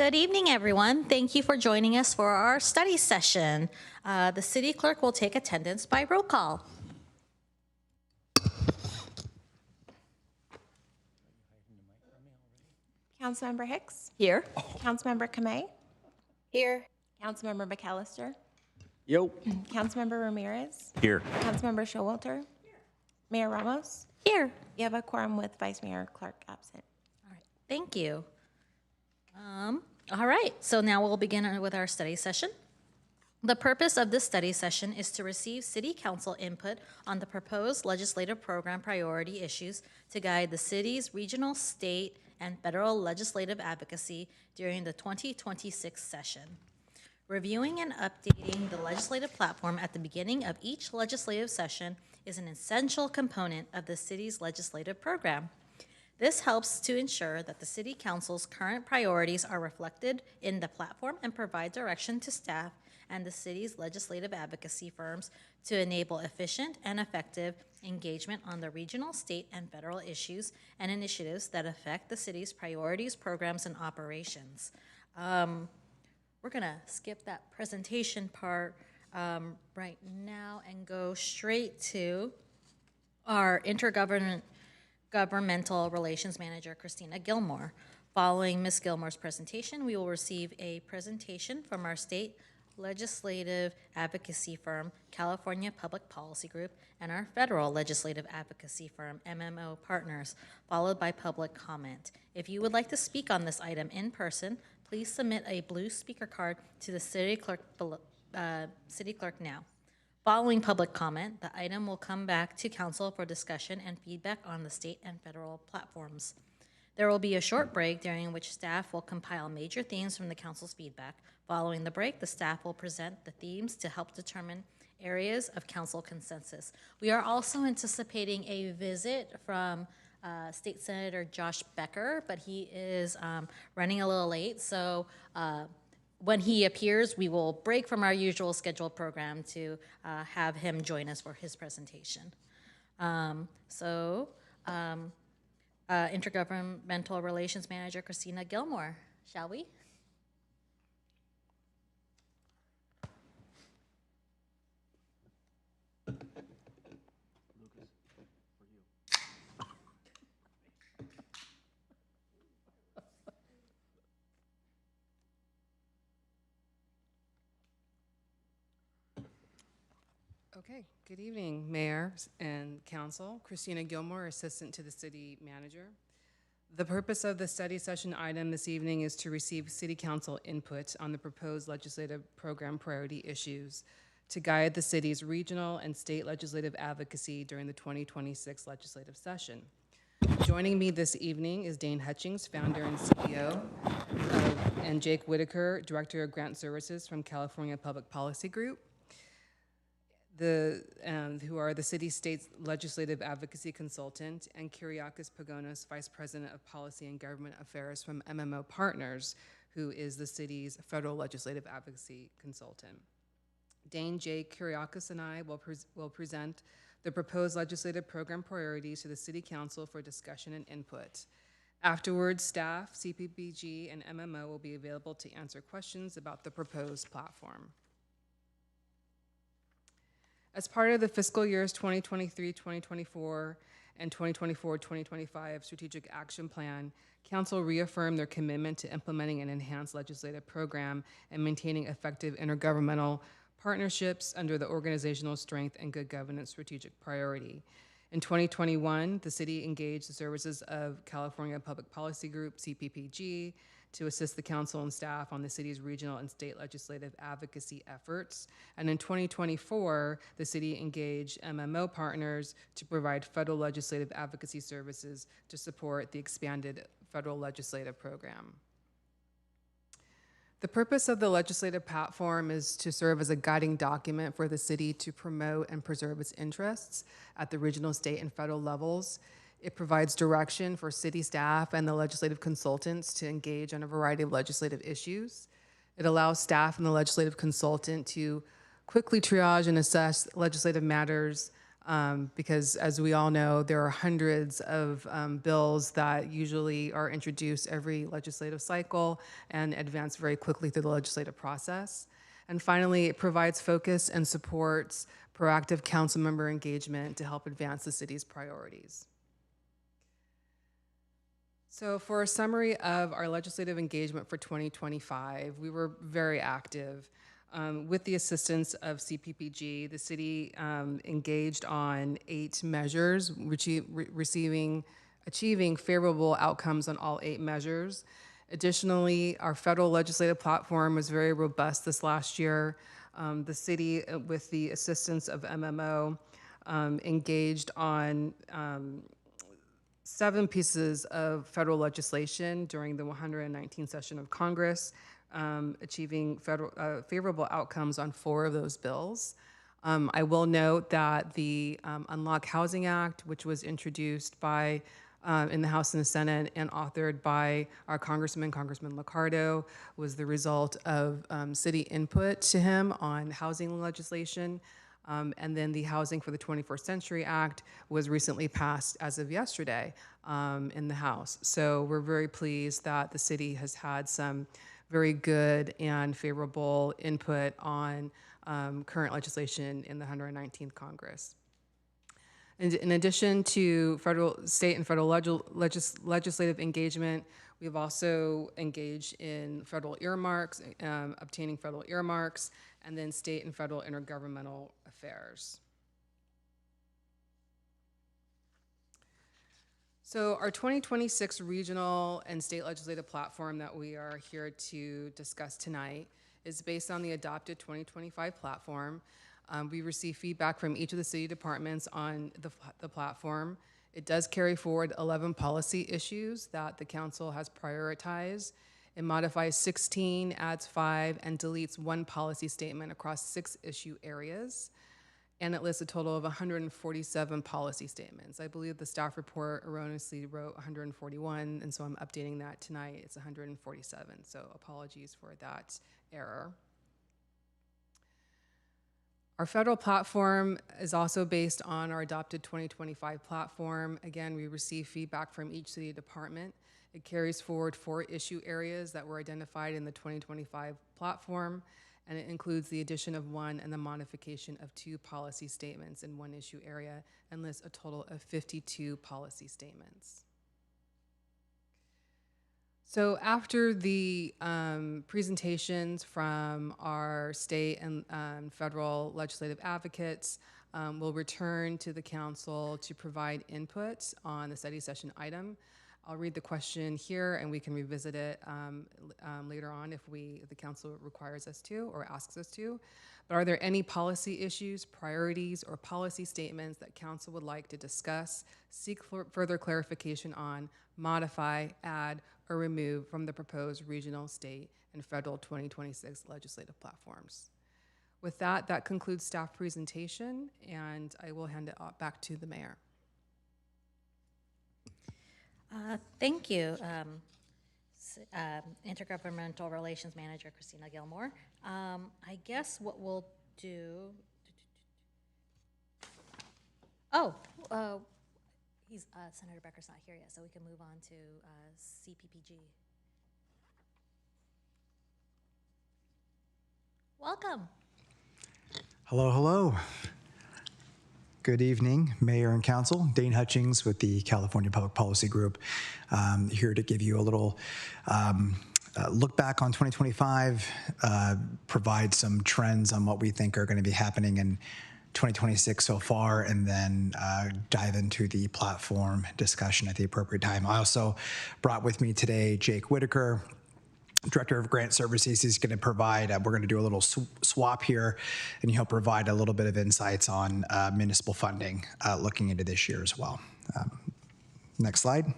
Good evening, everyone. Thank you for joining us for our study session. The city clerk will take attendance by roll call. Councilmember Hicks, Here. Councilmember Kamei, Here. Councilmember McAllister, Yo. Councilmember Ramirez, Here. Councilmember Showalter, Mayor Ramos. Here. You have a quorum with Vice Mayor Clark absent. All right. Thank you. All right. So now we'll begin with our study session. The purpose of this study session is to receive City Council input on the proposed legislative program priority issues to guide the city's regional, state, and federal legislative advocacy during the 2026 session. Reviewing and updating the legislative platform at the beginning of each legislative session is an essential component of the city's legislative program. This helps to ensure that the City Council's current priorities are reflected in the platform and provide direction to staff and the city's legislative advocacy firms to enable efficient and effective engagement on the regional, state, and federal issues and initiatives that affect the city's priorities, programs, and operations. We're gonna skip that presentation part right now and go straight to our Governmental Relations Manager, Christina Gilmore. Following Ms. Gilmore's presentation, we will receive a presentation from our state legislative advocacy firm, California Public Policy Group, and our federal legislative advocacy firm, MMO Partners, followed by public comment. If you would like to speak on this item in person, please submit a blue speaker card to the city clerk now. Following public comment, the item will come back to council for discussion and feedback on the state and federal platforms. There will be a short break during which staff will compile major themes from the council's feedback. Following the break, the staff will present the themes to help determine areas of council consensus. We are also anticipating a visit from State Senator Josh Becker, but he is running a little late, so when he appears, we will break from our usual scheduled program to have him join us for his presentation. Intergovernmental Relations Manager Christina Gilmore, shall we? Okay, good evening, Mayor and Council. Christina Gilmore, Assistant to the City Manager. The purpose of the study session item this evening is to receive City Council input on the proposed legislative program priority issues to guide the city's regional and state legislative advocacy during the 2026 legislative session. Joining me this evening is Dane Hutchings, founder and CEO, and Jake Whitaker, Director of Grant Services from California Public Policy Group, who are the city state's legislative advocacy consultant, and Kyriakos Pagonos, Vice President of Policy and Government Affairs from MMO Partners, who is the city's federal legislative advocacy consultant. Dane, Jake, Kyriakos, and I will present the proposed legislative program priorities to the City Council for discussion and input. Afterwards, staff, CPBG, and MMO will be available to answer questions about the proposed platform. As part of the fiscal years 2023-2024 and 2024-2025 Strategic Action Plan, Council reaffirmed their commitment to implementing an enhanced legislative program and maintaining effective intergovernmental partnerships under the organizational strength and good governance strategic priority. In 2021, the city engaged the services of California Public Policy Group, CPPG, to assist the council and staff on the city's regional and state legislative advocacy efforts. And in 2024, the city engaged MMO Partners to provide federal legislative advocacy services to support the expanded federal legislative program. The purpose of the legislative platform is to serve as a guiding document for the city to promote and preserve its interests at the regional, state, and federal levels. It provides direction for city staff and the legislative consultants to engage on a variety of legislative issues. It allows staff and the legislative consultant to quickly triage and assess legislative matters because as we all know, there are hundreds of bills that usually are introduced every legislative cycle and advance very quickly through the legislative process. And finally, it provides focus and supports proactive council member engagement to help advance the city's priorities. So for a summary of our legislative engagement for 2025, we were very active. With the assistance of CPPG, the city engaged on 8 measures, achieving favorable outcomes on all 8 measures. Additionally, our federal legislative platform was very robust this last year. The city, with the assistance of MMO, engaged on 7 pieces of federal legislation during the 119th session of Congress, achieving favorable outcomes on 4 of those bills. I will note that the Unlock Housing Act, which was introduced in the House and the Senate and authored by our Congressman Liccardo, was the result of city input to him on housing legislation. And then the Housing for the 21st Century Act was recently passed as of yesterday in the House. So we're very pleased that the city has had some very good and favorable input on current legislation in the 119th Congress. And in addition to state and federal legislative engagement, we've also engaged in federal earmarks, obtaining federal earmarks, and then state and federal intergovernmental affairs. So our 2026 regional and state legislative platform that we are here to discuss tonight is based on the adopted 2025 platform. We receive feedback from each of the city departments on the platform. It does carry forward 11 policy issues that the council has prioritized. It modifies 16, adds 5, and deletes 1 policy statement across 6 issue areas. And it lists a total of 147 policy statements. I believe the staff report erroneously wrote 141, and so I'm updating that tonight. It's 147, so apologies for that error. Our federal platform is also based on our adopted 2025 platform. Again, we receive feedback from each city department. It carries forward 4 issue areas that were identified in the 2025 platform, and it includes the addition of 1 and the modification of 2 policy statements in 1 issue area, and lists a total of 52 policy statements. So after the presentations from our state and federal legislative advocates, we'll return to the council to provide input on the study session item. I'll read the question here and we can revisit it later on if the council requires us to or asks us to. But are there any policy issues, priorities, or policy statements that council would like to discuss, seek further clarification on, modify, add, or remove from the proposed regional, state, and federal 2026 legislative platforms? With that, that concludes staff presentation, and I will hand it back to the mayor. Thank you, Intergovernmental Relations Manager Christina Gilmore. I guess what we'll do. Senator Becker's not here yet, so we can move on to CPPG. Welcome. Hello, hello. Good evening, Mayor and Council. Dane Hutchings with the California Public Policy Group, here to give you a little look back on 2025, provide some trends on what we think are going to be happening in 2026 so far, and then dive into the platform discussion at the appropriate time. I also brought with me today Jake Whitaker, Director of Grant Services. He's going to provide, we're going to do a little swap here, and he'll provide a little bit of insights on municipal funding looking into this year as well. Next slide.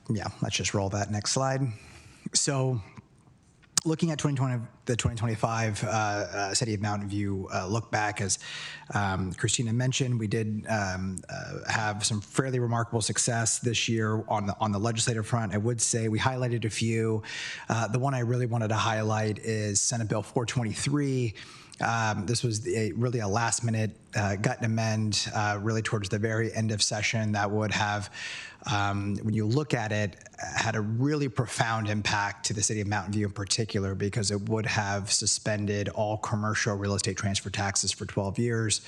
Let's just roll that next slide. So looking at the 2025 City of Mountain View look back, as Christina mentioned, we did have some fairly remarkable success this year on the legislative front. I would say we highlighted a few. The one I really wanted to highlight is Senate Bill 423. This was really a last-minute gut and amend, really towards the very end of session that would have, when you look at it, had a really profound impact to the city of Mountain View in particular, because it would have suspended all commercial real estate transfer taxes for 12 years,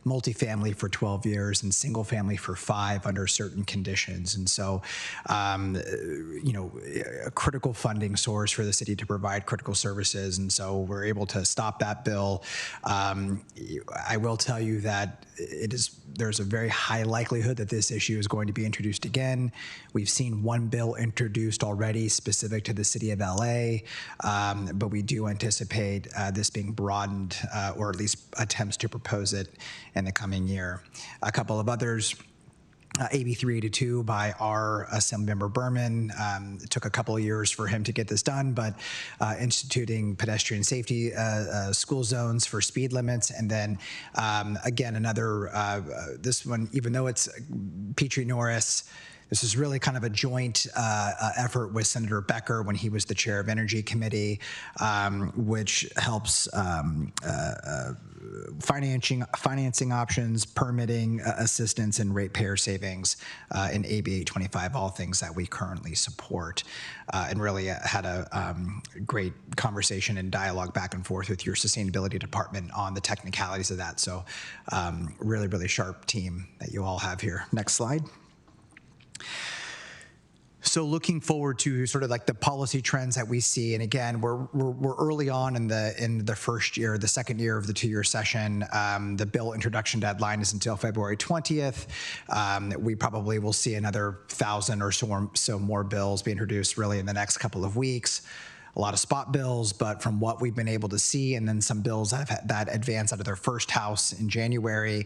multifamily for 12 years, and single family for 5 under certain conditions. And so, a critical funding source for the city to provide critical services. And so we're able to stop that bill. I will tell you that there's a very high likelihood that this issue is going to be introduced again. We've seen one bill introduced already specific to the city of LA, but we do anticipate this being broadened, or at least attempts to propose it in the coming year. A couple of others. AB 382 by our Assemblymember Berman. It took a couple of years for him to get this done, but instituting pedestrian safety school zones for speed limits. And then again, another, this one, even though it's Petrie Norris, this is really kind of a joint effort with Senator Becker when he was the chair of Energy Committee, which helps financing options, permitting assistance, and ratepayer savings in AB 825, all things that we currently support. And really had a great conversation and dialogue back and forth with your sustainability department on the technicalities of that. So really, really sharp team that you all have here. Next slide. So looking forward to sort of like the policy trends that we see, and again, we're early on in the first year, the second year of the 2-year session. The bill introduction deadline is until February 20th. We probably will see another 1,000 or so more bills be introduced really in the next couple of weeks. A lot of spot bills, but from what we've been able to see, and then some bills that advance out of their first house in January,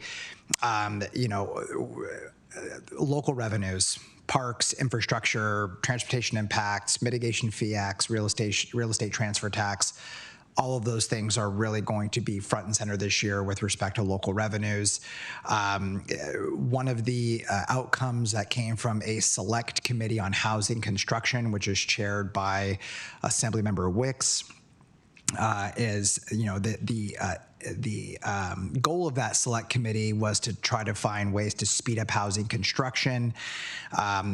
local revenues, parks, infrastructure, transportation impacts, mitigation fee acts, real estate transfer tax, all of those things are really going to be front and center this year with respect to local revenues. One of the outcomes that came from a select committee on housing construction, which is chaired by Assemblymember Wicks, is the goal of that select committee was to try to find ways to speed up housing construction.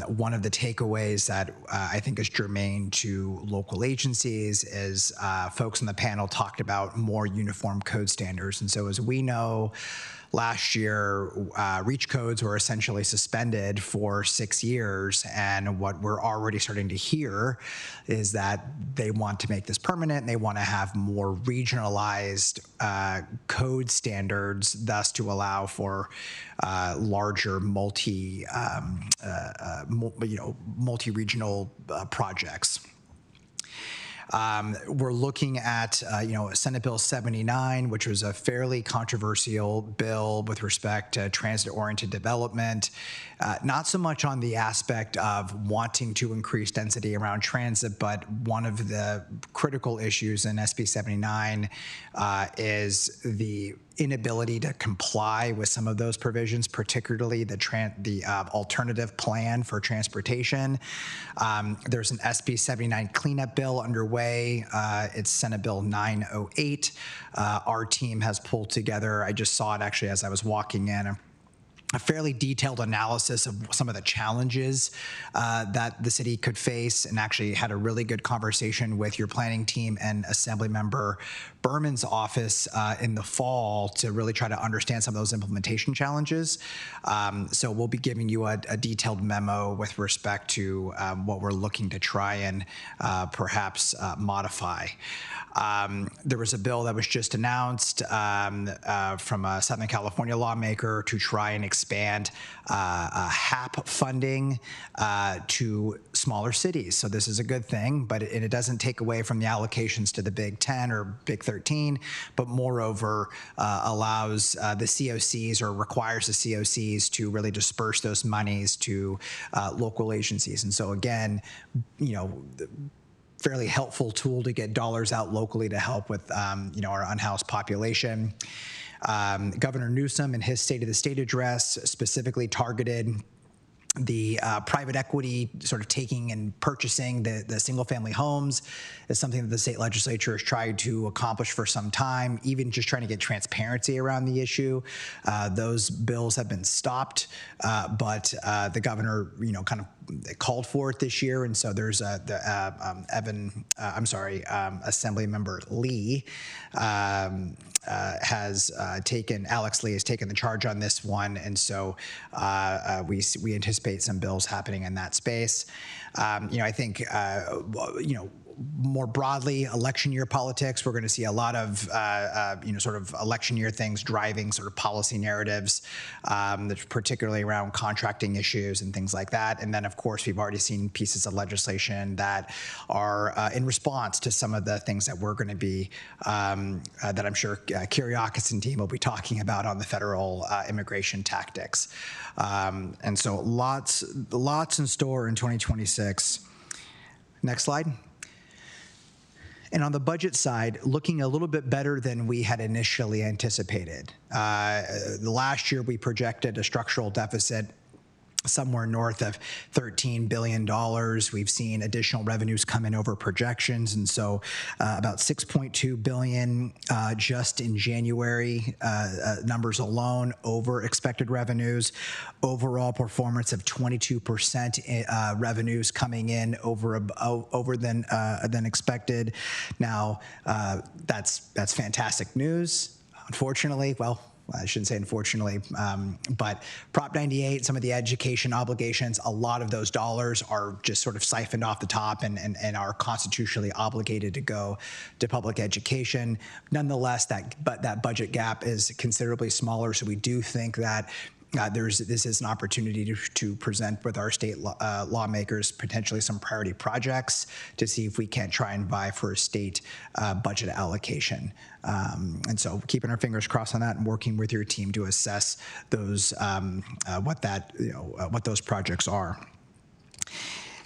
One of the takeaways that I think is germane to local agencies is folks on the panel talked about more uniform code standards. And so as we know, last year, REACH codes were essentially suspended for 6 years, and what we're already starting to hear is that they want to make this permanent, and they want to have more regionalized code standards, thus to allow for larger multi-regional projects. We're looking at, Senate Bill 79, which was a fairly controversial bill with respect to transit-oriented development. Not so much on the aspect of wanting to increase density around transit, but one of the critical issues in SB 79 is the inability to comply with some of those provisions, particularly the alternative plan for transportation. There's an SB 79 cleanup bill underway. It's Senate Bill 908. Our team has pulled together, I just saw it actually as I was walking in, a fairly detailed analysis of some of the challenges that the city could face, and actually had a really good conversation with your planning team and Assemblymember Berman's office in the fall to really try to understand some of those implementation challenges. So we'll be giving you a detailed memo with respect to what we're looking to try and perhaps modify. There was a bill that was just announced from a Southern California lawmaker to try and expand HAP funding to smaller cities. So this is a good thing, but it doesn't take away from the allocations to the Big 10 or Big 13, but moreover allows the COCs, or requires the COCs to really disperse those monies to local agencies. And so again, fairly helpful tool to get dollars out locally to help with our unhoused population. Governor Newsom in his State of the State address specifically targeted The private equity sort of taking and purchasing the single-family homes is something that the state legislature has tried to accomplish for some time, even just trying to get transparency around the issue. Those bills have been stopped, but the governor, kind of called for it this year, and so there's Assembly Member Lee Alex Lee has taken the charge on this one, and so we anticipate some bills happening in that space. I think more broadly, election year politics, we're going to see a lot of, sort of election year things driving sort of policy narratives, particularly around contracting issues and things like that. And then, of course, we've already seen pieces of legislation that are in response to some of the things that we're going to be, that I'm sure Kyriakis and team will be talking about on the federal immigration tactics. And so lots in store in 2026. Next slide. And on the budget side, looking a little bit better than we had initially anticipated. Last year, we projected a structural deficit somewhere north of $13 billion. We've seen additional revenues come in over projections, and so about $6.2 billion just in January numbers alone over expected revenues. Overall performance of 22% revenues coming in over than expected. Now that's fantastic news. Unfortunately, I shouldn't say unfortunately, but Prop 98, some of the education obligations, a lot of those dollars are just sort of siphoned off the top and are constitutionally obligated to go to public education. Nonetheless, that budget gap is considerably smaller, so we do think that this is an opportunity to present with our state lawmakers potentially some priority projects to see if we can't try and vie for a state budget allocation. And so keeping our fingers crossed on that and working with your team to assess those what those projects are.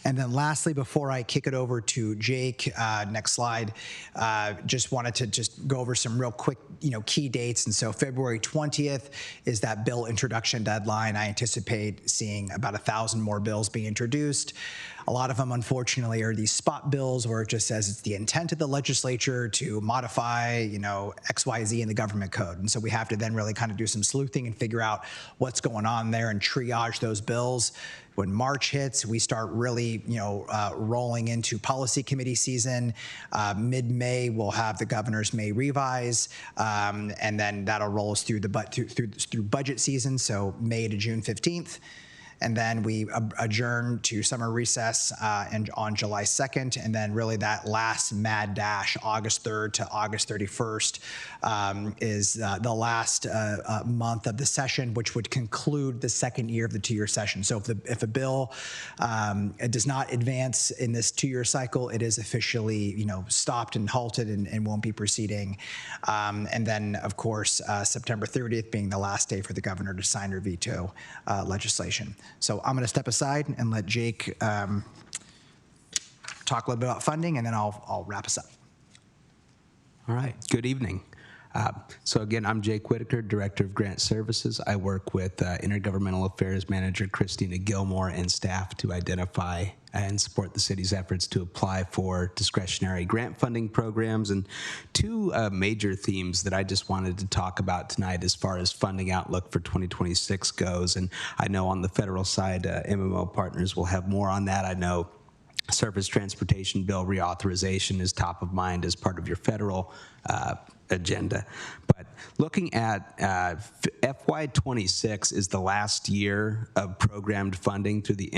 And then lastly, before I kick it over to Jake, next slide, just wanted to go over some real quick, key dates. And so February 20th is that bill introduction deadline. I anticipate seeing about 1,000 more bills being introduced. A lot of them, unfortunately, are these spot bills where it just says it's the intent of the legislature to modify, XYZ in the government code. And so we have to then really kind of do some sleuthing and figure out what's going on there and triage those bills. When March hits, we start really, rolling into policy committee season. Mid-May, we'll have the governor's May revise, and then that'll roll us through through budget season, so May to June 15th. And then we adjourn to summer recess on July 2nd. And then really that last mad dash, August 3rd to August 31st, is the last month of the session, which would conclude the second year of the two-year session. So if a bill does not advance in this two-year cycle, it is officially stopped and halted and won't be proceeding. And then, of course, September 30th being the last day for the governor to sign or veto legislation. So I'm going to step aside and let Jake talk a little bit about funding, and then I'll wrap us up. All right. Good evening. So again, I'm Jake Whitaker, Director of Grant Services. I work with Intergovernmental Affairs Manager Christina Gilmore and staff to identify and support the city's efforts to apply for discretionary grant funding programs. And two major themes that I just wanted to talk about tonight as far as funding outlook for 2026 goes. And I know on the federal side, MMO partners will have more on that. I know Surface Transportation Bill reauthorization is top of mind as part of your federal agenda. But looking at FY26 is the last year of programmed funding through the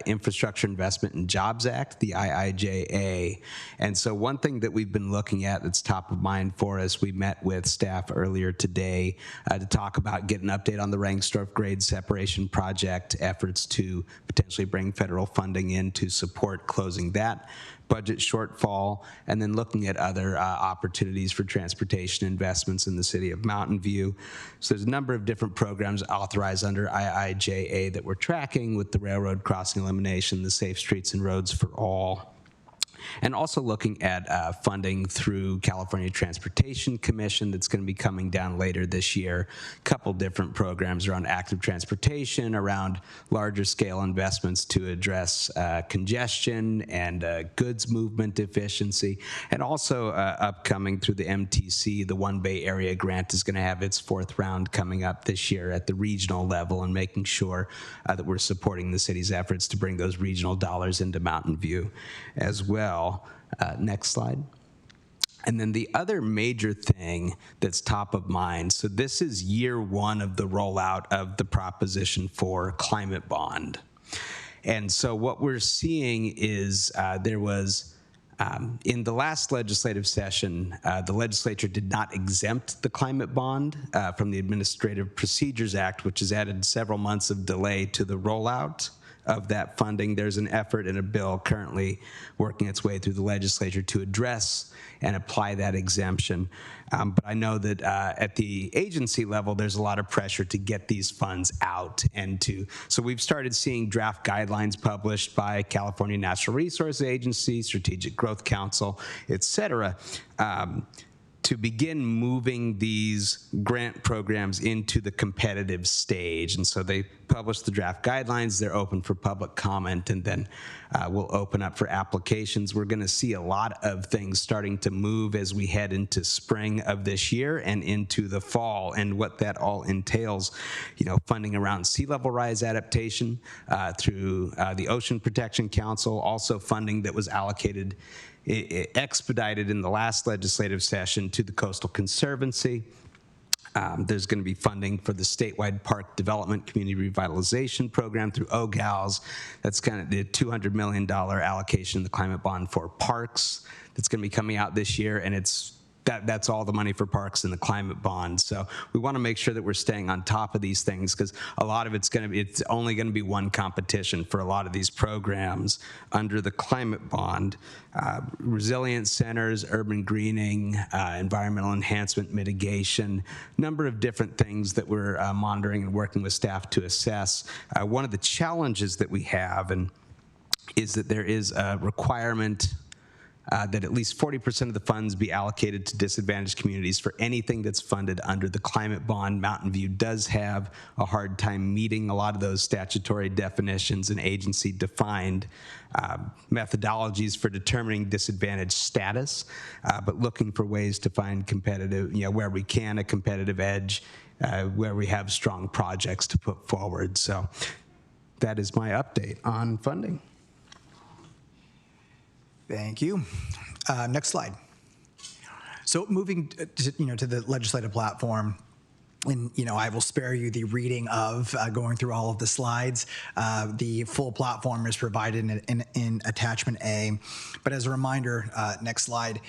Infrastructure Investment and Jobs Act, the IIJA. And so one thing that we've been looking at that's top of mind for us, we met with staff earlier today to talk about, get an update on the Rangsdorf grade separation project, efforts to potentially bring federal funding in to support closing that budget shortfall, and then looking at other opportunities for transportation investments in the city of Mountain View. So there's a number of different programs authorized under IIJA that we're tracking, with the railroad crossing elimination, the Safe Streets and Roads for All, And also looking at funding through California Transportation Commission that's going to be coming down later this year. A couple different programs around active transportation, around larger scale investments to address congestion and goods movement efficiency. And also upcoming through the MTC, the One Bay Area grant is going to have its 4th round coming up this year at the regional level, and making sure that we're supporting the city's efforts to bring those regional dollars into Mountain View as well. Next slide. And then the other major thing that's top of mind, so this is year 1 of the rollout of the Proposition 4 climate bond. And so what we're seeing is there was, in the last legislative session, the legislature did not exempt the climate bond from the Administrative Procedures Act, which has added several months of delay to the rollout of that funding. There's an effort in a bill currently working its way through the legislature to address and apply that exemption. But I know that at the agency level, there's a lot of pressure to get these funds out so we've started seeing draft guidelines published by California Natural Resources Agency, Strategic Growth Council, et cetera, to begin moving these grant programs into the competitive stage. And so they publish the draft guidelines, they're open for public comment, and then we'll open up for applications. We're gonna see a lot of things starting to move as we head into spring of this year and into the fall, and what that all entails, funding around sea level rise adaptation through the Ocean Protection Council, also funding that was allocated expedited in the last legislative session to the Coastal Conservancy. There's going to be funding for the statewide park development community revitalization program through OGALS. That's kind of the $200 million allocation in the climate bond for parks that's going to be coming out this year, and that's all the money for parks in the climate bond. So we want to make sure that we're staying on top of these things, because a lot of it's only going to be one competition for a lot of these programs under the climate bond. Resilience centers, urban greening, environmental enhancement mitigation, number of different things that we're monitoring and working with staff to assess. One of the challenges that we have is that there is a requirement that at least 40% of the funds be allocated to disadvantaged communities for anything that's funded under the climate bond. Mountain View does have a hard time meeting a lot of those statutory definitions and agency-defined methodologies for determining disadvantaged status, but looking for ways to find competitive, where we can, a competitive edge, where we have strong projects to put forward. So that is my update on funding. Thank you. Next slide. So moving to the legislative platform, and I will spare you the reading of going through all of the slides. The full platform is provided in attachment A. But as a reminder, next slide.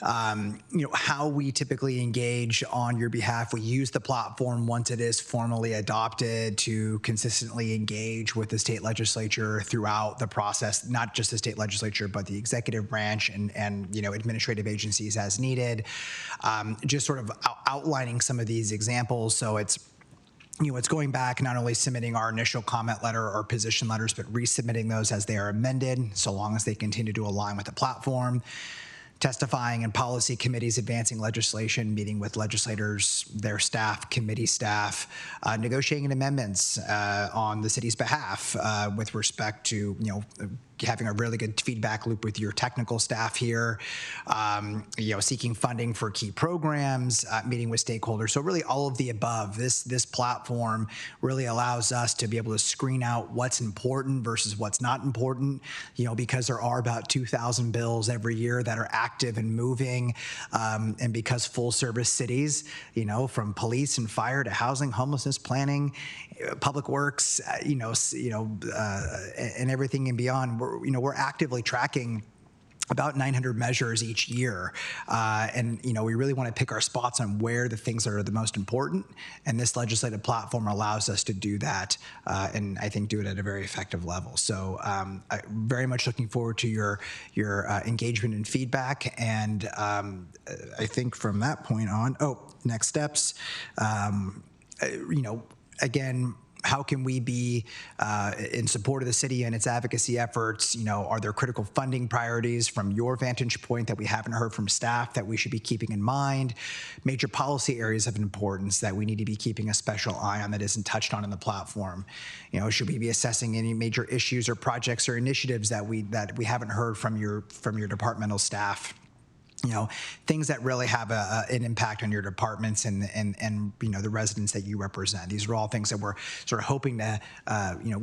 How we typically engage on your behalf. We use the platform once it is formally adopted to consistently engage with the state legislature throughout the process, not just the state legislature, but the executive branch and administrative agencies as needed. Just sort of outlining some of these examples. So it's going back, not only submitting our initial comment letter or position letters, but resubmitting those as they are amended, so long as they continue to align with the platform. Testifying in policy committees, advancing legislation, meeting with legislators, their staff, committee staff, negotiating amendments on the city's behalf with respect to, having a really good feedback loop with your technical staff here, seeking funding for key programs, meeting with stakeholders. So really all of the above. This platform really allows us to be able to screen out what's important versus what's not important, because there are about 2,000 bills every year that are active and moving, and because full service cities, from police and fire to housing, homelessness, planning, public works, and everything and beyond, we're actively tracking about 900 measures each year. And we really want to pick our spots on where the things that are the most important. And this legislative platform allows us to do that, and I think do it at a very effective level. So I'm very much looking forward to your engagement and feedback. And I think from that point on, next steps, again, how can we be in support of the city and its advocacy efforts? Are there critical funding priorities from your vantage point that we haven't heard from staff that we should be keeping in mind? Major policy areas of importance that we need to be keeping a special eye on that isn't touched on in the platform? Should we be assessing any major issues or projects or initiatives that we haven't heard from your departmental staff? Things that really have an impact on your departments and the residents that you represent. These are all things that we're sort of hoping to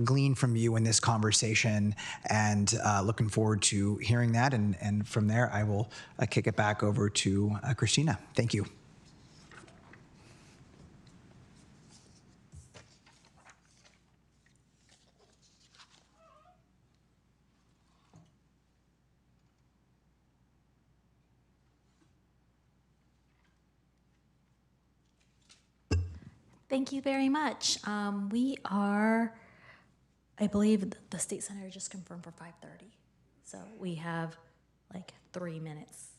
glean from you in this conversation, and looking forward to hearing that. And from there, I will kick it back over to Christina. Thank you. Thank you very much. We are, I believe the state senator just confirmed for 5:30. So we have like 3 minutes.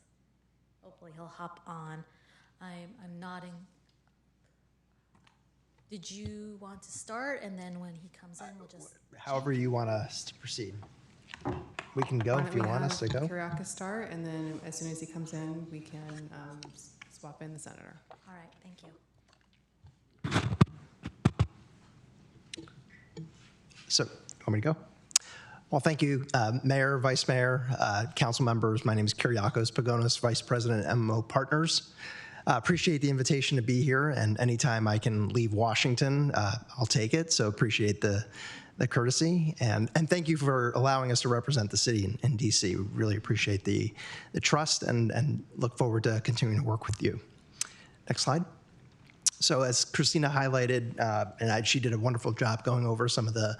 Hopefully he'll hop on. I'm nodding. Did you want to start? And then when he comes in, we'll just. However you want us to proceed. We can go if you want us to go. Kiriakis start, and then as soon as he comes in, we can swap in the senator. All right, thank you. So, want me to go? Well, thank you, Mayor, Vice Mayor, council members. My name is Kiriakos Pagonis, Vice President at MMO Partners. Appreciate the invitation to be here, and anytime I can leave Washington, I'll take it. So appreciate the courtesy, and thank you for allowing us to represent the city in DC. We really appreciate the trust, and look forward to continuing to work with you. Next slide. So as Christina highlighted, and she did a wonderful job going over some of the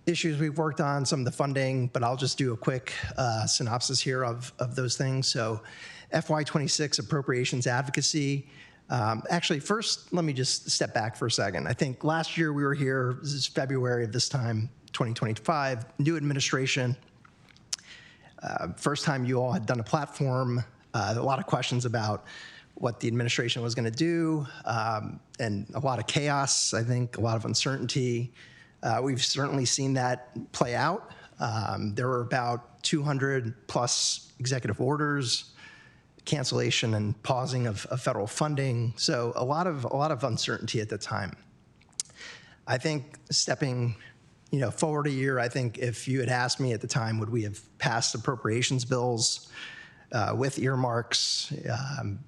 issues we've worked on, some of the funding, but I'll just do a quick synopsis here of those things. So FY26 appropriations advocacy. Actually, first, let me just step back for a second. I think last year we were here, this is February of this time, 2025, new administration. First time you all had done a platform, a lot of questions about what the administration was going to do, and a lot of chaos, I think, a lot of uncertainty. We've certainly seen that play out. There were about 200 plus executive orders, cancellation and pausing of federal funding. So a lot of uncertainty at the time. I think stepping forward a year, I think if you had asked me at the time, would we have passed appropriations bills with earmarks,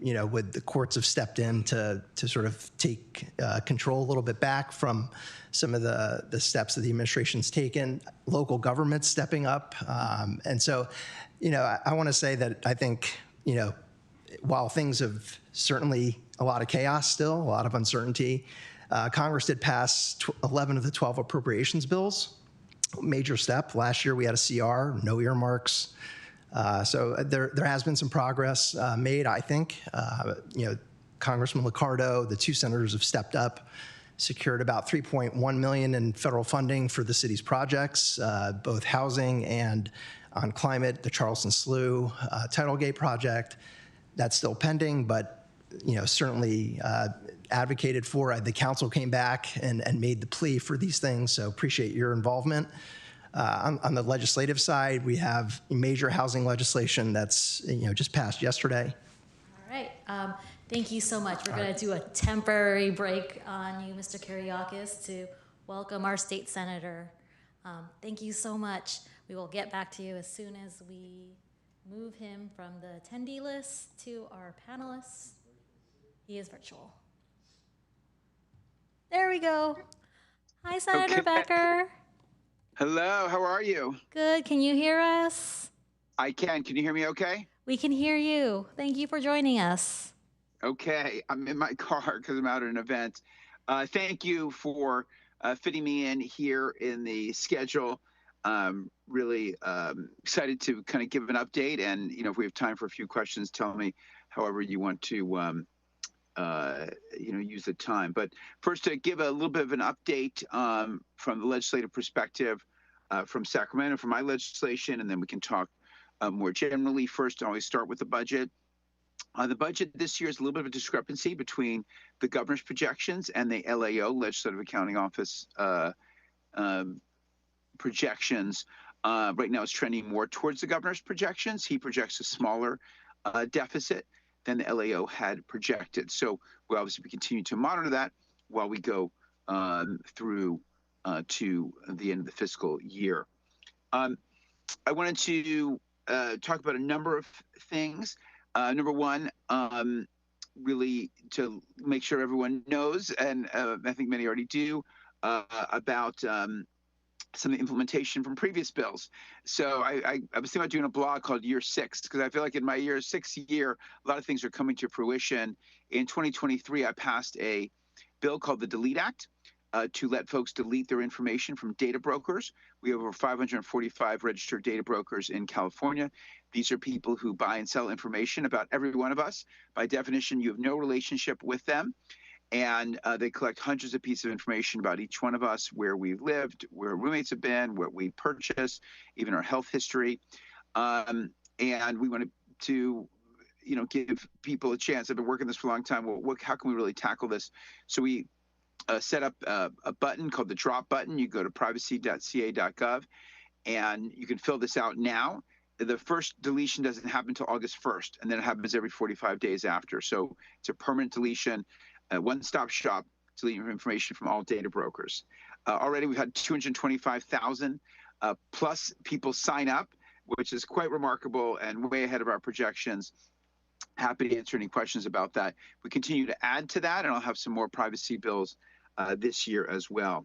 would the courts have stepped in to sort of take control a little bit back from some of the steps that the administration's taken, local governments stepping up. And so, I want to say that I think, while things have certainly a lot of chaos still, a lot of uncertainty, Congress did pass 11 of the 12 appropriations bills. Major step. Last year we had a CR, no earmarks. So there has been some progress made, I think. Congressman Liccardo, the two senators have stepped up, secured about $3.1 million in federal funding for the city's projects, both housing and on climate, the Charleston Slough Tidal Gate project. That's still pending, but certainly advocated for. The council came back and made the plea for these things, so appreciate your involvement. On the legislative side, we have major housing legislation that's just passed yesterday. All right. Thank you so much. We're going to do a temporary break on you, Mr. Kiriakis, to welcome our state senator. Thank you so much. We will get back to you as soon as we move him from the attendee list to our panelists. He is virtual. There we go. Hi, Senator Becker. Hello, how are you? Good. Can you hear us? I can. Can you hear me okay? We can hear you. Thank you for joining us. Okay, I'm in my car because I'm out at an event. Thank you for fitting me in here in the schedule. Really excited to kind of give an update, and if we have time for a few questions, tell me however you want to use the time. But first, to give a little bit of an update from the legislative perspective from Sacramento, from my legislation, and then we can talk more generally. First, I always start with the budget. The budget this year is a little bit of a discrepancy between the governor's projections and the LAO, Legislative Accounting Office, projections. Right now, it's trending more towards the governor's projections. He projects a smaller deficit than the LAO had projected. So we obviously continue to monitor that while we go through to the end of the fiscal year. I wanted to talk about a number of things. Number one, really to make sure everyone knows, and I think many already do, about some of the implementation from previous bills. So I was thinking about doing a blog called Year 6, because I feel like in my sixth year, a lot of things are coming to fruition. In 2023, I passed a bill called the Delete Act to let folks delete their information from data brokers. We have over 545 registered data brokers in California. These are people who buy and sell information about every one of us. By definition, you have no relationship with them. And they collect hundreds of pieces of information about each one of us, where we've lived, where roommates have been, what we purchased, even our health history. And we wanted to, give people a chance. I've been working this for a long time. Well, how can we really tackle this? So we set up a button called the drop button. You go to privacy.ca.gov, and you can fill this out now. The first deletion doesn't happen until August 1st, and then it happens every 45 days after. So it's a permanent deletion. One-stop shop to delete information from all data brokers. Already we've had 225,000 plus people sign up, which is quite remarkable and way ahead of our projections. Happy to answer any questions about that. We continue to add to that, and I'll have some more privacy bills this year as well.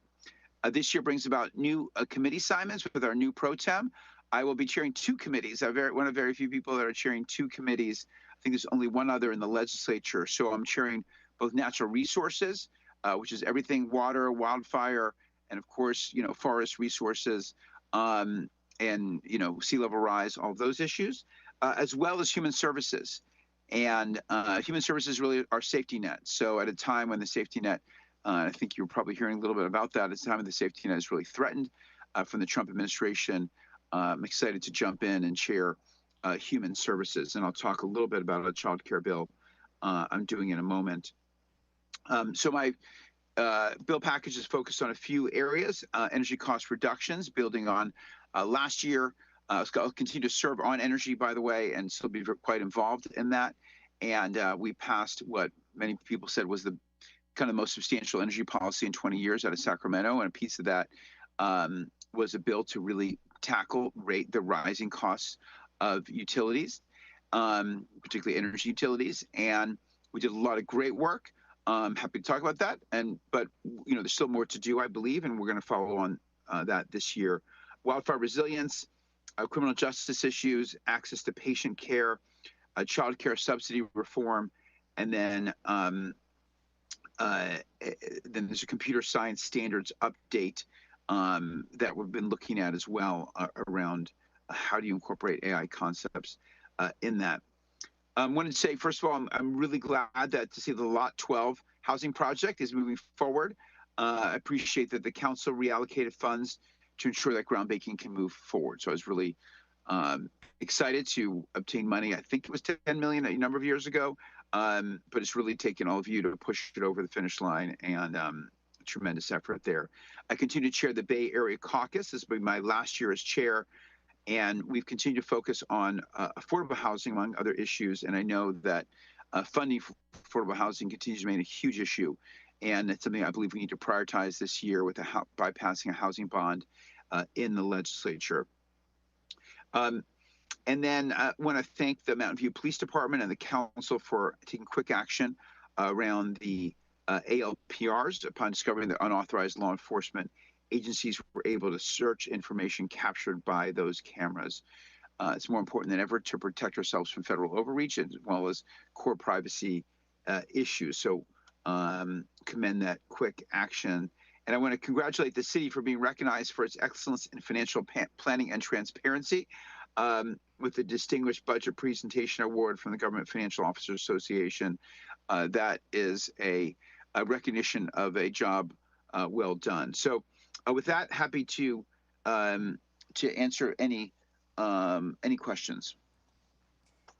This year brings about new committee assignments with our new pro tem. I will be chairing two committees. I'm one of very few people that are chairing two committees. I think there's only one other in the legislature. So I'm chairing both natural resources, which is everything water, wildfire, and of course, forest resources, and sea level rise, all of those issues, as well as human services. And human services really are safety net. So at a time when the safety net, I think you're probably hearing a little bit about that, at a time when the safety net is really threatened from the Trump administration, I'm excited to jump in and chair human services. And I'll talk a little bit about a child care bill I'm doing in a moment. So my bill package is focused on a few areas: energy cost reductions, building on last year. I'll continue to serve on energy, by the way, and still be quite involved in that. And we passed what many people said was the kind of most substantial energy policy in 20 years out of Sacramento. And a piece of that was a bill to really tackle the rising costs of utilities, particularly energy utilities. And we did a lot of great work. I'm happy to talk about that. But there's still more to do, I believe, and we're going to follow on that this year. Wildfire resilience, criminal justice issues, access to patient care, child care subsidy reform, and then there's a computer science standards update that we've been looking at as well around how do you incorporate AI concepts in that. I wanted to say, first of all, I'm really glad to see the Lot 12 housing project is moving forward. I appreciate that the council reallocated funds to ensure that groundbreaking can move forward. So I was really excited to obtain money. I think it was $10 million a number of years ago, but it's really taken all of you to push it over the finish line, and tremendous effort there. I continue to chair the Bay Area Caucus. This will be my last year as chair. And we've continued to focus on affordable housing, among other issues. And I know that funding for affordable housing continues to remain a huge issue. And it's something I believe we need to prioritize this year by passing a housing bond in the legislature. And then I want to thank the Mountain View Police Department and the council for taking quick action around the ALPRs upon discovering that unauthorized law enforcement agencies were able to search information captured by those cameras. It's more important than ever to protect ourselves from federal overreach as well as core privacy issues. So commend that quick action. And I want to congratulate the city for being recognized for its excellence in financial planning and transparency with the Distinguished Budget Presentation Award from the Government Financial Officers Association. That is a recognition of a job well done. So with that, happy to answer any questions.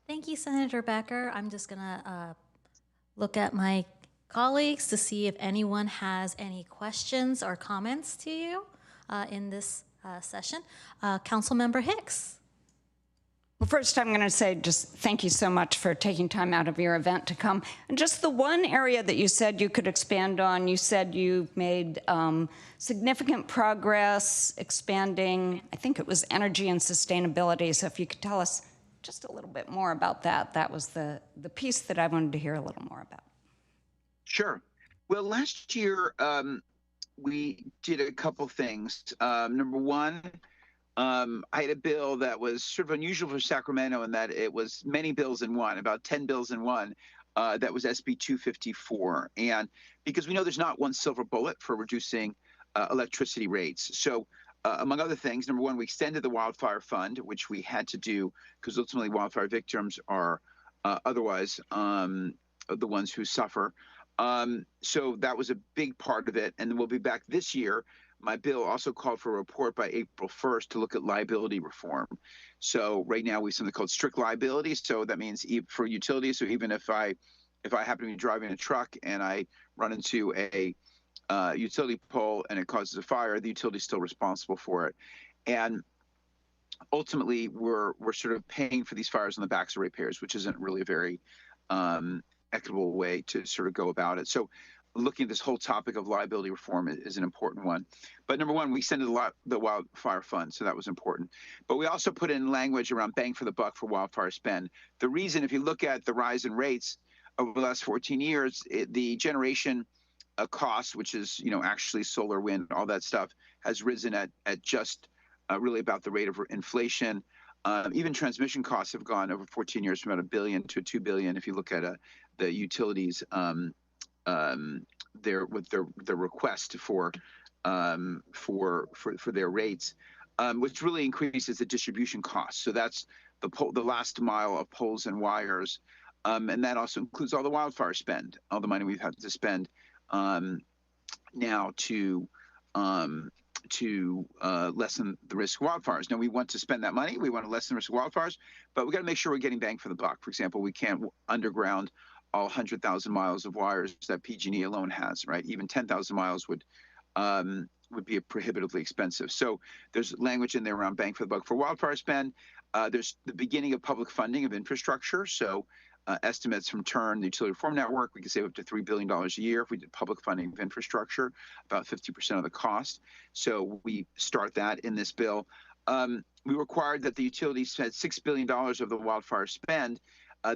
Thank you, Senator Becker. I'm just going to look at my colleagues to see if anyone has any questions or comments to you in this session. Councilmember Hicks. Well, first, I'm going to say just thank you so much for taking time out of your event to come. And just the one area that you said you could expand on, you said you made significant progress expanding, I think it was energy and sustainability. So if you could tell us just a little bit more about that, that was the piece that I wanted to hear a little more about. Sure. Well, last year we did a couple things. Number one, I had a bill that was sort of unusual for Sacramento in that it was many bills in one, about 10 bills in one. That was SB 254. And because we know there's not one silver bullet for reducing electricity rates. So among other things, number one, we extended the wildfire fund, which we had to do because ultimately wildfire victims are otherwise the ones who suffer. So that was a big part of it. And then we'll be back this year. My bill also called for a report by April 1st to look at liability reform. So right now we have something called strict liability. So that means for utilities. So even if I happen to be driving a truck and I run into a utility pole and it causes a fire, the utility is still responsible for it. And ultimately, we're sort of paying for these fires on the backs of ratepayers, which isn't really a very equitable way to sort of go about it. So looking at this whole topic of liability reform is an important one. But number one, we extended the wildfire fund, so that was important. But we also put in language around bang for the buck for wildfire spend. The reason, if you look at the rise in rates over the last 14 years, the generation cost, which is actually solar, wind, all that stuff, has risen at just really about the rate of inflation. Even transmission costs have gone over 14 years from about $1 billion to $2 billion. If you look at the utilities, their request for their rates, which really increases the distribution costs. So that's the last mile of poles and wires, and that also includes all the wildfire spend, all the money we've had to spend now to lessen the risk of wildfires. Now, we want to spend that money. We want to lessen the risk of wildfires, but we got to make sure we're getting bang for the buck. For example, we can't underground all 100,000 miles of wires that PG&E alone has, right? Even 10,000 miles would be prohibitively expensive. So there's language in there around bang for the buck for wildfire spend. There's the beginning of public funding of infrastructure. So estimates from TURN, the Utility Reform Network, we could save up to $3 billion a year if we did public funding of infrastructure, about 50% of the cost. So we start that in this bill. We required that the utilities spend $6 billion of the wildfire spend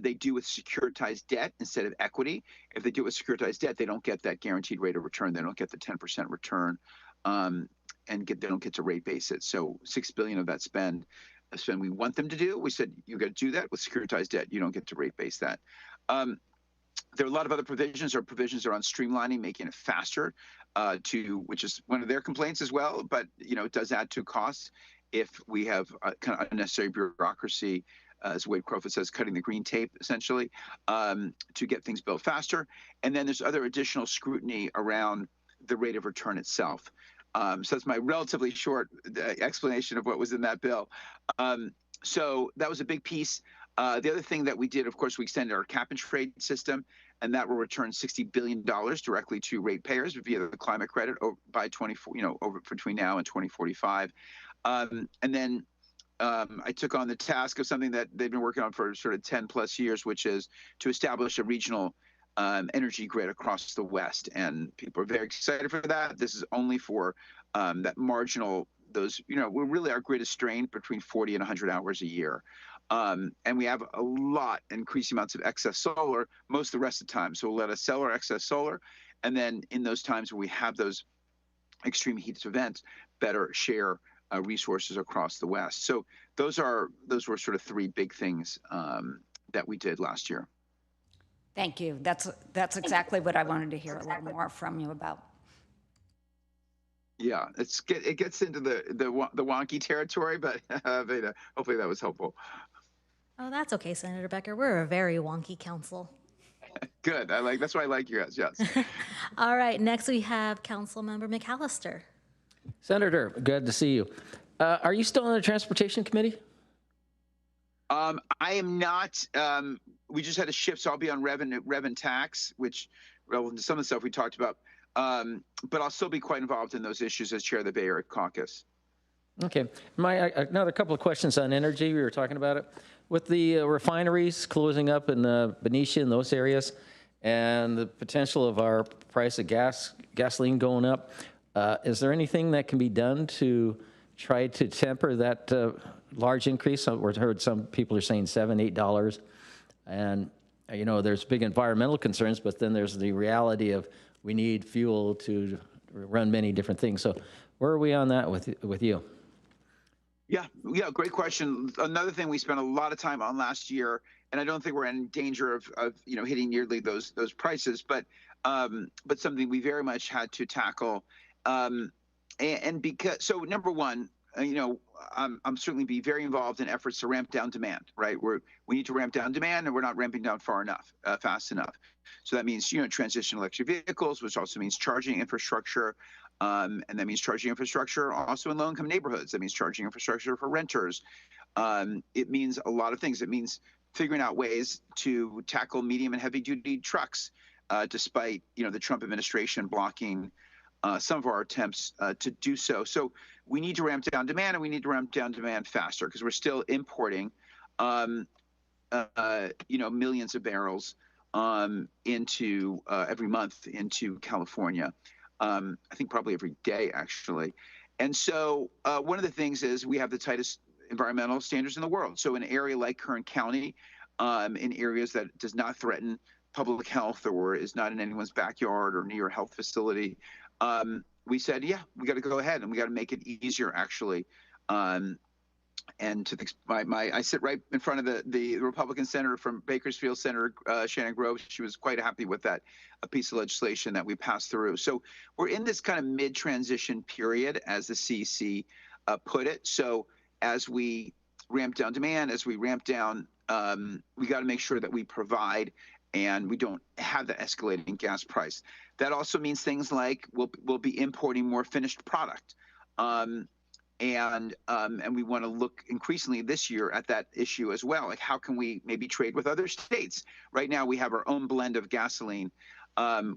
they do with securitized debt instead of equity. If they do it with securitized debt, they don't get that guaranteed rate of return. They don't get the 10% return, and they don't get to rate base it. So $6 billion of that spend we want them to do. We said you got to do that with securitized debt. You don't get to rate base that. There are a lot of other provisions. Or provisions are on streamlining, making it faster, which is one of their complaints as well. But it does add to costs if we have kind of unnecessary bureaucracy. As Wade Crowfoot says, cutting the green tape, essentially, to get things built faster. And then there's other additional scrutiny around the rate of return itself. So that's my relatively short explanation of what was in that bill. So that was a big piece. The other thing that we did, of course, we extended our cap and trade system, and that will return $60 billion directly to ratepayers via the climate credit by between now and 2045. And then I took on the task of something that they've been working on for sort of 10 plus years, which is to establish a regional energy grid across the West. And people are very excited for that. This is only for that marginal, we're really, our grid is strained between 40 and 100 hours a year. And we have a lot, increasing amounts of excess solar most of the rest of the time. So we'll let us sell our excess solar. And then in those times when we have those extreme heat events, better share resources across the West. So those were sort of three big things that we did last year. Thank you. That's exactly what I wanted to hear a little more from you about. Yeah, it gets into the wonky territory, but hopefully that was helpful. Oh, that's okay, Senator Becker. We're a very wonky council. Good. That's why I like you guys. Yes. All right. Next, we have Councilmember McAllister. Senator, good to see you. Are you still on the Transportation Committee? I am not. We just had a shift, so I'll be on rev and tax, which relevant to some of the stuff we talked about. But I'll still be quite involved in those issues as chair of the Bay Area Caucus. Okay. Another couple of questions on energy. We were talking about it. With the refineries closing up in Benicia and those areas, and the potential of our price of gasoline going up, is there anything that can be done to try to temper that large increase? We've heard some people are saying $7, $8. And, you know, there's big environmental concerns, but then there's the reality of we need fuel to run many different things. So where are we on that with you? Yeah, great question. Another thing we spent a lot of time on last year, and I don't think we're in danger of hitting nearly those prices, but something we very much had to tackle. And because, so number one, I'm certainly be very involved in efforts to ramp down demand, right? We need to ramp down demand, and we're not ramping down fast enough. So that means, transition electric vehicles, which also means charging infrastructure. And that means charging infrastructure also in low-income neighborhoods. That means charging infrastructure for renters. It means a lot of things. It means figuring out ways to tackle medium and heavy-duty trucks, despite the Trump administration blocking some of our attempts to do so. So we need to ramp down demand, and we need to ramp down demand faster because we're still importing, millions of barrels into every month into California. I think probably every day, actually. And so one of the things is we have the tightest environmental standards in the world. So in an area like Kern County, in areas that does not threaten public health or is not in anyone's backyard or near a health facility, we said, yeah, we got to go ahead and we got to make it easier, actually. And to I sit right in front of the Republican senator from Bakersfield, Senator Shannon Grove. She was quite happy with that piece of legislation that we passed through. So we're in this kind of mid-transition period, as the CEC put it. So as we ramp down demand, as we ramp down, we got to make sure that we provide and we don't have the escalating gas price. That also means things like we'll be importing more finished product. And we want to look increasingly this year at that issue as well. Like, how can we maybe trade with other states? Right now, we have our own blend of gasoline,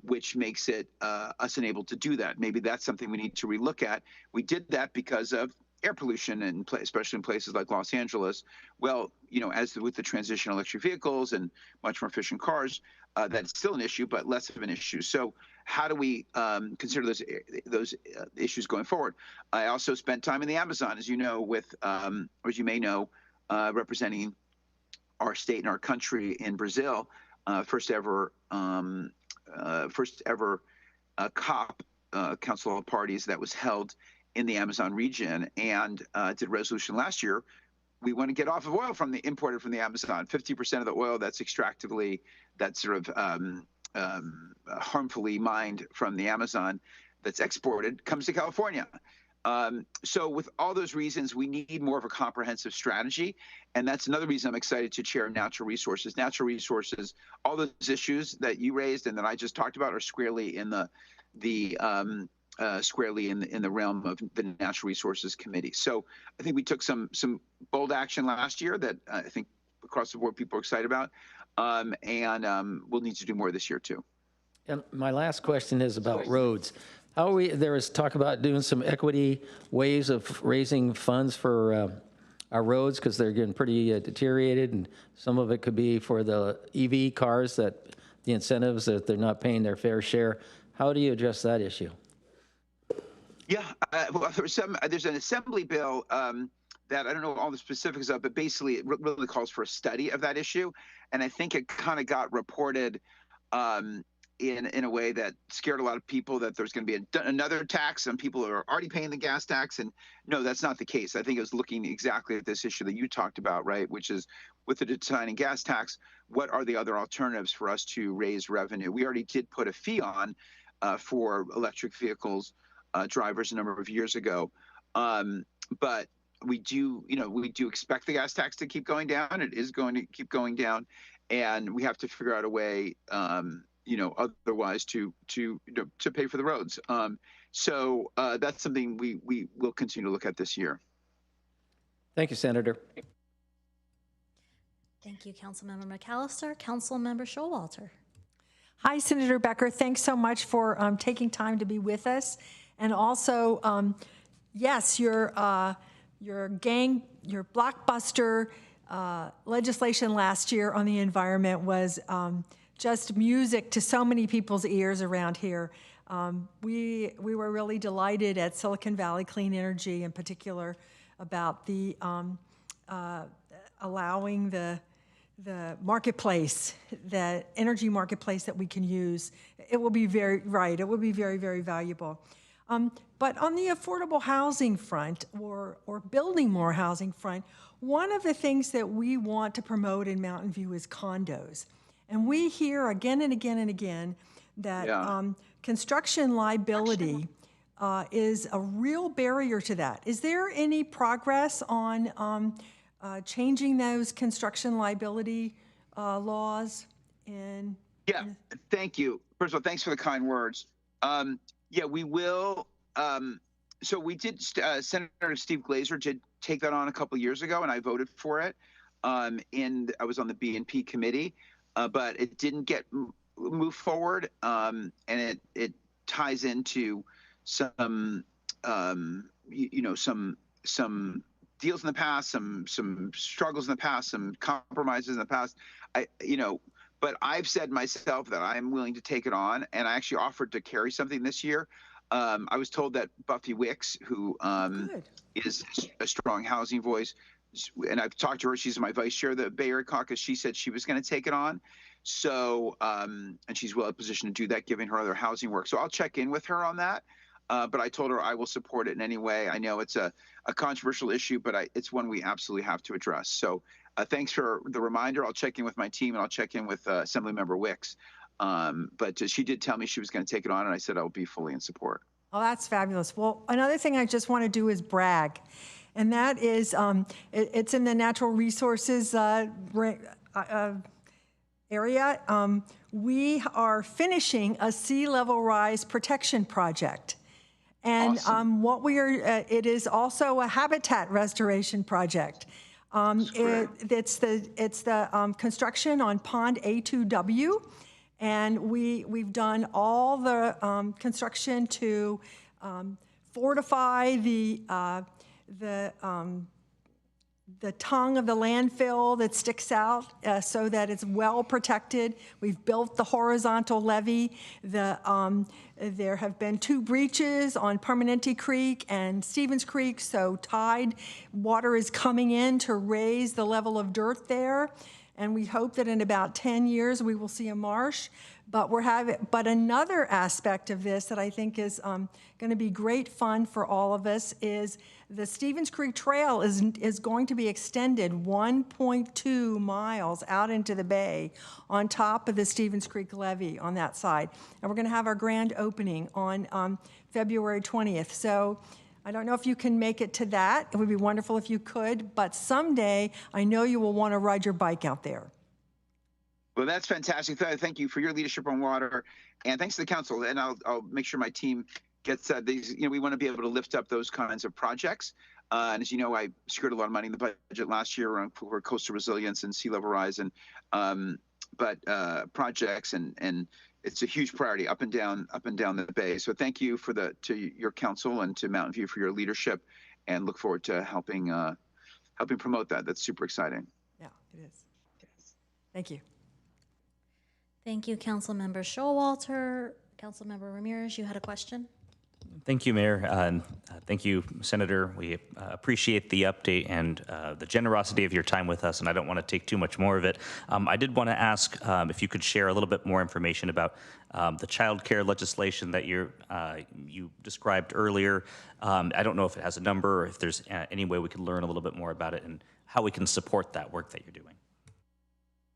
which makes it us unable to do that. Maybe that's something we need to relook at. We did that because of air pollution, and especially in places like Los Angeles. Well, as with the transition electric vehicles and much more efficient cars, that's still an issue, but less of an issue. So how do we consider those issues going forward? I also spent time in the Amazon, as you know, with, or as you may know, representing our state and our country in Brazil, first ever COP, Council of Parties, that was held in the Amazon region, and did a resolution last year. We want to get off of oil imported from the Amazon. 50% of the oil that's extractively, that's sort of harmfully mined from the Amazon that's exported comes to California. So with all those reasons, we need more of a comprehensive strategy. And that's another reason I'm excited to chair natural resources. Natural resources, all those issues that you raised and that I just talked about are squarely in the realm of the Natural Resources Committee. So I think we took some bold action last year that I think across the board people are excited about, and we'll need to do more this year too. And my last question is about roads. There was talk about doing some equity ways of raising funds for our roads because they're getting pretty deteriorated, and some of it could be for the EV cars, that the incentives that they're not paying their fair share. How do you address that issue? Yeah, well, there's an assembly bill that I don't know all the specifics of, but basically it really calls for a study of that issue. And I think it kind of got reported in a way that scared a lot of people that there's going to be another tax on people who are already paying the gas tax. And no, that's not the case. I think it was looking exactly at this issue that you talked about, right, which is with the declining gas tax, what are the other alternatives for us to raise revenue? We already did put a fee on for electric vehicles drivers a number of years ago. But we do expect the gas tax to keep going down. It is going to keep going down. And we have to figure out a way, otherwise to pay for the roads. So that's something we will continue to look at this year. Thank you, Senator. Thank you, Councilmember McAllister. Councilmember Showalter. Hi, Senator Becker. Thanks so much for taking time to be with us. And also, yes, your blockbuster legislation last year on the environment was just music to so many people's ears around here. We were really delighted at Silicon Valley Clean Energy in particular about the allowing the marketplace, the energy marketplace that we can use. It will be very very valuable. But on the affordable housing front or building more housing front, one of the things that we want to promote in Mountain View is condos. And we hear again and again and again that construction liability is a real barrier to that. Is there any progress on changing those construction liability laws? Thank you. First of all, thanks for the kind words. We will. So we did. Senator Steve Glazer did take that on a couple years ago, and I voted for it. And I was on the B&P committee, but it didn't get moved forward. And it ties into some, some deals in the past, some struggles in the past, some compromises in the past. But I've said myself that I'm willing to take it on, and I actually offered to carry something this year. I was told that Buffy Wicks, who is a strong housing voice, and I've talked to her, she's my vice chair of the Bay Area Caucus, she said she was going to take it on. So, and she's well positioned to do that, given her other housing work. So I'll check in with her on that. But I told her I will support it in any way. I know it's a controversial issue, but it's one we absolutely have to address. So thanks for the reminder. I'll check in with my team, and I'll check in with Assemblymember Wicks. But she did tell me she was going to take it on, and I said I will be fully in support. Oh, that's fabulous. Well, another thing I just want to do is brag, and that is it's in the natural resources area. We are finishing a sea level rise protection project. And awesome. what we are, it is also a habitat restoration project. It's the construction on Pond A2W, and we've done all the construction to fortify the tongue of the landfill that sticks out so that it's well protected. We've built the horizontal levee. There have been 2 breaches on Permanente Creek and Stevens Creek, so tide water is coming in to raise the level of dirt there. And we hope that in about 10 years we will see a marsh. But another aspect of this that I think is going to be great fun for all of us is the Stevens Creek Trail is going to be extended 1.2 miles out into the bay on top of the Stevens Creek levee on that side. And we're going to have our grand opening on February 20th. So I don't know if you can make it to that. It would be wonderful if you could, but someday I know you will want to ride your bike out there. Well, that's fantastic. Thank you for your leadership on water, and thanks to the council. And I'll make sure my team gets these. We want to be able to lift up those kinds of projects. And as you know, I secured a lot of money in the budget last year for coastal resilience and sea level rise, and projects, and it's a huge priority up and down the bay. So thank you to your council and to Mountain View for your leadership, and look forward to helping promote that. That's super exciting. Yeah, it is. Thank you. Thank you, Councilmember Showalter. Councilmember Ramirez, you had a question? Thank you, Mayor. And thank you, Senator. We appreciate the update and the generosity of your time with us, and I don't want to take too much more of it. I did want to ask if you could share a little bit more information about the child care legislation that you described earlier. I don't know if it has a number or if there's any way we could learn a little bit more about it and how we can support that work that you're doing.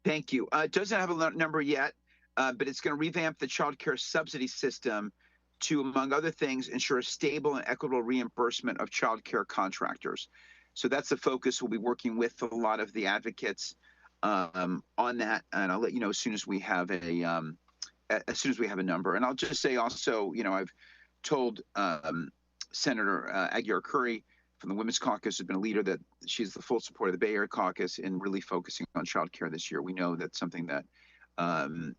Thank you. It doesn't have a number yet, but it's going to revamp the child care subsidy system to, among other things, ensure a stable and equitable reimbursement of child care contractors. So that's the focus. We'll be working with a lot of the advocates on that, and I'll let you know as soon as we have a number. And I'll just say also, I've told Senator Aguilar-Curry from the Women's Caucus has been a leader that she's the full support of the Bay Area Caucus in really focusing on childcare this year. We know that's something that an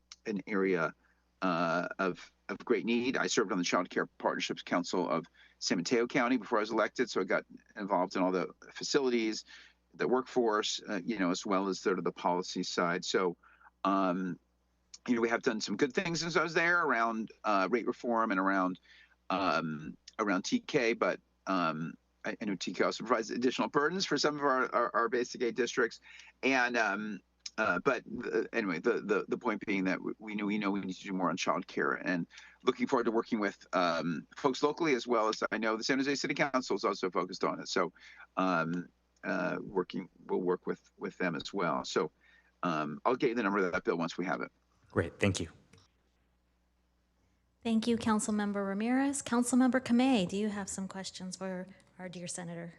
area of great need. I served on the Child Care Partnerships Council of San Mateo County before I was elected, so I got involved in all the facilities, the workforce, as well as sort of the policy side. So, we have done some good things since I was there around rate reform and around TK, but I know TK also provides additional burdens for some of our basic aid districts, and anyway, the point being that we know we need to do more on childcare, and looking forward to working with folks locally, as well as I know the San Jose City Council is also focused on it. So we'll work with them as well. So I'll get you the number of that bill once we have it. Great, thank you. Thank you, Councilmember Ramirez. Councilmember Kamei, do you have some questions for our dear senator?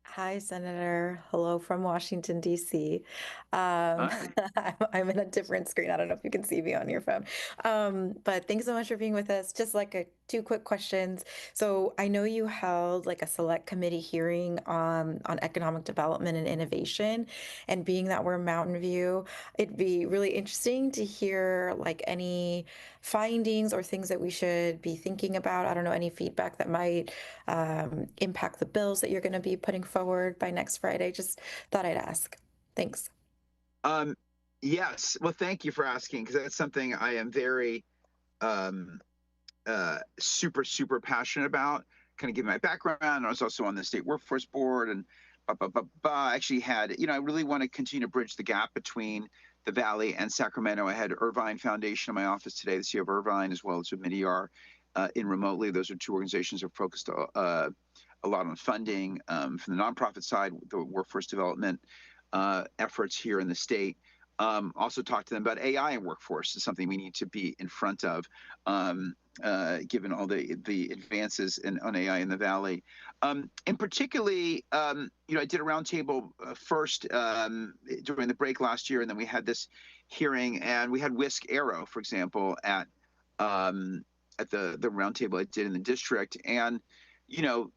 Hi, Senator. Hello from Washington, D.C. Hi. I'm in a different screen. I don't know if you can see me on your phone. But thanks so much for being with us. Just like two quick questions. So I know you held like a select committee hearing on economic development and innovation. And being that we're Mountain View, it'd be really interesting to hear like any findings or things that we should be thinking about. I don't know, any feedback that might impact the bills that you're going to be putting forward by next Friday. Just thought I'd ask. Thanks. Yes. Well, thank you for asking, because that's something I am very super passionate about. Kind of give my background. I was also on the state workforce board, and I actually had, I really want to continue to bridge the gap between the Valley and Sacramento. I had Irvine Foundation in my office today, the CEO of Irvine, as well as with MIDIAR in remotely. Those are two organizations that are focused a lot on funding from the nonprofit side, the workforce development efforts here in the state. Also talked to them about AI and workforce is something we need to be in front of, given all the advances on AI in the Valley. And particularly, I did a roundtable first during the break last year, and then we had this hearing, and we had Whisk Aero, for example, at the roundtable I did in the district. And,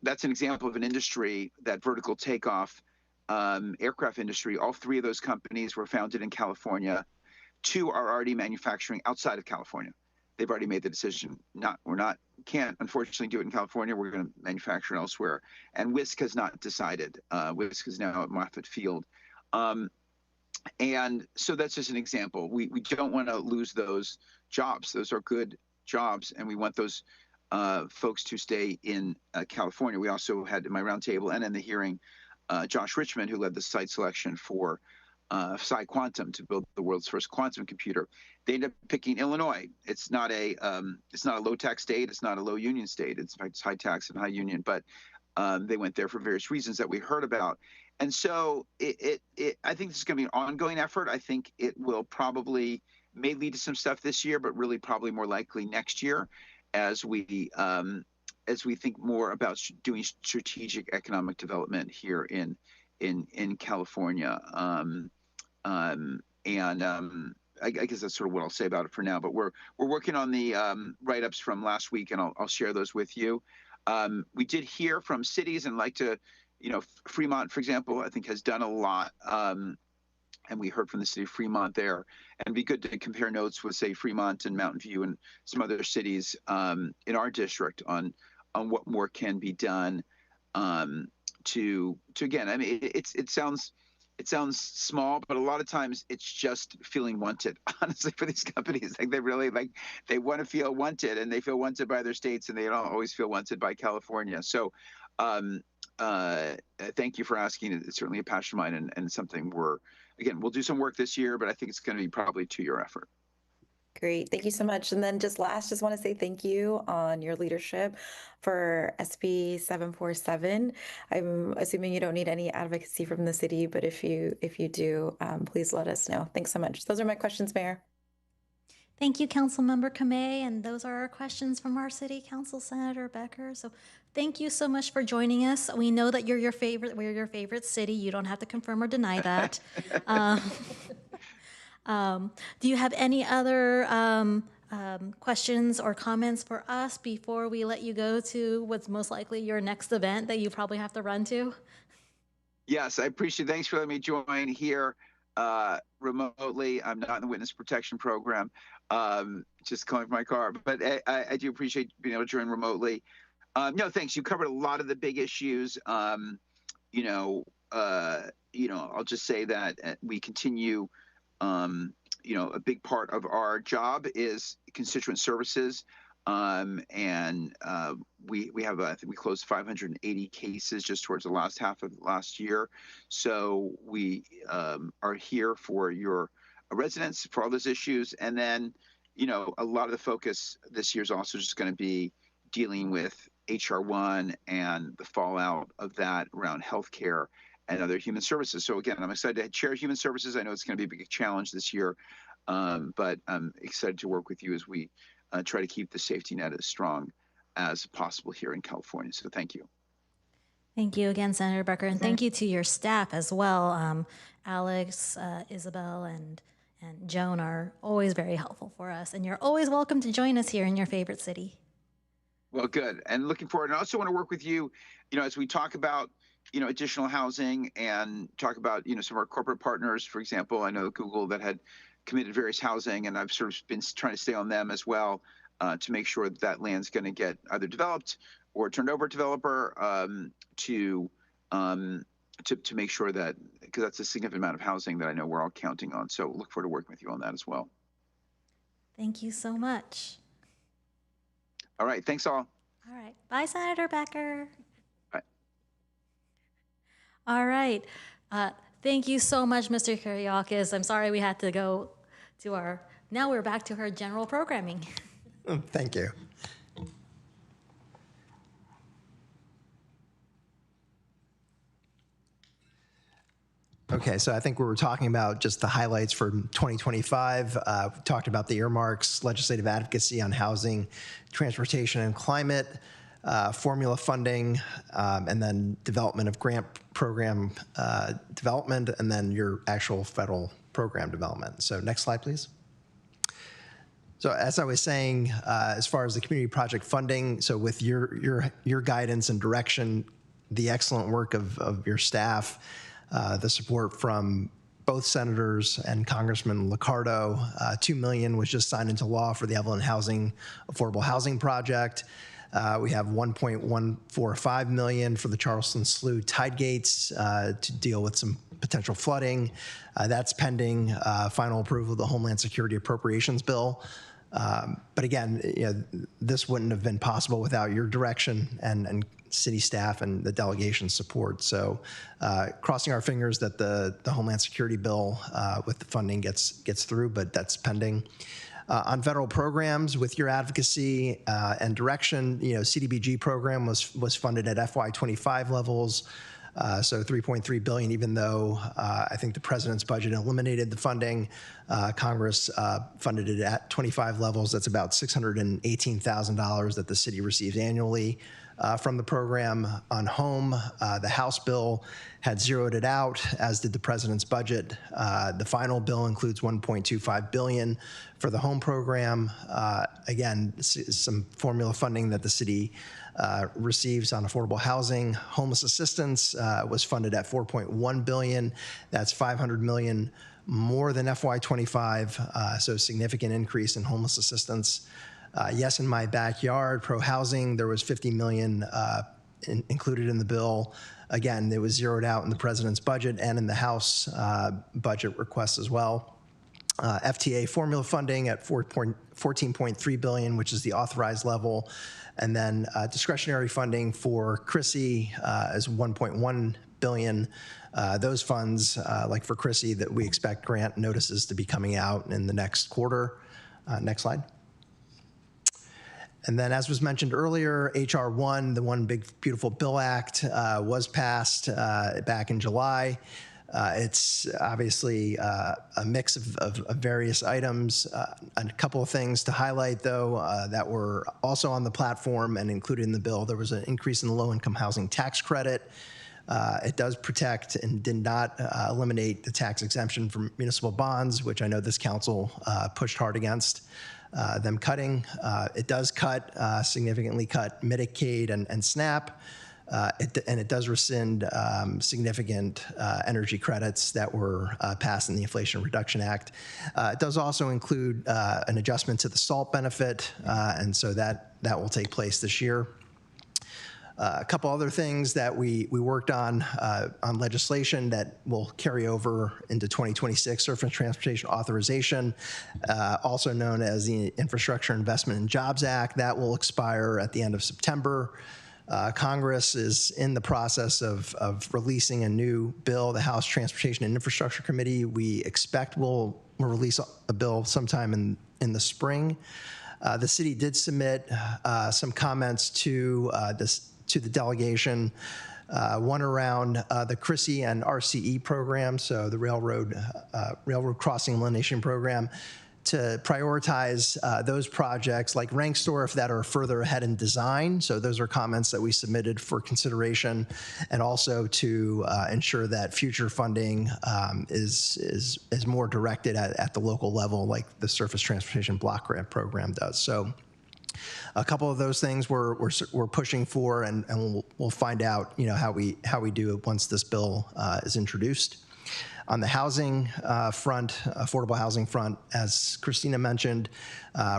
that's an example of an industry, that vertical takeoff aircraft industry. All three of those companies were founded in California. Two are already manufacturing outside of California. They've already made the decision. Can't unfortunately do it in California. We're going to manufacture it elsewhere. And Whisk has not decided. Whisk is now at Moffett Field. And so that's just an example. We don't want to lose those jobs. Those are good jobs, and we want those folks to stay in California. We also had in my roundtable and in the hearing Josh Richmond, who led the site selection for Psi Quantum to build the world's first quantum computer. They ended up picking Illinois. It's not a low tax state. It's not a low union state. In fact, it's high tax and high union. But they went there for various reasons that we heard about. And so I think this is going to be an ongoing effort. I think it will may lead to some stuff this year, but really probably more likely next year, as we think more about doing strategic economic development here in California. I guess that's sort of what I'll say about it for now. But we're working on the write-ups from last week, and I'll share those with you. We did hear from cities, and like to, Fremont, for example, I think has done a lot. And we heard from the city of Fremont there. And it'd be good to compare notes with, say, Fremont and Mountain View and some other cities in our district on what more can be done to again, I mean, it sounds small, but a lot of times it's just feeling wanted, honestly, for these companies. Like they want to feel wanted, and they feel wanted by their states, and they don't always feel wanted by California. So thank you for asking. It's certainly a passion of mine, and something we'll do some work this year, but I think it's going to be probably a 2-year effort. Great. Thank you so much. And then just want to say thank you on your leadership for SB 747. I'm assuming you don't need any advocacy from the city, but if you do, please let us know. Thanks so much. Those are my questions, Mayor. Thank you, Councilmember Kamei, and those are our questions from our City Council Senator Becker. So thank you so much for joining us. We know that we're your favorite city. You don't have to confirm or deny that. Do you have any other questions or comments for us before we let you go to what's most likely your next event that you probably have to run to? Yes, I appreciate it. Thanks for letting me join here remotely. I'm not in the witness protection program, just calling from my car, but I do appreciate being able to join remotely. No, thanks. You covered a lot of the big issues. I'll just say that we continue. A big part of our job is constituent services. We have, I think we closed 580 cases just towards the last half of last year. So we are here for your residents for all those issues. And then, a lot of the focus this year is also just going to be dealing with HR1 and the fallout of that around healthcare and other human services. So again, I'm excited to chair human services. I know it's going to be a big challenge this year, but I'm excited to work with you as we try to keep the safety net as strong as possible here in California. So thank you. Thank you again, Senator Becker, and thank you to your staff as well. Alex, Isabel, and Joan are always very helpful for us, and you're always welcome to join us here in your favorite city. Well, good, and looking forward. And I also want to work with you, as we talk about, additional housing and talk about, some of our corporate partners. For example, I know Google that had committed various housing, and I've sort of been trying to stay on them as well to make sure that land's going to get either developed or turned over to developer to make sure that, because that's a significant amount of housing that I know we're all counting on. So look forward to working with you on that as well. Thank you so much. All right. Thanks all. All right. Bye, Senator Becker. Bye. All right. Thank you so much, Mr. Kyriakis. I'm sorry we had to go to now we're back to our general programming. Thank you. Okay, so I think we were talking about just the highlights for 2025. We talked about the earmarks, legislative advocacy on housing, transportation and climate, formula funding, and then development of grant program development, and then your actual federal program development. So next slide, please. So as I was saying, as far as the community project funding, so with your guidance and direction, the excellent work of your staff, the support from both senators and Congressman Liccardo, $2 million was just signed into law for the Evelyn Affordable Housing Project. We have $1.145 million for the Charleston Slough tide gates to deal with some potential flooding. That's pending final approval of the Homeland Security Appropriations Bill. But again, this wouldn't have been possible without your direction and city staff and the delegation's support. So crossing our fingers that the Homeland Security Bill with the funding gets through, but that's pending. On federal programs, with your advocacy and direction, CDBG program was funded at FY25 levels. So $3.3 billion, even though I think the president's budget eliminated the funding, Congress funded it at 25 levels. That's about $618,000 that the city receives annually from the program. On home, the House bill had zeroed it out, as did the president's budget. The final bill includes $1.25 billion for the home program. Again, some formula funding that the city receives on affordable housing. Homeless assistance was funded at $4.1 billion. That's $500 million more than FY25, so significant increase in homeless assistance. Yes, in my backyard, pro-housing, there was $50 million included in the bill. Again, it was zeroed out in the president's budget and in the House budget request as well. FTA formula funding at $14.3 billion, which is the authorized level. And then discretionary funding for Chrissy is $1.1 billion. Those funds, like for Chrissy, that we expect grant notices to be coming out in the next quarter. Next slide. And then, as was mentioned earlier, H.R. 1, the One Big Beautiful Bill Act, was passed back in July. It's obviously a mix of various items. A couple of things to highlight, though, that were also on the platform and included in the bill. There was an increase in the low-income housing tax credit It does protect and did not eliminate the tax exemption for municipal bonds, which I know this council pushed hard against them cutting. It does significantly cut Medicaid and SNAP. And it does rescind significant energy credits that were passed in the Inflation Reduction Act. It does also include an adjustment to the SALT benefit, and so that will take place this year. A couple other things that we worked on legislation that will carry over into 2026, Surface Transportation Authorization, also known as the Infrastructure Investment and Jobs Act. That will expire at the end of September. Congress is in the process of releasing a new bill. The House Transportation and Infrastructure Committee, we expect will release a bill sometime in the spring. The city did submit some comments to the delegation, one around the CRISI and RCE program, so the Railroad Crossing Elimination Program, to prioritize those projects like Ranksdorf that are further ahead in design. So those are comments that we submitted for consideration, and also to ensure that future funding is more directed at the local level, like the Surface Transportation Block Grant Program does. So a couple of those things we're pushing for, and we'll find out how we do it once this bill is introduced. On the housing front, affordable housing front, as Christina mentioned,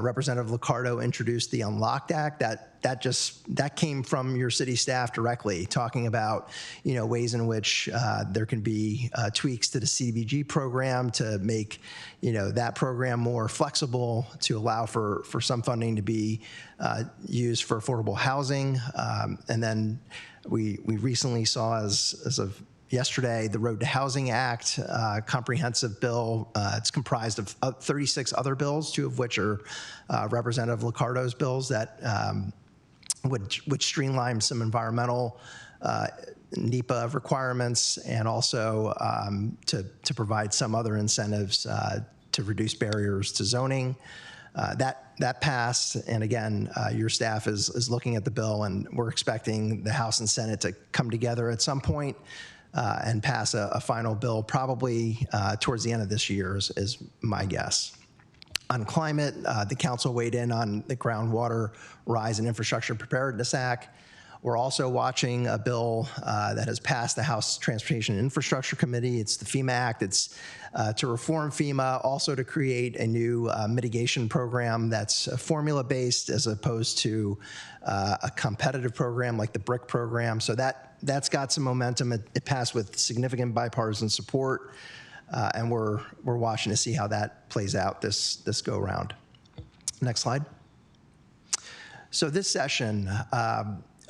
Representative Liccardo introduced the Unlocked Act. That came from your city staff directly, talking about ways in which there can be tweaks to the CDBG program to make that program more flexible, to allow for some funding to be used for affordable housing. And then we recently saw, as of yesterday, the Road to Housing Act, comprehensive bill. It's comprised of 36 other bills, 2 of which are Representative Liccardo's bills that would streamline some environmental NEPA requirements, and also to provide some other incentives to reduce barriers to zoning. That passed, and again, your staff is looking at the bill, and we're expecting the House and Senate to come together at some point and pass a final bill probably towards the end of this year is my guess. On climate, the council weighed in on the Groundwater Rise and Infrastructure Preparedness Act. We're also watching a bill that has passed the House Transportation and Infrastructure Committee. It's the FEMA Act. It's to reform FEMA, also to create a new mitigation program that's formula-based as opposed to a competitive program like the BRIC program. So that's got some momentum. It passed with significant bipartisan support, and we're watching to see how that plays out this go round. Next slide. So this session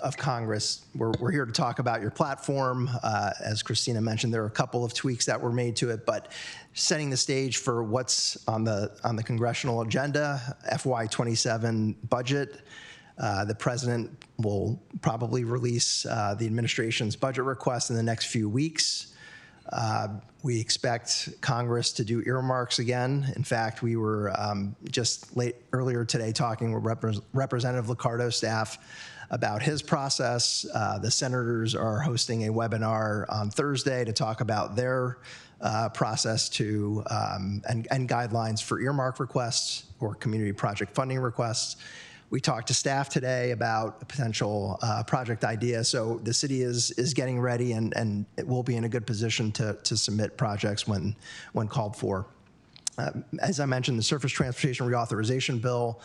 of Congress, we're here to talk about your platform. As Christina mentioned, there are a couple of tweaks that were made to it, but setting the stage for what's on the congressional agenda, FY27 budget. The president will probably release the administration's budget request in the next few weeks. We expect Congress to do earmarks again. In fact, we were earlier today talking with Representative Liccardo's staff about his process. The senators are hosting a webinar on Thursday to talk about their process and guidelines for earmark requests or community project funding requests. We talked to staff today about a potential project idea. So the city is getting ready, and it will be in a good position to submit projects when called for. As I mentioned, the Surface Transportation Reauthorization Bill,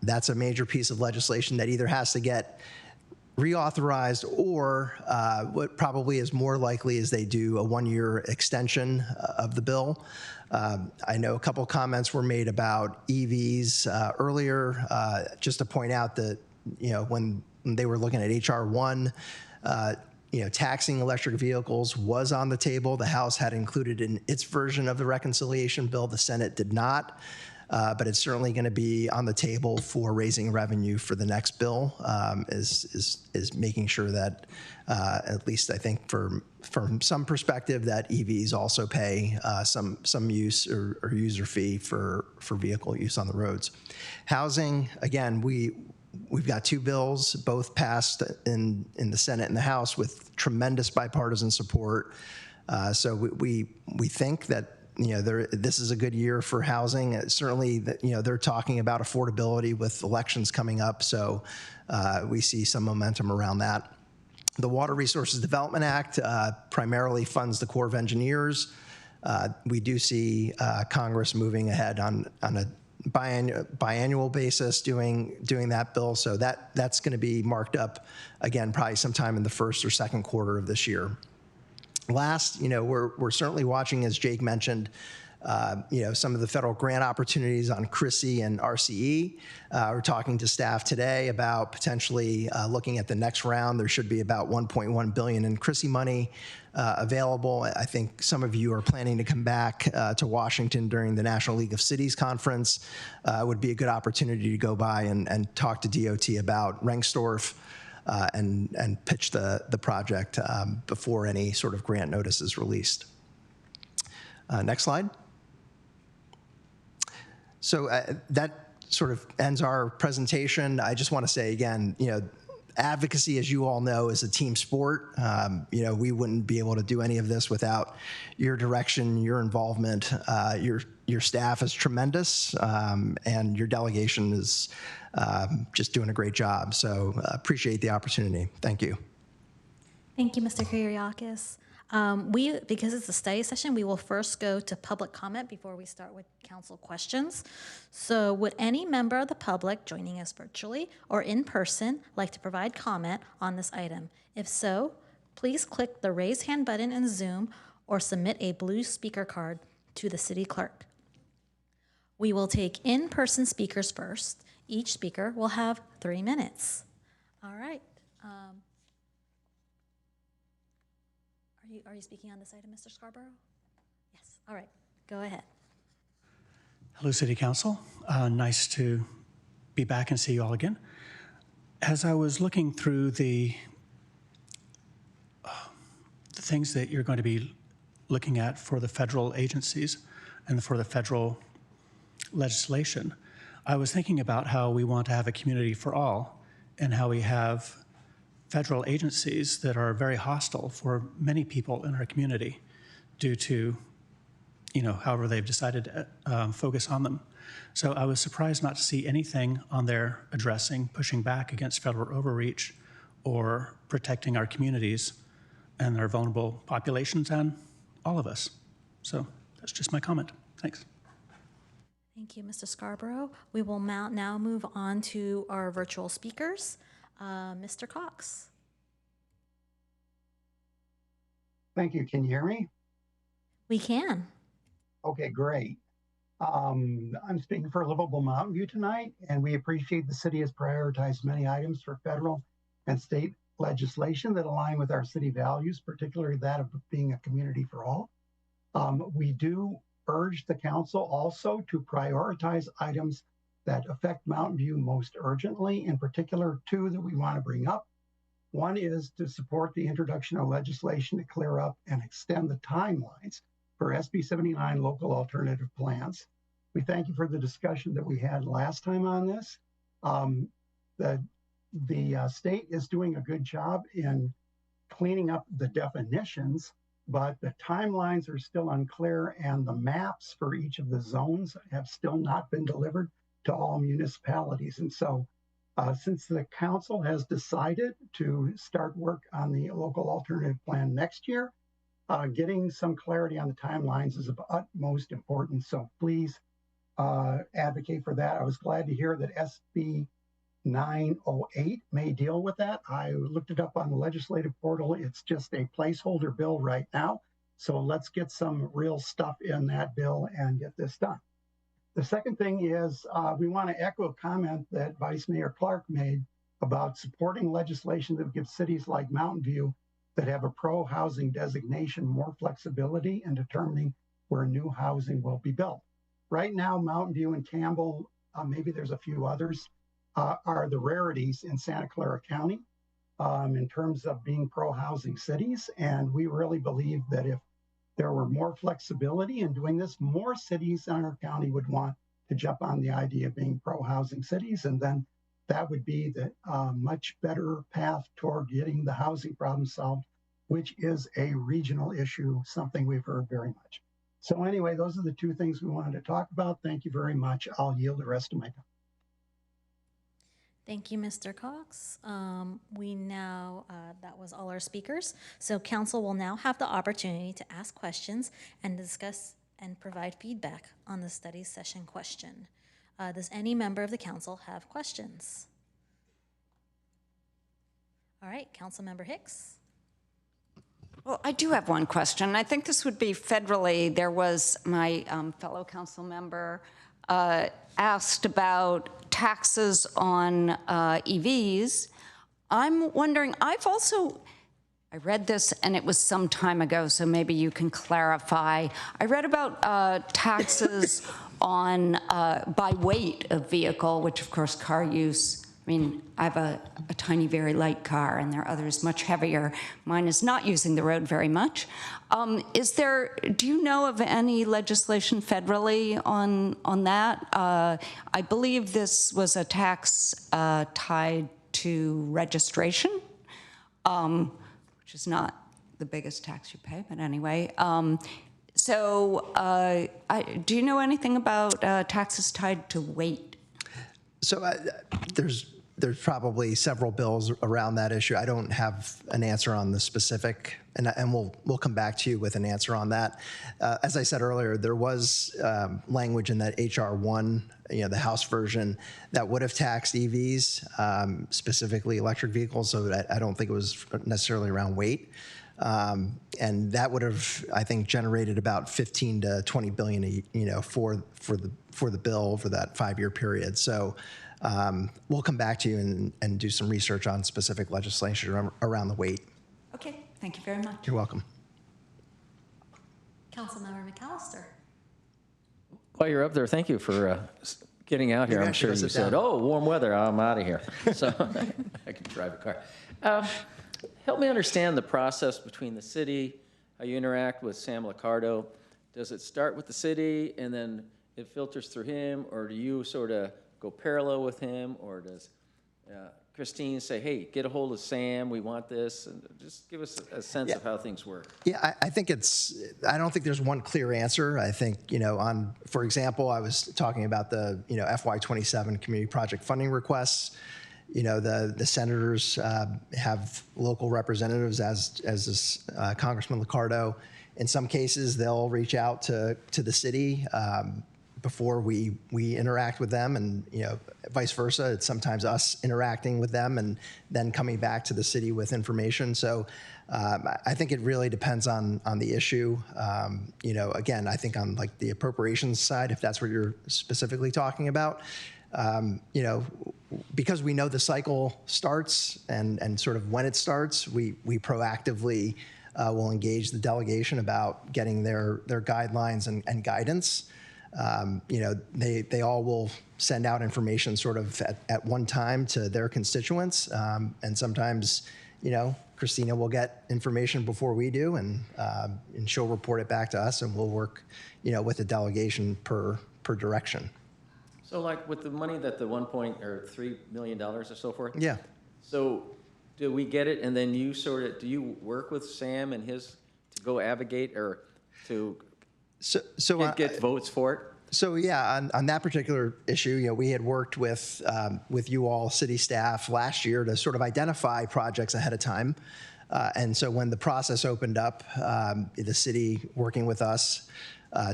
that's a major piece of legislation that either has to get reauthorized or what probably is more likely is they do a 1-year extension of the bill. I know a couple of comments were made about EVs earlier. Just to point out that when they were looking at HR 1, taxing electric vehicles was on the table. The House had included in its version of the reconciliation bill. The Senate did not. But it's certainly going to be on the table for raising revenue for the next bill, is making sure that, at least I think from some perspective, that EVs also pay some use or user fee for vehicle use on the roads. Housing, again, we We've got two bills, both passed in the Senate and the House with tremendous bipartisan support. So we think that this is a good year for housing. Certainly, they're talking about affordability with elections coming up, so we see some momentum around that. The Water Resources Development Act primarily funds the Corps of Engineers. We do see Congress moving ahead on a biannual basis doing that bill, so that's going to be marked up again probably sometime in the first or second quarter of this year. Last, we're certainly watching, as Jake mentioned, some of the federal grant opportunities on CRISI and RCE. We're talking to staff today about potentially looking at the next round. There should be about $1.1 billion in CRISI money available. I think some of you are planning to come back to Washington during the National League of Cities conference. It would be a good opportunity to go by and talk to DOT about Rengstorff and pitch the project before any sort of grant notice is released. Next slide. So that sort of ends our presentation. I just want to say again, advocacy, as you all know, is a team sport. We wouldn't be able to do any of this without your direction, your involvement. Your staff is tremendous, and your delegation is just doing a great job. So appreciate the opportunity. Thank you. Thank you, Mr. Kyriakis. Because it's a study session, we will first go to public comment before we start with council questions. So would any member of the public joining us virtually or in person like to provide comment on this item? If so, please click the raise hand button in Zoom or submit a blue speaker card to the city clerk. We will take in-person speakers first. Each speaker will have 3 minutes. All right. Are you speaking on this item, Mr. Scarborough? Yes. All right. Go ahead. Hello, City Council. Nice to be back and see you all again. As I was looking through the things that you're going to be looking at for the federal agencies and for the federal legislation, I was thinking about how we want to have a community for all and how we have federal agencies that are very hostile for many people in our community due to, however they've decided to focus on them. So I was surprised not to see anything on there addressing pushing back against federal overreach or protecting our communities and our vulnerable populations and all of us. So that's just my comment. Thanks. Thank you, Mr. Scarborough. We will now move on to our virtual speakers. Mr. Cox. Thank you. Can you hear me? We can. Okay, great. I'm speaking for Livable Mountain View tonight, and we appreciate the city has prioritized many items for federal and state legislation that align with our city values, particularly that of being a community for all. We do urge the council also to prioritize items that affect Mountain View most urgently, in particular, two that we want to bring up. One is to support the introduction of legislation to clear up and extend the timelines for SB 79 local alternative plans. We thank you for the discussion that we had last time on this. The state is doing a good job in cleaning up the definitions, but the timelines are still unclear and the maps for each of the zones have still not been delivered to all municipalities. And so since the council has decided to start work on the local alternative plan next year, getting some clarity on the timelines is of utmost importance. So please advocate for that. I was glad to hear that SB 908 may deal with that. I looked it up on the legislative portal. It's just a placeholder bill right now. So let's get some real stuff in that bill and get this done. The second thing is we want to echo a comment that Vice Mayor Clark made about supporting legislation that gives cities like Mountain View that have a pro-housing designation more flexibility in determining where new housing will be built. Right now, Mountain View and Campbell, maybe there's a few others, are the rarities in Santa Clara County in terms of being pro-housing cities. And we really believe that if there were more flexibility in doing this, more cities in our county would want to jump on the idea of being pro-housing cities. And then that would be the much better path toward getting the housing problem solved, which is a regional issue, something we've heard very much. So anyway, those are the two things we wanted to talk about. Thank you very much. I'll yield the rest of my time. Thank you, Mr. Cox. That was all our speakers. So council will now have the opportunity to ask questions and discuss and provide feedback on the study session question. Does any member of the council have questions? All right, Councilmember Hicks. Well, I do have one question. I think this would be federally. There was my fellow council member asked about taxes on EVs. I'm wondering, I read this and it was some time ago, so maybe you can clarify. I read about taxes on by weight of vehicle, which of course car use. I mean, I have a tiny, very light car, and there are others much heavier. Mine is not using the road very much. Do you know of any legislation federally on that? I believe this was a tax tied to registration, which is not the biggest tax you pay, but anyway. Do you know anything about taxes tied to weight? So there's probably several bills around that issue. I don't have an answer on the specific, and we'll come back to you with an answer on that. As I said earlier, there was language in that HR 1, the House version, that would have taxed EVs, specifically electric vehicles. So I don't think it was necessarily around weight. And that would have, I think, generated about 15 to 20 billion, for the bill over that 5-year period. So we'll come back to you and do some research on specific legislation around the weight. Okay, thank you very much. You're welcome. Councilmember McAllister. While you're up there, thank you for getting out here. I'm sure you said, oh, warm weather, I'm out of here. So I can drive a car. Help me understand the process between the city, how you interact with Sam Liccardo. Does it start with the city and then it filters through him, or do you sort of go parallel with him, or does Christine say, hey, get a hold of Sam, we want this, and just give us a sense of how things work? Yeah, I think I don't think there's one clear answer. I think, for example, I was talking about the, FY27 community project funding requests. The senators have local representatives, as does Congressman Liccardo. In some cases, they'll reach out to the city before we interact with them, and vice versa. It's sometimes us interacting with them and then coming back to the city with information. So I think it really depends on the issue. Again, I think on like the appropriations side, if that's what you're specifically talking about, because we know the cycle starts and sort of when it starts, we proactively will engage the delegation about getting their guidelines and guidance. They all will send out information sort of at one time to their constituents. And sometimes, Christina will get information before we do, and she'll report it back to us, and we'll work, with the delegation per direction. So like with the money that the $3 million or so forth? Yeah. So do we get it, and then do you work with Sam and his to go advocate or to get votes for it? So yeah, on that particular issue, we had worked with you all, city staff, last year to sort of identify projects ahead of time. And so when the process opened up, the city working with us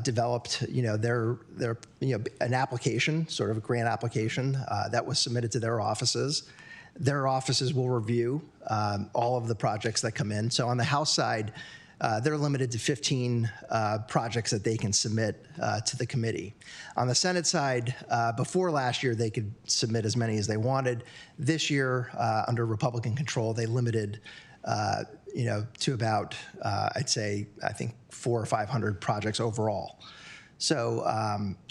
developed, an application, sort of a grant application that was submitted to their offices. Their offices will review all of the projects that come in. So on the House side, they're limited to 15 projects that they can submit to the committee. On the Senate side, before last year, they could submit as many as they wanted. This year, under Republican control, they limited to about, I think 400 or 500 projects overall. So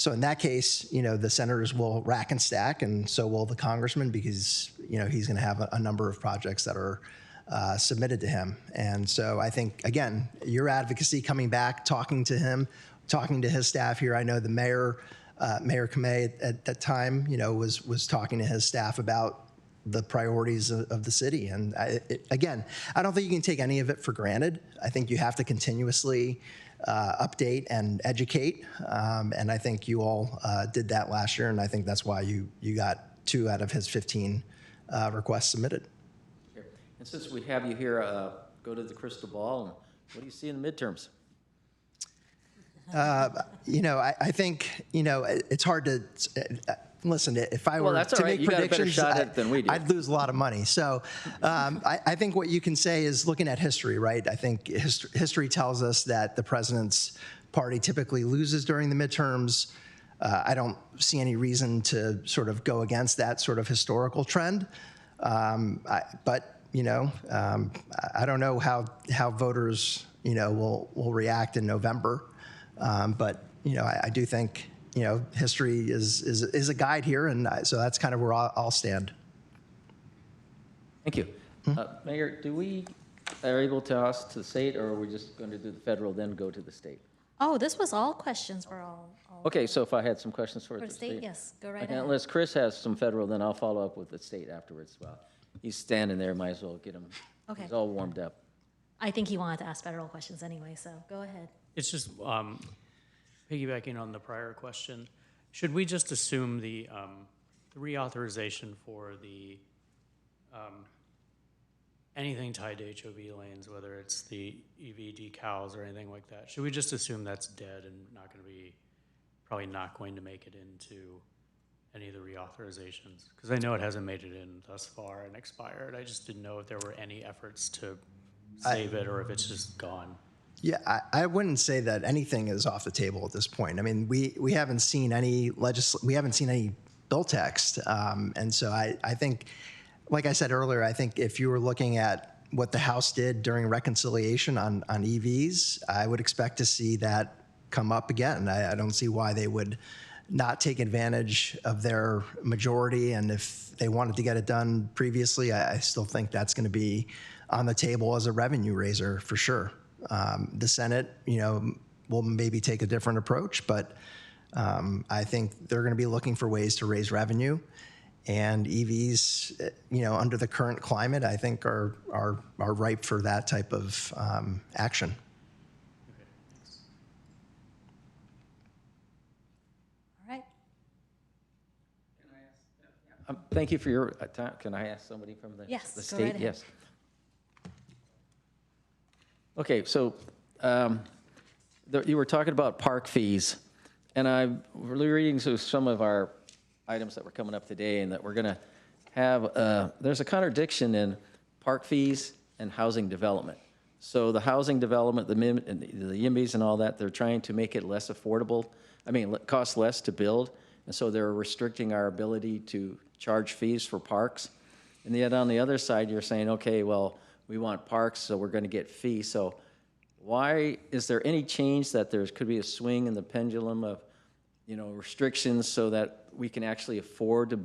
in that case, the senators will rack and stack, and so will the congressman, because, he's going to have a number of projects that are submitted to him. And so I think, again, your advocacy coming back, talking to him, talking to his staff here. I know the mayor Mayor Kamei at that time, was talking to his staff about the priorities of the city. And again, I don't think you can take any of it for granted. I think you have to continuously update and educate. And I think you all did that last year. And I think that's why you got 2 out of his 15 requests submitted. And since we have you here, go to the crystal ball, and what do you see in the midterms? I think, it's hard to listen. If I were that's all to right. make You got a better predictions, shot at it than we do. I'd lose a lot of money. So I think what you can say is looking at history, right? I think history tells us that the president's party typically loses during the midterms. I don't see any reason to sort of go against that sort of historical trend. But I don't know how voters, will react in November. But I do think history is a guide here, and so that's kind of where I'll stand. Thank you. Mayor, are able to ask to the state, or are we just going to do the federal, then go to the state? Oh, this was all questions for all. Okay, so if I had some questions for For the state, state? yes, go right Okay, ahead. unless Chris has some federal, then I'll follow up with the state afterwards. Well, he's standing there, might as well get him. Okay. He's all warmed up. I think he wanted to ask federal questions anyway, so go ahead. It's just piggybacking on the prior question. Should we just assume the reauthorization for the anything tied to HOV lanes, whether it's the EV decals or anything like that? Should we just assume that's dead and probably not going to make it into any of the reauthorizations? Because I know it hasn't made it in thus far and expired. I just didn't know if there were any efforts to save it or if it's just gone. Yeah, I wouldn't say that anything is off the table at this point. I mean, we haven't seen any bill text, and so I think, like I said earlier, I think if you were looking at what the House did during reconciliation on EVs, I would expect to see that come up again. I don't see why they would not take advantage of their majority, and if they wanted to get it done previously, I still think that's going to be on the table as a revenue raiser for sure. The Senate, will maybe take a different approach, but I think they're going to be looking for ways to raise revenue. And EVs, under the current climate, I think are ripe for that type of action. All right. Thank you for your time. Can I ask somebody from the Yes, the go state? right ahead. Yes. Okay, so you were talking about park fees, and I'm really reading through some of our items that were coming up today, and that we're going to have, there's a contradiction in park fees and housing development. So the housing development, the YIMBYs and all that, they're trying to make it less affordable. Cost less to build, and so they're restricting our ability to charge fees for parks. And yet on the other side, you're saying, okay, well, we want parks, so we're going to get fees. So why is there any change that there could be a swing in the pendulum of, restrictions so that we can actually afford to,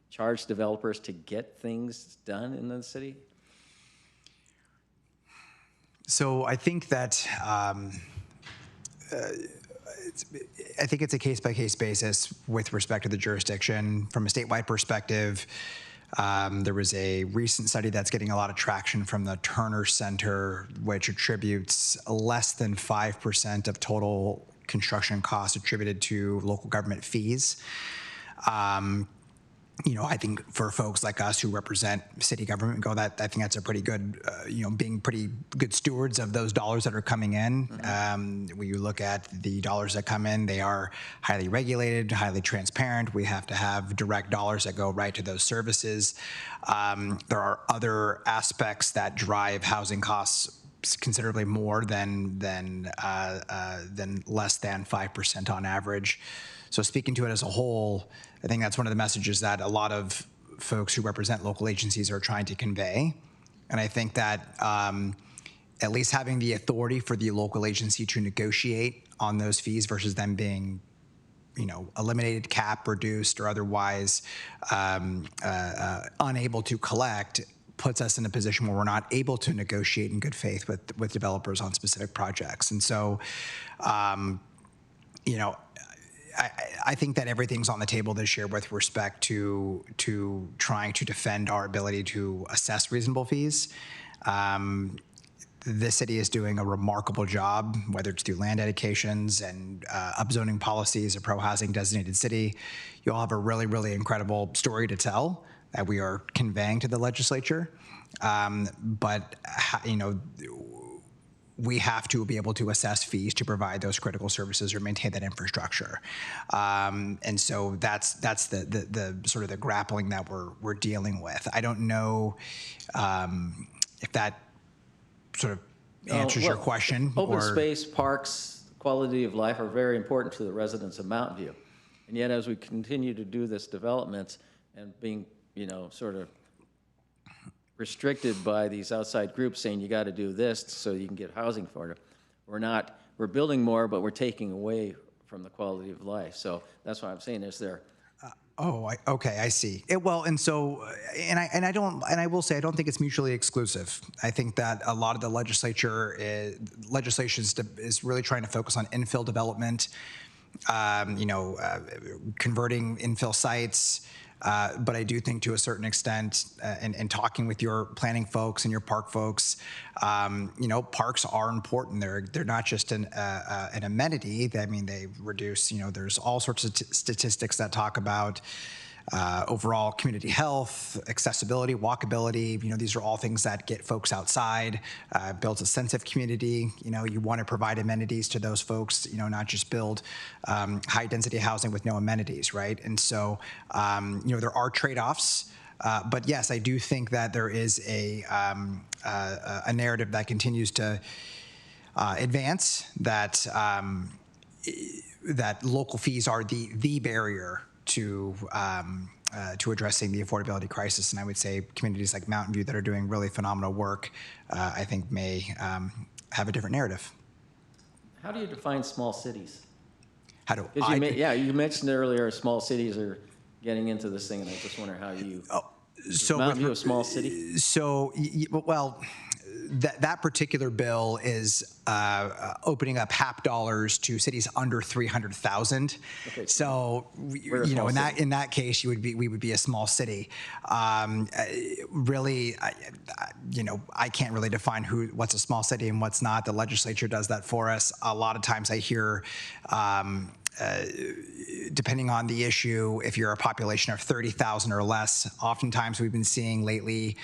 charge developers to get things done in the city? So I think that I think it's a case-by-case basis with respect to the jurisdiction. From a statewide perspective, there was a recent study that's getting a lot of traction from the Turner Center, which attributes less than 5% of total construction costs attributed to local government fees. I think for folks like us who represent city government, I think that's a pretty good, being pretty good stewards of those dollars that are coming in. Mm-hmm. When you look at the dollars that come in, they are highly regulated, highly transparent. We have to have direct dollars that go right to those services. There are other aspects that drive housing costs considerably more than less than 5% on average. So speaking to it as a whole, I think that's one of the messages that a lot of folks who represent local agencies are trying to convey. And I think that at least having the authority for the local agency to negotiate on those fees versus them being, eliminated, capped, reduced, or otherwise unable to collect puts us in a position where we're not able to negotiate in good faith with developers on specific projects. And so, I think that everything's on the table this year with respect to trying to defend our ability to assess reasonable fees. The city is doing a remarkable job, whether it's through land dedications and upzoning policies, a pro-housing designated city. You all have a really, really incredible story to tell that we are conveying to the legislature. But we have to be able to assess fees to provide those critical services or maintain that infrastructure. And so that's the sort of the grappling that we're dealing with. I don't know if that sort of answers your question. Open space, parks, quality of life are very important to the residents of Mountain View. And yet, as we continue to do this development and being, sort of restricted by these outside groups saying you got to do this so you can get housing for it, we're building more, but we're taking away from the quality of life. So that's what I'm saying. Is there? Okay, I see. I will say I don't think it's mutually exclusive. I think that a lot of the legislation is really trying to focus on infill development, converting infill sites. But I do think to a certain extent, in talking with your planning folks and your park folks, parks are important. They're not just an amenity. They reduce, there's all sorts of statistics that talk about overall community health, accessibility, walkability. These are all things that get folks outside, builds a sense of community. You want to provide amenities to those folks, not just build high density housing with no amenities, right? And so, there are trade-offs. But yes, I do think that there is a narrative that continues to advance that that local fees are the barrier to addressing the affordability crisis. And I would say communities like Mountain View that are doing really phenomenal work, I think may have a different narrative. How do you define small cities? How do you mentioned earlier small cities are getting into this thing, and I just wonder how you. So Mountain View a small city? So, well, that particular bill is opening up HAP dollars to cities under 300,000. Okay. So, in that case, we would be a small city. Really, I can't really define what's a small city and what's not. The legislature does that for us. A lot of times I hear, depending on the issue, if you're a population of 30,000 or less, oftentimes we've been seeing lately,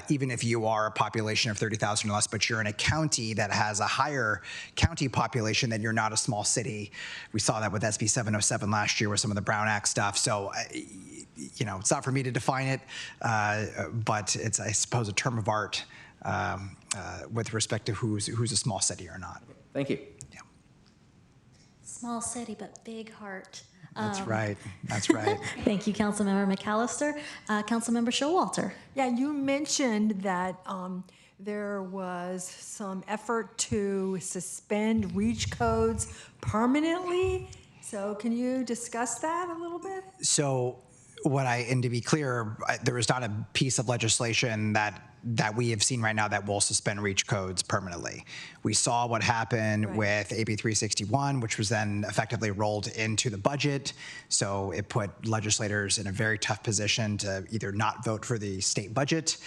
even if you are a population of 30,000 or less, but you're in a county that has a higher county population, then you're not a small city. We saw that with SB 707 last year with some of the Brown Act stuff. So, it's not for me to define it, but it's, I suppose, a term of art with respect to who's a small city or not. Thank you. Small city, but big heart. That's right. That's right. Thank you, Councilmember McAllister. Councilmember Showalter. Yeah, you mentioned that there was some effort to suspend REACH codes permanently. So can you discuss that a little bit? So and to be clear, there is not a piece of legislation that we have seen right now that will suspend REACH codes permanently. We saw what happened with AB 361, which was then effectively rolled into the budget. So it put legislators in a very tough position to either not vote for the state budget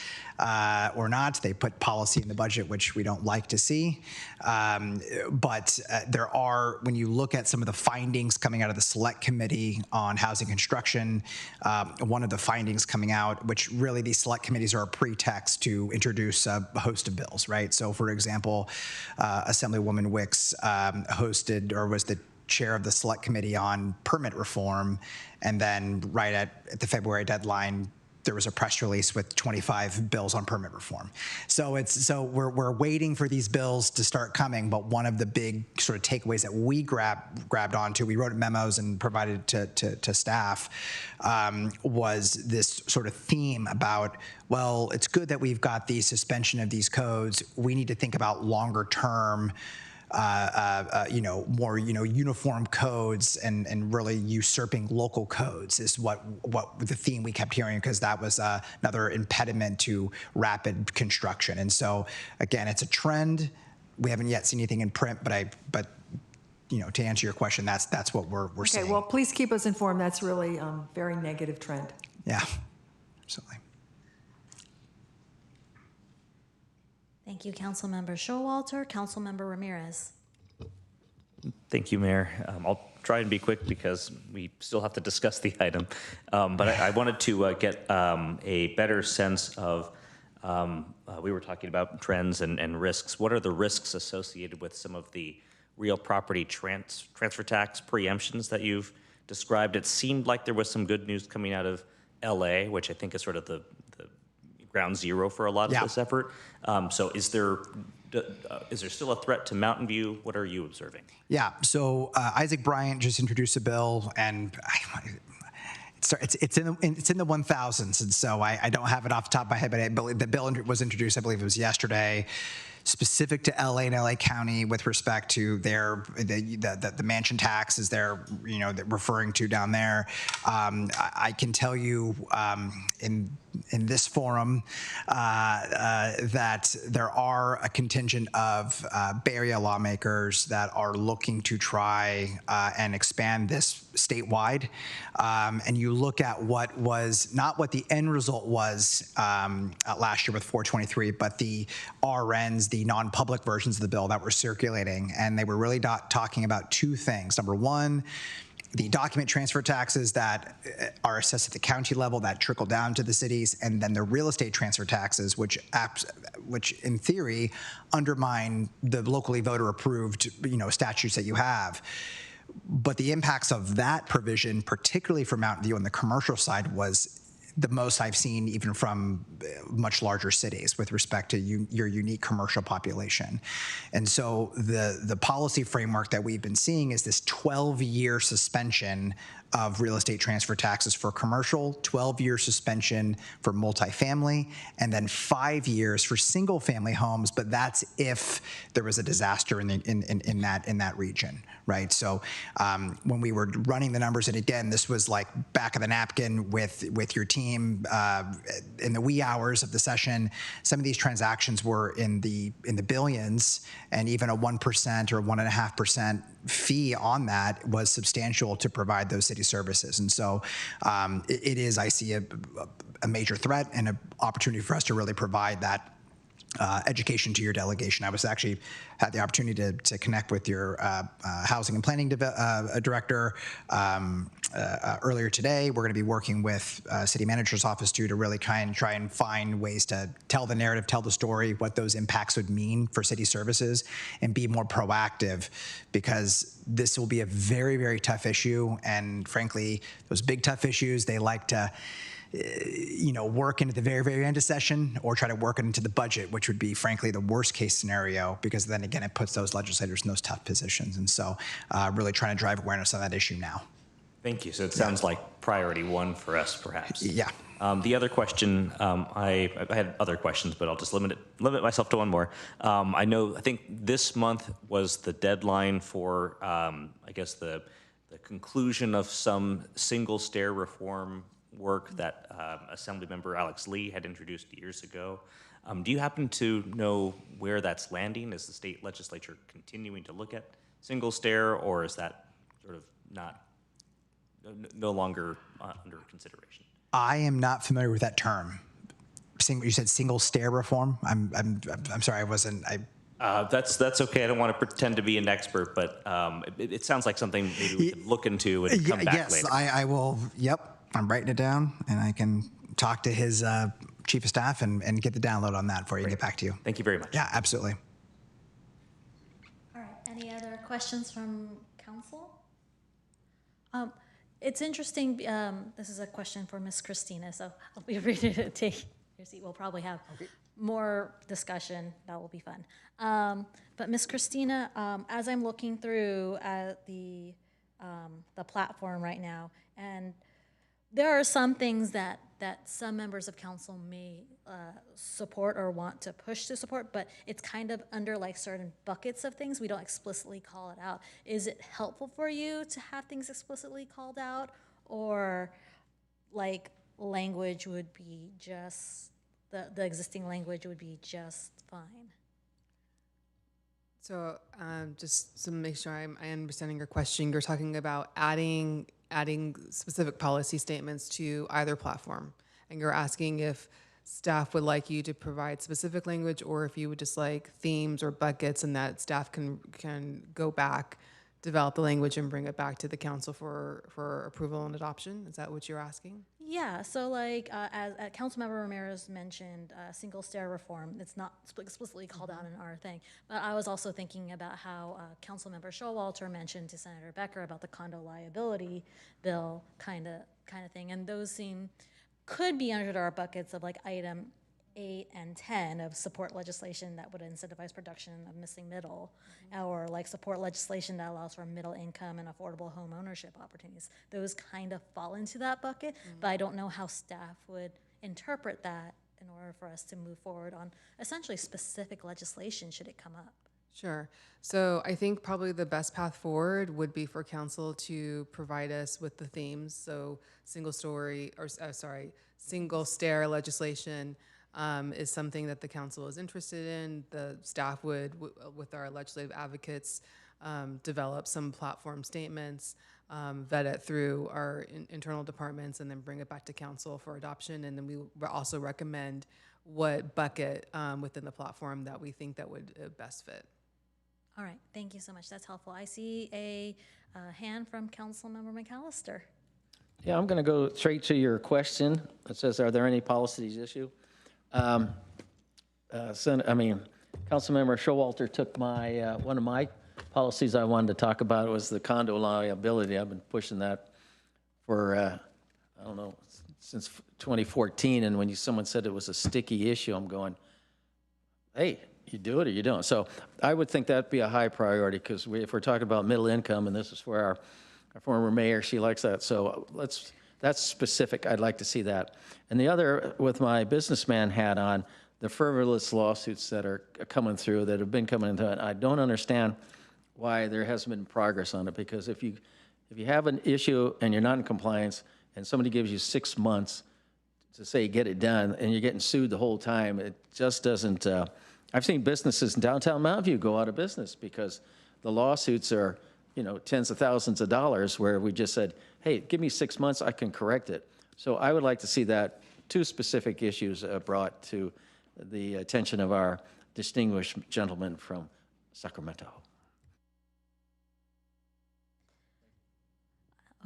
or not. They put policy in the budget, which we don't like to see. But there are, when you look at some of the findings coming out of the Select Committee on Housing Construction, one of the findings coming out, which really these select committees are a pretext to introduce a host of bills, right? So for example, Assemblywoman Wicks hosted or was the chair of the Select Committee on permit reform, and then right at the February deadline, there was a press release with 25 bills on permit reform. So we're waiting for these bills to start coming, but one of the big sort of takeaways that we grabbed onto, we wrote memos and provided to staff, was this sort of theme about, well, it's good that we've got the suspension of these codes. We need to think about longer term, more uniform codes and really usurping local codes is what the theme we kept hearing, because that was another impediment to rapid construction. And so again, it's a trend. We haven't yet seen anything in print, but to answer your question, that's what we're Okay, seeing. well, please keep us informed. That's really very negative trend. Yeah, absolutely. Thank you, Councilmember Showalter. Councilmember Ramirez. Thank you, Mayor. I'll try and be quick because we still have to discuss the item. But I wanted to get a better sense of, we were talking about trends and risks. What are the risks associated with some of the real property transfer tax preemptions that you've described? It seemed like there was some good news coming out of LA, which I think is sort of the ground zero for a lot of this effort. So is there still a threat to Mountain View? What are you observing? Yeah, so Isaac Bryant just introduced a bill, and it's in the 1000s, and so I don't have it off the top of my head, but the bill was introduced, I believe it was yesterday, specific to LA and LA County with respect to the mansion taxes they're referring to down there. I can tell you in this forum that there are a contingent of Bay Area lawmakers that are looking to try and expand this statewide. And you look at what was, not what the end result was last year with 423, but the RNs, the non-public versions of the bill that were circulating. And they were really talking about two things. Number one, the document transfer taxes that are assessed at the county level that trickle down to the cities, and then the real estate transfer taxes, which in theory undermine the locally voter approved statutes that you have. But the impacts of that provision, particularly for Mountain View on the commercial side, was the most I've seen even from much larger cities with respect to your unique commercial population. And so the policy framework that we've been seeing is this 12-year suspension of real estate transfer taxes for commercial, 12-year suspension for multifamily, and then 5 years for single-family homes. But that's if there was a disaster in that region, right? So when we were running the numbers, and again, this was like back of the napkin with your team in the wee hours of the session. Some of these transactions were in the billions, and even a 1% or 1.5% fee on that was substantial to provide those city services. And so it is, I see, a major threat and an opportunity for us to really provide that education to your delegation. I was actually had the opportunity to connect with your housing and planning director earlier today. We're going to be working with city manager's office too to really try and find ways to tell the narrative, tell the story, what those impacts would mean for city services, and be more proactive, because this will be a very, very tough issue. And frankly, those big tough issues, they like to work into the very, very end of session, or try to work it into the budget, which would be, frankly, the worst case scenario, because then again, it puts those legislators in those tough positions. And so really trying to drive awareness on that issue now. Thank you. So it sounds like priority one for us, perhaps. Yeah. The other question, I had other questions, but I'll just limit myself to one more. I think this month was the deadline for, I guess, the conclusion of some single stair reform work that Assemblymember Alex Lee had introduced years ago. Do you happen to know where that's landing? Is the state legislature continuing to look at single stair, or is that sort of no longer under consideration? I am not familiar with that term. You said single stair reform? I'm sorry, I wasn't. That's okay. I don't want to pretend to be an expert, but it sounds like something maybe we could look into and come back later. Yes, I will. Yep. I'm writing it down, and I can talk to his chief of staff and get the download on that for you and get back to you. Thank you very much. Yeah, absolutely. All right. Any other questions from council? It's interesting. This is a question for Ms. Christina, so I'll be ready to take your seat. We'll probably have more discussion. That will be fun. But Ms. Christina, as I'm looking through the platform right now, and there are some things that some members of council may support or want to push to support, but it's kind of under like certain buckets of things. We don't explicitly call it out. Is it helpful for you to have things explicitly called out, or like language would be just, the existing language would be just fine? So just to make sure I'm understanding your question, you're talking about adding specific policy statements to either platform, and you're asking if staff would like you to provide specific language, or if you would just like themes or buckets, and that staff can go back, develop the language, and bring it back to the council for approval and adoption. Is that what you're asking? Yeah, so like as Councilmember Ramirez mentioned, single stair reform. It's not explicitly called out in our thing, but I was also thinking about how Councilmember Showalter mentioned to Senator Becker about the condo liability bill kind of thing, and those could be under our buckets of like item 8 and 10 of support legislation that would incentivize production of missing middle, or like support legislation that allows for middle income and affordable home ownership opportunities. Those kind of fall into that bucket, but I don't know how staff would interpret that in order for us to move forward on essentially specific legislation should it come up. Sure. So I think probably the best path forward would be for council to provide us with the themes. So single stair legislation is something that the council is interested in. The staff would, with our legislative advocates, develop some platform statements, vet it through our internal departments, and then bring it back to council for adoption. And then we also recommend what bucket within the platform that we think that would best fit. All right, thank you so much. That's helpful. I see a hand from Councilmember McAllister. Yeah, I'm going to go straight to your question. It says, are there any policies issue? Councilmember Showalter took my one of my policies I wanted to talk about was the condo liability. I've been pushing that for, I don't know, since 2014. And when someone said it was a sticky issue, I'm going, hey, you do it or you don't. So I would think that'd be a high priority, because if we're talking about middle income, and this is where our former mayor, she likes that. So that's specific. I'd like to see that. And the other, with my businessman hat on, the frivolous lawsuits that are coming through, that have been coming into it, I don't understand why there hasn't been progress on it. Because if you have an issue and you're not in compliance, and somebody gives you 6 months to say get it done, and you're getting sued the whole time, it just doesn't. I've seen businesses in downtown Mountain View go out of business because the lawsuits are, tens of thousands of dollars, where we just said, hey, give me 6 months, I can correct it. So I would like to see that 2 specific issues brought to the attention of our distinguished gentleman from Sacramento.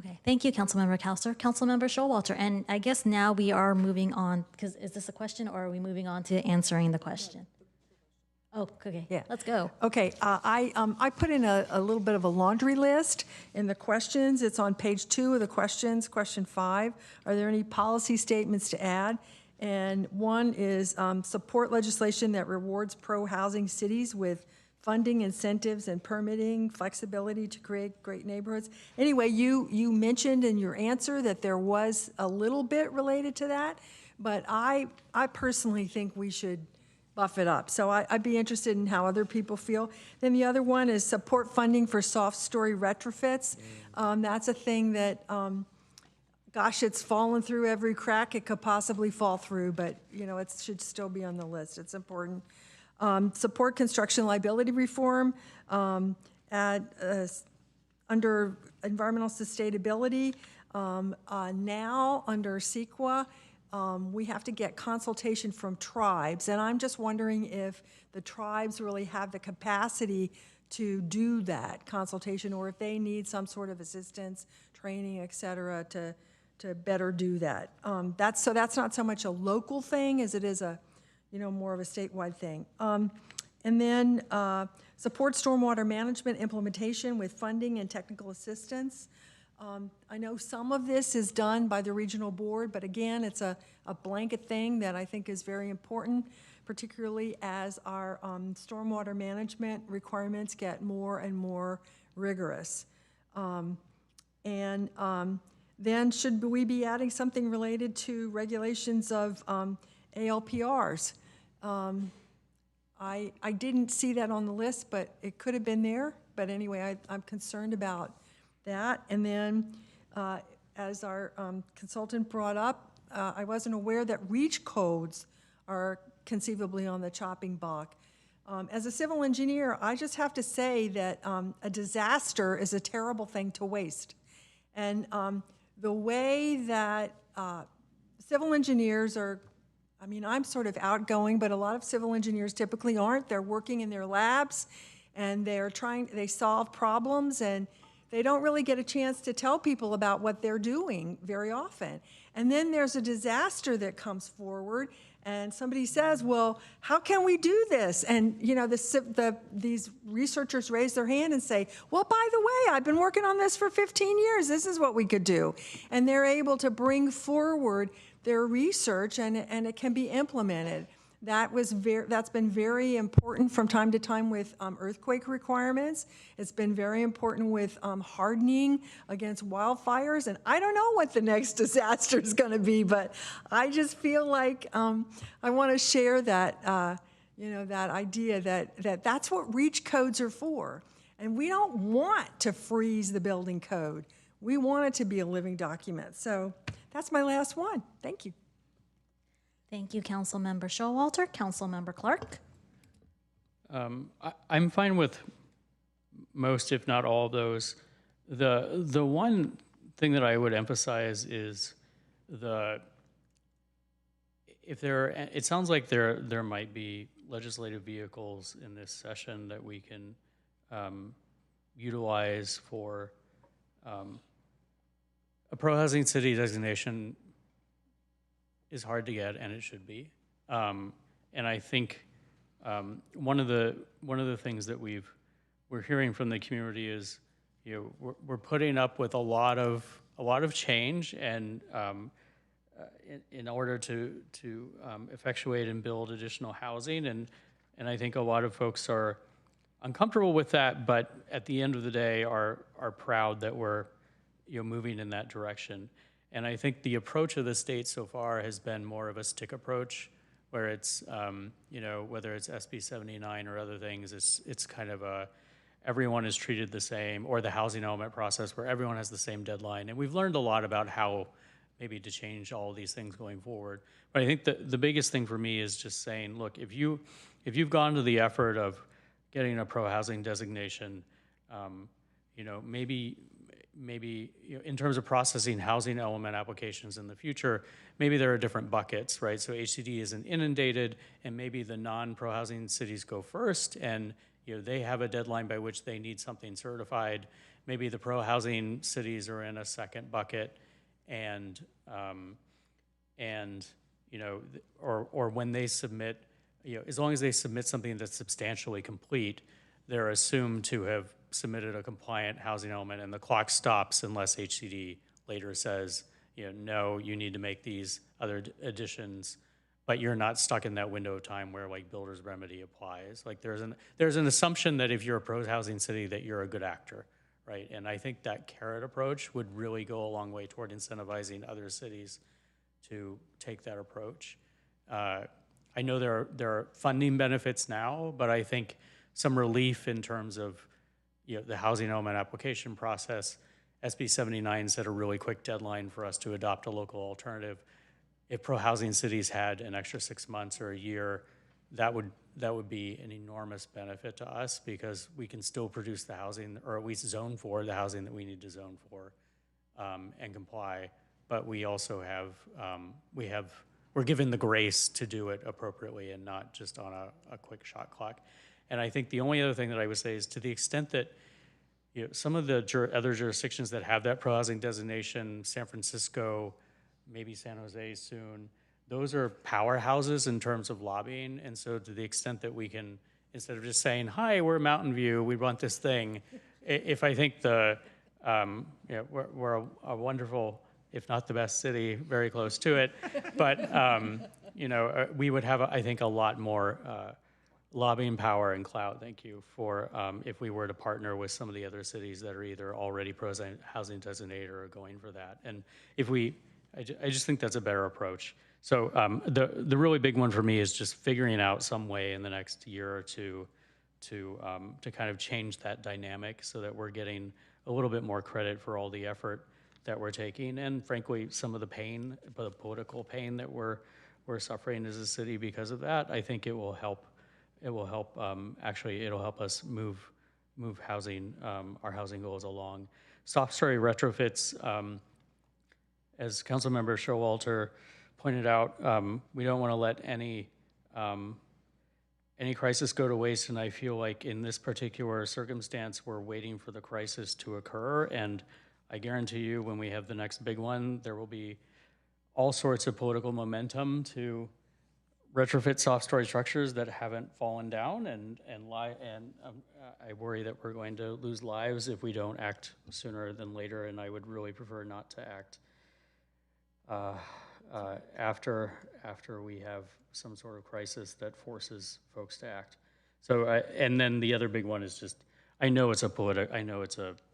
Okay, thank you, Councilmember McAllister. Councilmember Showalter, and I guess now we are moving on, because is this a question, or are we moving on to answering the question? Oh, okay, yeah. Let's go. Okay, I put in a little bit of a laundry list in the questions. It's on page 2 of the questions, question 5. Are there any policy statements to add? And one is support legislation that rewards pro-housing cities with funding, incentives, and permitting flexibility to create great neighborhoods. Anyway, you mentioned in your answer that there was a little bit related to that, but I personally think we should buff it up. So I'd be interested in how other people feel. Then the other one is support funding for soft story retrofits. That's a thing that, gosh, it's fallen through every crack it could possibly fall through, but it should still be on the list. It's important. Support construction liability reform under environmental sustainability. Now under CEQA, we have to get consultation from tribes, and I'm just wondering if the tribes really have the capacity to do that consultation, or if they need some sort of assistance, training, et cetera, to better do that. That's not so much a local thing as it is a, more of a statewide thing. And then support stormwater management implementation with funding and technical assistance. I know some of this is done by the regional board, but again, it's a blanket thing that I think is very important, particularly as our stormwater management requirements get more and more rigorous. Then should we be adding something related to regulations of ALPRs? I didn't see that on the list, but it could have been there. But anyway, I'm concerned about that. And then, as our consultant brought up, I wasn't aware that REACH codes are conceivably on the chopping block. As a civil engineer, I just have to say that a disaster is a terrible thing to waste. And the way that civil engineers are, I mean, I'm sort of outgoing, but a lot of civil engineers typically aren't. They're working in their labs and they solve problems, and they don't really get a chance to tell people about what they're doing very often. And then there's a disaster that comes forward, and somebody says, well, how can we do this? And you know, these researchers raise their hand and say, well, by the way, I've been working on this for 15 years. This is what we could do. And they're able to bring forward their research, and it can be implemented. That's been very important from time to time with earthquake requirements. It's been very important with hardening against wildfires. And I don't know what the next disaster is going to be, but I just feel like I want to share that, that idea that's what REACH codes are for. And we don't want to freeze the building code. We want it to be a living document. So that's my last one. Thank you. Thank you, Councilmember Showalter. Councilmember Clark. I'm fine with most, if not all, of those. The one thing that I would emphasize is it sounds like there might be legislative vehicles in this session that we can utilize for a pro-housing city designation. Is hard to get, and it should be. And I think one of the things that we're hearing from the community is, we're putting up with a lot of change, and in order to effectuate and build additional housing, and I think a lot of folks are uncomfortable with that, but at the end of the day are proud that we're moving in that direction. And I think the approach of the state so far has been more of a stick approach, where it's, whether it's SB 79 or other things, it's kind of everyone is treated the same, or the housing element process where everyone has the same deadline. And we've learned a lot about how maybe to change all of these things going forward. But I think the biggest thing for me is just saying, look, if you've gone to the effort of getting a pro-housing designation, maybe in terms of processing housing element applications in the future, maybe there are different buckets, right? So HCD isn't inundated, and maybe the non-pro-housing cities go first, and they have a deadline by which they need something certified. Maybe the pro-housing cities are in a second bucket, or when they submit, as long as they submit something that's substantially complete, they're assumed to have submitted a compliant housing element, and the clock stops unless HCD later says, no, you need to make these other additions, but you're not stuck in that window of time where like builder's remedy applies. Like there's an assumption that if you're a pro-housing city that you're a good actor, right? And I think that carrot approach would really go a long way toward incentivizing other cities to take that approach. I know there are funding benefits now, but I think some relief in terms of the housing element application process. SB 79 set a really quick deadline for us to adopt a local alternative. If pro-housing cities had an extra 6 months or a year, that would be an enormous benefit to us, because we can still produce the housing, or at least zone for the housing that we need to zone for and comply. But we also we're given the grace to do it appropriately and not just on a quick shot clock. And I think the only other thing that I would say is, to the extent that some of the other jurisdictions that have that pro-housing designation, San Francisco, maybe San Jose soon, those are powerhouses in terms of lobbying. And so to the extent that we can, instead of just saying, hi, we're Mountain View, we want this thing, if I think we're a wonderful, if not the best city, very close to it, but we would have, I think, a lot more lobbying power and clout, thank you, for if we were to partner with some of the other cities that are either already pro-housing designated or going for that. And I just think that's a better approach. So the really big one for me is just figuring out some way in the next year or two to kind of change that dynamic, so that we're getting a little bit more credit for all the effort that we're taking, and frankly, some of the pain, the political pain that we're suffering as a city because of that. I think it will help it will help, actually, it'll help us move housing, our housing goals along. Soft story retrofits, as Councilmember Showalter pointed out, we don't want to let any crisis go to waste, and I feel like in this particular circumstance, we're waiting for the crisis to occur, and I guarantee you when we have the next big one, there will be all sorts of political momentum to retrofit soft story structures that haven't fallen down, and I worry that we're going to lose lives if we don't act sooner than later, and I would really prefer not to act after we have some sort of crisis that forces folks to act. So, and then the other big one is just, I know it's a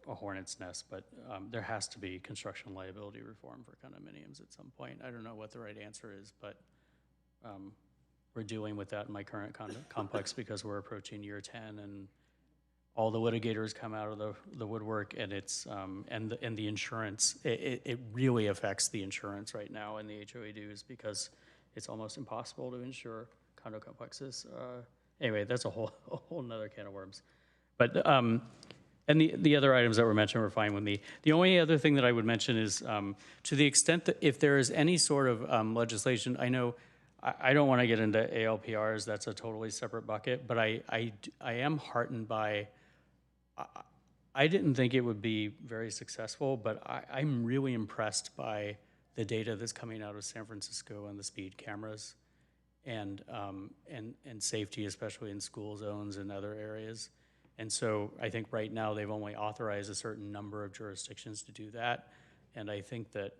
hornet's nest, but there has to be construction liability reform for condominiums at some point. I don't know what the right answer is, but we're dealing with that in my current complex because we're approaching year 10 and all the litigators come out of the woodwork, and it's and the insurance, it really affects the insurance right now in the HOA dues because it's almost impossible to insure condo complexes. Anyway, that's a whole nother can of worms. But and the other items that were mentioned were fine with me. The only other thing that I would mention is to the extent that if there is any sort of legislation, I know I don't want to get into ALPRs, that's a totally separate bucket, but I am heartened by, I didn't think it would be very successful, but I'm really impressed by the data that's coming out of San Francisco on the speed cameras and safety, especially in school zones and other areas. And so I think right now they've only authorized a certain number of jurisdictions to do that. And I think that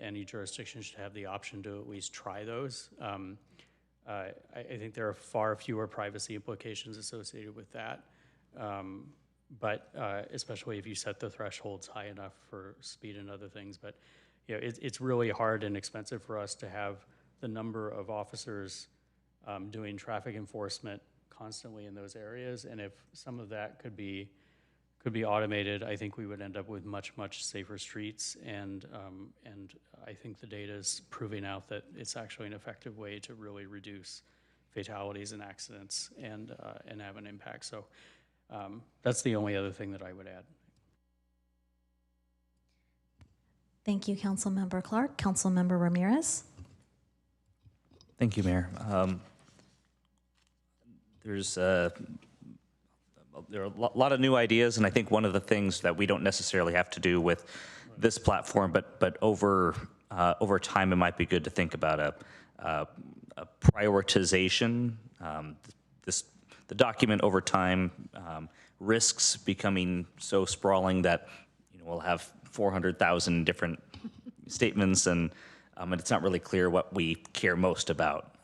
any jurisdiction should have the option to at least try those. I think there are far fewer privacy implications associated with that. But especially if you set the thresholds high enough for speed and other things. But you know, it's really hard and expensive for us to have the number of officers doing traffic enforcement constantly in those areas. And if some of that could be automated, I think we would end up with much safer streets. And I think the data is proving out that it's actually an effective way to really reduce fatalities and accidents and have an impact. So that's the only other thing that I would add. Thank you, Councilmember Clark. Councilmember Ramirez. Thank you, Mayor. There are a lot of new ideas, and I think one of the things that we don't necessarily have to do with this platform, but over time, it might be good to think about a prioritization. The document over time risks becoming so sprawling that we'll have 400,000 different statements, and it's not really clear what we care most about.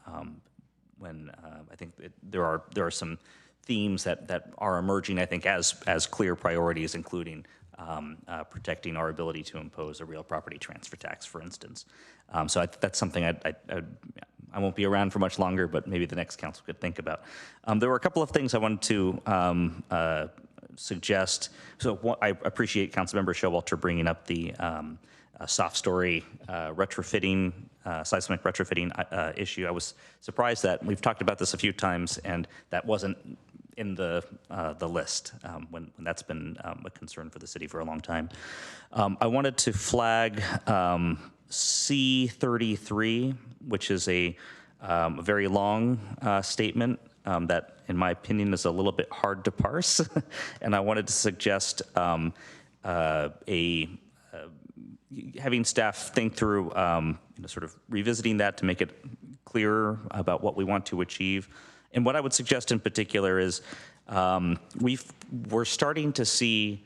When I think there are some themes that are emerging, I think, as clear priorities, including protecting our ability to impose a real property transfer tax, for instance. So that's something I won't be around for much longer, but maybe the next council could think about. There were a couple of things I wanted to suggest. So I appreciate Councilmember Showalter bringing up the soft story retrofitting, seismic retrofitting issue. I was surprised that we've talked about this a few times, and that wasn't in the list when that's been a concern for the city for a long time. I wanted to flag C33, which is a very long statement that, in my opinion, is a little bit hard to parse, and I wanted to suggest having staff think through sort of revisiting that to make it clearer about what we want to achieve. And what I would suggest in particular is we're starting to see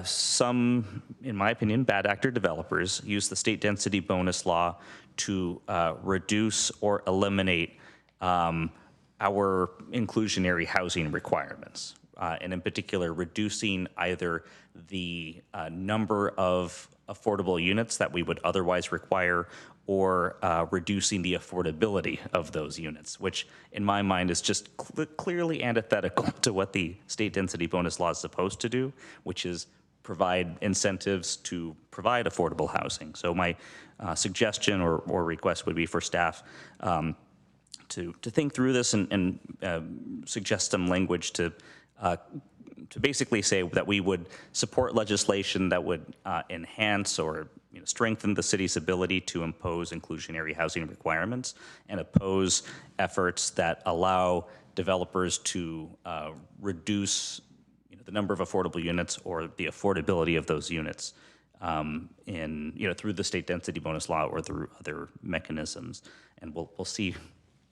some, in my opinion, bad actor developers use the state density bonus law to reduce or eliminate our inclusionary housing requirements. And in particular, reducing either the number of affordable units that we would otherwise require, or reducing the affordability of those units, which in my mind is just clearly antithetical to what the state density bonus law is supposed to do, which is provide incentives to provide affordable housing. So my suggestion or request would be for staff think through this and suggest some language to basically say that we would support legislation that would enhance or strengthen the city's ability to impose inclusionary housing requirements and oppose efforts that allow developers to reduce the number of affordable units or the affordability of those units through the state density bonus law or through other mechanisms. And we'll see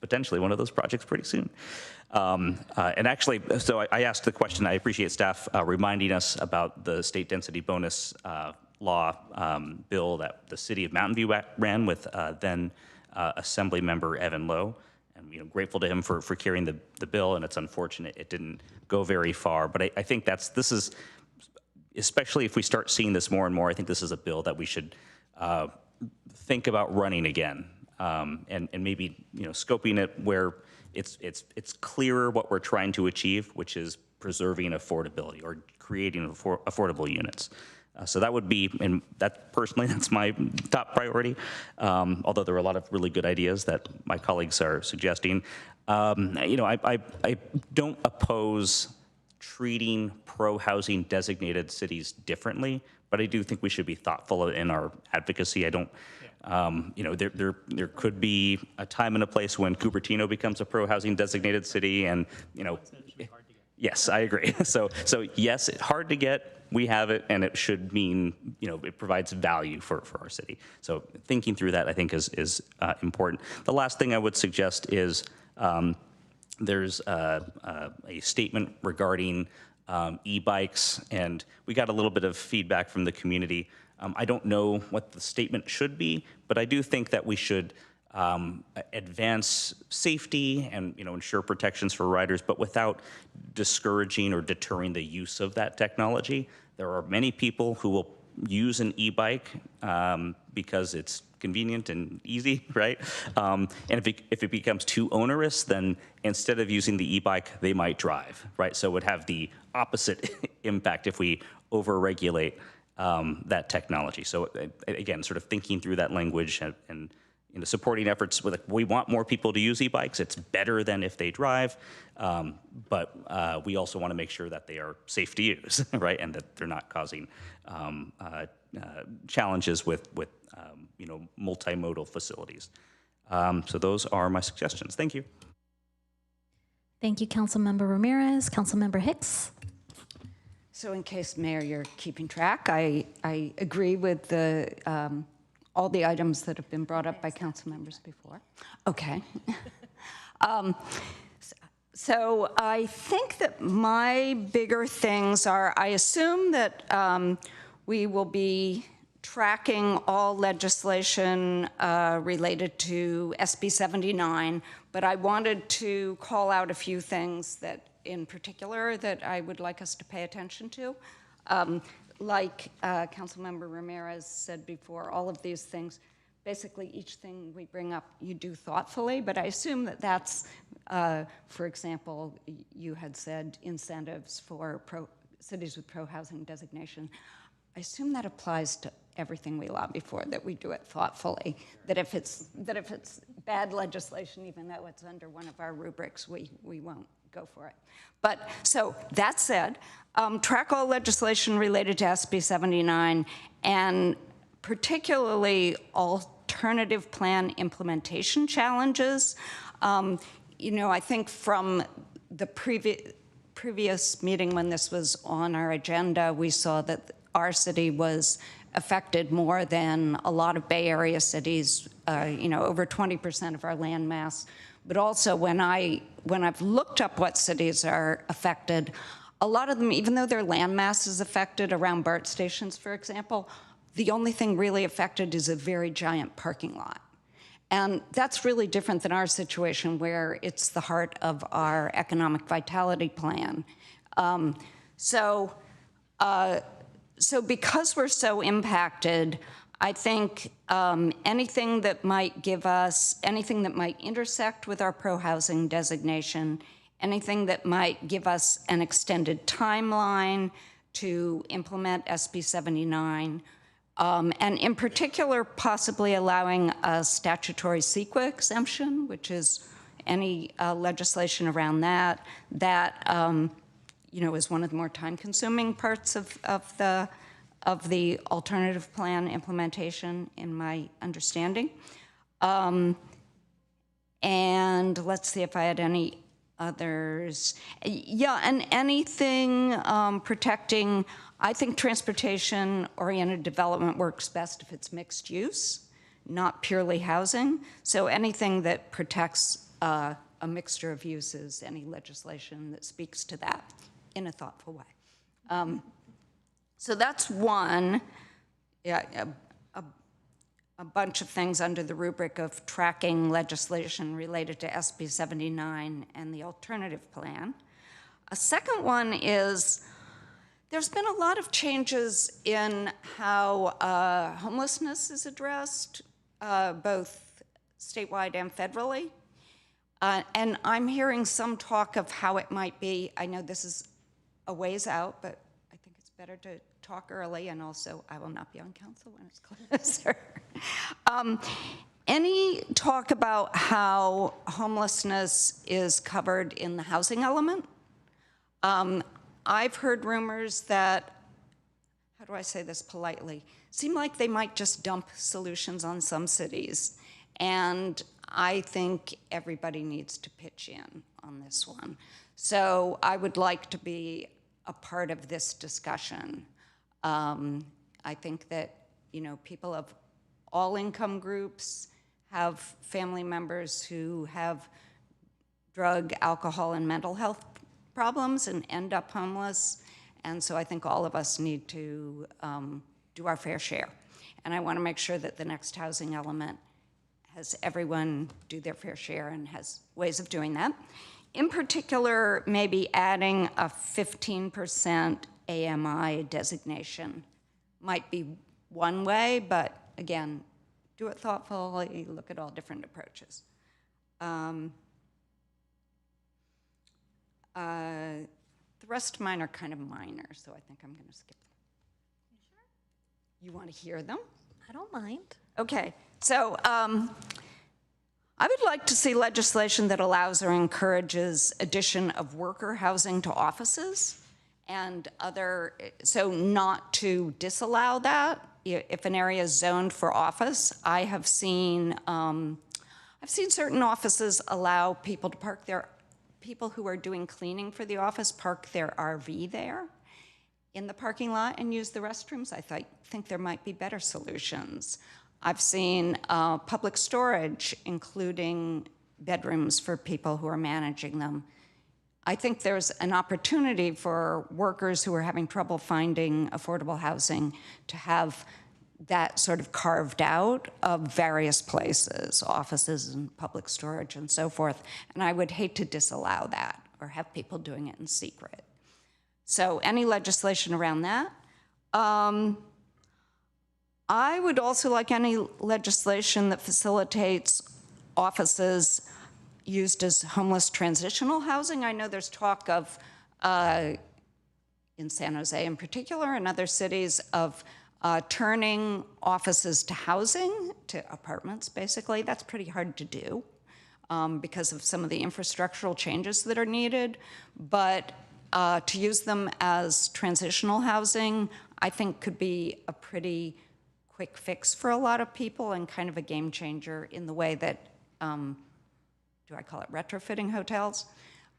potentially one of those projects pretty soon. And actually, so I asked the question, I appreciate staff reminding us about the state density bonus law bill that the city of Mountain View ran with then Assembly Member Evan Lowe. And grateful to him for carrying the bill, and it's unfortunate it didn't go very far. But I think this is, especially if we start seeing this more and more, I think this is a bill that we should think about running again. And maybe scoping it where it's clearer what we're trying to achieve, which is preserving affordability or creating affordable units. So that would be, and that's my top priority. Although there are a lot of really good ideas that my colleagues are suggesting. I don't oppose treating pro-housing designated cities differently, but I do think we should be thoughtful in our advocacy. I don't. There could be a time and a place when Cupertino becomes a pro-housing designated city, and yes, I agree. So yes, it's hard to get. We have it, and it should mean it provides value for our city. So thinking through that, I think, is important. The last thing I would suggest is there's a statement regarding e-bikes, and we got a little bit of feedback from the community. I don't know what the statement should be, but I do think that we should advance safety and ensure protections for riders, but without discouraging or deterring the use of that technology. There are many people who will use an e-bike because it's convenient and easy, right? And if it becomes too onerous, then instead of using the e-bike, they might drive, right? So it would have the opposite impact if we over-regulate that technology. So again, sort of thinking through that language and supporting efforts with, we want more people to use e-bikes. It's better than if they drive, but we also want to make sure that they are safe to use, right? And that they're not causing challenges with multimodal facilities. So those are my suggestions. Thank you. Thank you, Councilmember Ramirez. Councilmember Hicks. So in case, Mayor, you're keeping track, I agree with all the items that have been brought up by council members before. Okay. So I think that my bigger things are, I assume that we will be tracking all legislation related to SB 79, but I wanted to call out a few things that in particular that I would like us to pay attention to. Like Councilmember Ramirez said before, all of these things, basically each thing we bring up you do thoughtfully, but I assume that that's, for example, you had said incentives for cities with pro-housing designation. I assume that applies to everything we lobby for, that we do it thoughtfully, that if it's bad legislation, even though it's under one of our rubrics, we won't go for it. But so that said, track all legislation related to SB 79 and particularly alternative plan implementation challenges. I think from the previous meeting when this was on our agenda, we saw that our city was affected more than a lot of Bay Area cities, over 20% of our land mass. But also when I've looked up what cities are affected, a lot of them, even though their land mass is affected around BART stations, for example, the only thing really affected is a very giant parking lot. And that's really different than our situation where it's the heart of our economic vitality plan. So because we're so impacted, I think anything that might intersect with our pro-housing designation, anything that might give us an extended timeline to implement SB 79, and in particular, possibly allowing a statutory CEQA exemption, which is any legislation around that. That is one of the more time-consuming parts of the alternative plan implementation, in my understanding. And let's see if I had any others. Yeah, and anything protecting, I think transportation-oriented development works best if it's mixed use, not purely housing. So anything that protects a mixture of uses, any legislation that speaks to that in a thoughtful way. So that's one. Yeah, a bunch of things under the rubric of tracking legislation related to SB 79 and the alternative plan. A second one is there's been a lot of changes in how homelessness is addressed, both statewide and federally. And I'm hearing some talk of how it might be. I know this is a ways out, but I think it's better to talk early, and also I will not be on council when it's closer. Any talk about how homelessness is covered in the housing element? I've heard rumors that, how do I say this politely, seem like they might just dump solutions on some cities. And I think everybody needs to pitch in on this one. So I would like to be a part of this discussion. I think that, people of all income groups have family members who have drug, alcohol, and mental health problems and end up homeless. And so I think all of us need to do our fair share. And I want to make sure that the next housing element has everyone do their fair share and has ways of doing that. In particular, maybe adding a 15% AMI designation might be one way, but again, do it thoughtfully, look at all different approaches. The rest of mine are kind of minor, so I think I'm going to skip them. You want to hear them? I don't mind. Okay, so I would like to see legislation that allows or encourages addition of worker housing to offices and other, so not to disallow that. If an area is zoned for office, I have seen, I've seen certain offices allow people to park their, people who are doing cleaning for the office park their RV there in the parking lot and use the restrooms. I think there might be better solutions. I've seen public storage, including bedrooms for people who are managing them. I think there's an opportunity for workers who are having trouble finding affordable housing to have that sort of carved out of various places, offices and public storage and so forth. And I would hate to disallow that or have people doing it in secret. So any legislation around that. I would also like any legislation that facilitates offices used as homeless transitional housing. I know there's talk of, in San Jose in particular, and other cities, of turning offices to housing, to apartments, basically. That's pretty hard to do because of some of the infrastructural changes that are needed. But to use them as transitional housing, I think could be a pretty quick fix for a lot of people and kind of a game changer in the way that, do I call it retrofitting hotels,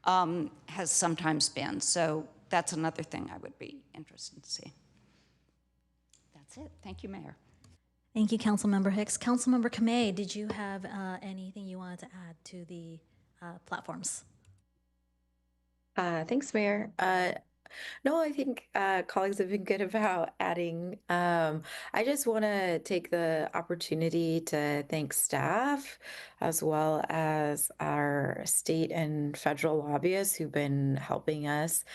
has sometimes been. So that's another thing I would be interested to see. That's it. Thank you, Mayor. Thank you, Councilmember Hicks. Councilmember Kamei, did you have anything you wanted to add to the platforms? Thanks, Mayor. No, I think colleagues have been good about adding. I just want to take the opportunity to thank staff as well as our state and federal lobbyists who've been helping us.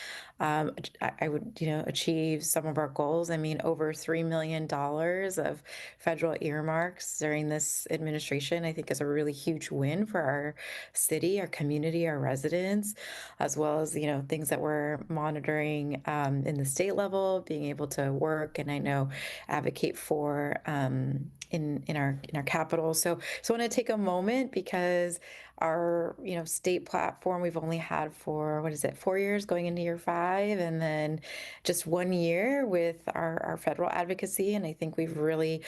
I would, achieve some of our goals. I mean, over $3 million of federal earmarks during this administration, I think is a really huge win for our city, our community, our residents, as well as, things that we're monitoring in the state level, being able to work and I know advocate for in our capital. So I want to take a moment because our, state platform we've only had for, 4 years going into year 5, and then just 1 year with our federal advocacy. And I think we've really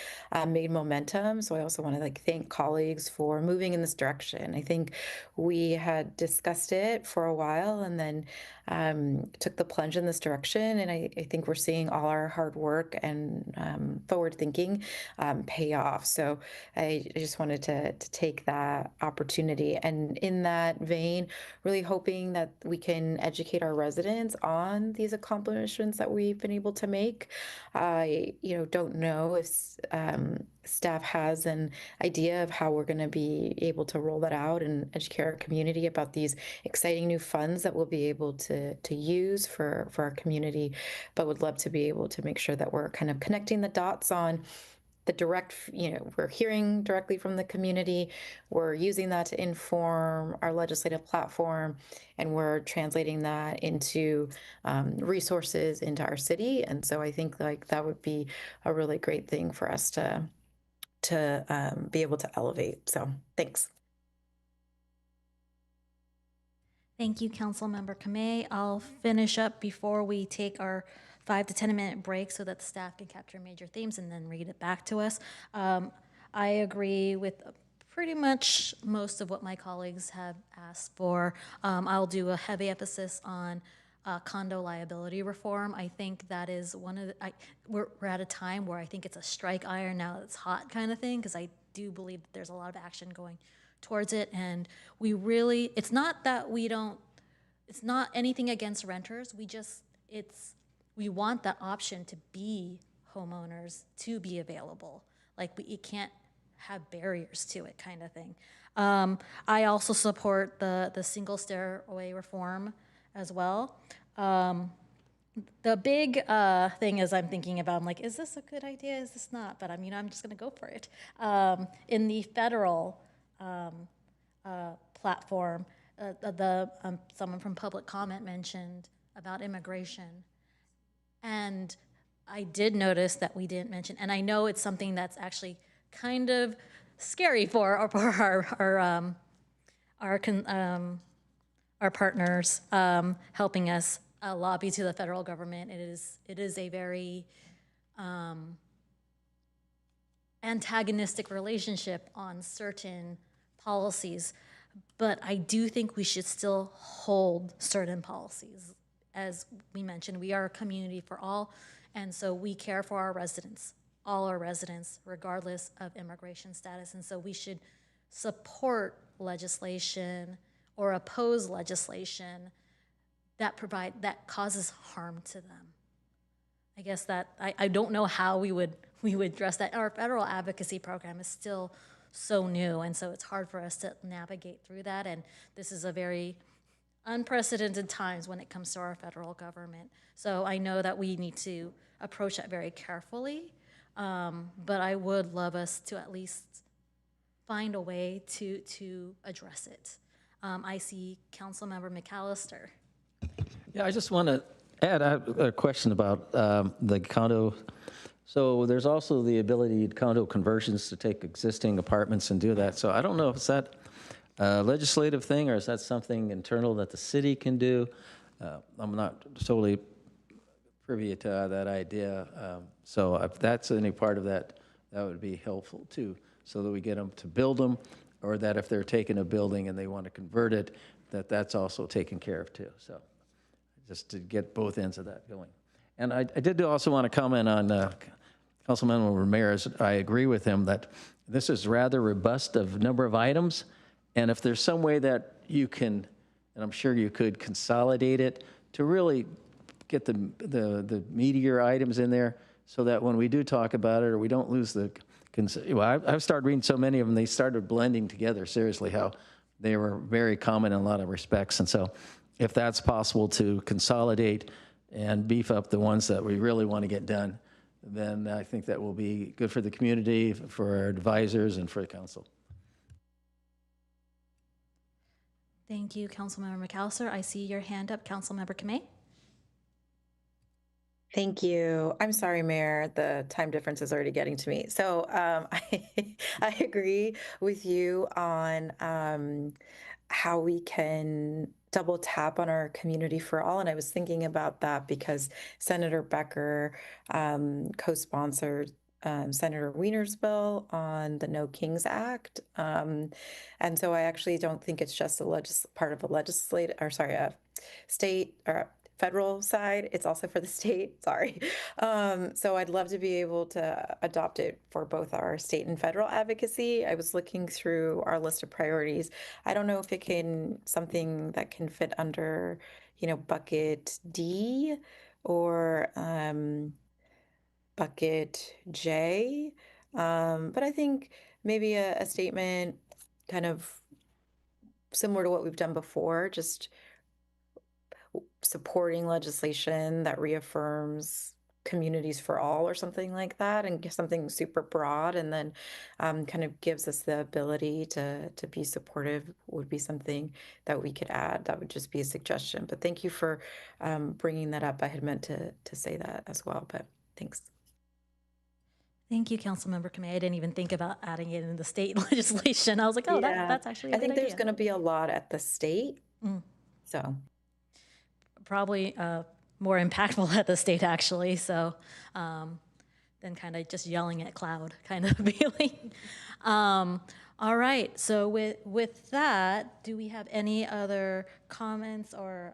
made momentum. So I also want to thank colleagues for moving in this direction. I think we had discussed it for a while and then took the plunge in this direction. And I think we're seeing all our hard work and forward thinking pay off. So I just wanted to take that opportunity. And in that vein, really hoping that we can educate our residents on these accomplishments that we've been able to make. I, don't know if staff has an idea of how we're going to be able to roll that out and educate our community about these exciting new funds that we'll be able to use for our community, but would love to be able to make sure that we're kind of connecting the dots on the direct, we're hearing directly from the community, we're using that to inform our legislative platform, and we're translating that into resources into our city. And so I think that would be a really great thing for us to be able to elevate. So thanks. Thank you, Councilmember Kamei. I'll finish up before we take our 5 to 10 minute break so that the staff can capture major themes and then read it back to us. I agree with pretty much most of what my colleagues have asked for. I'll do a heavy emphasis on condo liability reform. I think that is one of the, we're at a time where I think it's a strike iron now it's hot kind of thing, because I do believe that there's a lot of action going towards it. And we really, it's not that we don't, it's not anything against renters. We want that option to be homeowners, to be available. It can't have barriers to it kind of thing. I also support the single stairway reform as well. The big thing is I'm thinking about, I'm like, is this a good idea? Is this not? But I'm just gonna go for it. In the federal platform, someone from public comment mentioned about immigration. And I did notice that we didn't mention, and I know it's something that's actually kind of scary for our partners helping us lobby to the federal government. It is a very antagonistic relationship on certain policies, but I do think we should still hold certain policies. As we mentioned, we are a community for all, and so we care for our residents, all our residents, regardless of immigration status. And so we should support legislation or oppose legislation that causes harm to them. I guess that I don't know how we would address that. Our federal advocacy program is still so new, and so it's hard for us to navigate through that. And this is a very unprecedented times when it comes to our federal government. So I know that we need to approach that very carefully, but I would love us to at least find a way to address it. I see Councilmember McAllister. Yeah, I just want to add a question about the condo. So there's also the ability condo conversions to take existing apartments and do that. So I don't know if it's that legislative thing, or is that something internal that the city can do? I'm not totally privy to that idea. So if that's any part of that, that would be helpful too, so that we get them to build them, or that if they're taking a building and they want to convert it, that's also taken care of too. So just to get both ends of that going. And I did also want to comment on Councilman Ramirez. I agree with him that this is rather robust of number of items. And if there's some way that you can, and I'm sure you could, consolidate it to really get the meatier items in there, so that when we do talk about it, or we don't lose the, I've started reading so many of them, they started blending together, seriously, how they were very common in a lot of respects. And so if that's possible to consolidate and beef up the ones that we really want to get done, then I think that will be good for the community, for our advisors, and for the council. Thank you, Councilmember McAllister. I see your hand up, Councilmember Kamei. Thank you. I'm sorry, Mayor. The time difference is already getting to me. So I agree with you on how we can double tap on our community for all. And I was thinking about that because Senator Becker co-sponsored Senator Wiener's bill on the No Kings Act. And so I actually don't think it's just part of a legislative, or sorry, a state or federal side. It's also for the state. Sorry. So I'd love to be able to adopt it for both our state and federal advocacy. I was looking through our list of priorities. I don't know if it can something that can fit under, bucket D or bucket J. But I think maybe a statement kind of similar to what we've done before, just supporting legislation that reaffirms communities for all or something like that, and something super broad, and then kind of gives us the ability to be supportive would be something that we could add. That would just be a suggestion, but thank you for bringing that up. I had meant to say that as well, but thanks. Thank you, Councilmember Kamei. I didn't even think about adding it in the state legislation. I was like, oh, that's actually a I think good there's idea. going to be a lot at the state, so Probably more impactful at the state, actually. So than kind of just yelling at cloud kind of feeling. All right. So with that, do we have any other comments or?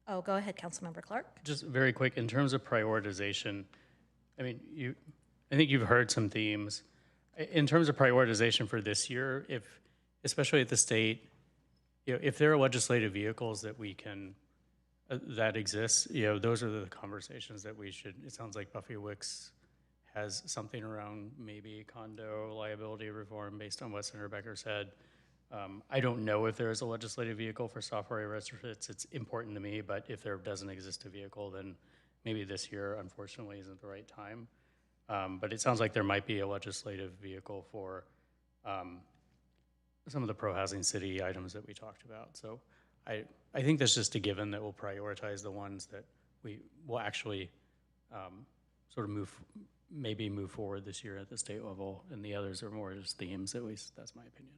Oh, go ahead, Councilmember Clark. Just very quick, in terms of prioritization, I mean, I think you've heard some themes. In terms of prioritization for this year, especially at the state, if there are legislative vehicles that we can, that exist, those are the conversations that we should, it sounds like Buffy Wicks has something around maybe condo liability reform based on what Senator Becker said. I don't know if there is a legislative vehicle for software retrofits. It's important to me, but if there doesn't exist a vehicle, then maybe this year, unfortunately, isn't the right time. But it sounds like there might be a legislative vehicle for some of the pro-housing city items that we talked about. So I think that's just a given that we'll prioritize the ones that we will actually sort of move forward this year at the state level, and the others are more just themes, at least that's my opinion.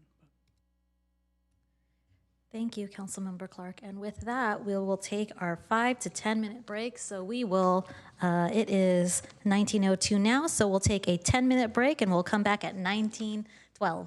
Thank you, Councilmember Clark. And with that, we will take our 5 to 10 minute break. So we will, it is 19:02 now, so we'll take a 10-minute break and we'll come back at 19:12.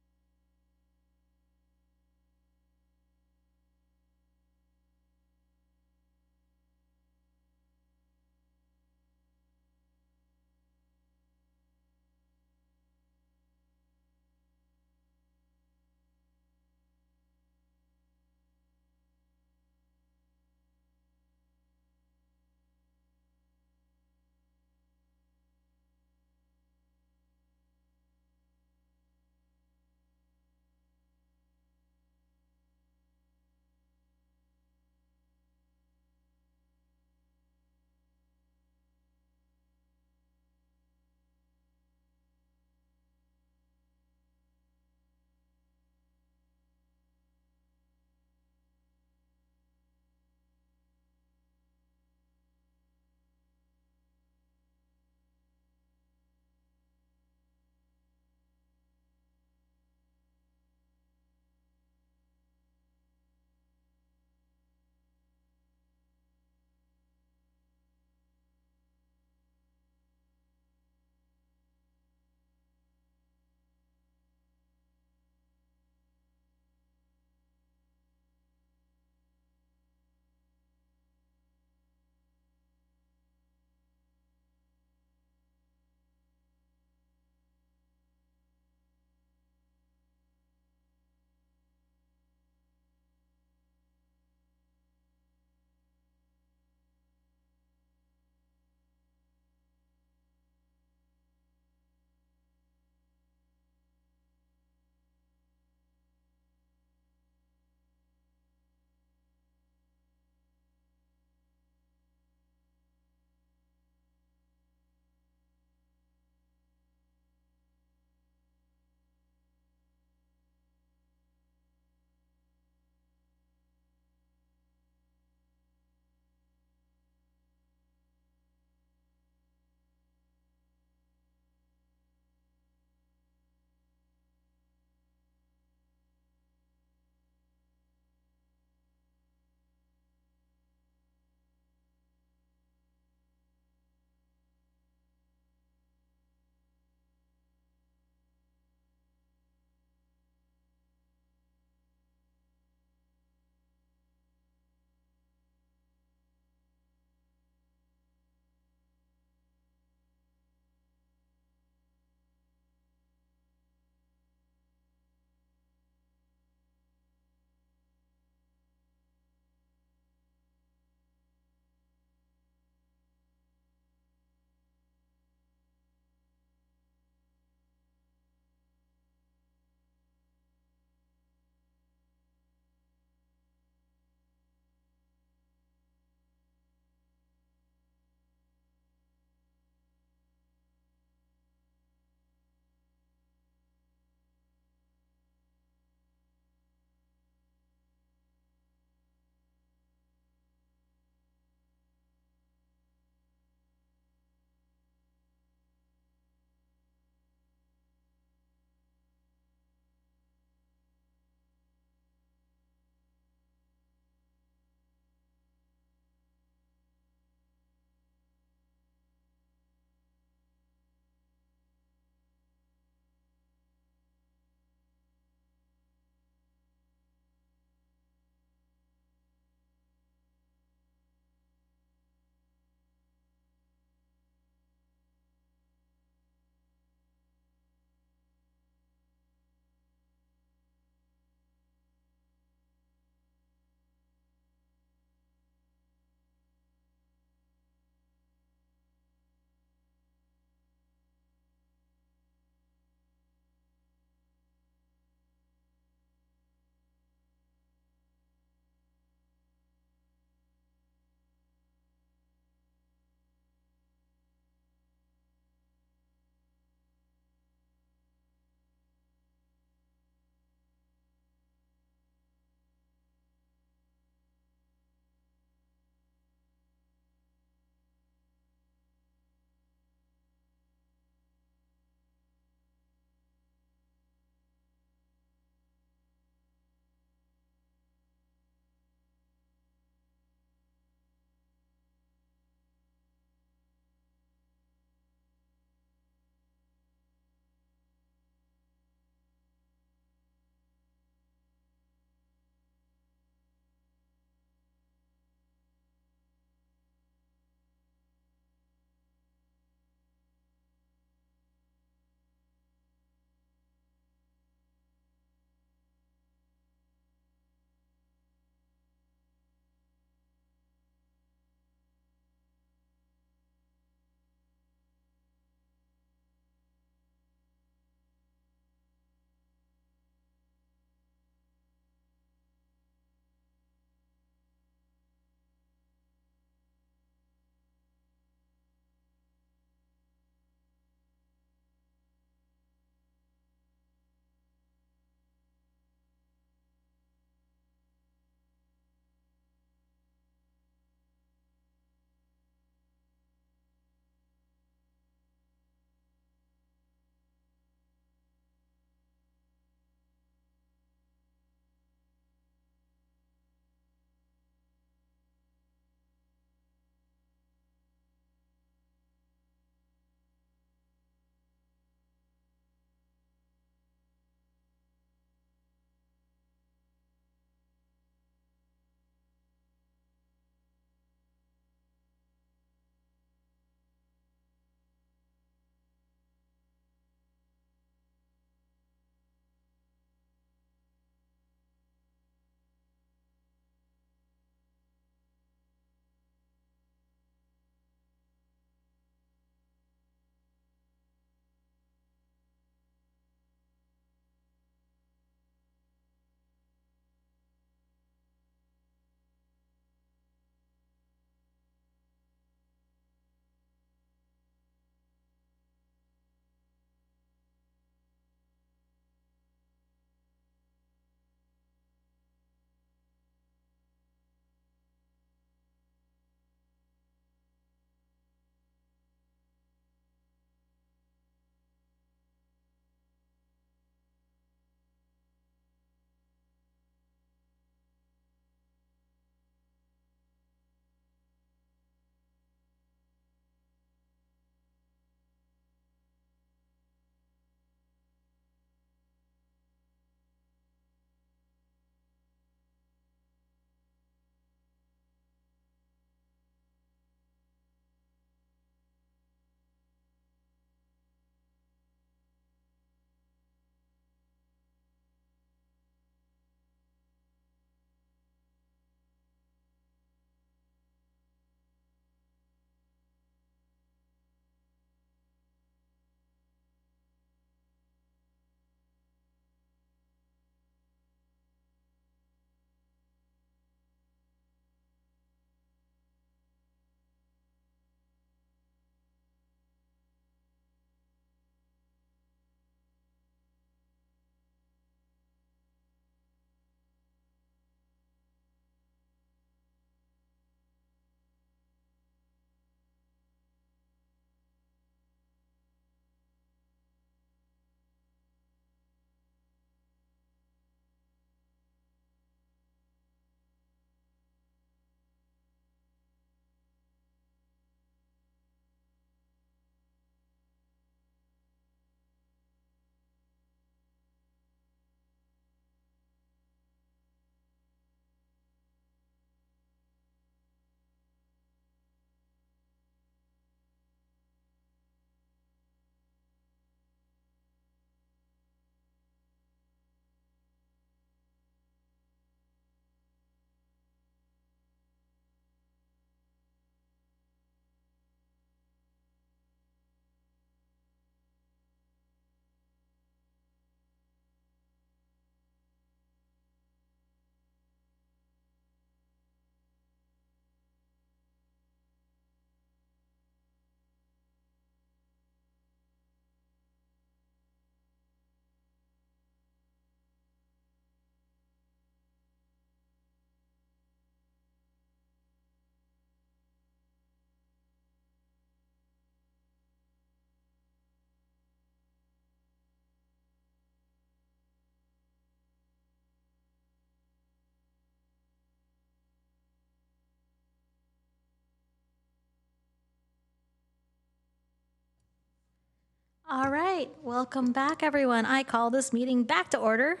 All right, welcome back, everyone. I call this meeting back to order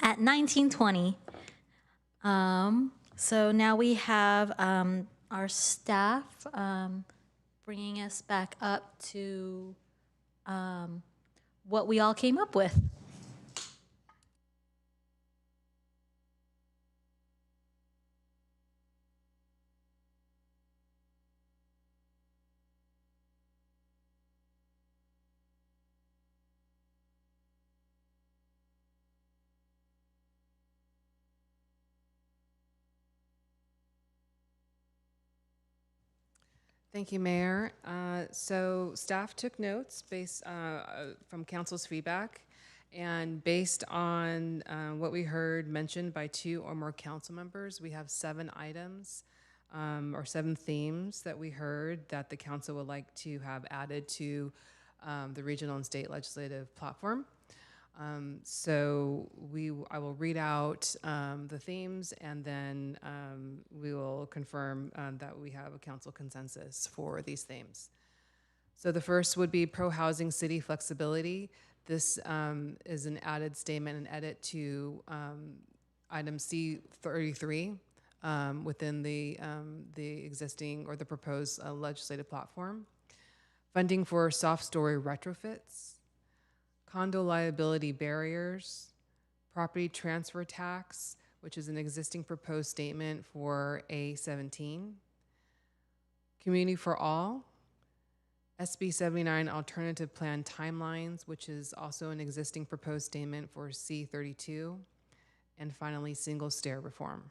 at 19:20. So now we have our staff bringing us back up to what we all came up with. Thank you, Mayor. So staff took notes based from council's feedback, and based on what we heard mentioned by 2 or more council members, we have 7 items or 7 themes that we heard that the council would like to have added to the regional and state legislative platform. I will read out the themes, and then we will confirm that we have a council consensus for these themes. So the first would be pro-housing city flexibility. This is an added statement and edit to item C33 within the existing or the proposed legislative platform. Funding for soft story retrofits, condo liability barriers, property transfer tax, which is an existing proposed statement for A17, community for all, SB 79 alternative plan timelines, which is also an existing proposed statement for C32, and finally, single stair reform.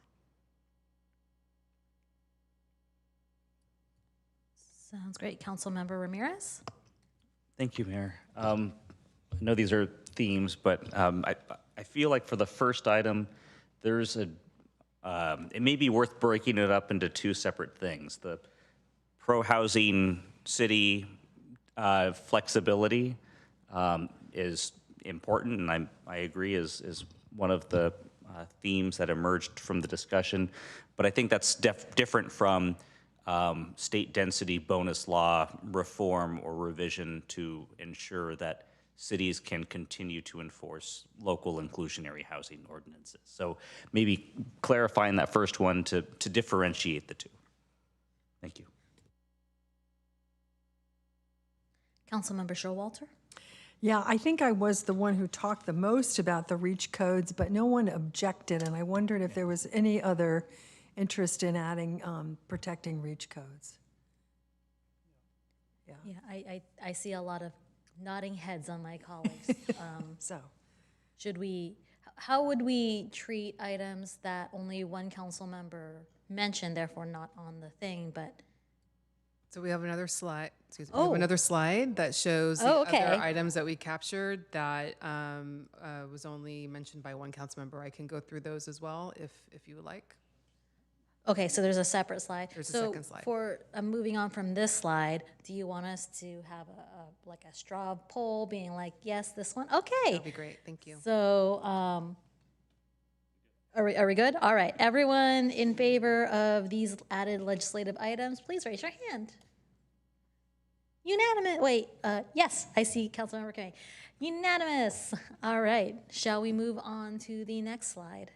Sounds great. Councilmember Ramirez? Thank you, Mayor. I know these are themes, but I feel like for the first item, there's it may be worth breaking it up into 2 separate things. The pro-housing city flexibility is important, and I agree is one of the themes that emerged from the discussion. But I think that's different from state density bonus law reform or revision to ensure that cities can continue to enforce local inclusionary housing ordinances. So maybe clarifying that first one to differentiate the 2. Thank you. Councilmember Showalter? Yeah, I think I was the one who talked the most about the REACH codes, but no one objected, and I wondered if there was any other interest in adding protecting REACH codes. Yeah, I see a lot of nodding heads on my colleagues. How would we treat items that only one council member mentioned, therefore not on the thing, but? So we have another slide, we have another slide that shows the other items that we captured that was only mentioned by one council member. I can go through those as well if you would like. Okay, so there's a separate slide. There's a second slide. For moving on from this slide, do you want us to have like a straw poll being like, yes, this one? Okay. That'd be great, thank you. So, are we good? All right, everyone in favor of these added legislative items, please raise your hand. Unanimous, wait, yes, I see Councilmember Kay. Unanimous. All right, shall we move on to the next slide?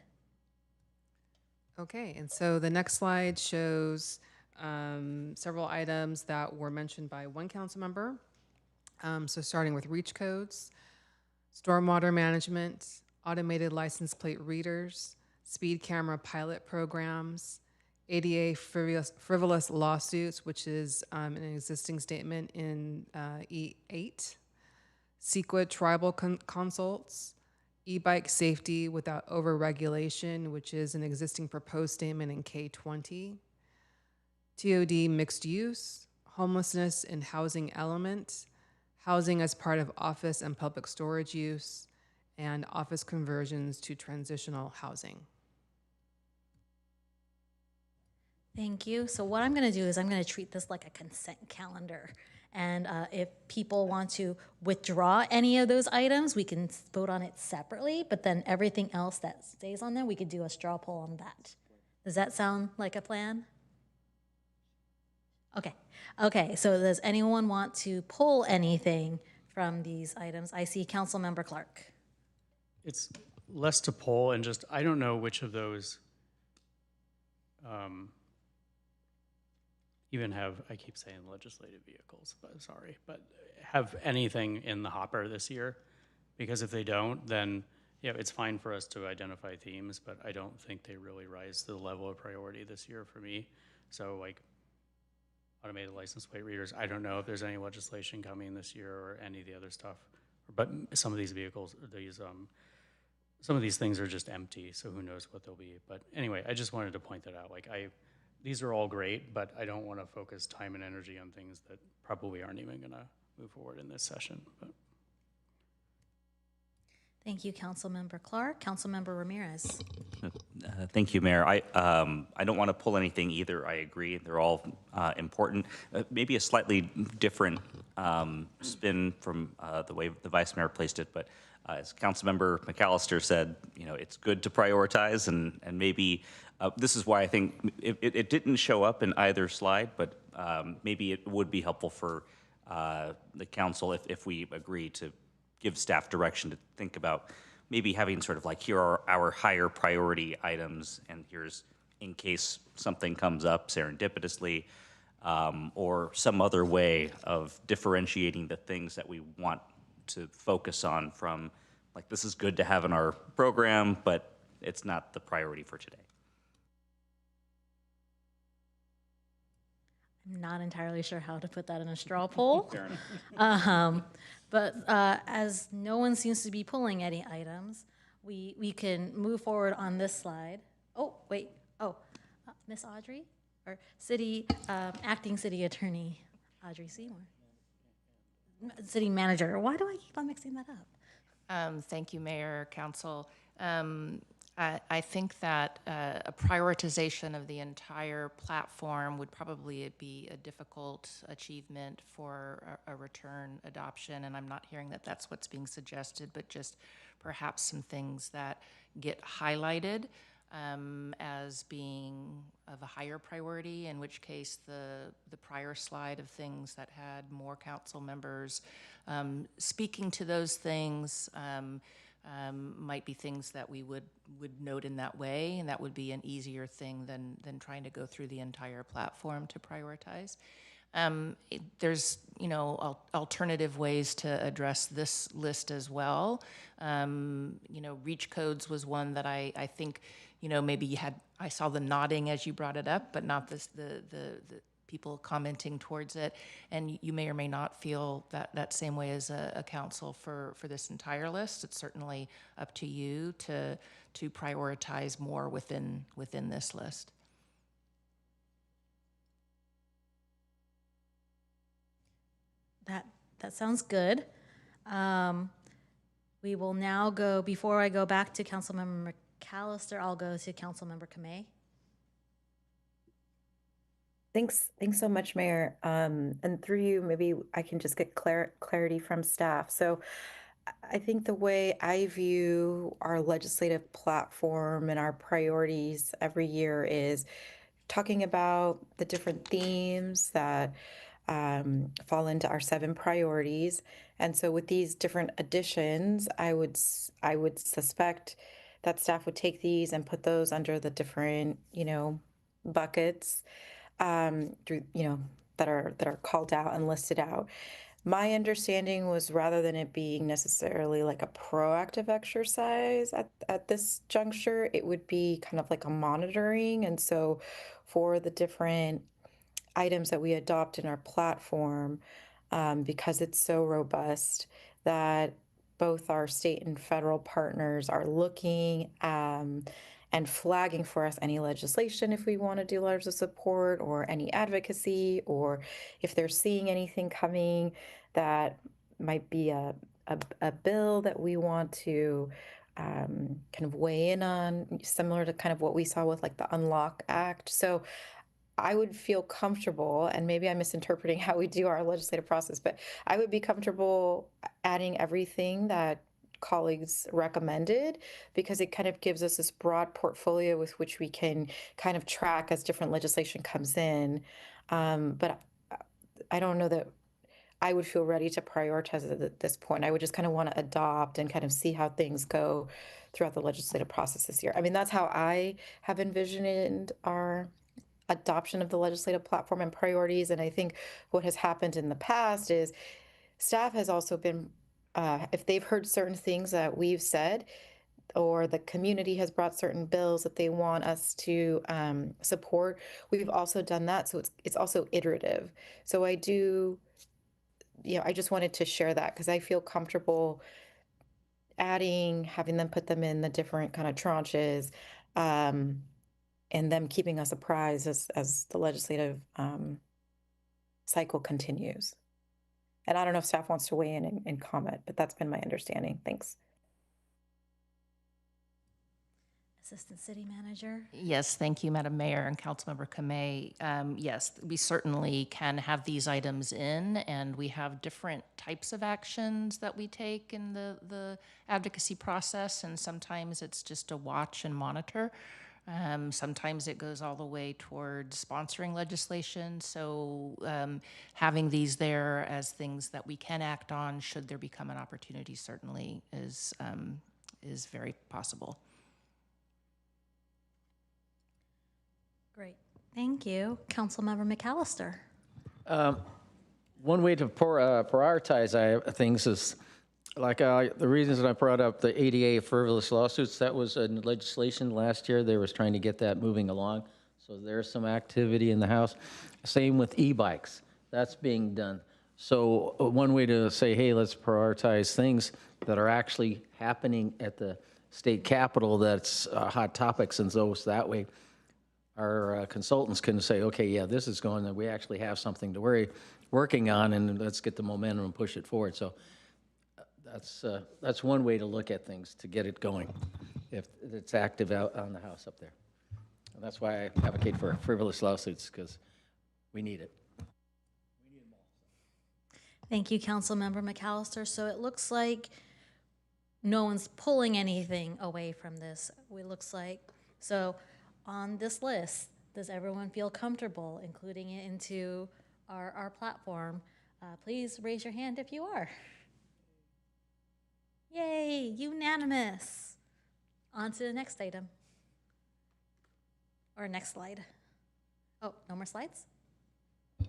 Okay, and so the next slide shows several items that were mentioned by one council member. So starting with REACH codes, stormwater management, automated license plate readers, speed camera pilot programs, ADA frivolous lawsuits, which is an existing statement in E8, CEQA tribal consults, e-bike safety without over-regulation, which is an existing proposed statement in K20, TOD mixed use, homelessness and housing element, housing as part of office and public storage use, and office conversions to transitional housing. Thank you. So what I'm going to do is I'm going to treat this like a consent calendar. And if people want to withdraw any of those items, we can vote on it separately, but then everything else that stays on there, we could do a straw poll on that. Does that sound like a plan? Okay. Okay, so does anyone want to pull anything from these items. I see Councilmember Clark. It's less to pull and just, I don't know which of those even have, I keep saying legislative vehicles, but sorry, but have anything in the hopper this year. Because if they don't, then, yeah, it's fine for us to identify themes, but I don't think they really rise to the level of priority this year for me. So like automated license plate readers, I don't know if there's any legislation coming this year or any of the other stuff. But some of these vehicles, some of these things are just empty, so who knows what they'll be. But anyway, I just wanted to point that out. Like these are all great, but I don't want to focus time and energy on things that probably aren't even going to move forward in this session. But. Thank you, Councilmember Clark. Councilmember Ramirez. Thank you, Mayor. I don't want to pull anything either. I agree. They're all important. Maybe a slightly different spin from the way the Vice Mayor placed it, but as Councilmember McAllister said, it's good to prioritize, and maybe this is why I think it didn't show up in either slide, but maybe it would be helpful for the council if we agree to give staff direction to think about maybe having sort of like, here are our higher priority items, and here's in case something comes up serendipitously, or some other way of differentiating the things that we want to focus on from, like, this is good to have in our program, but it's not the priority for today. I'm not entirely sure how to put that in a straw poll. But as no one seems to be pulling any items, we can move forward on this slide. Oh, wait. Oh, Miss Audrey, or acting city attorney Audrey Seymour. City manager. Why do I keep on mixing that up? Thank you, Mayor, Council. I think that a prioritization of the entire platform would probably be a difficult achievement for a return adoption, and I'm not hearing that that's what's being suggested, but just perhaps some things that get highlighted as being of a higher priority, in which case the prior slide of things that had more council members speaking to those things might be things that we would note in that way, and that would be an easier thing than trying to go through the entire platform to prioritize. There's, alternative ways to address this list as well. Reach codes was one that I think, maybe I saw the nodding as you brought it up, but not the people commenting towards it. And you may or may not feel that same way as a council for this entire list. It's certainly up to you to prioritize more within this list. That sounds good. We will now go, before I go back to Councilmember McAllister, I'll go to Councilmember Kamei. Thanks so much, Mayor. And through you, maybe I can just get clarity from staff. So I think the way I view our legislative platform and our priorities every year is talking about the different themes that fall into our 7 priorities. And so with these different additions, I would suspect that staff would take these and put those under the different, buckets through, that are called out and listed out. My understanding was, rather than it being necessarily like a proactive exercise at this juncture, it would be kind of like a monitoring. And so for the different items that we adopt in our platform, because it's so robust, that both our state and federal partners are looking and flagging for us any legislation if we want to do letters of support, or any advocacy, or if they're seeing anything coming that might be a bill that we want to kind of weigh in on, similar to kind of what we saw with like the Unlock Act. So I would feel comfortable, and maybe I'm misinterpreting how we do our legislative process, but I would be comfortable adding everything that colleagues recommended, because it kind of gives us this broad portfolio with which we can kind of track as different legislation comes in. But I don't know that I would feel ready to prioritize it at this point. I would just kind of want to adopt and kind of see how things go throughout the legislative process this year. I mean, that's how I have envisioned our adoption of the legislative platform and priorities. And I think what has happened in the past is staff has also been, if they've heard certain things that we've said, or the community has brought certain bills that they want us to support, we've also done that. So it's also iterative. So I do, I just wanted to share that because I feel comfortable having them put them in the different kind of tranches, and them keeping us apprised as the legislative cycle continues. And I don't know if staff wants to weigh in and comment, but that's been my understanding. Thanks. Assistant City Manager. Yes, thank you, Madam Mayor and Councilmember Kamei. Yes, we certainly can have these items in, and we have different types of actions that we take in the advocacy process, and sometimes it's just to watch and monitor. Sometimes it goes all the way towards sponsoring legislation. So having these there as things that we can act on should there become an opportunity certainly is very possible. Great. Thank you. Councilmember McAllister. One way to prioritize things is like the reasons that I brought up the ADA frivolous lawsuits. That was in legislation last year. They was trying to get that moving along. So there's some activity in the House. Same with e-bikes. That's being done. So one way to say, hey, let's prioritize things that are actually happening at the state capitol that's hot topics, and those that way our consultants can say, okay, yeah, this is going, that we actually have something to working on, and let's get the momentum and push it forward. So that's one way to look at things, to get it going, if it's active out on the House up there. And that's why I advocate for frivolous lawsuits, because we need it. Thank you, Councilmember McAllister. So it looks like no one's pulling anything away from this. It looks like, so on this list, does everyone feel comfortable including it into our platform? Please raise your hand if you are. Yay, unanimous. On to the next item. Or next slide. Oh, no more slides?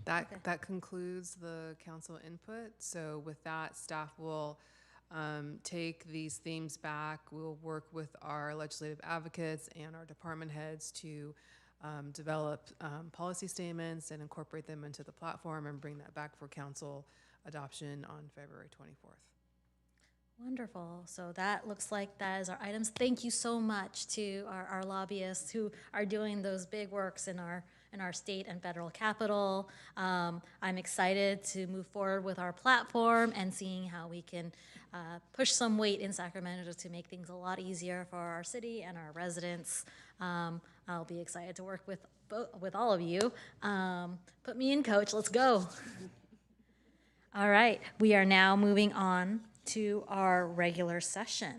That concludes the council input. So with that, staff will take these themes back. We'll work with our legislative advocates and our department heads to develop policy statements and incorporate them into the platform and bring that back for council adoption on February 24th. Wonderful. So that looks like that is our items. Thank you so much to our lobbyists who are doing those big works in our state and federal capital. I'm excited to move forward with our platform and seeing how we can push some weight in Sacramento to make things a lot easier for our city and our residents. I'll be excited to work with all of you. Put me in, coach. Let's go. All right. We are now moving on to our regular session.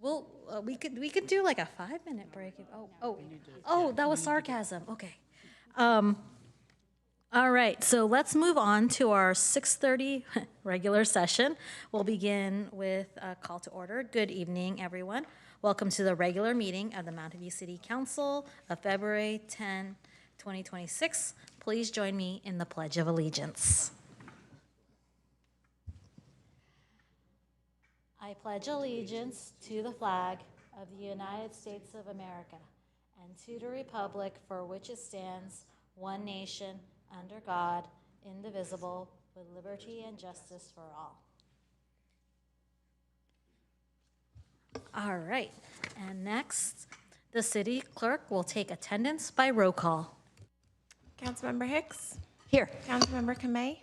Well, we could do like a 5-minute break. That was sarcasm. Okay. All right, so let's move on to our 6:30 regular session. We'll begin with a call to order. Good evening, everyone. Welcome to the regular meeting of the Mountain View City Council of February 10, 2026. Please join me in the Pledge of Allegiance. I pledge allegiance to the flag of the United States of America and to the republic for which it stands, one nation, under God, indivisible, with liberty and justice for all. All right, and next, the city clerk will take attendance by roll call. Councilmember Hicks? Here. Councilmember Kamei?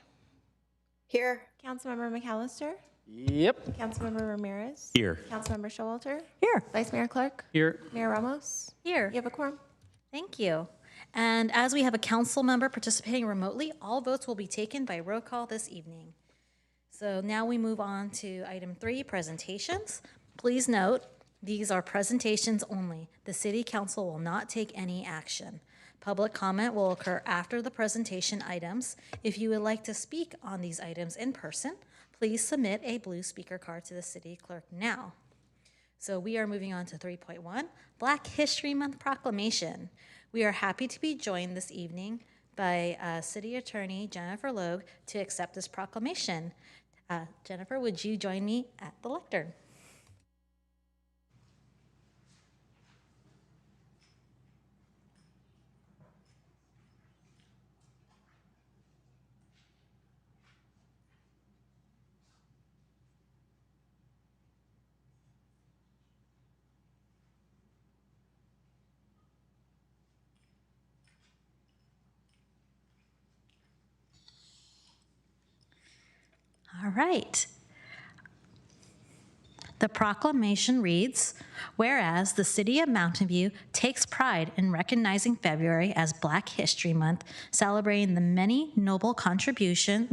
Here. Councilmember McAllister? Yep. Councilmember Ramirez? Here. Councilmember Showalter? Here. Vice Mayor Clark? Here. Mayor Ramos? Here. You have a quorum. Thank you. And as we have a council member participating remotely, all votes will be taken by roll call this evening. So now we move on to item 3, presentations. Please note, these are presentations only. The city council will not take any action. Public comment will occur after the presentation items. If you would like to speak on these items in person, please submit a blue speaker card to the city clerk now. So we are moving on to 3.1, Black History Month Proclamation. We are happy to be joined this evening by City Attorney Jennifer Logue to accept this proclamation. Jennifer, would you join me at the lectern? All right. The proclamation reads, whereas the City of Mountain View takes pride in recognizing February as Black History Month, celebrating the many notable contributions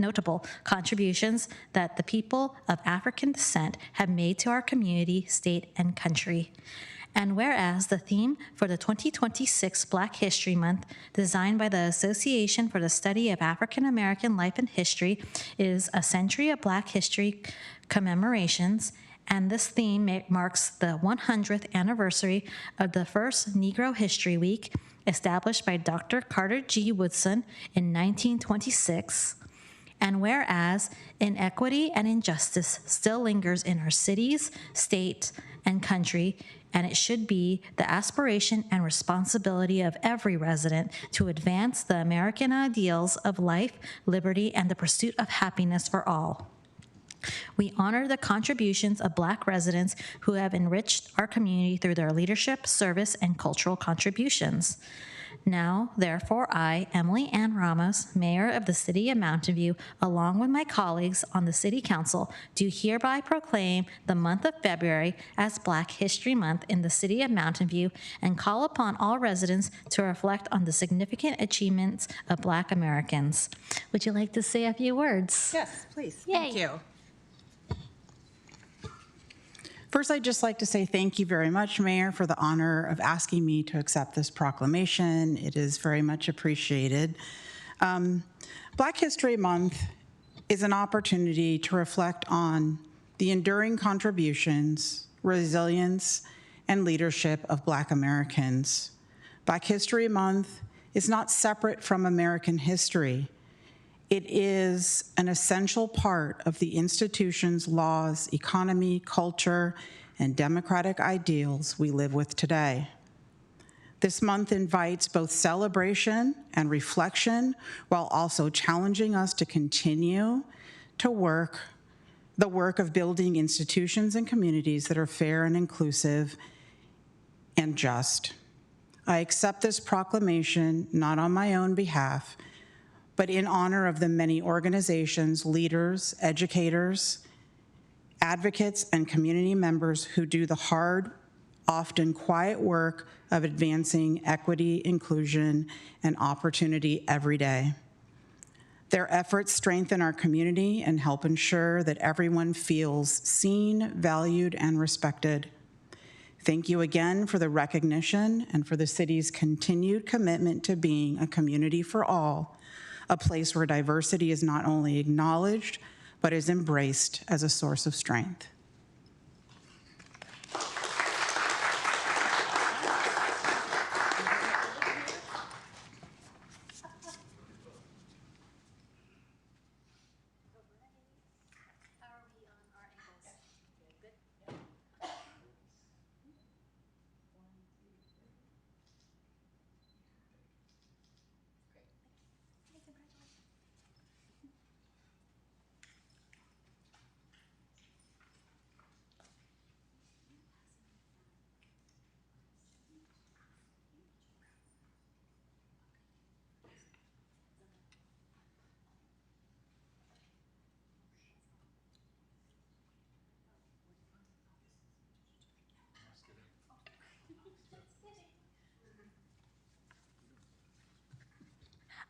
that the people of African descent have made to our community, state, and country. And whereas the theme for the 2026 Black History Month, designed by the Association for the Study of African American Life and History, is A Century of Black History Commemorations, and this theme marks the 100th anniversary of the first Negro History Week, established by Dr. Carter G. Woodson in 1926. And whereas inequity and injustice still lingers in our cities, state, and country, and it should be the aspiration and responsibility of every resident to advance the American ideals of life, liberty, and the pursuit of happiness for all. We honor the contributions of Black residents who have enriched our community through their leadership, service, and cultural contributions. Now, therefore, I, Emily Ann Ramos, Mayor of the City of Mountain View, along with my colleagues on the City Council, do hereby proclaim the month of February as Black History Month in the City of Mountain View and call upon all residents to reflect on the significant achievements of Black Americans. Would you like to say a few words? Yes, please. Yay. Thank you. First, I'd just like to say thank you very much, Mayor, for the honor of asking me to accept this proclamation. It is very much appreciated. Black History Month is an opportunity to reflect on the enduring contributions, resilience, and leadership of Black Americans. Black History Month is not separate from American history. It is an essential part of the institutions, laws, economy, culture, and democratic ideals we live with today. This month invites both celebration and reflection while also challenging us to continue to the work of building institutions and communities that are fair and inclusive and just. I accept this proclamation not on my own behalf, but in honor of the many organizations, leaders, educators, advocates, and community members who do the hard, often quiet work of advancing equity, inclusion, and opportunity every day. Their efforts strengthen our community and help ensure that everyone feels seen, valued, and respected. Thank you again for the recognition and for the city's continued commitment to being a community for all, a place where diversity is not only acknowledged, but is embraced as a source of strength.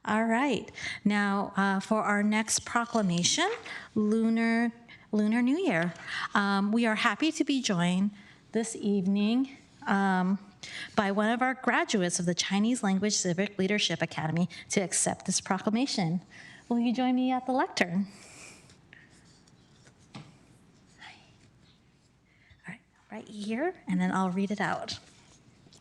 All right. Now, for our next proclamation, Lunar New Year. We are happy to be joined this evening by one of our graduates of the Chinese Language Civic Leadership Academy to accept this proclamation. Will you join me at the lectern? All right here, and then I'll read it out.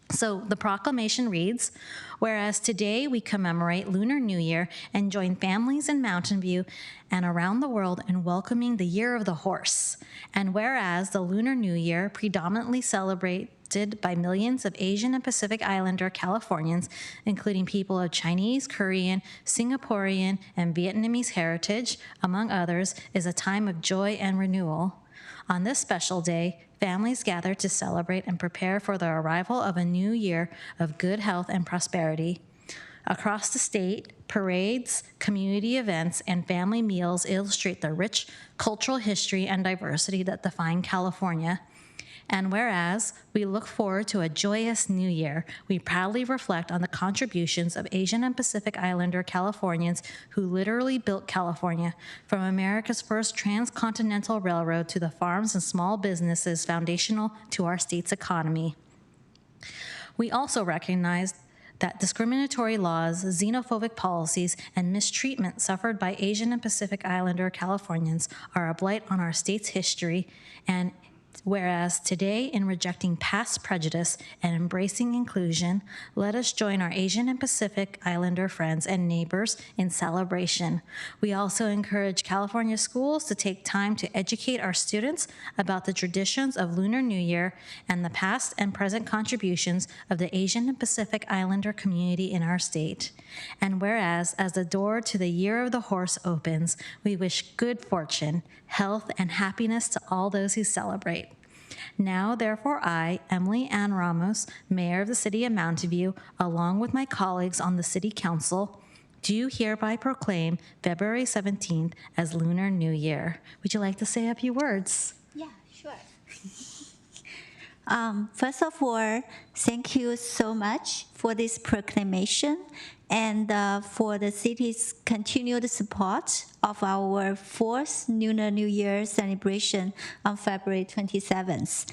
So the proclamation reads, whereas today we commemorate Lunar New Year and join families in Mountain View and around the world in welcoming the Year of the Horse. And whereas the Lunar New Year, predominantly celebrated by millions of Asian and Pacific Islander Californians, including people of Chinese, Korean, Singaporean, and Vietnamese heritage, among others, is a time of joy and renewal. On this special day, families gather to celebrate and prepare for the arrival of a new year of good health and prosperity. Across the state, parades, community events, and family meals illustrate the rich cultural history and diversity that define California. And whereas we look forward to a joyous new year, we proudly reflect on the contributions of Asian and Pacific Islander Californians who literally built California, from America's first transcontinental railroad to the farms and small businesses foundational to our state's economy. We also recognize that discriminatory laws, xenophobic policies, and mistreatment suffered by Asian and Pacific Islander Californians are a blight on our state's history, and whereas today, in rejecting past prejudice and embracing inclusion, let us join our Asian and Pacific Islander friends and neighbors in celebration. We also encourage California schools to take time to educate our students about the traditions of Lunar New Year and the past and present contributions of the Asian and Pacific Islander community in our state. And whereas, as the door to the Year of the Horse opens, we wish good fortune, health, and happiness to all those who celebrate. Now, therefore, I, Emily Ann Ramos, Mayor of the City of Mountain View, along with my colleagues on the City Council, do hereby proclaim February 17th as Lunar New Year. Would you like to say a few words? Yeah, sure. First of all, thank you so much for this proclamation and for the city's continued support of our fourth Lunar New Year celebration on February 27th.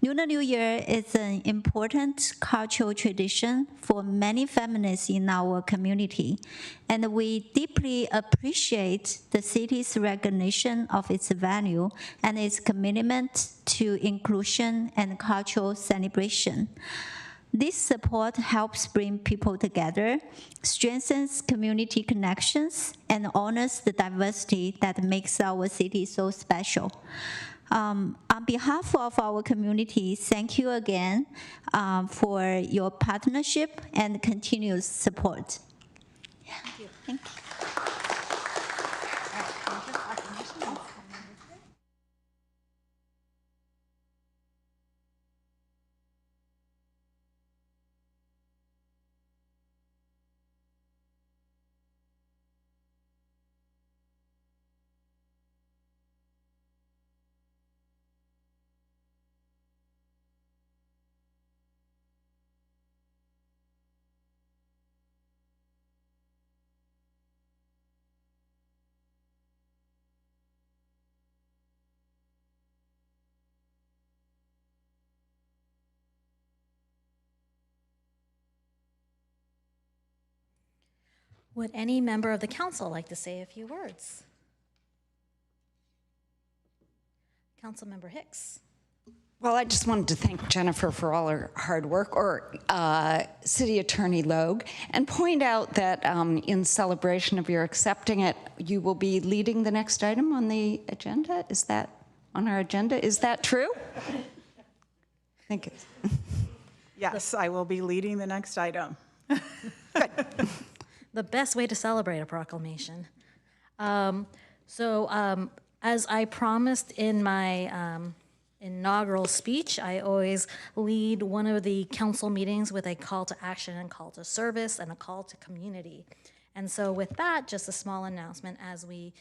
Lunar New Year is an important cultural tradition for many families in our community, and we deeply appreciate the city's recognition of its value and its commitment to inclusion and cultural celebration. This support helps bring people together, strengthens community connections, and honors the diversity that makes our city so special. On behalf of our community, thank you again for your partnership and continued support. Yeah. Thank you. Thank you. Would any member of the council like to say a few words? Councilmember Hicks. Well, I just wanted to thank Jennifer for all her hard work, or City Attorney Logue, and point out that in celebration of your accepting it, you will be leading the next item on the agenda. Is that on our agenda? Is that true? Thank you. Yes, I will be leading the next item. The best way to celebrate a proclamation. As I promised in my inaugural speech, I always lead one of the council meetings with a call to action and call to service and a call to community. And so with that, just a small announcement, as we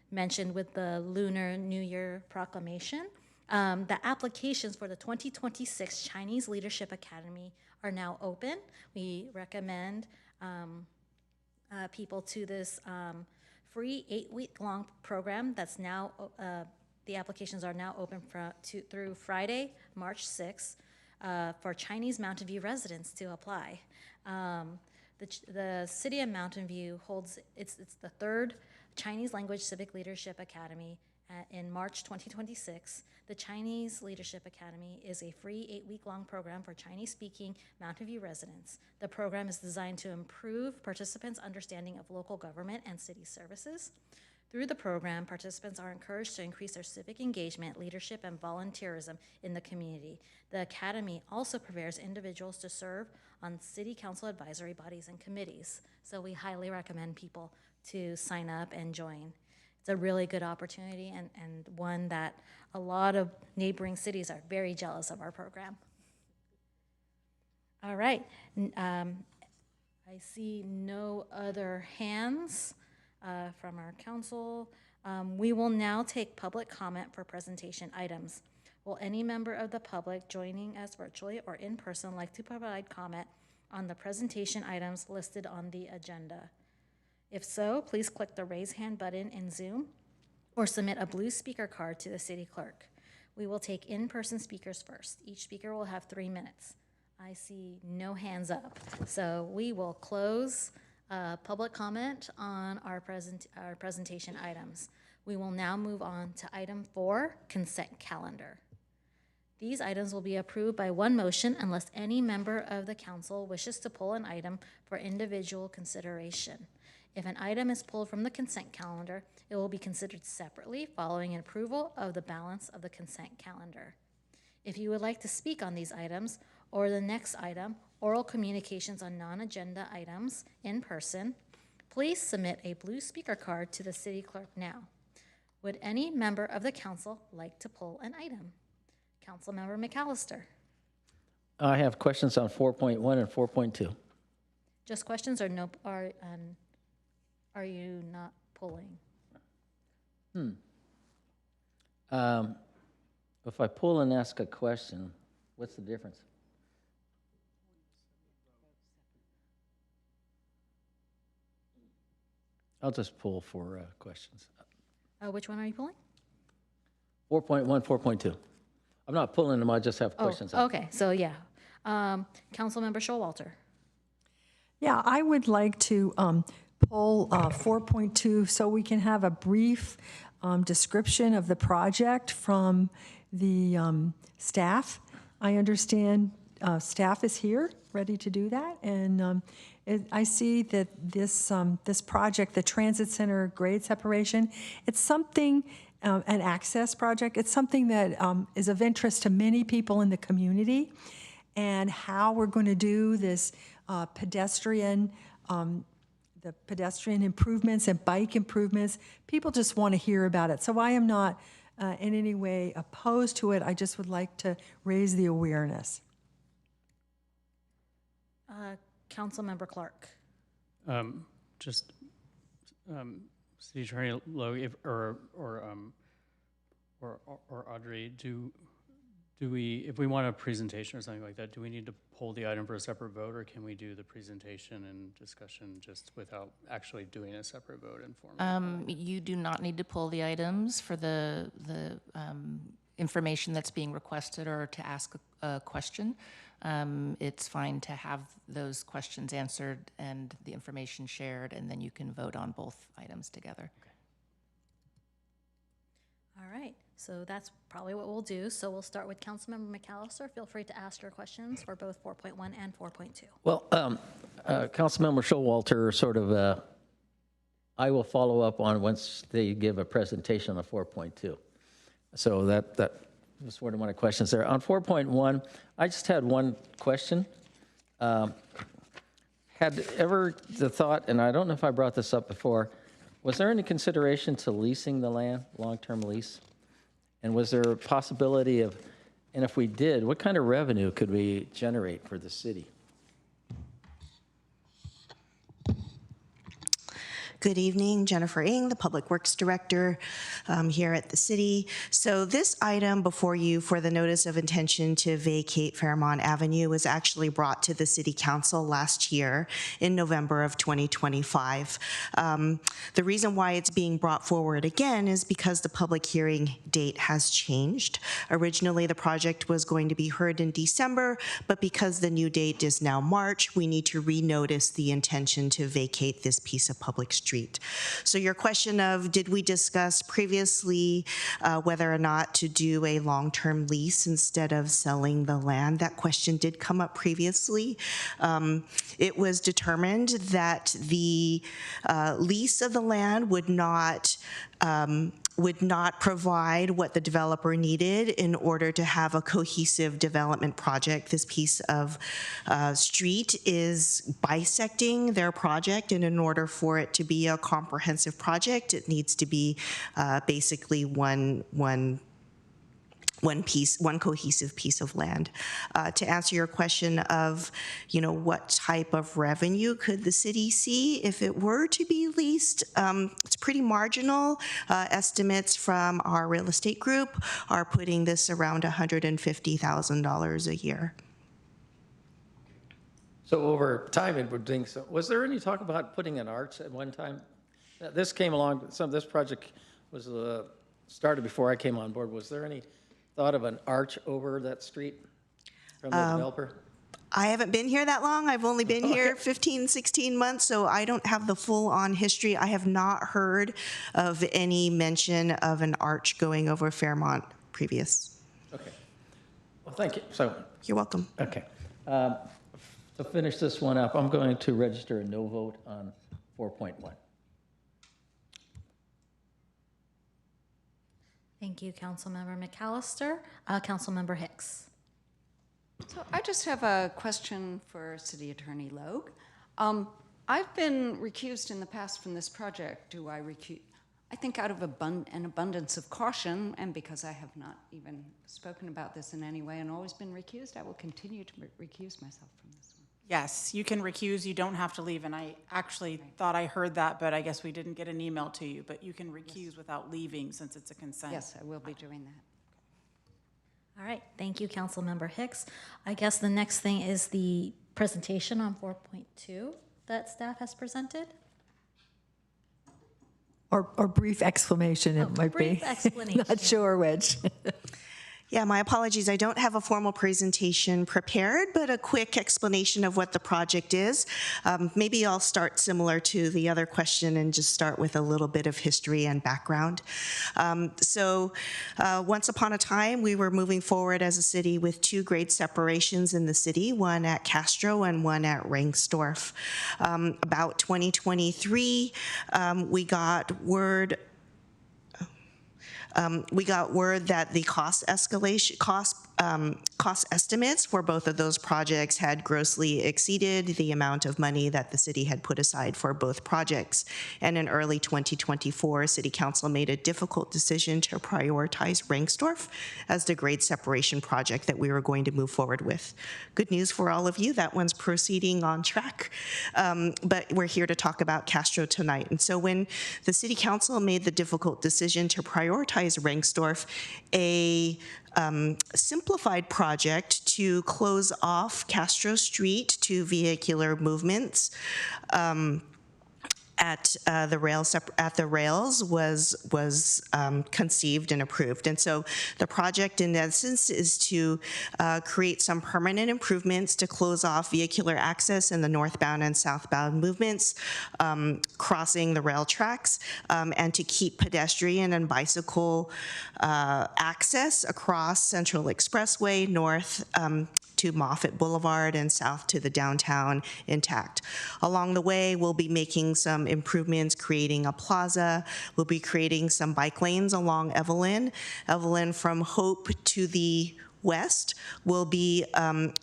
mentioned with the Lunar New Year proclamation, the applications for the 2026 Chinese Leadership Academy are now open. We recommend people to this free 8-week-long program that's now, the applications are now open through Friday, March 6th. for Chinese Mountain View residents to apply. The City of Mountain View holds, it's the third Chinese Language Civic Leadership Academy in March 2026. The Chinese Leadership Academy is a free 8-week-long program for Chinese-speaking Mountain View residents. The program is designed to improve participants' understanding of local government and city services. Through the program, participants are encouraged to increase their civic engagement, leadership, and volunteerism in the community. The Academy also prepares individuals to serve on city council advisory bodies and committees. So we highly recommend people to sign up and join. It's a really good opportunity and one that a lot of neighboring cities are very jealous of our program. All right, I see no other hands from our council. We will now take public comment for presentation items. Will any member of the public joining us virtually or in person like to provide comment on the presentation items listed on the agenda? If so, please click the raise hand button in Zoom or submit a blue speaker card to the city clerk. We will take in-person speakers first. Each speaker will have 3 minutes. I see no hands up, so we will close public comment on our presentation items. We will now move on to item 4, consent calendar. These items will be approved by one motion unless any member of the council wishes to pull an item for individual consideration. If an item is pulled from the consent calendar, it will be considered separately following an approval of the balance of the consent calendar. If you would like to speak on these items or the next item, oral communications on non-agenda items in person, please submit a blue speaker card to the city clerk now. Would any member of the council like to pull an item? Councilmember McAllister. I have questions on 4.1 and 4.2. Just questions or no? Are you not pulling? If I pull and ask a question, what's the difference? I'll just pull for questions. Which one are you pulling? 4.1, 4.2. I'm not pulling them, I just have questions. Okay, so yeah. Councilmember Showalter. Yeah, I would like to pull 4.2 so we can have a brief description of the project from the staff. I understand staff is here, ready to do that, and I see that this project, the Transit Center grade separation, it's something, an access project, it's something that is of interest to many people in the community, and how we're going to do this pedestrian improvements and bike improvements. People just want to hear about it. So I am not in any way opposed to it. I just would like to raise the awareness. Councilmember Clark. City Attorney Lowe or Audrey, do we, if we want a presentation or something like that, do we need to pull the item for a separate vote, or can we do the presentation and discussion just without actually doing a separate vote informally? You do not need to pull the items for the information that's being requested or to ask a question. It's fine to have those questions answered and the information shared, and then you can vote on both items together. Okay. All right, so that's probably what we'll do. So we'll start with Councilmember McAllister. Feel free to ask your questions for both 4.1 and 4.2. Well, Councilmember Showalter sort of, I will follow up on once they give a presentation on 4.2. So that was one of my questions there. On 4.1, I just had one question. Had ever the thought, and I don't know if I brought this up before, was there any consideration to leasing the land, long-term lease? And was there a possibility of, and if we did, what kind of revenue could we generate for the city? Good evening, Jennifer Ng, the Public Works Director here at the city. So this item before you for the notice of intention to vacate Fairmont Avenue was actually brought to the City Council last year in November of 2025. The reason why it's being brought forward again is because the public hearing date has changed. Originally, the project was going to be heard in December, but because the new date is now March, we need to renotice the intention to vacate this piece of public street. So your question of did we discuss previously whether or not to do a long-term lease instead of selling the land, that question did come up previously. It was determined that the lease of the land would not provide what the developer needed in order to have a cohesive development project. This piece of street is bisecting their project, and in order for it to be a comprehensive project, it needs to be basically one cohesive piece of land. To answer your question of, what type of revenue could the city see if it were to be leased, it's pretty marginal. Estimates from our real estate group are putting this around $150,000 a year. So over time, it would think so. Was there any talk about putting an arch at one time? This came along, this project was started before I came on board. Was there any thought of an arch over that street from the developer? I haven't been here that long. I've only been here 15, 16 months, so I don't have the full-on history. I have not heard of any mention of an arch going over Fairmont previous. Okay. Well, thank you. So you're welcome. Okay. To finish this one up, I'm going to register a no vote on 4.1. Thank you, Councilmember McAllister. Councilmember Hicks. So I just have a question for City Attorney Logue. I've been recused in the past from this project. Do I recuse? I think out of an abundance of caution, and because I have not even spoken about this in any way and always been recused, I will continue to recuse myself from this one. Yes, you can recuse. You don't have to leave. And I actually thought I heard that, but I guess we didn't get an email to you. But you can recuse without leaving since it's a consent. Yes, I will be doing that. All right, thank you, Councilmember Hicks. I guess the next thing is the presentation on 4.2 that staff has presented. Or brief exclamation, it might brief be. Explanation. Not sure which. Yeah, my apologies. I don't have a formal presentation prepared, but a quick explanation of what the project is. Maybe I'll start similar to the other question and just start with a little bit of history and background. Once upon a time, we were moving forward as a city with two grade separations in the city, one at Castro and one at Rengsdorf. About 2023, we got word that the cost estimates for both of those projects had grossly exceeded the amount of money that the city had put aside for both projects. And in early 2024, City Council made a difficult decision to prioritize Rengsdorf as the grade separation project that we were going to move forward with. Good news for all of you, that one's proceeding on track. But we're here to talk about Castro tonight. And so when the City Council made the difficult decision to prioritize Rengsdorf, a simplified project to close off Castro Street to vehicular movements at the rails was conceived and approved. And so the project in essence is to create some permanent improvements to close off vehicular access in the northbound and southbound movements, crossing the rail tracks, and to keep pedestrian and bicycle access across Central Expressway north to Moffett Boulevard and south to the downtown intact. Along the way, we'll be making some improvements, creating a plaza. We'll be creating some bike lanes along Evelyn. Evelyn from Hope to the west will be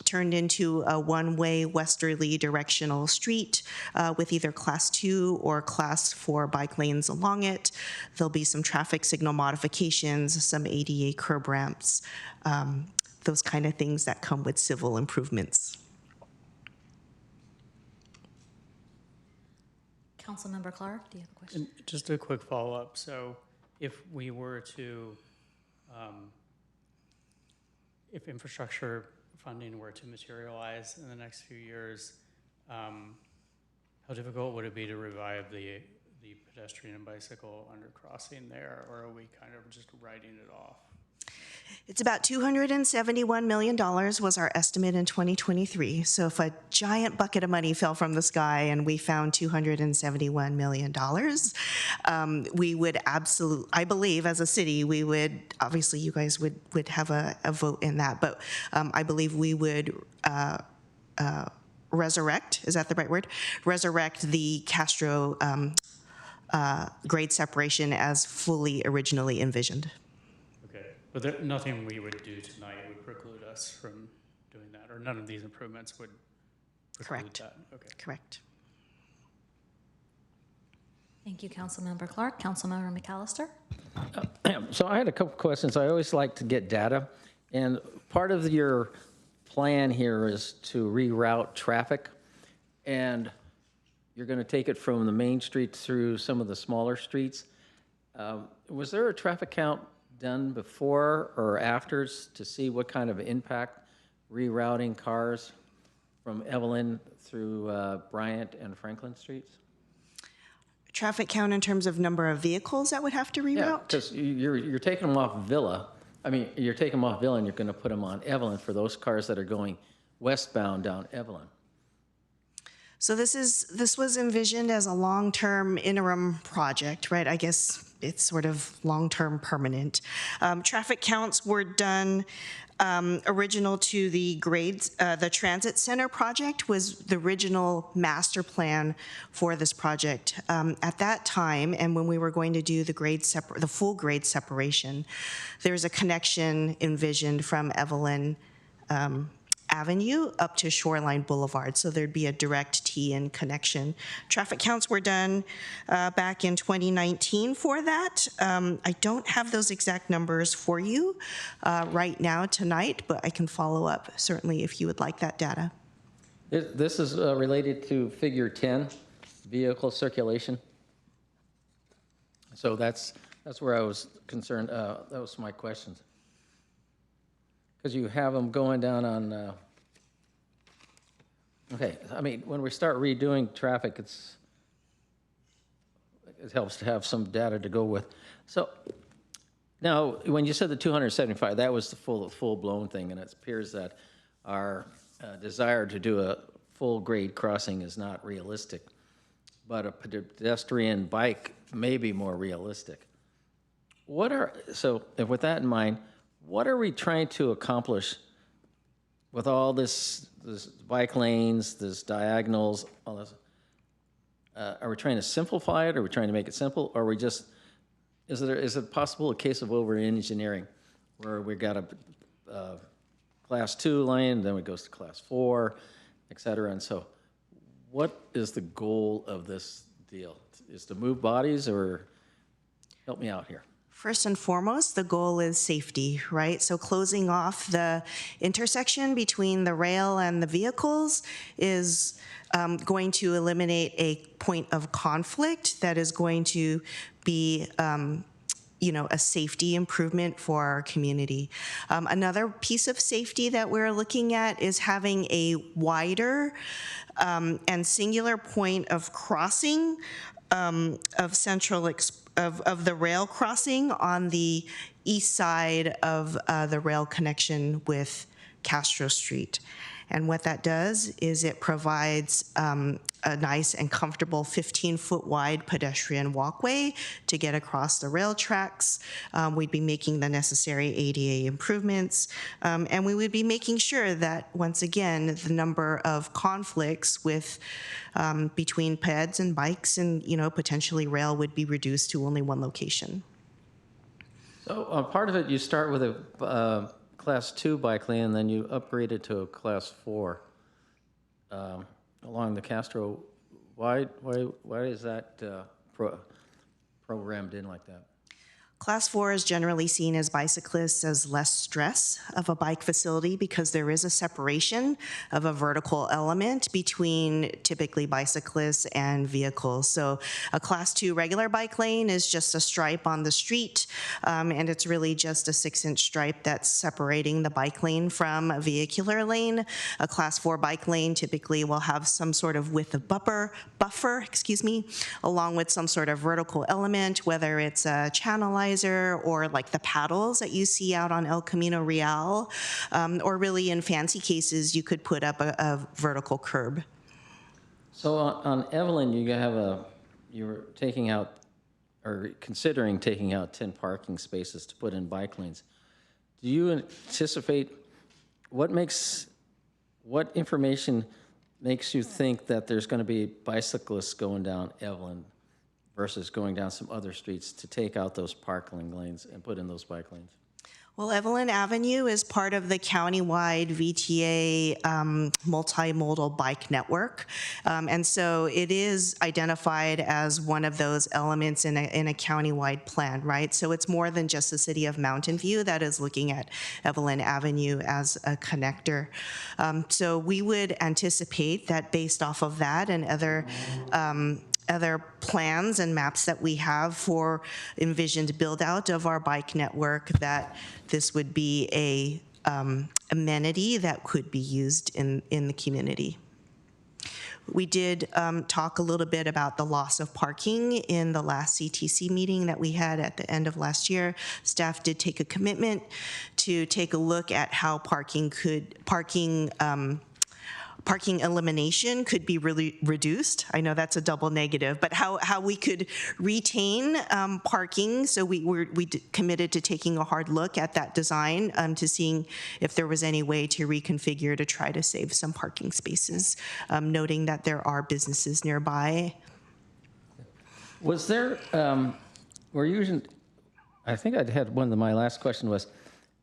turned into a one-way westerly directional street with either Class 2 or Class 4 bike lanes along it. There'll be some traffic signal modifications, some ADA curb ramps, those kind of things that come with civil improvements. Councilmember Clark, do you have a question? And just a quick follow-up. So if we were to, if infrastructure funding were to materialize in the next few years, how difficult would it be to revive the pedestrian and bicycle undercrossing there, or are we kind of just writing it off? It's about $271 million was our estimate in 2023. So if a giant bucket of money fell from the sky and we found $271 million, we would absolutely, I believe as a city, we would, obviously you guys would have a vote in that, but I believe we would resurrect, is that the right word? Resurrect the Castro grade separation as fully originally envisioned. But there, nothing we would do tonight would preclude us from doing that, or none of these improvements would preclude that? Okay. Correct. Thank you, Councilmember Clark. Councilmember McAllister? So I had a couple questions. I always like to get data, and part of your plan here is to reroute traffic, and you're going to take it from the main street through some of the smaller streets. Was there a traffic count done before or after to see what kind of impact rerouting cars from Evelyn through Bryant and Franklin Streets? Traffic count in terms of number of vehicles that would have to reroute? Yeah, because you're taking them off Villa. I mean, you're taking them off Villa and you're going to put them on Evelyn for those cars that are going westbound down Evelyn. So this was envisioned as a long-term interim project, right? I guess it's sort of long-term permanent. Traffic counts were done original to the grades. The transit center project was the original master plan for this project. At that time, and when we were going to do the full grade separation, there's a connection envisioned from Evelyn Avenue up to Shoreline Boulevard, so there'd be a direct T-in connection. Traffic counts were done back in 2019 for that. I don't have those exact numbers for you right now tonight, but I can follow up certainly if you would like that data. This is related to Figure 10, vehicle circulation. So that's where I was concerned. That was my questions. Because you have them going down on, okay, I mean, when we start redoing traffic, it helps to have some data to go with. So now, when you said the 275, that was the full-blown thing, and it appears that our desire to do a full-grade crossing is not realistic, but a pedestrian bike may be more realistic. So with that in mind, what are we trying to accomplish with all this bike lanes, this diagonals, all this? Are we trying to simplify it? Are we trying to make it simple? Or are we just, is it possible a case of over-engineering where we got a class 2 lane, then it goes to class 4, et cetera? And so what is the goal of this deal? Is to move bodies, or help me out here? First and foremost, the goal is safety, right? So closing off the intersection between the rail and the vehicles is going to eliminate a point of conflict that is going to be a safety improvement for our community. Another piece of safety that we're looking at is having a wider and singular point of crossing of of the rail crossing on the east side of the rail connection with Castro Street. And what that does is it provides a nice and comfortable 15-foot wide pedestrian walkway to get across the rail tracks. We'd be making the necessary ADA improvements, and we would be making sure that, once again, the number of conflicts with between peds and bikes and potentially rail would be reduced to only one location. So part of it, you start with a class 2 bike lane, and then you upgrade it to a class 4 along the Castro. Why is that programmed in like that? Class 4 is generally seen as bicyclists as less stress of a bike facility because there is a separation of a vertical element between typically bicyclists and vehicles. So a Class 2 regular bike lane is just a stripe on the street, and it's really just a 6-inch stripe that's separating the bike lane from a vehicular lane. A Class 4 bike lane typically will have some sort of width of buffer, along with some sort of vertical element, whether it's a channelizer or like the paddles that you see out on El Camino Real, or really in fancy cases, you could put up a vertical curb. So on Evelyn, you were taking out, or considering taking out 10 parking spaces to put in bike lanes. Do you anticipate, what information makes you think that there's going to be bicyclists going down Evelyn versus going down some other streets to take out those parking lanes and put in those bike lanes? Well, Evelyn Avenue is part of the countywide VTA multimodal bike network. And so it is identified as one of those elements in a countywide plan, right? So it's more than just the city of Mountain View that is looking at Evelyn Avenue as a connector. So we would anticipate that based off of that and other plans and maps that we have for envisioned build out of our bike network, that this would be a amenity that could be used in the community. We did talk a little bit about the loss of parking in the last CTC meeting that we had at the end of last year. Staff did take a commitment to take a look at how parking elimination could be really reduced. I know that's a double negative, but how we could retain parking. So we committed to taking a hard look at that design to seeing if there was any way to reconfigure to try to save some parking spaces, noting that there are businesses nearby. Was there, we're using, I think I had one of my last question was,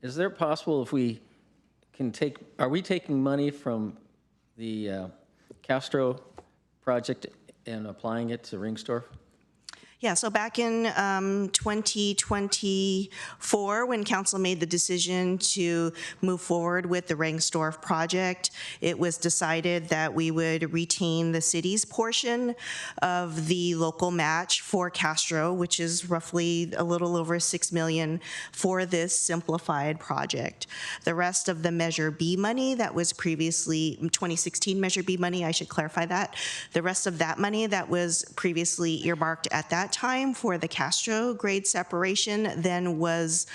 is there possible if we can are we taking money from the Castro project and applying it to Ringstorf? Yeah, so back in 2024, when council made the decision to move forward with the Ringstorf project, it was decided that we would retain the city's portion of the local match for Castro, which is roughly a little over $6 million for this simplified project. The rest of the Measure B money that was previously, 2016 Measure B money, I should clarify that, the rest of that money that was previously earmarked at that time for the Castro grade separation then was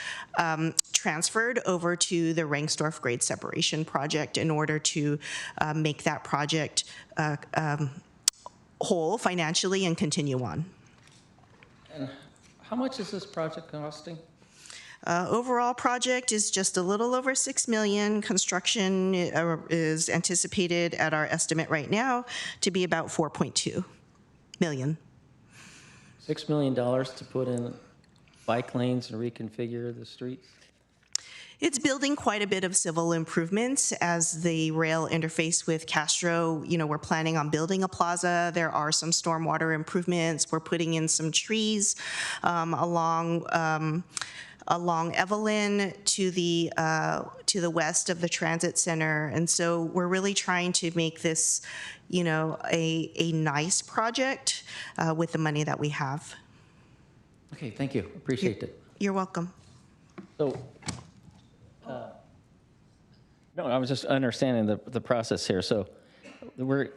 transferred over to the Ringstorf grade separation project in order to make that project whole financially and continue on. And how much is this project costing? Overall project is just a little over $6 million. Construction is anticipated at our estimate right now to be about $4.2 million. $6 million to put in bike lanes and reconfigure the streets? It's building quite a bit of civil improvements as the rail interface with Castro. You know, we're planning on building a plaza. There are some stormwater improvements. We're putting in some trees along Evelyn to the west of the transit center. And so we're really trying to make this, you know, a nice project with the money that we have. Okay, thank you. Appreciate it. You're welcome. So, no, I was just understanding the process here. So,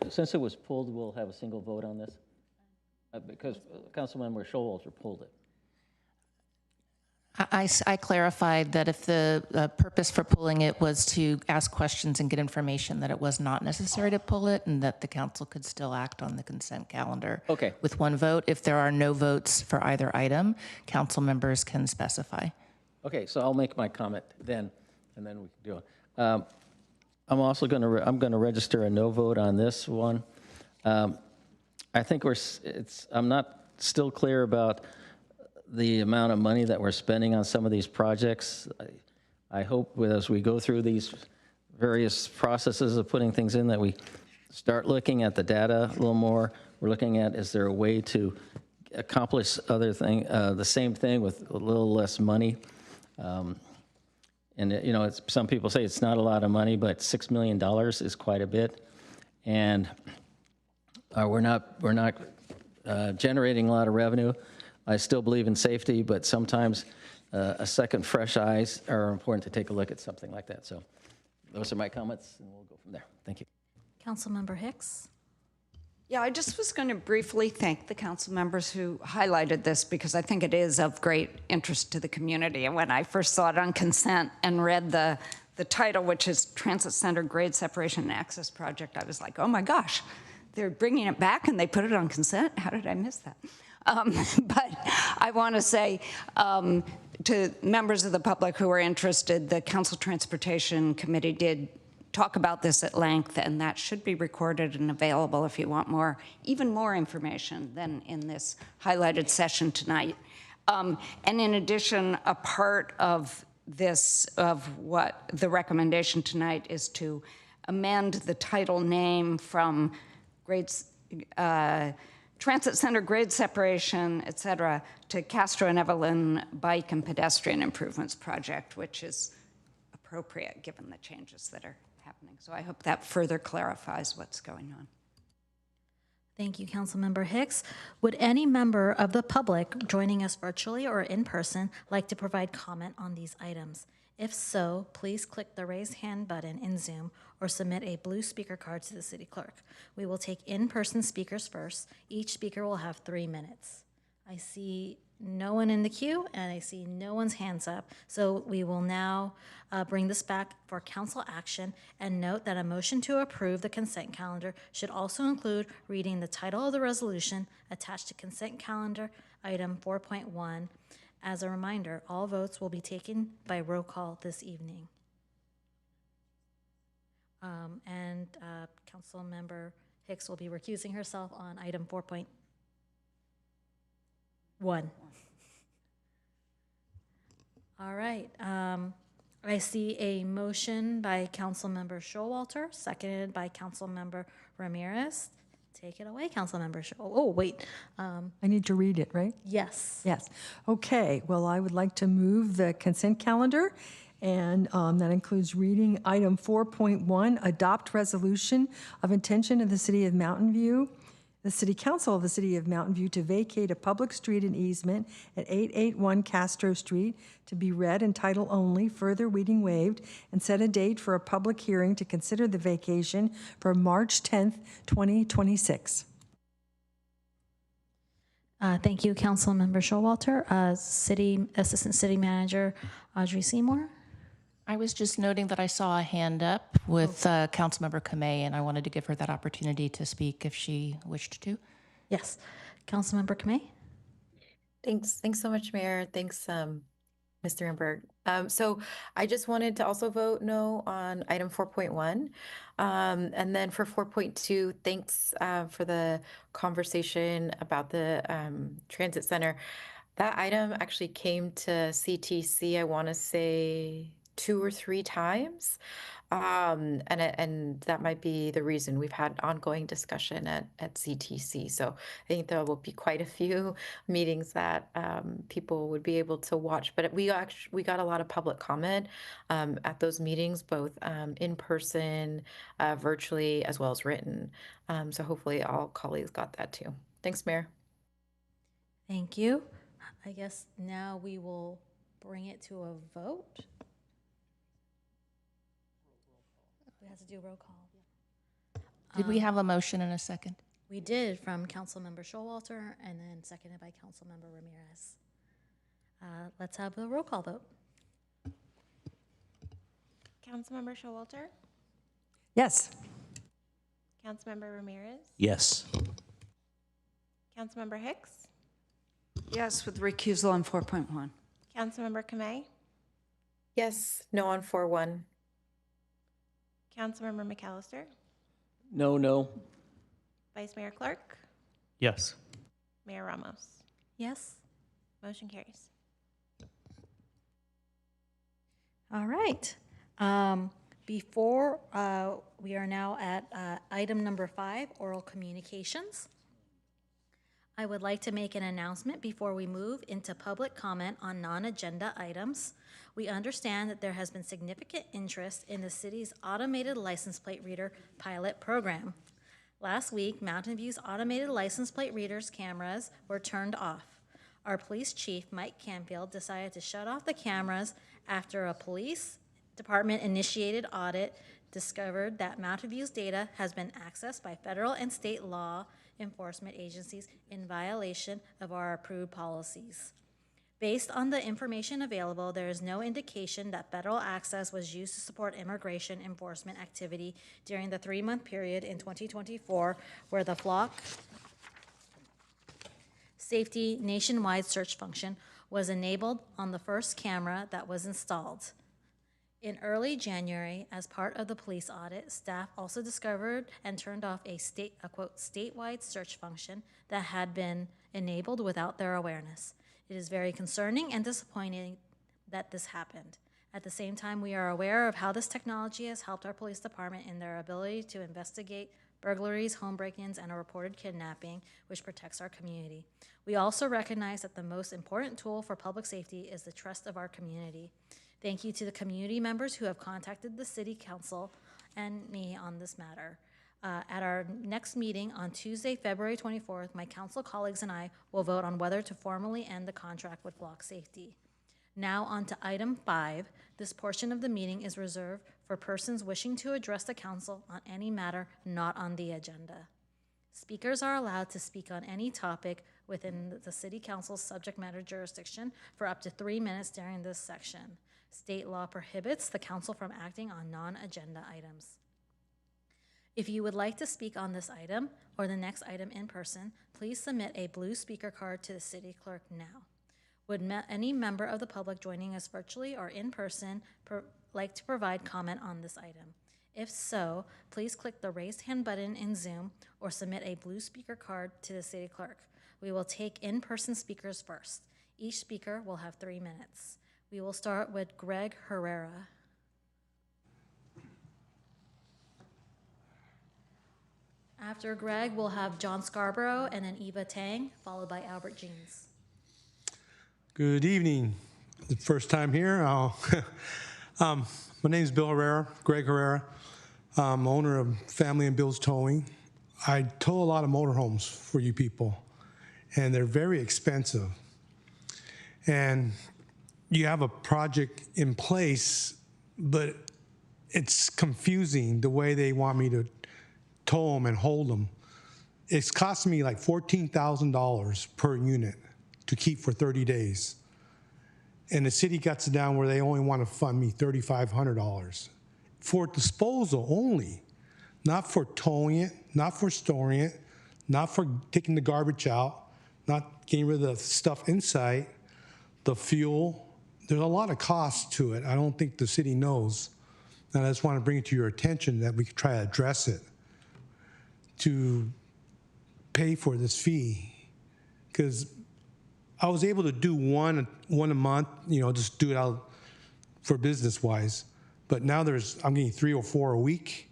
since it was pulled, we'll have a single vote on this? Because Councilmember Showalter pulled it. I clarified that if the purpose for pulling it was to ask questions and get information, that it was not necessary to pull it and that the council could still act on the consent calendar with one vote. If there are no votes for either item, council members can specify. Okay, so I'll make my comment then, and then we can do it. I'm also going to register a no vote on this one. I think I'm not still clear about the amount of money that we're spending on some of these projects. I hope as we go through these various processes of putting things in that we start looking at the data a little more. We're looking at, is there a way to accomplish the same thing with a little less money. And you know, some people say it's not a lot of money, but $6 million is quite a bit, and we're not generating a lot of revenue. I still believe in safety, but sometimes a second fresh eyes are important to take a look at something like that. So those are my comments, and we'll go from there. Thank you. Councilmember Hicks. Yeah, I just was going to briefly thank the council members who highlighted this because I think it is of great interest to the community. And when I first saw it on consent and read the title, which is Transit Center Grade Separation and Access Project, I was like, oh my gosh, they're bringing it back and they put it on consent? How did I miss that? But I want to say to members of the public who are interested, the Council Transportation Committee did talk about this at length, and that should be recorded and available if you want even more information than in this highlighted session tonight. And in addition, a part of what the recommendation tonight is to amend the title name from Transit Center Grade Separation, et cetera, to Castro and Evelyn Bike and Pedestrian Improvements Project, which is appropriate given the changes that are happening. So I hope that further clarifies what's going on. Thank you, Councilmember Hicks. Would any member of the public joining us virtually or in person like to provide comment on these items? If so, please click the raise hand button in Zoom or submit a blue speaker card to the city clerk. We will take in-person speakers first. Each speaker will have 3 minutes. I see no one in the queue, and I see no one's hands up. So we will now bring this back for council action, and note that a motion to approve the consent calendar should also include reading the title of the resolution attached to consent calendar item 4.1. As a reminder, all votes will be taken by roll call this evening. And Councilmember Hicks will be recusing herself on item 4.1. All right. I see a motion by Councilmember Showalter, seconded by Councilmember Ramirez. Take it away, Councilmember Show. Oh, wait. I need to read it, right? Yes. Yes. Okay. Well, I would like to move the consent calendar, and that includes reading item 4.1, adopt resolution of intention of the City of Mountain View, the City Council of the City of Mountain View to vacate a public street and easement at 881 Castro Street to be read in title only, further reading waived, and set a date for a public hearing to consider the vacation for March 10th, 2026. Thank you, Councilmember Showalter. Assistant City Manager Audrey Seymour. I was just noting that I saw a hand up with Councilmember Kamei, and I wanted to give her that opportunity to speak if she wished to. Yes. Councilmember Kamei. Thanks so much, Mayor. Thanks, Mr. Imberg. So I just wanted to also vote no on item 4.1. And then for 4.2, thanks for the conversation about the transit center. That item actually came to CTC, I want to say 2 or 3 times. And that might be the reason we've had ongoing discussion at CTC. So I think there will be quite a few meetings that people would be able to watch. But we got a lot of public comment at those meetings, both in person, virtually, as well as written. So hopefully all colleagues got that too. Thanks, Mayor. Thank you. I guess now we will bring it to a vote. We have to do roll call. Did we have a motion in a second? We did, from Councilmember Showalter and then seconded by Councilmember Ramirez. Let's have the roll call vote. Councilmember Showalter? Yes. Councilmember Ramirez? Yes. Councilmember Hicks? Yes, with recusal on 4.1. Councilmember Kamei? Yes, no on 4.1. Councilmember McAllister? No. Vice Mayor Clark? Yes. Mayor Ramos? Yes. Motion carries. All right. Before we are now at item number 5, oral communications. I would like to make an announcement before we move into public comment on non-agenda items. We understand that there has been significant interest in the city's automated license plate reader pilot program. Last week, Mountain View's automated license plate readers cameras were turned off. Our police chief, Mike Canfield, decided to shut off the cameras after a police department-initiated audit discovered that Mountain View's data has been accessed by federal and state law enforcement agencies in violation of our approved policies. Based on the information available, there is no indication that federal access was used to support immigration enforcement activity during the 3-month period in 2024 where the flock safety nationwide search function was enabled on the first camera that was installed. In early January, as part of the police audit, staff also discovered and turned off a quote, statewide search function that had been enabled without their awareness. It is very concerning and disappointing that this happened. At the same time, we are aware of how this technology has helped our police department in their ability to investigate burglaries, home break-ins, and a reported kidnapping, which protects our community. We also recognize that the most important tool for public safety is the trust of our community. Thank you to the community members who have contacted the City Council and me on this matter. At our next meeting on Tuesday, February 24th, my council colleagues and I will vote on whether to formally end the contract with Flock Safety. Now on to item 5. This portion of the meeting is reserved for persons wishing to address the council on any matter not on the agenda. Speakers are allowed to speak on any topic within the City Council's subject matter jurisdiction for up to 3 minutes during this section. State law prohibits the council from acting on non-agenda items. If you would like to speak on this item or the next item in person, please submit a blue speaker card to the city clerk now. Would any member of the public joining us virtually or in person like to provide comment on this item? If so, please click the raised hand button in Zoom or submit a blue speaker card to the city clerk. We will take in-person speakers first. Each speaker will have 3 minutes. We will start with Greg Herrera. After Greg, we'll have John Scarborough and then Eva Tang, followed by Albert Jeans. Good evening. The first time here. My name is Bill Herrera, Greg Herrera. I'm owner of Family and Bill's Towing. I tow a lot of motorhomes for you people, and they're very expensive. And you have a project in place, but it's confusing the way they want me to tow them and hold them. It's costing me like $14,000 per unit to keep for 30 days. And the city gets it down where they only want to fund me $3,500 for disposal only, not for towing it, not for storing it, not for taking the garbage out, not getting rid of the stuff inside, the fuel. There's a lot of cost to it. I don't think the city knows. And I just want to bring it to your attention that we could try to address it to pay for this fee. Because I was able to do one a month, just do it out for business-wise. But now I'm getting 3 or 4 a week,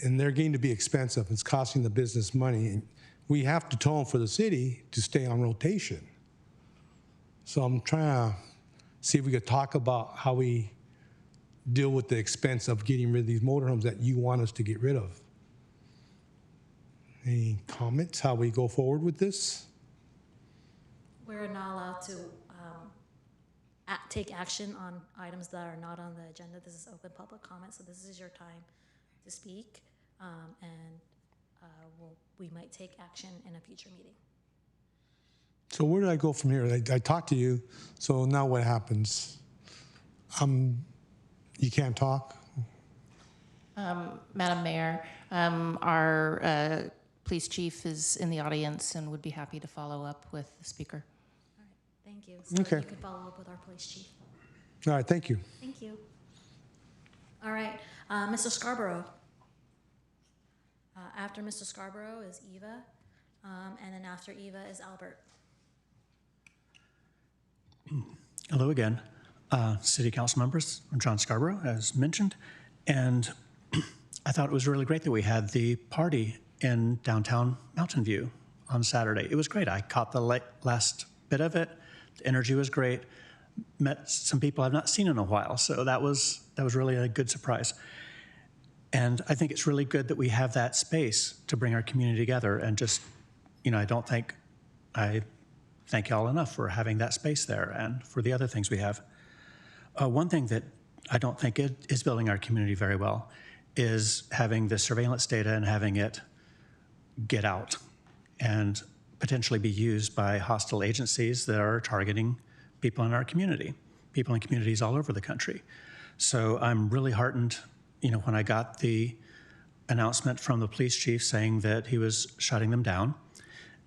and they're getting to be expensive. It's costing the business money. And we have to tow them for the city to stay on rotation. So I'm trying to see if we could talk about how we deal with the expense of getting rid of these motorhomes that you want us to get rid of. Any comments how we go forward with this? We're not allowed to take action on items that are not on the agenda. This is open public comment, so this is your time to speak, and we might take action in a future meeting. So where do I go from here? I talked to you, so now what happens? You can't talk? Madam Mayor, our police chief is in the audience and would be happy to follow up with the speaker. All right, thank you. So okay. You can follow up with our police chief. All right, thank you. Thank you. All right, Mr. Scarborough. After Mr. Scarborough is Eva, and then after Eva is Albert. Hello again. City Council members, I'm John Scarborough, as mentioned, and I thought it was really great that we had the party in downtown Mountain View. on Saturday. It was great. I caught the last bit of it. The energy was great. Met some people I've not seen in a while, so that was really a good surprise. And I think it's really good that we have that space to bring our community together. And just, I thank y'all enough for having that space there and for the other things we have. One thing that I don't think it is building our community very well is having the surveillance data and having it get out and potentially be used by hostile agencies that are targeting people in our community, people in communities all over the country. So I'm really heartened, when I got the announcement from the police chief saying that he was shutting them down.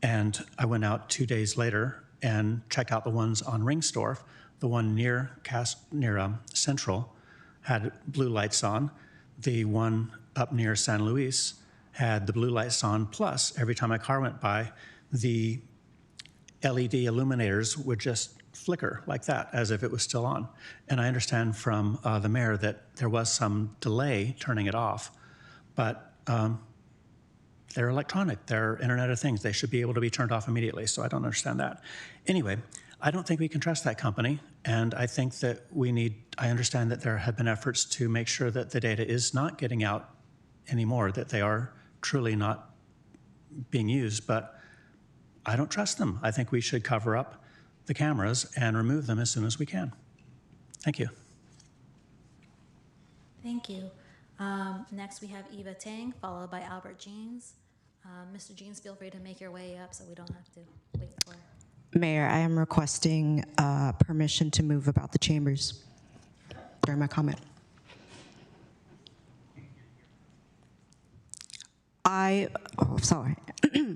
And I went out 2 days later and checked out the ones on Ringstorff. The one near Central had blue lights on. The one up near San Luis had the blue lights on, plus every time my car went by, the LED illuminators would just flicker like that, as if it was still on. And I understand from the mayor that there was some delay turning it off, but they're electronic, they're Internet of Things. They should be able to be turned off immediately, so I don't understand that. Anyway, I don't think we can trust that company, and I think that I understand that there have been efforts to make sure that the data is not getting out anymore, that they are truly not being used, but I don't trust them. I think we should cover up the cameras and remove them as soon as we can. Thank you. Thank you. Next, we have Eva Tang, followed by Albert Jeans. Mr. Jeans, feel free to make your way up so we don't have to wait for it. Mayor, I am requesting permission to move about the chambers during my comment. Sorry.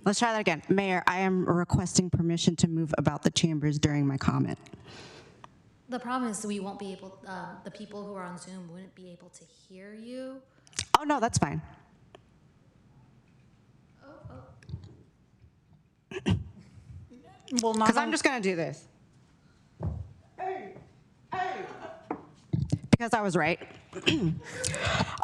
Let's try that again. Mayor, I am requesting permission to move about the chambers during my comment. The problem is we won't be able, the people who are on Zoom wouldn't be able to hear you. Oh, no, that's fine. Well, because I'm just going to do this. Because I was right.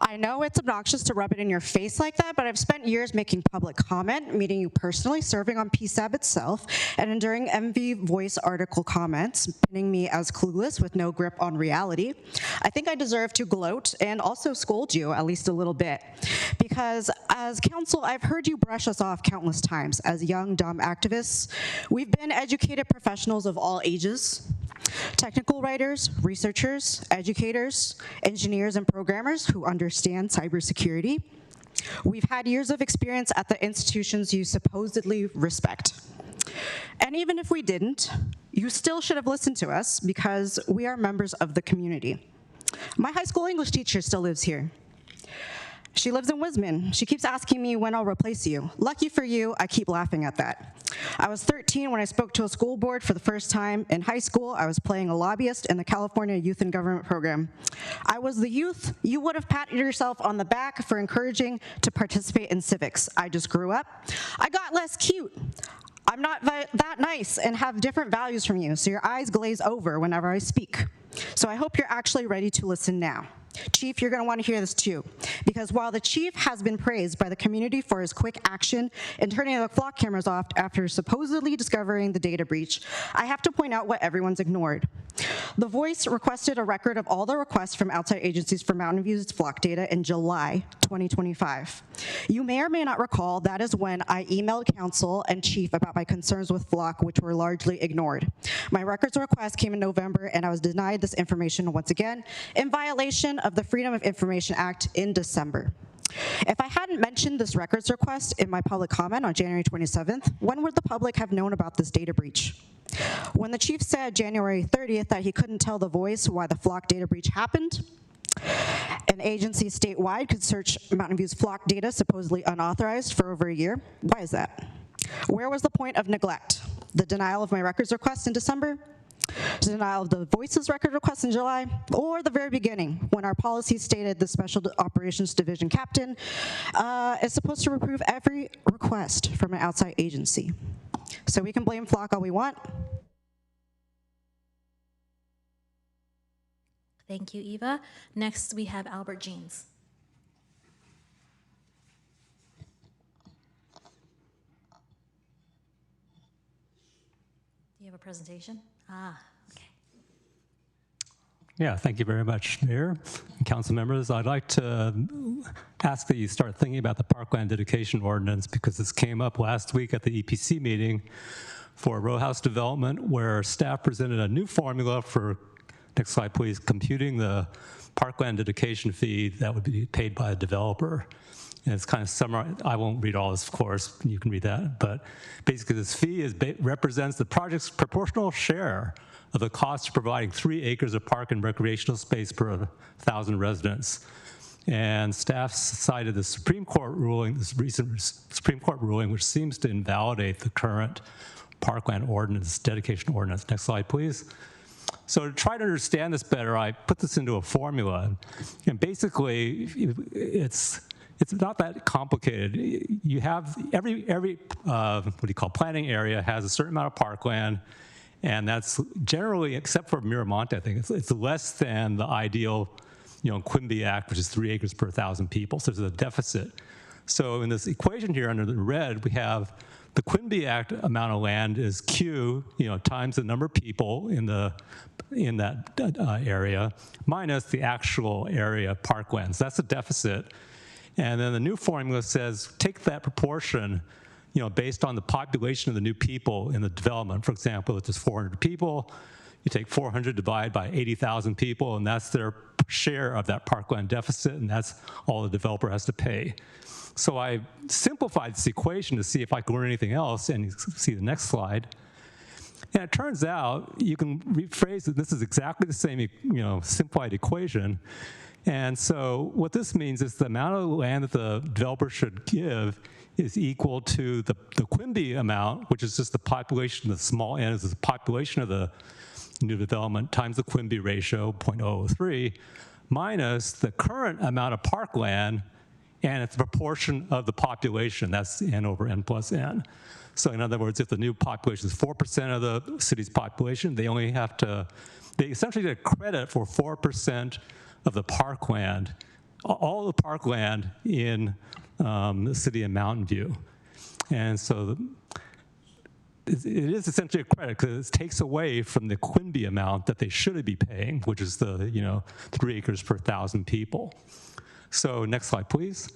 I know it's obnoxious to rub it in your face like that, but I've spent years making public comment, meeting you personally, serving on PSAB itself, and enduring MV Voice article comments, pinning me as clueless with no grip on reality. I think I deserve to gloat and also scold you at least a little bit, because as counsel, I've heard you brush us off countless times as young, dumb activists. We've been educated professionals of all ages, technical writers, researchers, educators, engineers, and programmers who understand cybersecurity. We've had years of experience at the institutions you supposedly respect. And even if we didn't, you still should have listened to us because we are members of the community. My high school English teacher still lives here. She lives in Wisman. She keeps asking me when I'll replace you. Lucky for you, I keep laughing at that. I was 13 when I spoke to a school board for the first time. In high school, I was playing a lobbyist in the California Youth and Government Program. I was the youth you would have patted yourself on the back for encouraging to participate in civics. I just grew up. I got less cute. I'm not that nice and have different values from you, so your eyes glaze over whenever I speak. So I hope you're actually ready to listen now. Chief, you're going to want to hear this too, because while the chief has been praised by the community for his quick action in turning the flock cameras off after supposedly discovering the data breach, I have to point out what everyone's ignored. The Voice requested a record of all the requests from outside agencies for Mountain View's flock data in July 2025. You may or may not recall that is when I emailed council and chief about my concerns with flock, which were largely ignored. My records request came in November, and I was denied this information once again in violation of the Freedom of Information Act in December. If I hadn't mentioned this records request in my public comment on January 27th, when would the public have known about this data breach? When the chief said January 30th that he couldn't tell the Voice why the flock data breach happened, an agency statewide could search Mountain View's flock data supposedly unauthorized for over a year. Why is that? Where was the point of neglect? The denial of my records request in December? Denial of the Voice's record request in July, or the very beginning when our policy stated the Special Operations Division captain is supposed to approve every request from an outside agency. So we can blame flock all we want. Thank you, Eva. Next, we have Albert Jeans. you have a presentation? Okay. Yeah, thank you very much, Mayor and council members. I'd like to ask that you start thinking about the parkland dedication ordinance because this came up last week at the EPC meeting for row house development where staff presented a new formula for, next slide please, computing the parkland dedication fee that would be paid by a developer. And it's kind of summarized. I won't read all this, of course. You can read that. But basically, this fee represents the project's proportional share of the cost of providing 3 acres of park and recreational space per 1,000 residents. And staff cited the Supreme Court ruling, this recent Supreme Court ruling, which seems to invalidate the current parkland ordinance, dedication ordinance. Next slide, please. So to try to understand this better, I put this into a formula. And basically, it's not that complicated. You have every planning area has a certain amount of parkland, and that's generally, except for Miramonte, I think, it's less than the ideal, Quimby Act, which is 3 acres per 1,000 people. So there's a deficit. So in this equation here under the red, we have the Quimby Act amount of land is Q, times the number of people in that area minus the actual area of parklands. That's a deficit. And then the new formula says take that proportion, based on the population of the new people in the development. For example, if there's 400 people, you take 400 divided by 80,000 people, and that's their share of that parkland deficit, and that's all the developer has to pay. So I simplified this equation to see if I could learn anything else, and you see the next slide. And it turns out you can rephrase it. This is exactly the same, simplified equation. And so what this means is the amount of land that the developer should give is equal to the Quimby amount, which is just the population, the small n is the population of the new development times the Quimby ratio, 0.003, minus the current amount of parkland, and it's a proportion of the population. That's n over n plus n. So in other words, if the new population is 4% of the city's population, they essentially get credit for 4% of the parkland, all the parkland in the city of Mountain View. And so it is essentially a credit because it takes away from the Quimby amount that they should be paying, which is the 3 acres per 1,000 people. So next slide, please.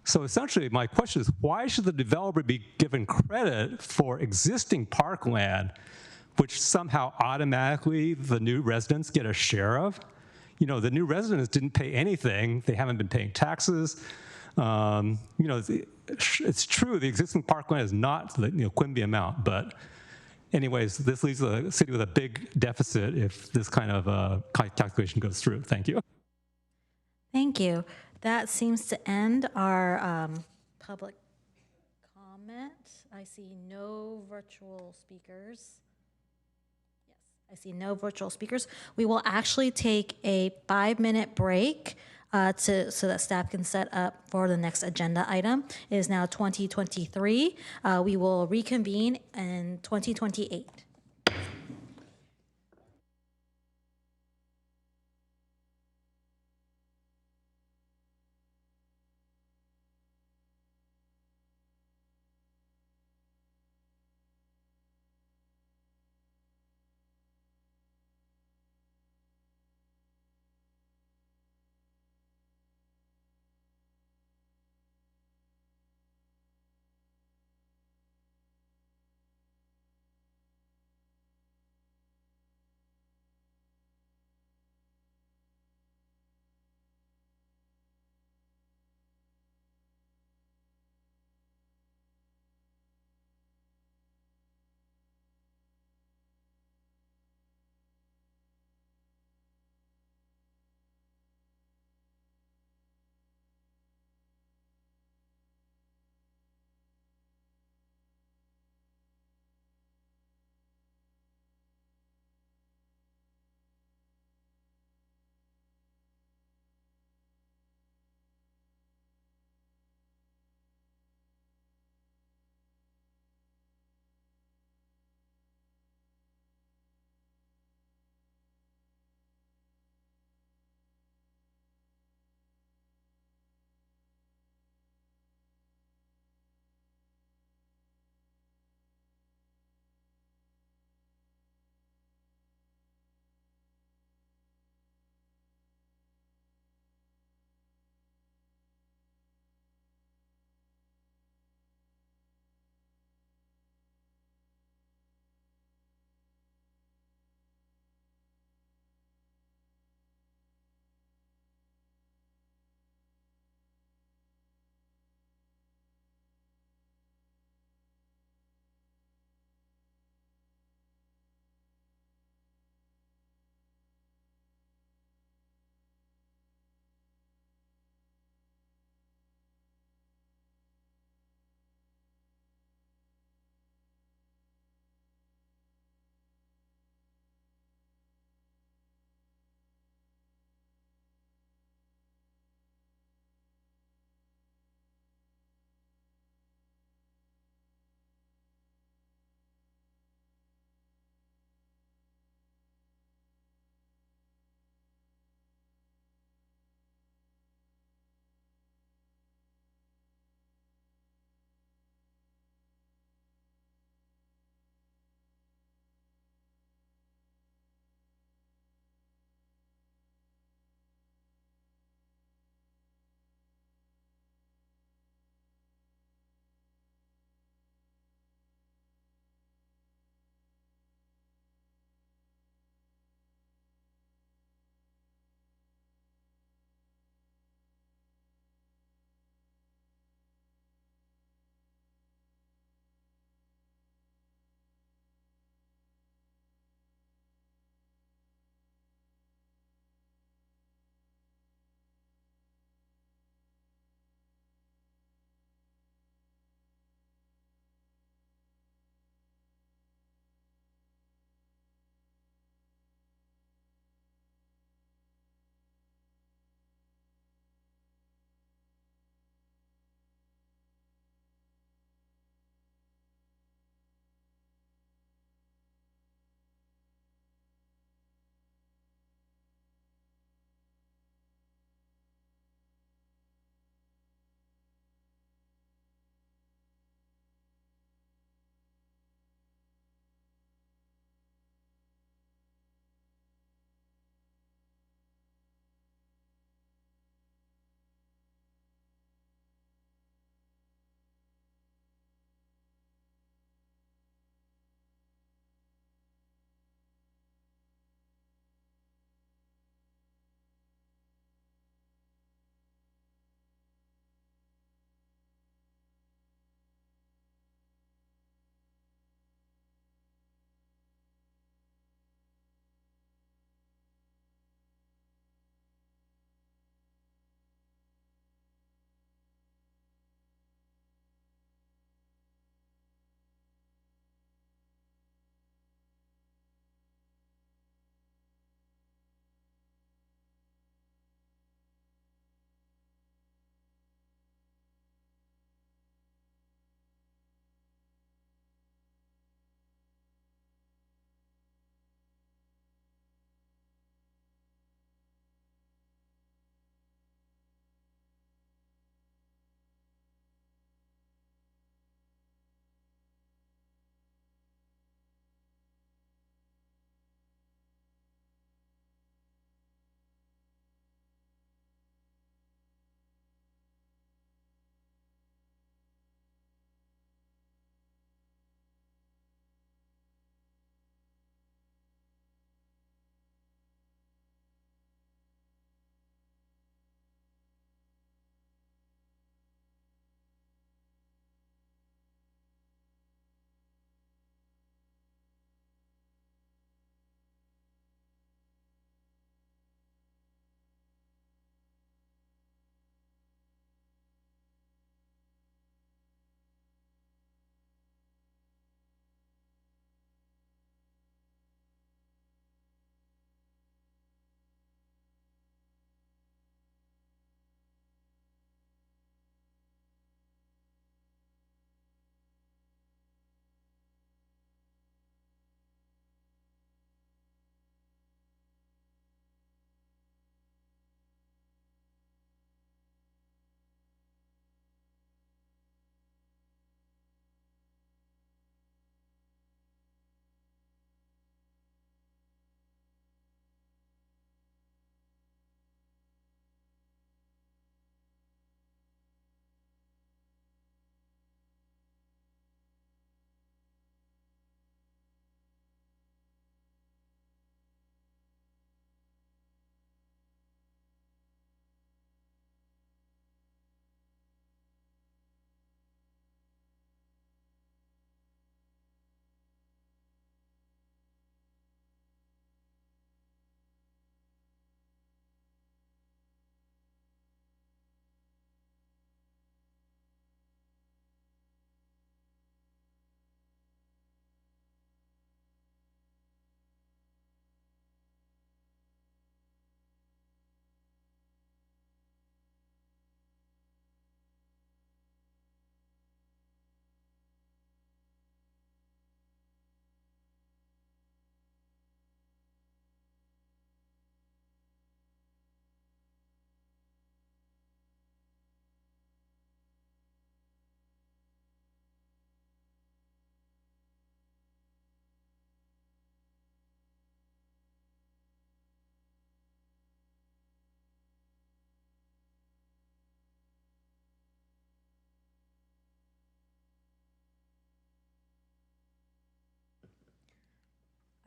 So essentially, my question is, why should the developer be given credit for existing parkland, which somehow automatically the new residents get a share of? The new residents didn't pay anything. They haven't been paying taxes. It's true, the existing parkland is not the Quimby amount, but anyways, this leaves the city with a big deficit if this kind of calculation goes through. Thank you. Thank you. That seems to end our public comment. I see no virtual speakers. Yes, I see no virtual speakers. We will actually take a 5-minute break so that staff can set up for the next agenda item. It is now 2023. We will reconvene in 2028.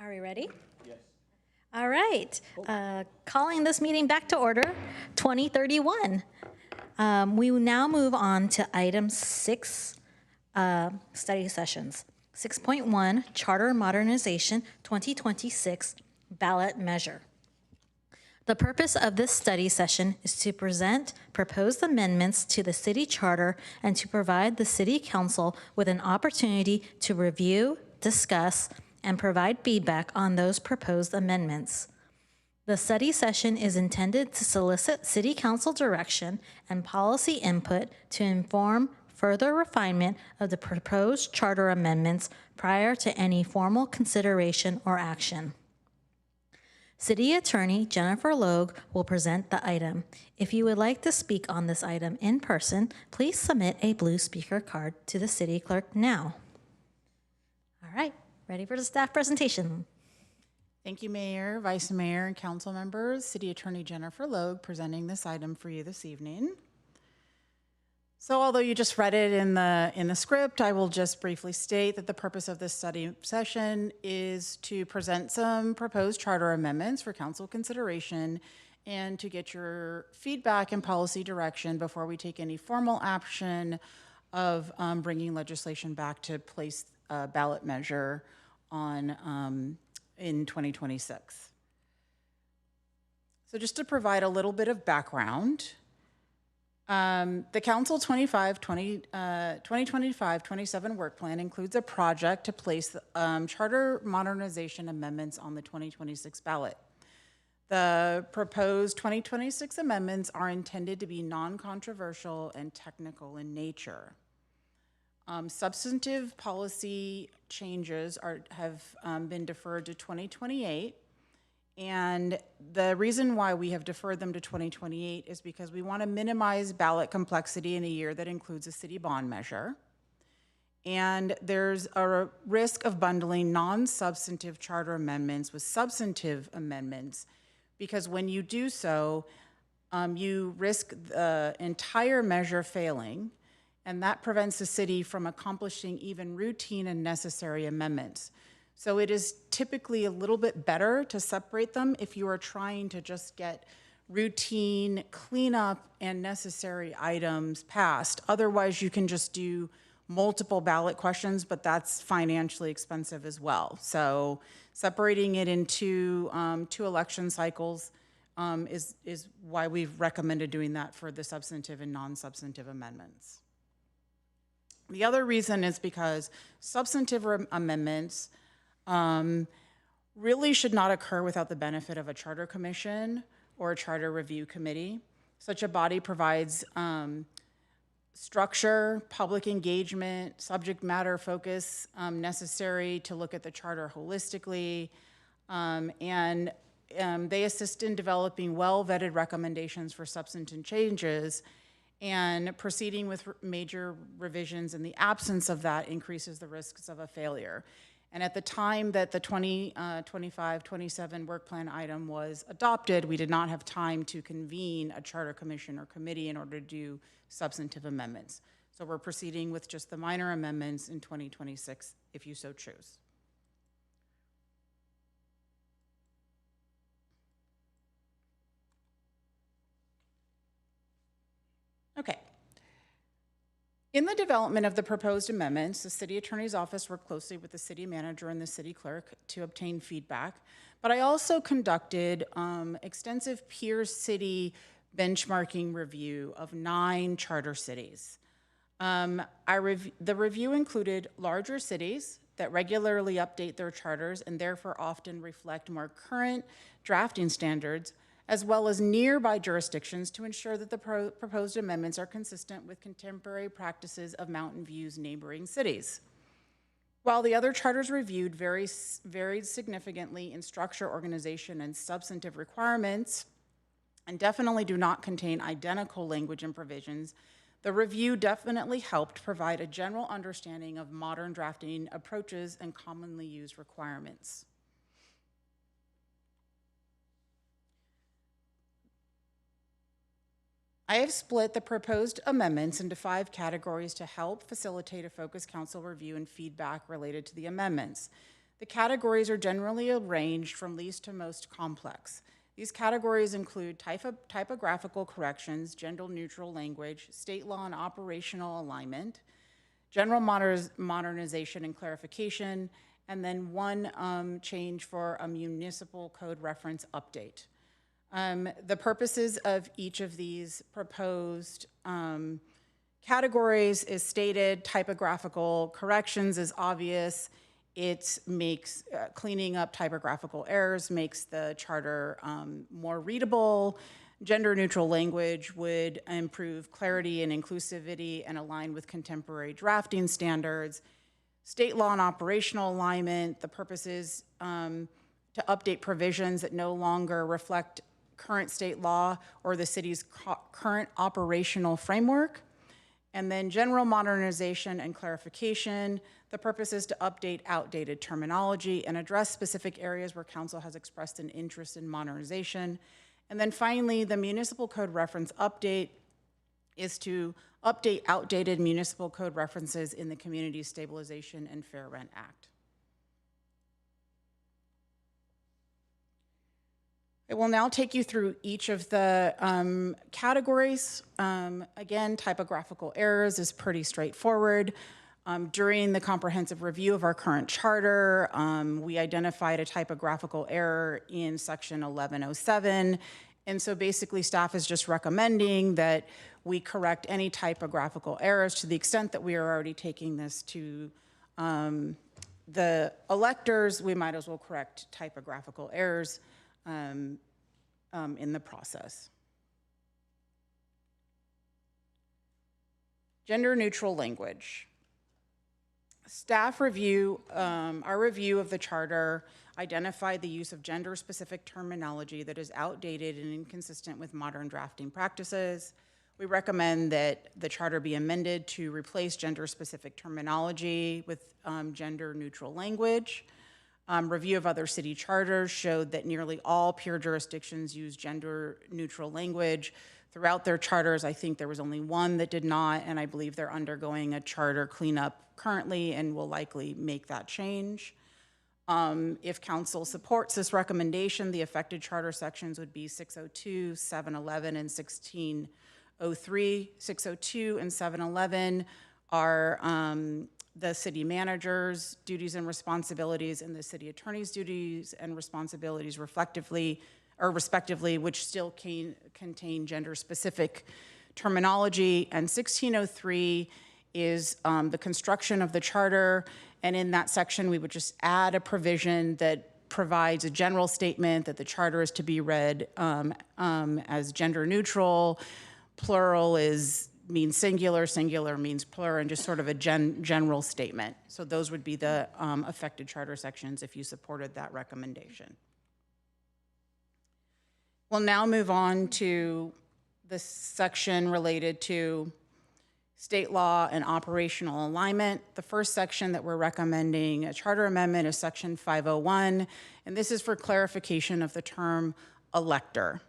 Are we ready? Yes. All right. Calling this meeting back to order, 2031. We will now move on to item 6, study sessions. 6.1, Charter Modernization 2026 Ballot Measure. The purpose of this study session is to present proposed amendments to the city charter and to provide the city council with an opportunity to review, discuss, and provide feedback on those proposed amendments. The study session is intended to solicit city council direction and policy input to inform further refinement of the proposed charter amendments prior to any formal consideration or action. City Attorney Jennifer Logue will present the item. If you would like to speak on this item in person, please submit a blue speaker card to the city clerk now. All right, ready for the staff presentation. Thank you, Mayor, Vice Mayor, and council members. City Attorney Jennifer Logue presenting this item for you this evening. So although you just read it in the script, I will just briefly state that the purpose of this study session is to present some proposed charter amendments for council consideration and to get your feedback and policy direction before we take any formal action of bringing legislation back to place a ballot measure on in 2026. So just to provide a little bit of background, the Council 2025-27 work plan includes a project to place charter modernization amendments on the 2026 ballot. The proposed 2026 amendments are intended to be non-controversial and technical in nature. Substantive policy changes have been deferred to 2028. And the reason why we have deferred them to 2028 is because we want to minimize ballot complexity in a year that includes a city bond measure. And there's a risk of bundling non-substantive charter amendments with substantive amendments, because when you do so, you risk the entire measure failing, and that prevents the city from accomplishing even routine and necessary amendments. So it is typically a little bit better to separate them if you are trying to just get routine cleanup and necessary items passed. Otherwise, you can just do multiple ballot questions, but that's financially expensive as well. So separating it into 2 election cycles is why we've recommended doing that for the substantive and non-substantive amendments. The other reason is because substantive amendments really should not occur without the benefit of a charter commission or a charter review committee. Such a body provides structure, public engagement, subject matter focus necessary to look at the charter holistically, and they assist in developing well-vetted recommendations for substantive changes, and proceeding with major revisions in the absence of that increases the risks of a failure. And at the time that the 2025-27 work plan item was adopted, we did not have time to convene a charter commission or committee in order to do substantive amendments. So we're proceeding with just the minor amendments in 2026, if you so choose. Okay. In the development of the proposed amendments, the city attorney's office worked closely with the city manager and the city clerk to obtain feedback, but I also conducted extensive peer city benchmarking review of 9 charter cities. The review included larger cities that regularly update their charters and therefore often reflect more current drafting standards, as well as nearby jurisdictions, to ensure that the proposed amendments are consistent with contemporary practices of Mountain View's neighboring cities. While the other charters reviewed varied significantly in structure, organization, and substantive requirements, and definitely do not contain identical language and provisions, the review definitely helped provide a general understanding of modern drafting approaches and commonly used requirements. I have split the proposed amendments into 5 categories to help facilitate a focused council review and feedback related to the amendments. The categories are generally arranged from least to most complex. These categories include typographical corrections, gender-neutral language, state law and operational alignment, general modernization and clarification, and then one change for a municipal code reference update. The purposes of each of these proposed categories is stated. Typographical corrections is obvious. It makes cleaning up typographical errors, makes the charter more readable. Gender neutral language would improve clarity and inclusivity and align with contemporary drafting standards. State law and operational alignment, the purpose is to update provisions that no longer reflect current state law or the city's current operational framework. And then general modernization and clarification. The purpose is to update outdated terminology and address specific areas where council has expressed an interest in modernization. And then finally, the municipal code reference update is to update outdated municipal code references in the Community Stabilization and Fair Rent Act. I will now take you through each of the categories. Again, typographical errors is pretty straightforward. During the comprehensive review of our current charter, we identified a typographical error in section 1107. And so basically staff is just recommending that we correct any typographical errors. To the extent that we are already taking this to the electors, we might as well correct typographical errors in the process. Gender neutral language. Staff review, our review of the charter identified the use of gender-specific terminology that is outdated and inconsistent with modern drafting practices. We recommend that the charter be amended to replace gender-specific terminology with gender-neutral language. Review of other city charters showed that nearly all peer jurisdictions use gender-neutral language. Throughout their charters, I think there was only one that did not, and I believe they're undergoing a charter cleanup currently and will likely make that change. If council supports this recommendation, the affected charter sections would be 602, 711, and 1603. 602 and 711 are the city manager's duties and responsibilities and the city attorney's duties and responsibilities respectively, which still contain gender-specific terminology. And 1603 is the construction of the charter. And in that section, we would just add a provision that provides a general statement that the charter is to be read as gender neutral. Plural means singular, singular means plural, and just sort of a general statement. So those would be the affected charter sections if you supported that recommendation. We'll now move on to the section related to state law and operational alignment. The first section that we're recommending a charter amendment is section 501, and this is for clarification of the term elector.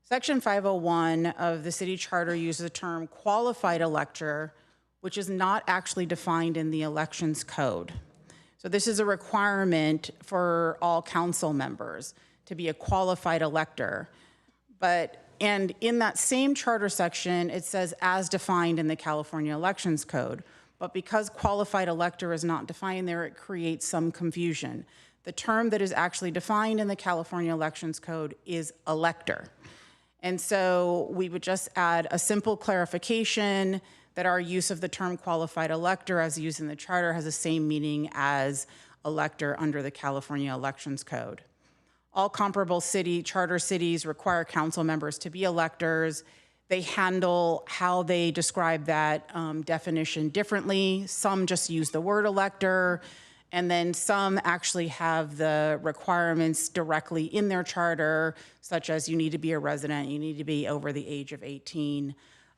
Section 501 of the city charter uses the term qualified elector, which is not actually defined in the elections code. So this is a requirement for all council members to be a qualified elector. And in that same charter section, it says as defined in the California Elections Code. But because qualified elector is not defined there, it creates some confusion. The term that is actually defined in the California Elections Code is elector. And so we would just add a simple clarification that our use of the term qualified elector as used in the charter has the same meaning as elector under the California Elections Code. All comparable charter cities require council members to be electors. They handle how they describe that definition differently. Some just use the word elector, and then some actually have the requirements directly in their charter, such as you need to be a resident, you need to be over the age of 18.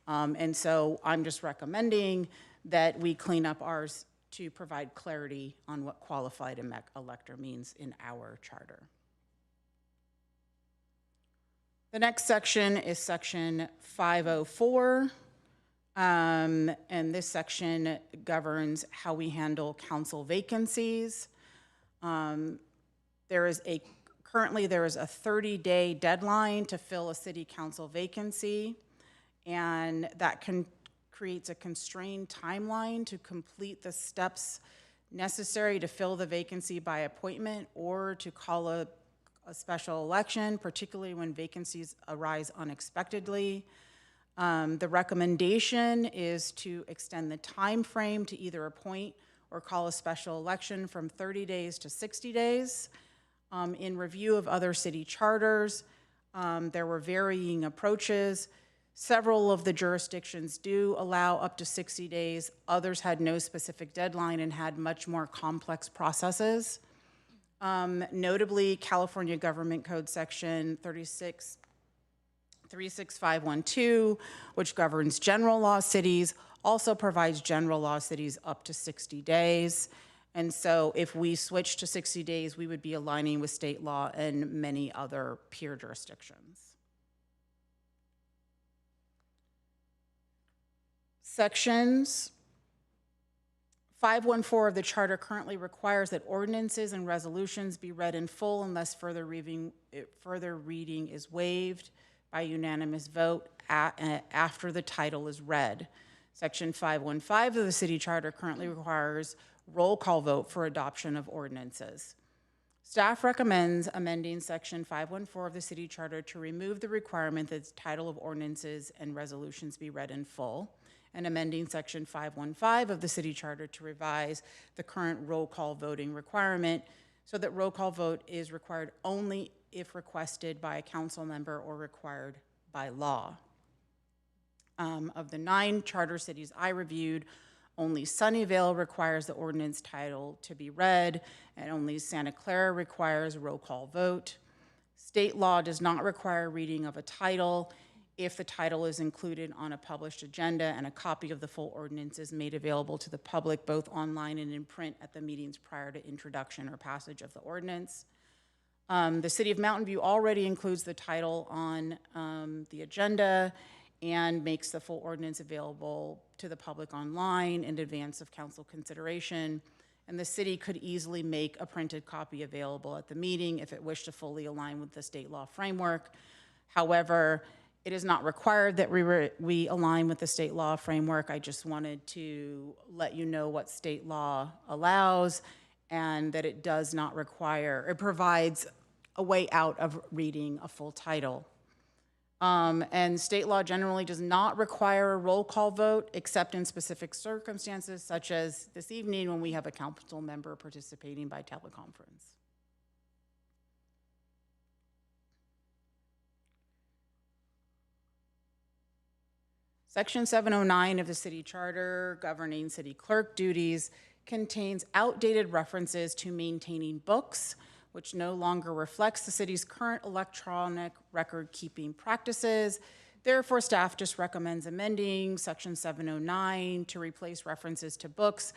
And so I'm just recommending that we clean up ours to provide clarity on what qualified elector means in our charter. The next section is section 504, and this section governs how we handle council vacancies. Currently there is a 30-day deadline to fill a city council vacancy, and that creates a constrained timeline to complete the steps necessary to fill the vacancy by appointment or to call a special election, particularly when vacancies arise unexpectedly. The recommendation is to extend the time frame to either appoint or call a special election from 30 days to 60 days. In review of other city charters, there were varying approaches. Several of the jurisdictions do allow up to 60 days. Others had no specific deadline and had much more complex processes. Notably, California Government Code Section 36512, which governs general law cities, also provides general law cities up to 60 days. And so if we switch to 60 days, we would be aligning with state law and many other peer jurisdictions. Sections 514 of the charter currently requires that ordinances and resolutions be read in full unless further reading is waived by unanimous vote after the title is read. Section 515 of the city charter currently requires roll call vote for adoption of ordinances. Staff recommends amending Section 514 of the city charter to remove the requirement that the title of ordinances and resolutions be read in full, and amending Section 515 of the city charter to revise the current roll call voting requirement so that roll call vote is required only if requested by a council member or required by law. Of the 9 charter cities I reviewed, only Sunnyvale requires the ordinance title to be read, and only Santa Clara requires a roll call vote. State law does not require reading of a title if the title is included on a published agenda and a copy of the full ordinance is made available to the public both online and in print at the meetings prior to introduction or passage of the ordinance. The City of Mountain View already includes the title on the agenda and makes the full ordinance available to the public online in advance of council consideration. And the city could easily make a printed copy available at the meeting if it wished to fully align with the state law framework. However, it is not required that we align with the state law framework. I just wanted to let you know what state law allows and that it does not require, it provides a way out of reading a full title. And state law generally does not require a roll call vote except in specific circumstances such as this evening when we have a council member participating by teleconference. Section 709 of the city charter governing city clerk duties contains outdated references to maintaining books, which no longer reflects the city's current electronic record-keeping practices. Therefore, staff just recommends amending Section 709 to replace references to books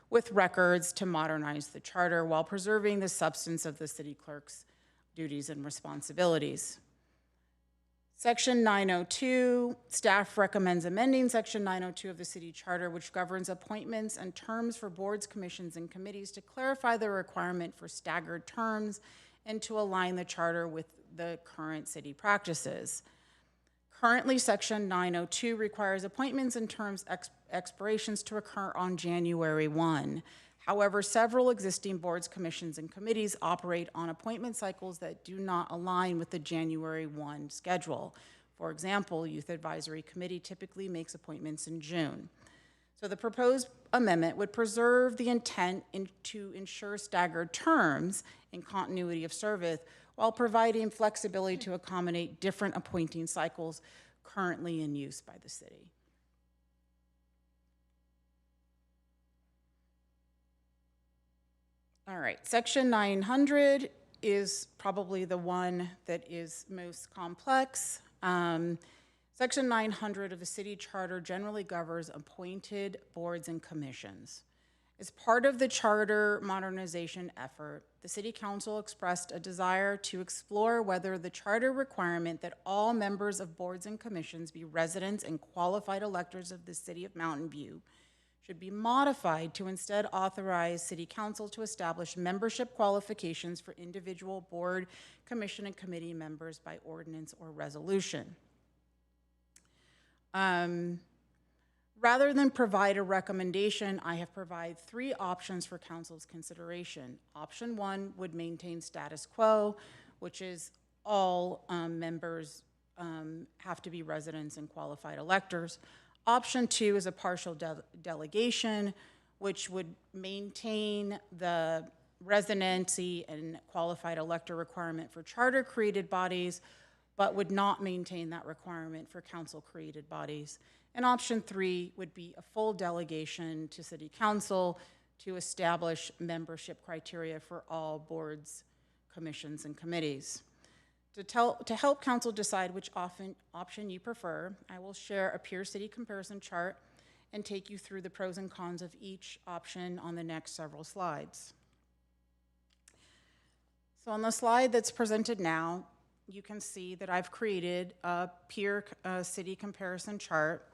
with records to modernize the charter while preserving the substance of the city clerk's duties and responsibilities. Section 902, staff recommends amending Section 902 of the city charter, which governs appointments and terms for boards, commissions, and committees to clarify the requirement for staggered terms and to align the charter with the current city practices. Currently, Section 902 requires appointments and terms expirations to occur on January 1. However, several existing boards, commissions, and committees operate on appointment cycles that do not align with the January 1 schedule. For example, Youth Advisory Committee typically makes appointments in June. So the proposed amendment would preserve the intent to ensure staggered terms and continuity of service while providing flexibility to accommodate different appointing cycles currently in use by the city. All right, Section 900 is probably the one that is most complex. Section 900 of the city charter generally governs appointed boards and commissions. As part of the charter modernization effort, the city council expressed a desire to explore whether the charter requirement that all members of boards and commissions be residents and qualified electors of the city of Mountain View should be modified to instead authorize City Council to establish membership qualifications for individual board, commission, and committee members by ordinance or resolution. Rather than provide a recommendation, I have provided 3 options for Council's consideration. Option 1 would maintain status quo, which is all members have to be residents and qualified electors. Option 2 is a partial delegation, which would maintain the residency and qualified elector requirement for charter-created bodies, but would not maintain that requirement for council-created bodies. And option 3 would be a full delegation to City Council to establish membership criteria for all boards, commissions, and committees. To help Council decide which option you prefer, I will share a peer city comparison chart and take you through the pros and cons of each option on the next several slides. So on the slide that's presented now, you can see that I've created a peer city comparison chart.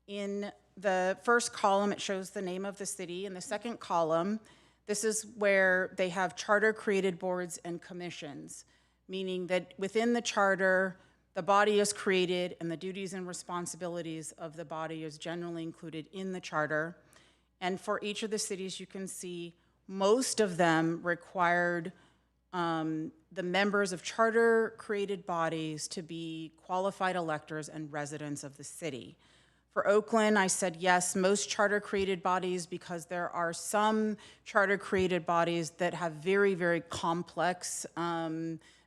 In the first column, it shows the name of the city. In the second column, this is where they have charter-created boards and commissions, meaning that within the charter, the body is created and the duties and responsibilities of the body is generally included in the charter. And for each of the cities, you can see most of them required the members of charter-created bodies to be qualified electors and residents of the city. For Oakland, I said yes, most charter-created bodies, because there are some charter-created bodies that have very, very complex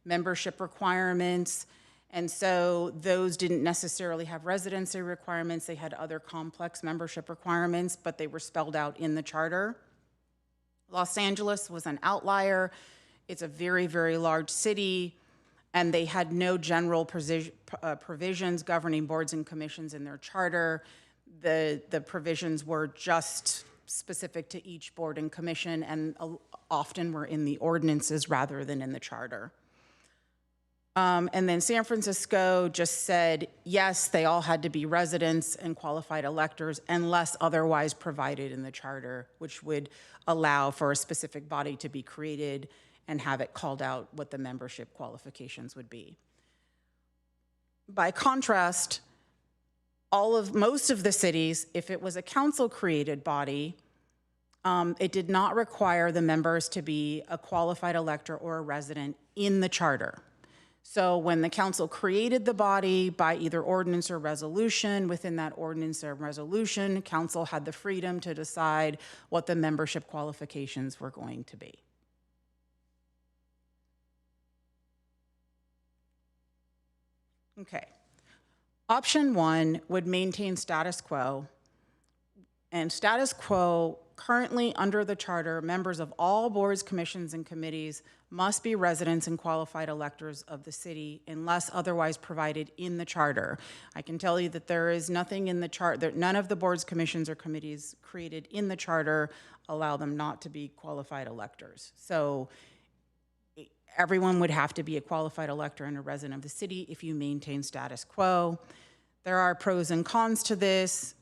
membership requirements, and so those didn't necessarily have residency requirements. They had other complex membership requirements, but they were spelled out in the charter. Los Angeles was an outlier. It's a very, very large city, and they had no general provisions governing boards and commissions in their charter. The provisions were just specific to each board and commission, and often were in the ordinances rather than in the charter. And then San Francisco just said, yes, they all had to be residents and qualified electors unless otherwise provided in the charter, which would allow for a specific body to be created and have it called out what the membership qualifications would be. By contrast, most of the cities, if it was a council-created body, it did not require the members to be a qualified elector or a resident in the charter. So when the council created the body by either ordinance or resolution, within that ordinance or resolution, council had the freedom to decide what the membership qualifications were going to be. Okay. Option 1 would maintain status quo, and status quo currently under the charter, members of all boards, commissions, and committees must be residents and qualified electors of the city unless otherwise provided in the charter. I can tell you that there is nothing in the chart, that none of the boards, commissions, or committees created in the charter allow them not to be qualified electors. So everyone would have to be a qualified elector and a resident of the city if you maintain status quo. There are pros and cons to this.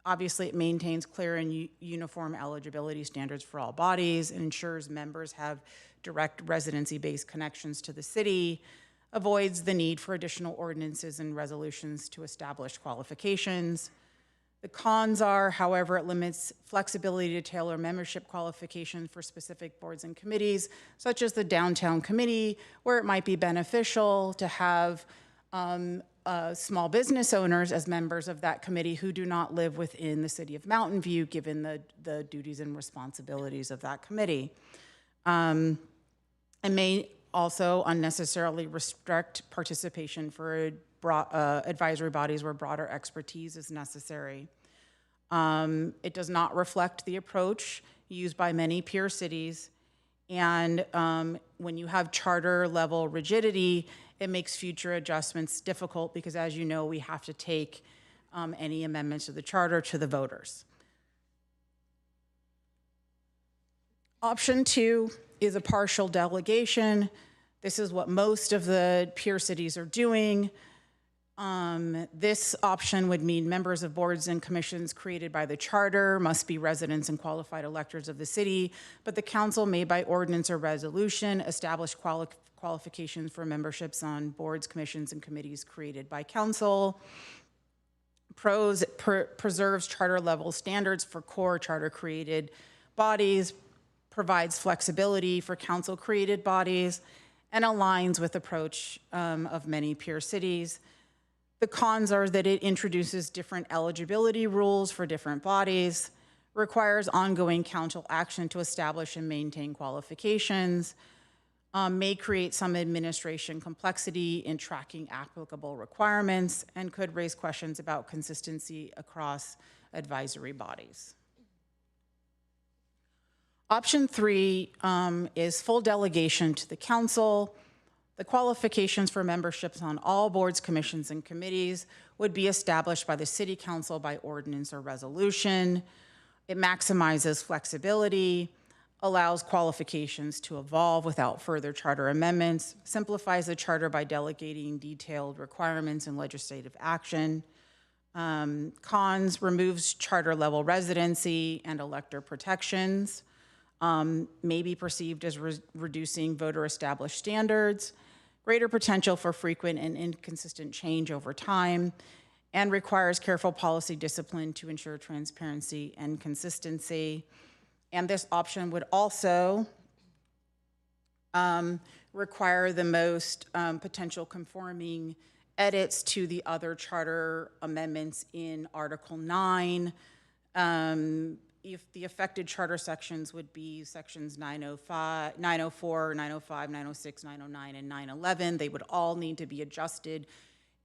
Obviously, it maintains clear and uniform eligibility standards for all bodies. It ensures members have direct residency-based connections to the city, avoids the need for additional ordinances and resolutions to establish qualifications. The cons are, however, it limits flexibility to tailor membership qualifications for specific boards and committees, such as the Downtown Committee, where it might be beneficial to have small business owners as members of that committee who do not live within the city of Mountain View, given the duties and responsibilities of that committee. It may also unnecessarily restrict participation for advisory bodies where broader expertise is necessary. It does not reflect the approach used by many peer cities, and when you have charter level rigidity, it makes future adjustments difficult because, as you know, we have to take any amendments to the charter to the voters. Option 2 is a partial delegation. This is what most of the peer cities are doing. This option would mean members of boards and commissions created by the charter must be residents and qualified electors of the city, but the council may by ordinance or resolution establish qualifications for memberships on boards, commissions, and committees created by council. Preserves charter level standards for core charter created bodies, provides flexibility for council created bodies, and aligns with approach of many peer cities. The cons are that it introduces different eligibility rules for different bodies, requires ongoing council action to establish and maintain qualifications, may create some administration complexity in tracking applicable requirements, and could raise questions about consistency across advisory bodies. Option 3 is full delegation to the council. The qualifications for memberships on all boards, commissions, and committees would be established by the city council by ordinance or resolution. It maximizes flexibility, allows qualifications to evolve without further charter amendments, simplifies the charter by delegating detailed requirements and legislative action. Cons, removes charter level residency and elector protections, may be perceived as reducing voter established standards, greater potential for frequent and inconsistent change over time, and requires careful policy discipline to ensure transparency and consistency. And this option would also require the most potential conforming edits to the other charter amendments in Article 9. If the affected charter sections would be sections 905, 904, 905, 906, 909, and 911, they would all need to be adjusted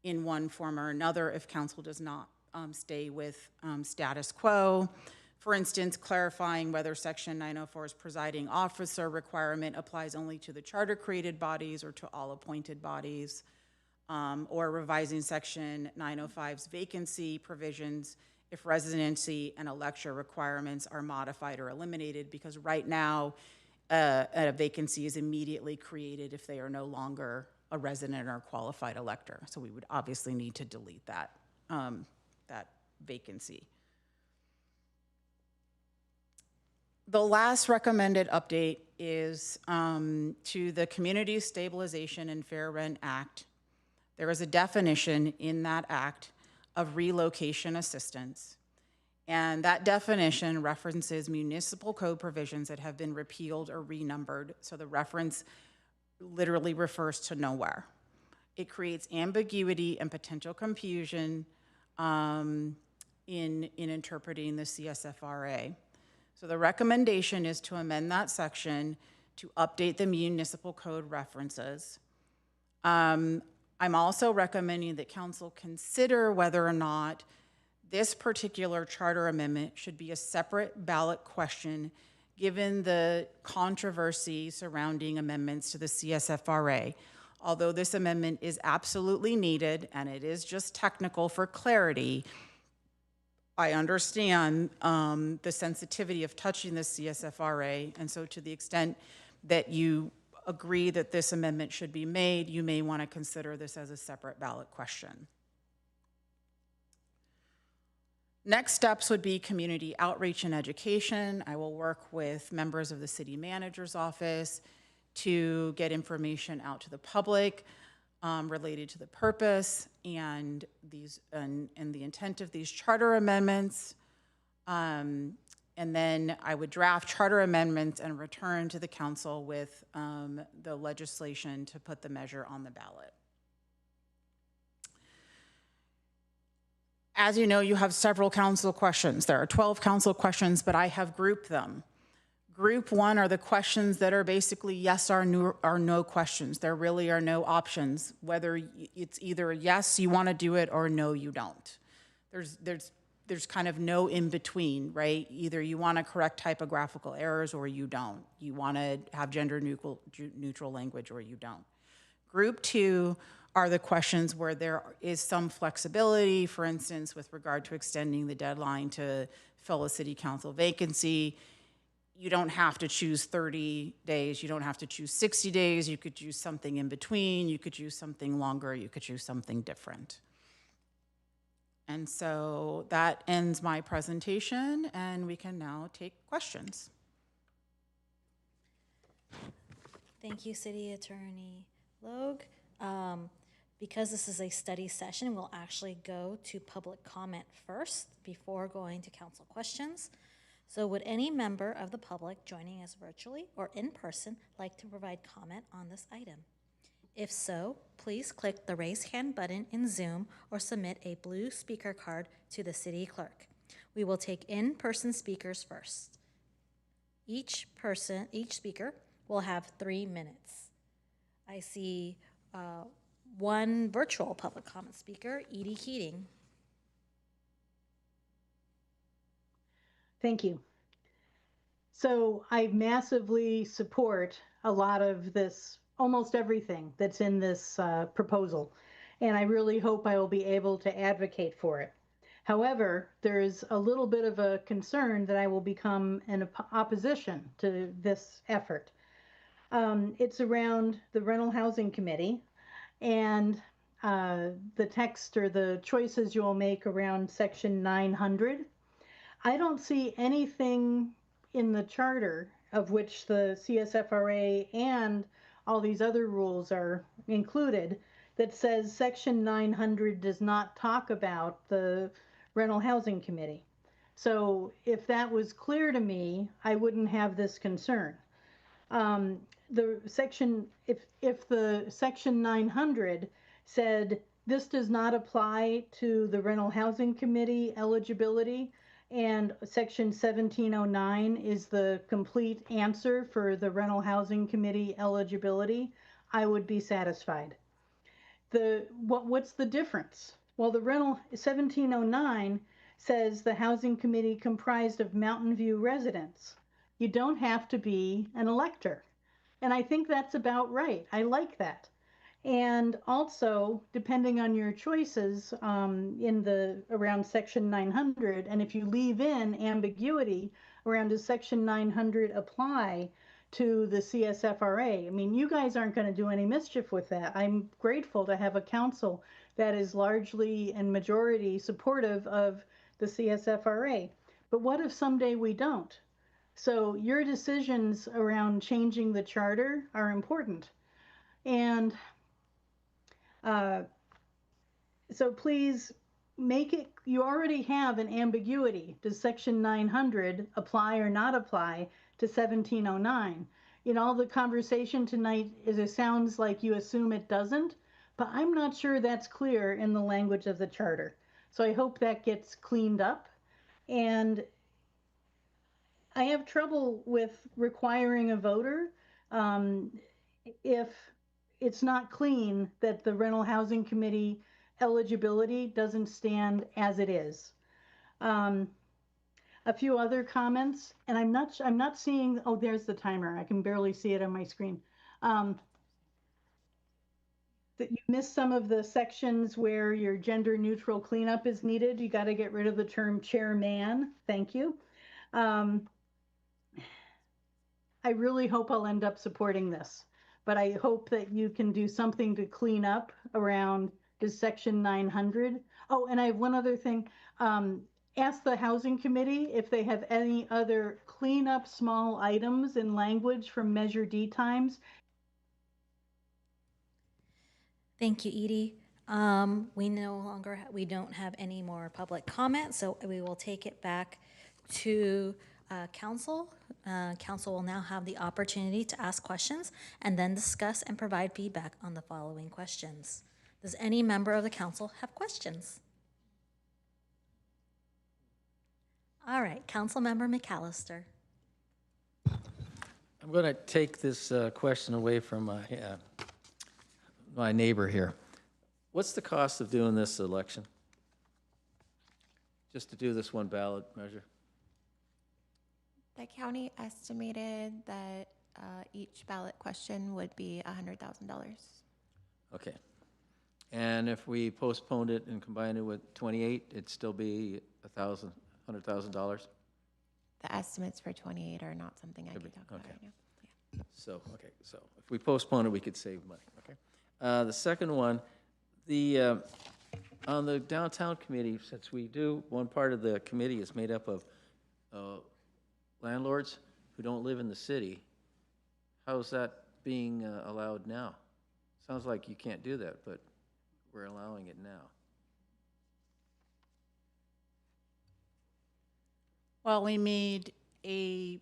in one form or another if council does not stay with status quo. For instance, clarifying whether section 904's presiding officer requirement applies only to the charter created bodies or to all appointed bodies, or revising section 905's vacancy provisions if residency and elector requirements are modified or eliminated, because right now a vacancy is immediately created if they are no longer a resident or qualified elector. So we would obviously need to delete that, that vacancy. The last recommended update is to the Community Stabilization and Fair Rent Act. There is a definition in that act of relocation assistance, and that definition references municipal code provisions that have been repealed or renumbered, so the reference literally refers to nowhere. It creates ambiguity and potential confusion in interpreting the CSFRA. So the recommendation is to amend that section to update the municipal code references. I'm also recommending that council consider whether or not this particular charter amendment should be a separate ballot question given the controversy surrounding amendments to the CSFRA. Although this amendment is absolutely needed and it is just technical for clarity, I understand the sensitivity of touching the CSFRA, and so to the extent that you agree that this amendment should be made, you may want to consider this as a separate ballot question. Next steps would be community outreach and education. I will work with members of the city manager's office to get information out to the public related to the purpose and these and the intent of these charter amendments. And then I would draft charter amendments and return to the council with the legislation to put the measure on the ballot. As you know, you have several council questions. There are 12 council questions, but I have grouped them. Group 1 are the questions that are basically yes or no questions. There really are no options, whether it's either yes, you want to do it, or no, you don't. There's kind of no in between, right? Either you want to correct typographical errors or you don't. You want to have gender neutral language or you don't. Group 2 are the questions where there is some flexibility, for instance, with regard to extending the deadline to fill a city council vacancy. You don't have to choose 30 days. You don't have to choose 60 days. You could choose something in between. You could choose something longer. You could choose something different. And so that ends my presentation, and we can now take questions. Thank you, City Attorney Logue. Because this is a study session, we'll actually go to public comment first before going to council questions. So would any member of the public joining us virtually or in person like to provide comment on this item? If so, please click the raise hand button in Zoom or submit a blue speaker card to the city clerk. We will take in-person speakers first. Each speaker will have 3 minutes. I see one virtual public comment speaker, Edie Keating. Thank you. So I massively support a lot of this, almost everything that's in this proposal, and I really hope I will be able to advocate for it. However, there is a little bit of a concern that I will become an opposition to this effort. It's around the Rental Housing Committee and the text or the choices you will make around Section 900. I don't see anything in the charter of which the CSFRA and all these other rules are included that says Section 900 does not talk about the Rental Housing Committee. So if that was clear to me, I wouldn't have this concern. The section, if the Section 900 said this does not apply to the Rental Housing Committee eligibility, and Section 1709 is the complete answer for the Rental Housing Committee eligibility, I would be satisfied. What's the difference? Well, the Rental 1709 says the Housing Committee comprised of Mountain View residents. You don't have to be an elector. And I think that's about right. I like that. And also, depending on your choices around Section 900, and if you leave in ambiguity around does Section 900 apply to the CSFRA, I mean, you guys aren't going to do any mischief with that. I'm grateful to have a council that is largely and majority supportive of the CSFRA. But what if someday we don't? So your decisions around changing the charter are important. And so please make it, you already have an ambiguity. Does Section 900 apply or not apply to 1709? In all the conversation tonight, it sounds like you assume it doesn't, but I'm not sure that's clear in the language of the charter. So I hope that gets cleaned up. And I have trouble with requiring a voter if it's not clean that the Rental Housing Committee eligibility doesn't stand as it is. A few other comments, and I'm not seeing, oh, there's the timer. I can barely see it on my screen. That you missed some of the sections where your gender neutral cleanup is needed. You got to get rid of the term chairman. Thank you. I really hope I'll end up supporting this, but I hope that you can do something to clean up around the Section 900. Oh, and I have one other thing. Ask the Housing Committee if they have any other cleanup small items in language from Measure D times. Thank you, Edie. We don't have any more public comment, so we will take it back to council. Council will now have the opportunity to ask questions and then discuss and provide feedback on the following questions. Does any member of the council have questions? All right, Councilmember McAllister. I'm going to take this question away from my neighbor here. What's the cost of doing this election? Just to do this one ballot measure? The county estimated that each ballot question would be $100,000. Okay. And if we postponed it and combined it with 28, it'd still be $100,000? The estimates for 28 are not something I can talk about right now. Yeah. So if we postpone it, we could save money, okay? The second one, the On the downtown committee, since we do, one part of the committee is made up of landlords who don't live in the city, how's that being allowed now? Sounds like you can't do that, but we're allowing it now. Well, we made a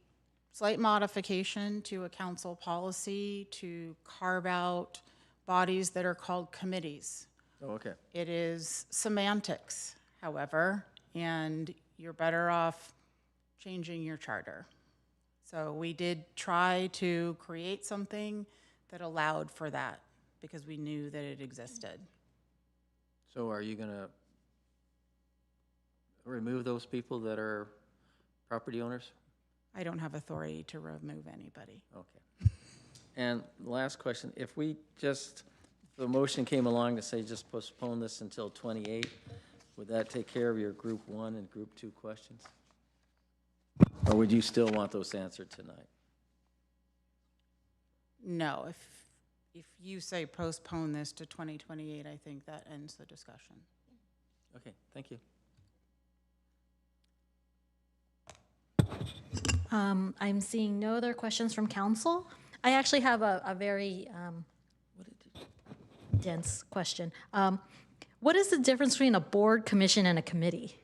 slight modification to a council policy to carve out bodies that are called committees. Oh, okay. It is semantics, however, and you're better off changing your charter. So we did try to create something that allowed for that because we knew that it existed. So are you going to remove those people that are property owners? I don't have authority to remove anybody. Okay. And last question, if we just, the motion came along to say just postpone this until 28, would that take care of your group 1 and group 2 questions? Or would you still want those answered tonight? No, if you say postpone this to 2028, I think that ends the discussion. Okay, thank you. I'm seeing no other questions from council. I actually have a very dense question. What is the difference between a board, commission, and a committee?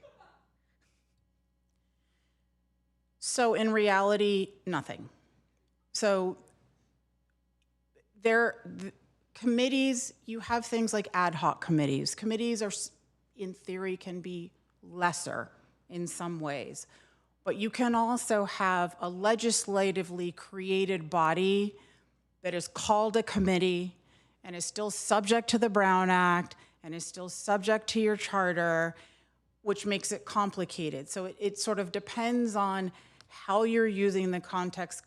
So in reality, nothing. So committees, you have things like ad hoc committees. Committees are, in theory, can be lesser in some ways. But you can also have a legislatively created body that is called a committee and is still subject to the Brown Act and is still subject to your charter, which makes it complicated. So it sort of depends on how you're using the context,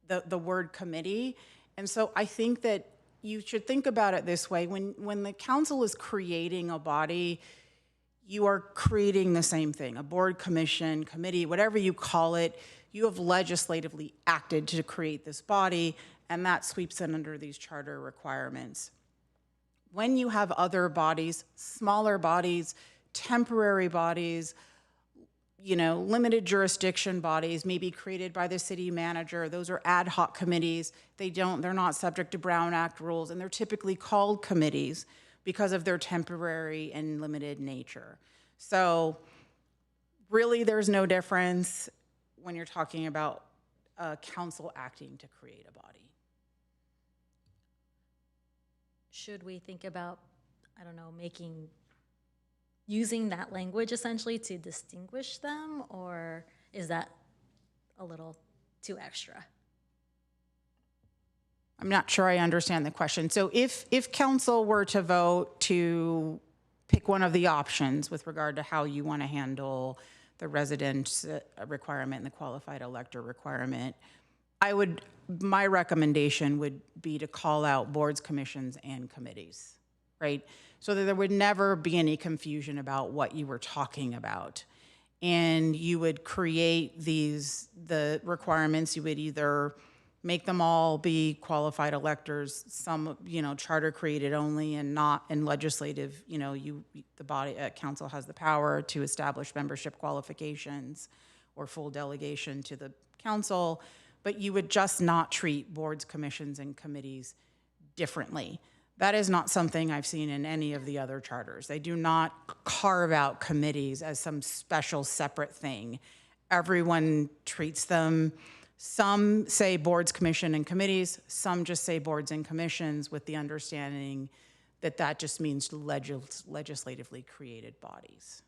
the word committee. And so I think that you should think about it this way. When the council is creating a body, you are creating the same thing, a board, commission, committee, whatever you call it. You have legislatively acted to create this body, and that sweeps in under these charter requirements. When you have other bodies, smaller bodies, temporary bodies, limited jurisdiction bodies, maybe created by the city manager, those are ad hoc committees. They're not subject to Brown Act rules, and they're typically called committees because of their temporary and limited nature. So really there's no difference when you're talking about council acting to create a body. Should we think about, I don't know, using that language essentially to distinguish them, or is that a little too extra? I'm not sure I understand the question. So if council were to vote to pick one of the options with regard to how you want to handle the resident requirement and the qualified elector requirement, my recommendation would be to call out boards, commissions, and committees, right? So that there would never be any confusion about what you were talking about. And you would create the requirements. You would either make them all be qualified electors, some, charter created only and not in legislative, the body, council has the power to establish membership qualifications or full delegation to the council, but you would just not treat boards, commissions, and committees differently. That is not something I've seen in any of the other charters. They do not carve out committees as some special separate thing. Everyone treats them. Some say boards, commission, and committees. Some just say boards and commissions with the understanding that that just means legislatively created bodies.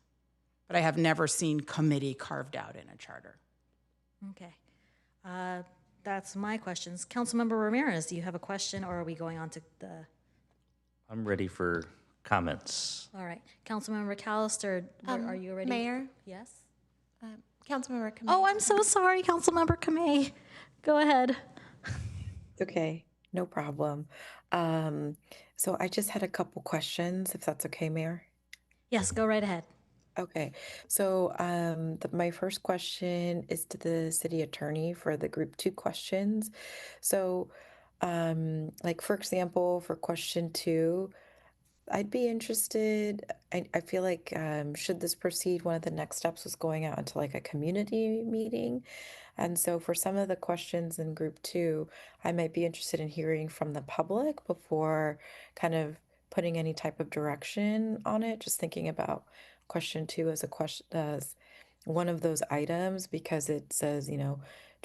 But I have never seen committee carved out in a charter. Okay. That's my questions. Councilmember Ramirez, do you have a question, or are we going on to the... I'm ready for comments. All right. Councilmember Callister, are you ready? Mayor? Yes? Councilmember Kamei. Oh, I'm so sorry, Councilmember Kamei. Go ahead. Okay, no problem. So I just had a couple questions, if that's okay, Mayor. Yes, go right ahead. Okay, so my first question is to the city attorney for the group 2 questions. So, like for example, for question 2, I'd be interested. I feel like should this proceed, one of the next steps was going out into like a community meeting. And so for some of the questions in group 2, I might be interested in hearing from the public before kind of putting any type of direction on it. Just thinking about question 2 as a question as one of those items because it says, do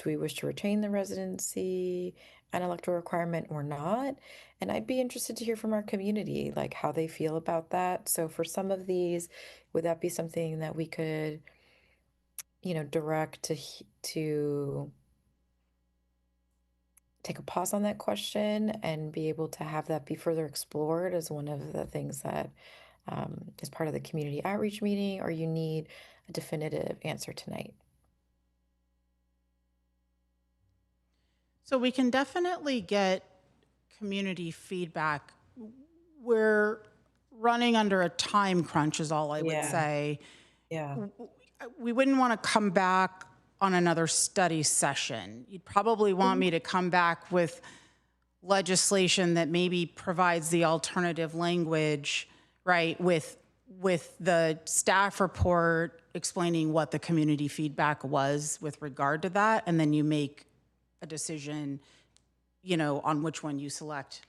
we wish to retain the residency and electoral requirement or not? And I'd be interested to hear from our community, like how they feel about that. So for some of these, would that be something that we could, direct to take a pause on that question and be able to have that be further explored as one of the things that is part of the community outreach meeting, or you need a definitive answer tonight? So we can definitely get community feedback. We're running under a time crunch is all I would say. Yeah. We wouldn't want to come back on another study session. You'd probably want me to come back with legislation that maybe provides the alternative language, right, with the staff report explaining what the community feedback was with regard to that, and then you make a decision, on which one you select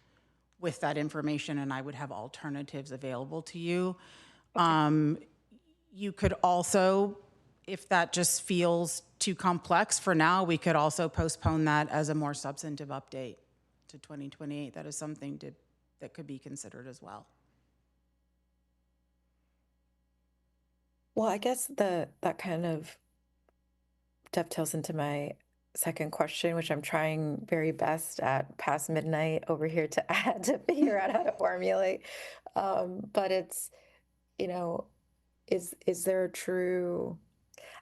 with that information, and I would have alternatives available to you. You could also, if that just feels too complex for now, we could also postpone that as a more substantive update to 2028. That is something that could be considered as well. Well, I guess that kind of dovetails into my second question, which I'm trying very best at past midnight over here to add to figure out how to formulate. But it's, is there a true?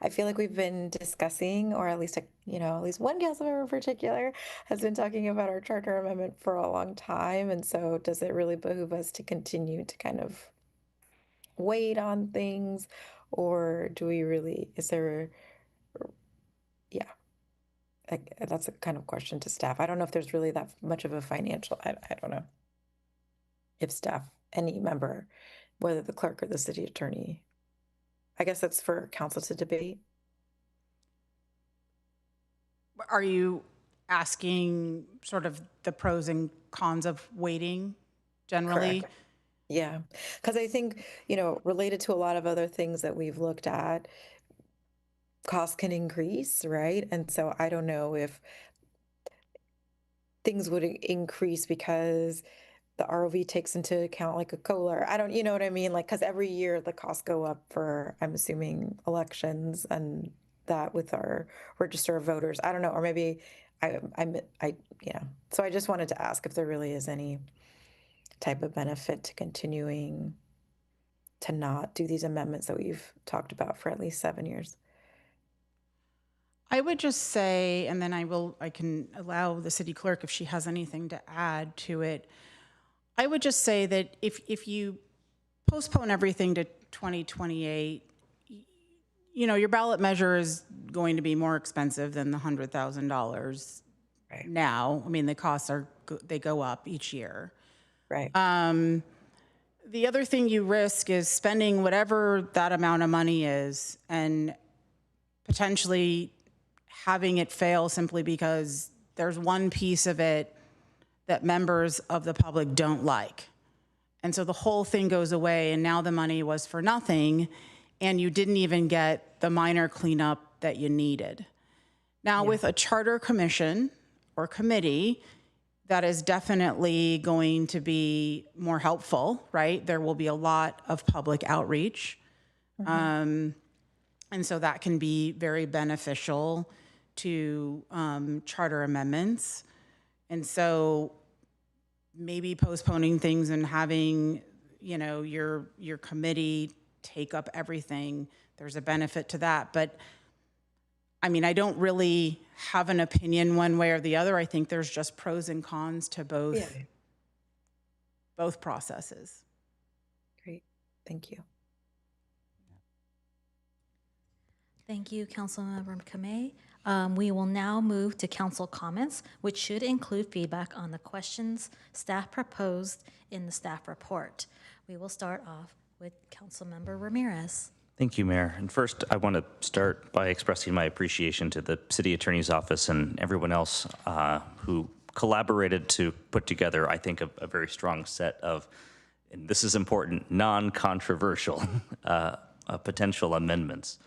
I feel like we've been discussing, or at least one council member in particular has been talking about our charter amendment for a long time. And so does it really behoove us to continue to kind of wait on things, or do we really, that's a kind of question to staff. I don't know if there's really that much of a financial, I don't know if staff, any member, whether the clerk or the city attorney, I guess that's for council to debate. Are you asking sort of the pros and cons of waiting generally? Correct. Yeah, because I think, related to a lot of other things that we've looked at, costs can increase, right? And so I don't know if things would increase because the ROV takes into account like a COLA. I don't, you know what I mean? Like, because every year the costs go up for, I'm assuming, elections and that with our register of voters. I don't know, or maybe So I just wanted to ask if there really is any type of benefit to continuing to not do these amendments that we've talked about for at least 7 years. I would just say, and then I can allow the city clerk if she has anything to add to it. I would just say that if you postpone everything to 2028, your ballot measure is going to be more expensive than the $100,000 now. I mean, the costs they go up each year. Right. The other thing you risk is spending whatever that amount of money is and potentially having it fail simply because there's one piece of it that members of the public don't like. And so the whole thing goes away, and now the money was for nothing, and you didn't even get the minor cleanup that you needed. Now, with a charter commission or committee, that is definitely going to be more helpful, right? There will be a lot of public outreach. And so that can be very beneficial to charter amendments. And so maybe postponing things and having, your committee take up everything, there's a benefit to that. But I mean, I don't really have an opinion one way or the other. I think there's just pros and cons to both processes. Great, thank you. Thank you, Councilmember Kamei. We will now move to council comments, which should include feedback on the questions staff proposed in the staff report. we will start off with Councilmember Ramirez. Thank you, Mayor. And first, I want to start by expressing my appreciation to the City Attorney's Office and everyone else who collaborated to put together, I think, a very strong set of, and this is important, non-controversial potential amendments.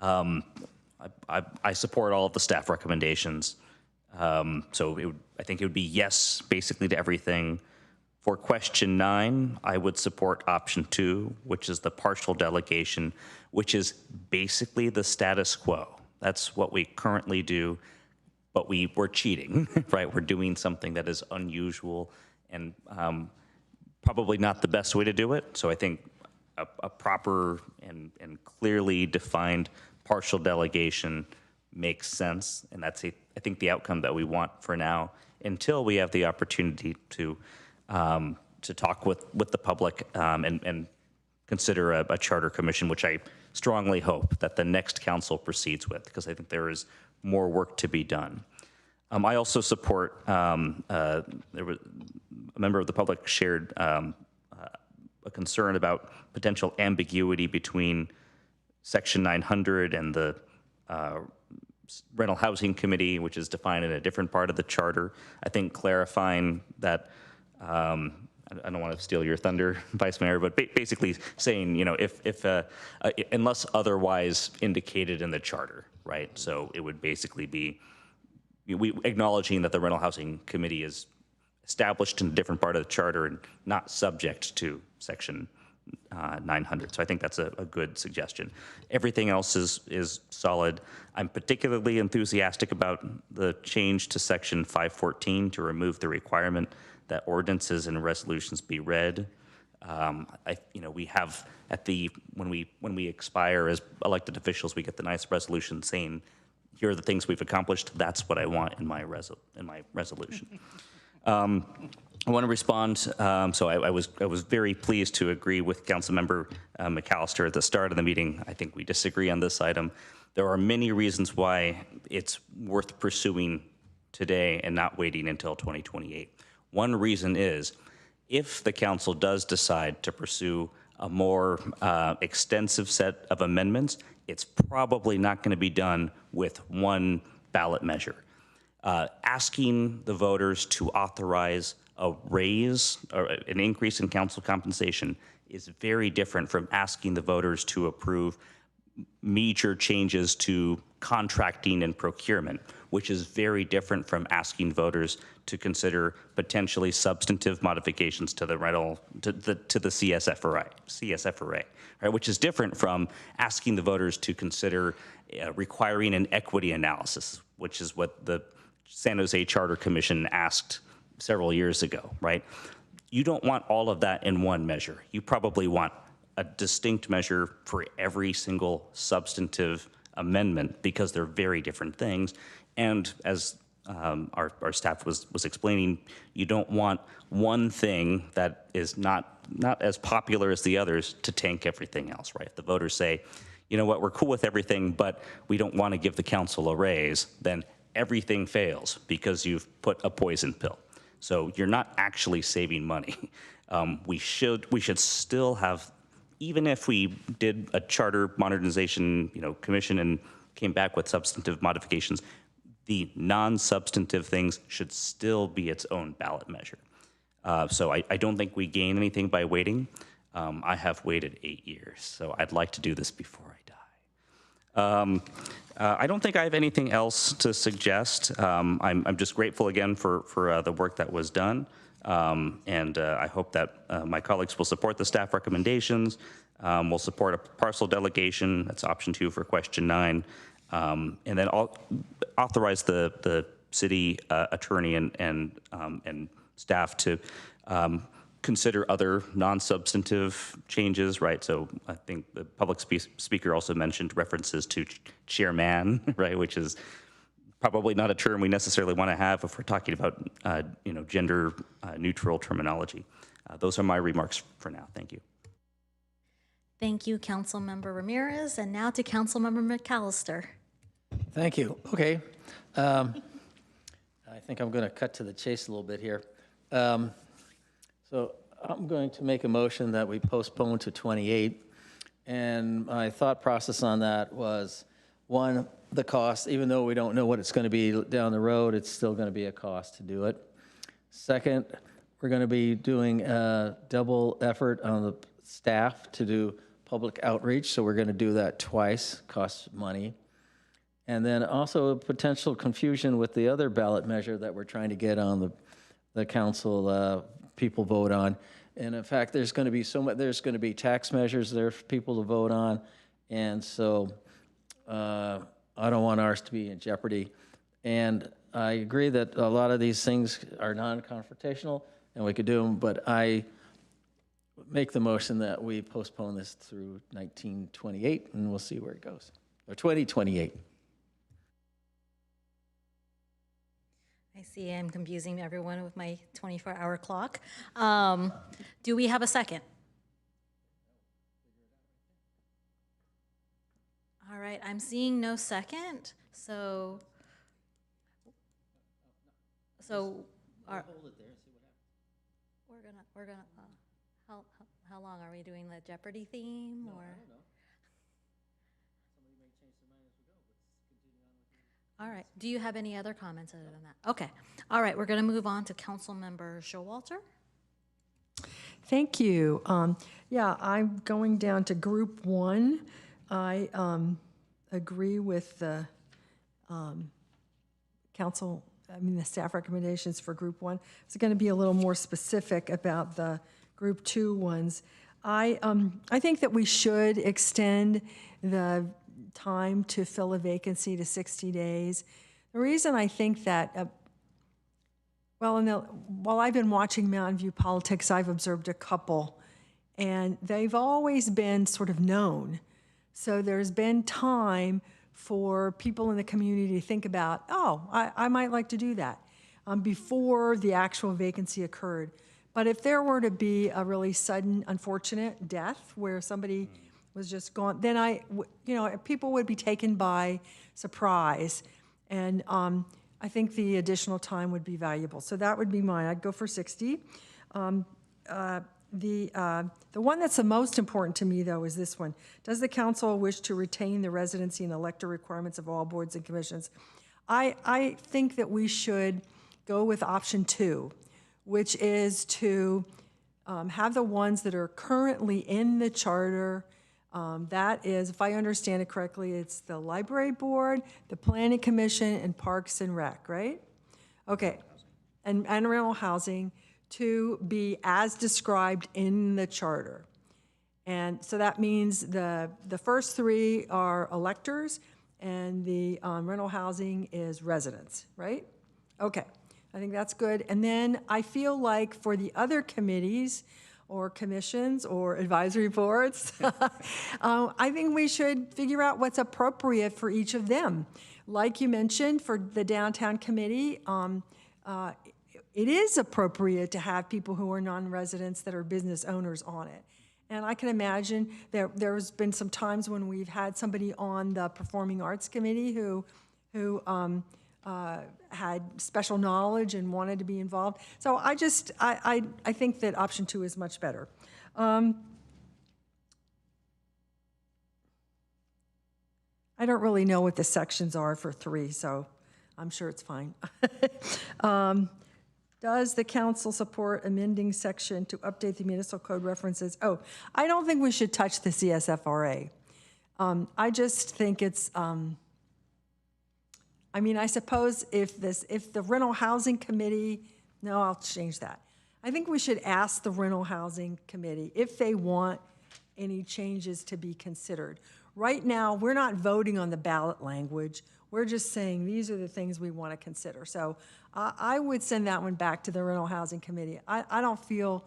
I support all of the staff recommendations. So I think it would be yes, basically, to everything. For question 9, I would support option 2, which is the partial delegation, which is basically the status quo. That's what we currently do, but we're cheating, right? We're doing something that is unusual and probably not the best way to do it. So I think a proper and clearly defined partial delegation makes sense, and that's I think the outcome that we want for now, until we have the opportunity to talk with the public and consider a charter commission, which I strongly hope that the next council proceeds with, because I think there is more work to be done. I also support, there was a member of the public shared a concern about potential ambiguity between Section 900 and the Rental Housing Committee, which is defined in a different part of the charter. I think clarifying that, I don't want to steal your thunder, Vice Mayor, but basically saying, if unless otherwise indicated in the charter, right? So it would basically be acknowledging that the Rental Housing Committee is established in a different part of the charter and not subject to Section 900. So I think that's a good suggestion. Everything else is solid. I'm particularly enthusiastic about the change to Section 514 to remove the requirement that ordinances and resolutions be read. We have when we expire as elected officials, we get the nice resolution saying, here are the things we've accomplished. That's what I want in my resolution. I want to respond. So I was very pleased to agree with Councilmember McAllister at the start of the meeting. I think we disagree on this item. There are many reasons why it's worth pursuing today and not waiting until 2028. One reason is if the council does decide to pursue a more extensive set of amendments, it's probably not going to be done with one ballot measure. Asking the voters to authorize a raise or an increase in council compensation is very different from asking the voters to approve major changes to contracting and procurement, which is very different from asking voters to consider potentially substantive modifications to the CSFRA, right? Which is different from asking the voters to consider requiring an equity analysis, which is what the San Jose Charter Commission asked several years ago, right? You don't want all of that in one measure. You probably want a distinct measure for every single substantive amendment because they're very different things. And as our staff was explaining, you don't want one thing that is not as popular as the others to tank everything else, right? If the voters say, you know what, we're cool with everything, but we don't want to give the council a raise, then everything fails because you've put a poison pill. So you're not actually saving money. We should still have, even if we did a charter modernization, commission and came back with substantive modifications, the non-substantive things should still be its own ballot measure. So I don't think we gain anything by waiting. I have waited 8 years, so I'd like to do this before I die. I don't think I have anything else to suggest. I'm just grateful again for the work that was done. And I hope that my colleagues will support the staff recommendations. We'll support a parcel delegation. That's option 2 for question 9. And then authorize the city attorney and staff to consider other non-substantive changes, right? So I think the public speaker also mentioned references to chairman, right? Which is probably not a term we necessarily want to have if we're talking about, gender neutral terminology. Those are my remarks for now. Thank you. Thank you, Councilmember Ramirez. And now to Councilmember McAllister. Thank you. Okay. I think I'm going to cut to the chase a little bit here. So I'm going to make a motion that we postpone to 28. And my thought process on that was, one, the cost, even though we don't know what it's going to be down the road, it's still going to be a cost to do it. Second, we're going to be doing a double effort on the staff to do public outreach, so we're going to do that twice, costs money. And then also potential confusion with the other ballot measure that we're trying to get on the council people vote on. And in fact, there's going to be there's going to be tax measures there for people to vote on, and so I don't want ours to be in jeopardy. And I agree that a lot of these things are non-confrontational, and we could do them, but I make the motion that we postpone this through 1928, and we'll see where it goes, or 2028. I see I'm confusing everyone with my 24-hour clock. Do we have a second? All right, I'm seeing no second, so we're gonna how long are we doing the Jeopardy theme, or? All right. Do you have any other comments other than that? Okay. All right. We're going to move on to Councilmember Showalter. Thank you. Yeah, I'm going down to Group 1. I agree with the the staff recommendations for Group 1. It's going to be a little more specific about the Group 2 ones. I think that we should extend the time to fill a vacancy to 60 days. The reason I think that, while I've been watching Mountain View politics, I've observed a couple, and they've always been sort of known. So there's been time for people in the community to think about, oh, I might like to do that, before the actual vacancy occurred. But if there were to be a really sudden, unfortunate death where somebody was just gone, then people would be taken by surprise. And I think the additional time would be valuable. So that would be mine. I'd go for 60. The one that's the most important to me, though, is this one. Does the council wish to retain the residency and elector requirements of all boards and commissions? I think that we should go with option 2, which is to have the ones that are currently in the charter. That is, if I understand it correctly, it's the library board, the planning commission, and parks and rec, right? Okay, and rental housing to be as described in the charter. And so that means the first 3 are electors, and the rental housing is residents, right? Okay, I think that's good. And then I feel like for the other committees or commissions or advisory boards, I think we should figure out what's appropriate for each of them. Like you mentioned, for the downtown committee, it is appropriate to have people who are non-residents that are business owners on it. And I can imagine there's been some times when we've had somebody on the Performing Arts Committee who had special knowledge and wanted to be involved. So I think that option 2 is much better. I don't really know what the sections are for 3, so I'm sure it's fine. Does the council support amending section to update the municipal code references? Oh, I don't think we should touch the CSFRA. I just think it's, I suppose if the rental housing committee, no, I'll change that. I think we should ask the rental housing committee if they want any changes to be considered. Right now, we're not voting on the ballot language. We're just saying these are the things we want to consider. So I would send that one back to the rental housing committee. I don't feel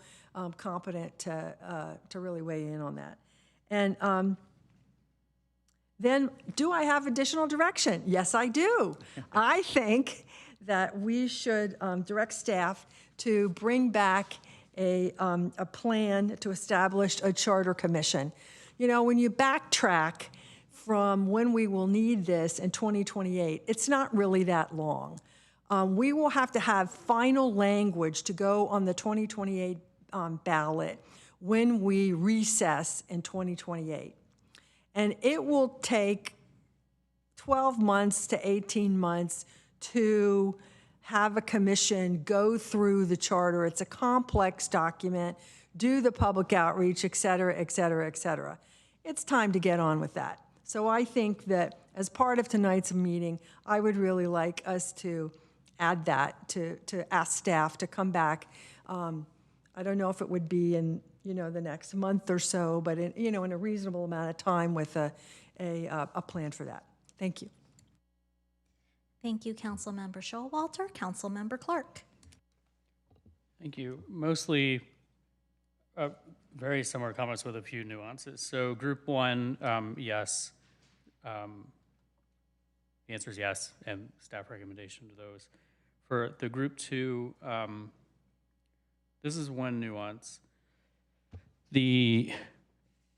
competent to really weigh in on that. And then, do I have additional direction? Yes, I do. I think that we should direct staff to bring back a plan to establish a charter commission. You know, when you backtrack from when we will need this in 2028, it's not really that long. We will have to have final language to go on the 2028 ballot when we recess in 2028. And it will take 12 months to 18 months to have a commission go through the charter. It's a complex document, do the public outreach, et cetera, et cetera, et cetera. It's time to get on with that. So I think that as part of tonight's meeting, I would really like us to add that, to ask staff to come back. I don't know if it would be in, the next month or so, but in a reasonable amount of time with a plan for that. Thank you. Thank you, Councilmember Showalter. Councilmember Clark. Thank you. Mostly very similar comments with a few nuances. So group one, yes. The answer is yes, and staff recommendation to those. For the group two, this is one nuance.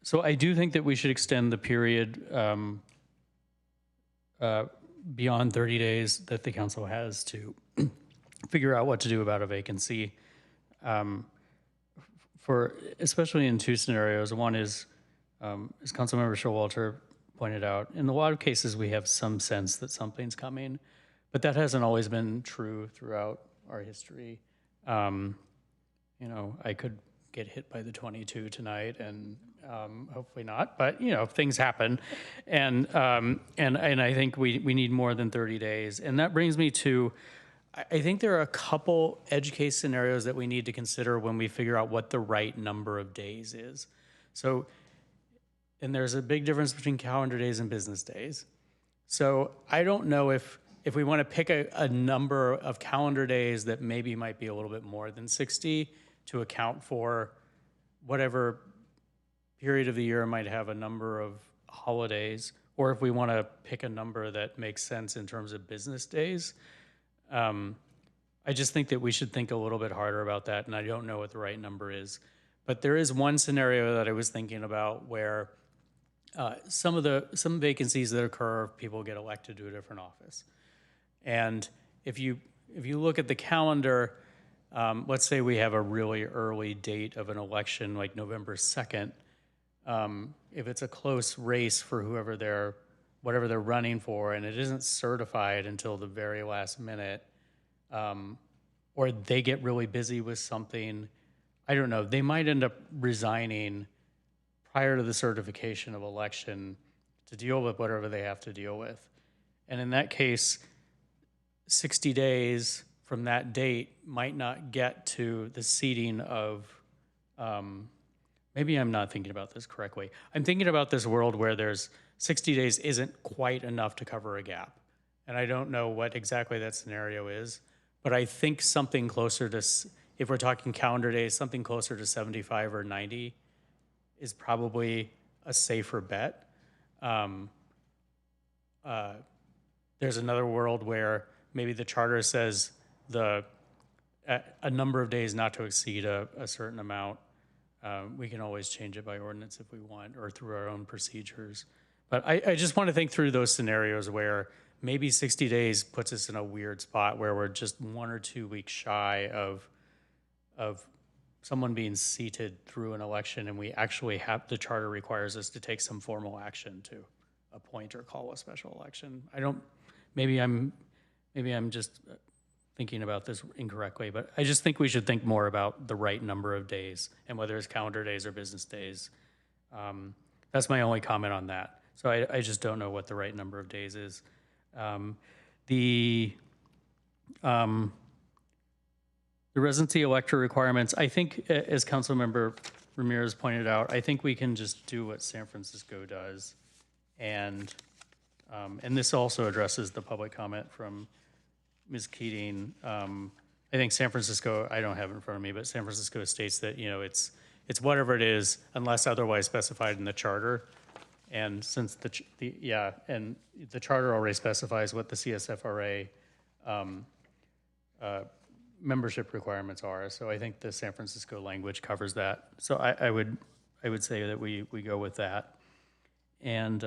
So I do think that we should extend the period beyond 30 days that the council has to figure out what to do about a vacancy. Especially in two scenarios. One is, as Councilmember Showalter pointed out, in a lot of cases we have some sense that something's coming, but that hasn't always been true throughout our history. I could get hit by the 22 tonight, and hopefully not, but things happen, and I think we need more than 30 days, and that brings me to, I think there are a couple edge case scenarios that we need to consider when we figure out what the right number of days is. So, and there's a big difference between calendar days and business days. So I don't know if we want to pick a number of calendar days that maybe might be a little bit more than 60 to account for whatever period of the year might have a number of holidays, or if we want to pick a number that makes sense in terms of business days. I just think that we should think a little bit harder about that, and I don't know what the right number is. But there is one scenario that I was thinking about where some vacancies that occur, people get elected to a different office. And if you look at the calendar, let's say we have a really early date of an election, like November 2nd, if it's a close race for whatever they're running for, and it isn't certified until the very last minute, or they get really busy with something, I don't know, they might end up resigning prior to the certification of election to deal with whatever they have to deal with. And in that case, 60 days from that date might not get to the seating of, maybe I'm not thinking about this correctly. I'm thinking about this world where there's 60 days isn't quite enough to cover a gap. And I don't know what exactly that scenario is, but I think something closer to, if we're talking calendar days, something closer to 75 or 90 is probably a safer bet. There's another world where maybe the charter says a number of days not to exceed a certain amount. We can always change it by ordinance if we want, or through our own procedures. But I just want to think through those scenarios where maybe 60 days puts us in a weird spot where we're just 1 or 2 weeks shy of someone being seated through an election, and we actually have, the charter requires us to take some formal action to appoint or call a special election. Maybe I'm just thinking about this incorrectly, but I just think we should think more about the right number of days and whether it's calendar days or business days. That's my only comment on that. So I just don't know what the right number of days is. The residency elector requirements, I think, as Councilmember Ramirez pointed out, I think we can just do what San Francisco does. And this also addresses the public comment from Ms. Keating. I think San Francisco, I don't have it in front of me, but San Francisco states that, it's whatever it is unless otherwise specified in the charter. And since the charter already specifies what the CSFRA membership requirements are, so I think the San Francisco language covers that. So I would say that we go with that. And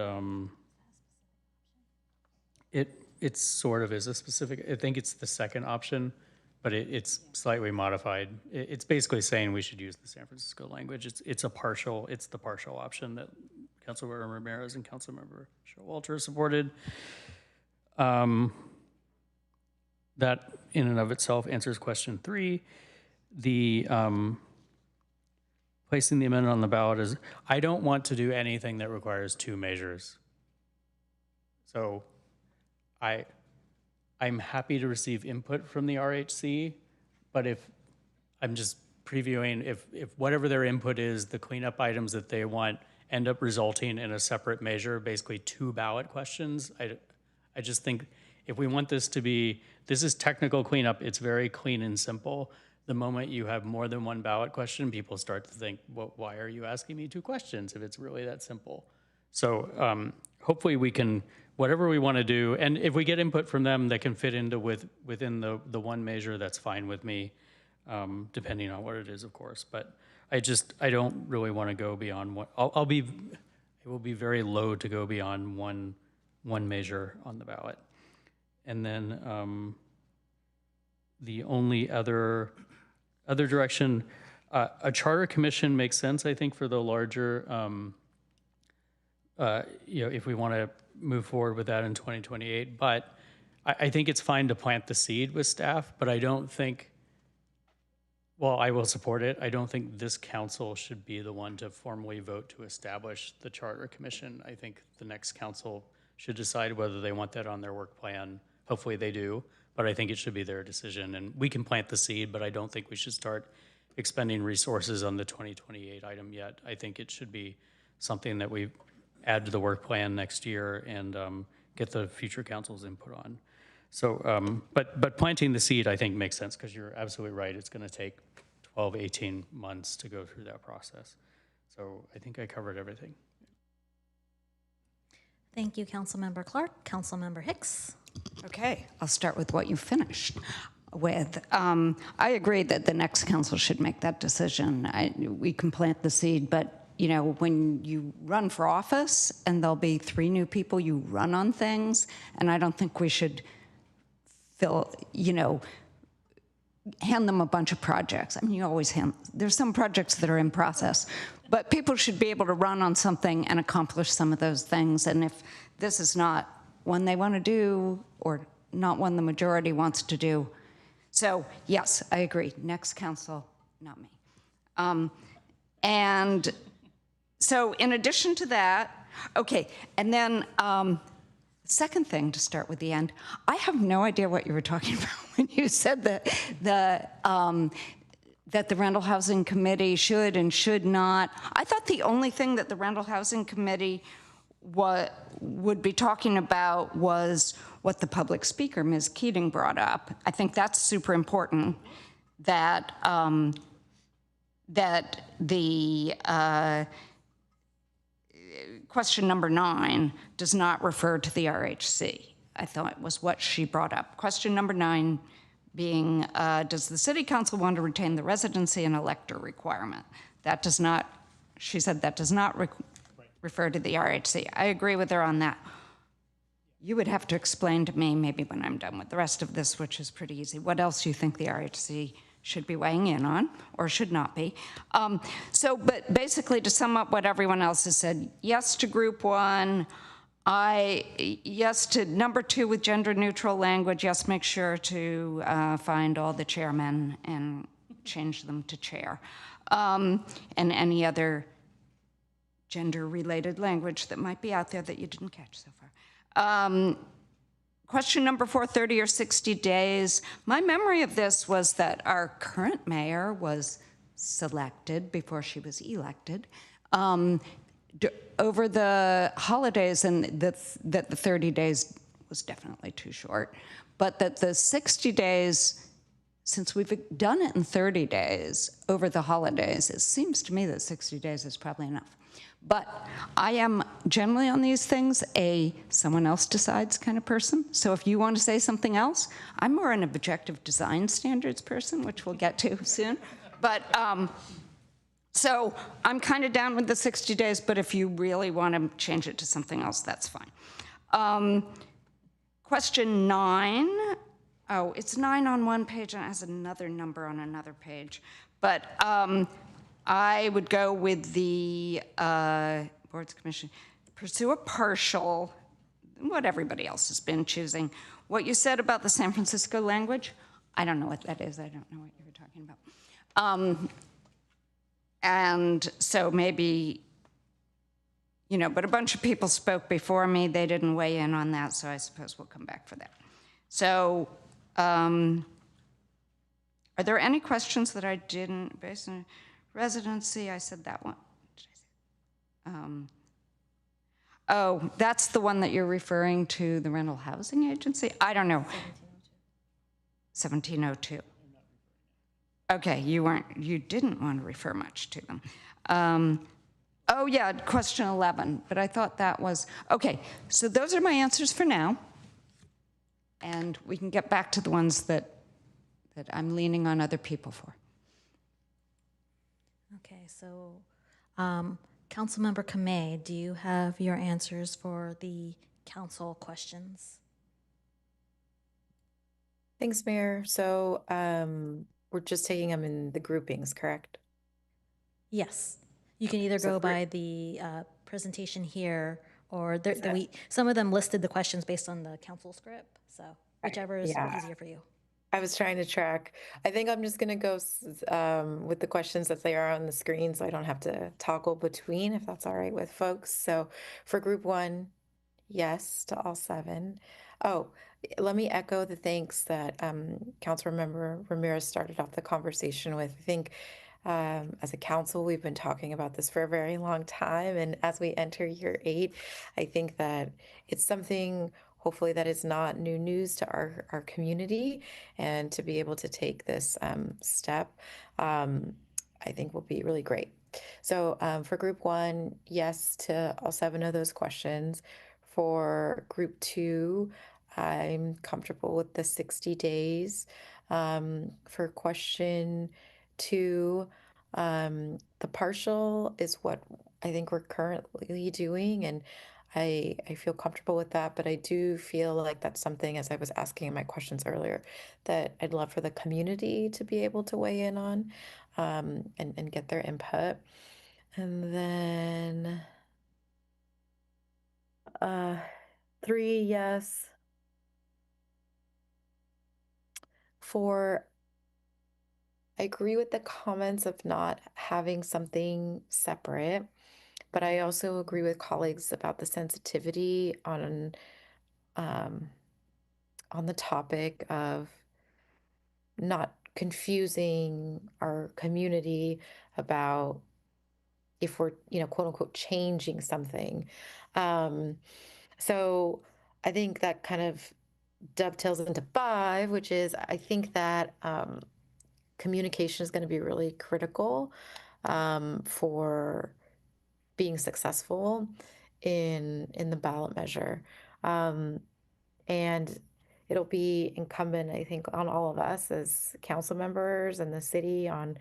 it sort of is a specific, I think it's the second option, but it's slightly modified. It's basically saying we should use the San Francisco language. It's the partial option that Councilmember Ramirez and Councilmember Showalter supported. That in and of itself answers question 3. The placing the amendment on the ballot is, I don't want to do anything that requires 2 measures. So I'm happy to receive input from the RHC, but if I'm just previewing, if whatever their input is, the cleanup items that they want end up resulting in a separate measure, basically 2 ballot questions, I just think if we want this to be, this is technical cleanup, it's very clean and simple. The moment you have more than 1 ballot question, people start to think, well, why are you asking me 2 questions if it's really that simple? So hopefully we can, whatever we want to do, and if we get input from them that can fit into within the 1 measure, that's fine with me, depending on what it is, of course. But I don't really want to go beyond what, it will be very low to go beyond one measure on the ballot. And then the only other direction, a charter commission makes sense, I think, for the larger, if we want to move forward with that in 2028. But I think it's fine to plant the seed with staff, but I don't think, well, I will support it. I don't think this council should be the one to formally vote to establish the charter commission. I think the next council should decide whether they want that on their work plan. Hopefully they do, but I think it should be their decision. And we can plant the seed, but I don't think we should start expending resources on the 2028 item yet. I think it should be something that we add to the work plan next year and get the future council's input on. So, but planting the seed, I think, makes sense because you're absolutely right. It's going to take 12, 18 months to go through that process. So I think I covered everything. Thank you, Councilmember Clark. Councilmember Hicks. Okay, I'll start with what you finished with. I agree that the next council should make that decision. We can plant the seed, but when you run for office and there'll be 3 new people, you run on things, and I don't think we should hand them a bunch of projects. I mean, you always there's some projects that are in process, but people should be able to run on something and accomplish some of those things. And if this is not one they want to do or not one the majority wants to do. So yes, I agree. Next council, not me. And so in addition to that, okay, and then second thing to start with the end, I have no idea what you were talking about when you said that the Rental Housing Committee should and should not. I thought the only thing that the Rental Housing Committee would be talking about was what the public speaker, Ms. Keating, brought up. I think that's super important that that the question number 9 does not refer to the RHC. I thought it was what she brought up. Question number 9 being, does the city council want to retain the residency and elector requirement? That does not, she said that does not refer to the RHC. I agree with her on that. You would have to explain to me, maybe when I'm done with the rest of this, which is pretty easy, what else you think the RHC should be weighing in on or should not be. But basically to sum up what everyone else has said, yes to group 1, yes to number 2 with gender neutral language, yes, make sure to find all the chairmen and change them to chair. And any other gender-related language that might be out there that you didn't catch so far. Question number 4, 30 or 60 days. My memory of this was that our current mayor was selected before she was elected over the holidays, and that the 30 days was definitely too short, but that the 60 days, since we've done it in 30 days over the holidays, it seems to me that 60 days is probably enough. But I am generally on these things a someone else decides kind of person. So if you want to say something else, I'm more an objective design standards person, which we'll get to soon. But so I'm kind of down with the 60 days, but if you really want to change it to something else, that's fine. Question 9, Oh, it's 9 on one page and it has another number on another page. But I would go with the Boards Commission, pursue a partial, what everybody else has been choosing. What you said about the San Francisco language, I don't know what that is. I don't know what you were talking about. And so maybe, but a bunch of people spoke before me. They didn't weigh in on that, so I suppose we'll come back for that. So, are there any questions that I didn't, based on residency? I said that one. Oh, that's the one that you're referring to, the rental housing agency? I don't know. 1702. Okay, you didn't want to refer much to them. Oh yeah, question 11, but I thought that was, okay, so those are my answers for now. And we can get back to the ones that I'm leaning on other people for. Okay, so Councilmember Kamei, do you have your answers for the council questions? Thanks, Mayor. So we're just taking them in the groupings, correct? Yes. You can either go by the presentation here, or some of them listed the questions based on the council script. So whichever is easier for you. I was trying to track. I think I'm just going to go with the questions as they are on the screen, so I don't have to toggle between, if that's all right with folks. So for group 1, yes to all 7. Oh, let me echo the thanks that Councilmember Ramirez started off the conversation with. I think as a council, we've been talking about this for a very long time. And as we enter year 8, I think that it's something hopefully that is not new news to our community, and to be able to take this step, I think will be really great. So for group 1, yes to all 7 of those questions. For group 2, I'm comfortable with the 60 days. For question 2, the partial is what I think we're currently doing, and I feel comfortable with that, but I do feel like that's something, as I was asking in my questions earlier, that I'd love for the community to be able to weigh in on, and get their input. And then 3, yes. 4, I agree with the comments of not having something separate, but I also agree with colleagues about the sensitivity on the topic of not confusing our community about if we're, quote unquote, changing something. So I think that kind of dovetails into 5, which is I think that communication is going to be really critical for being successful in the ballot measure. And it'll be incumbent, I think, on all of us as council members and the city on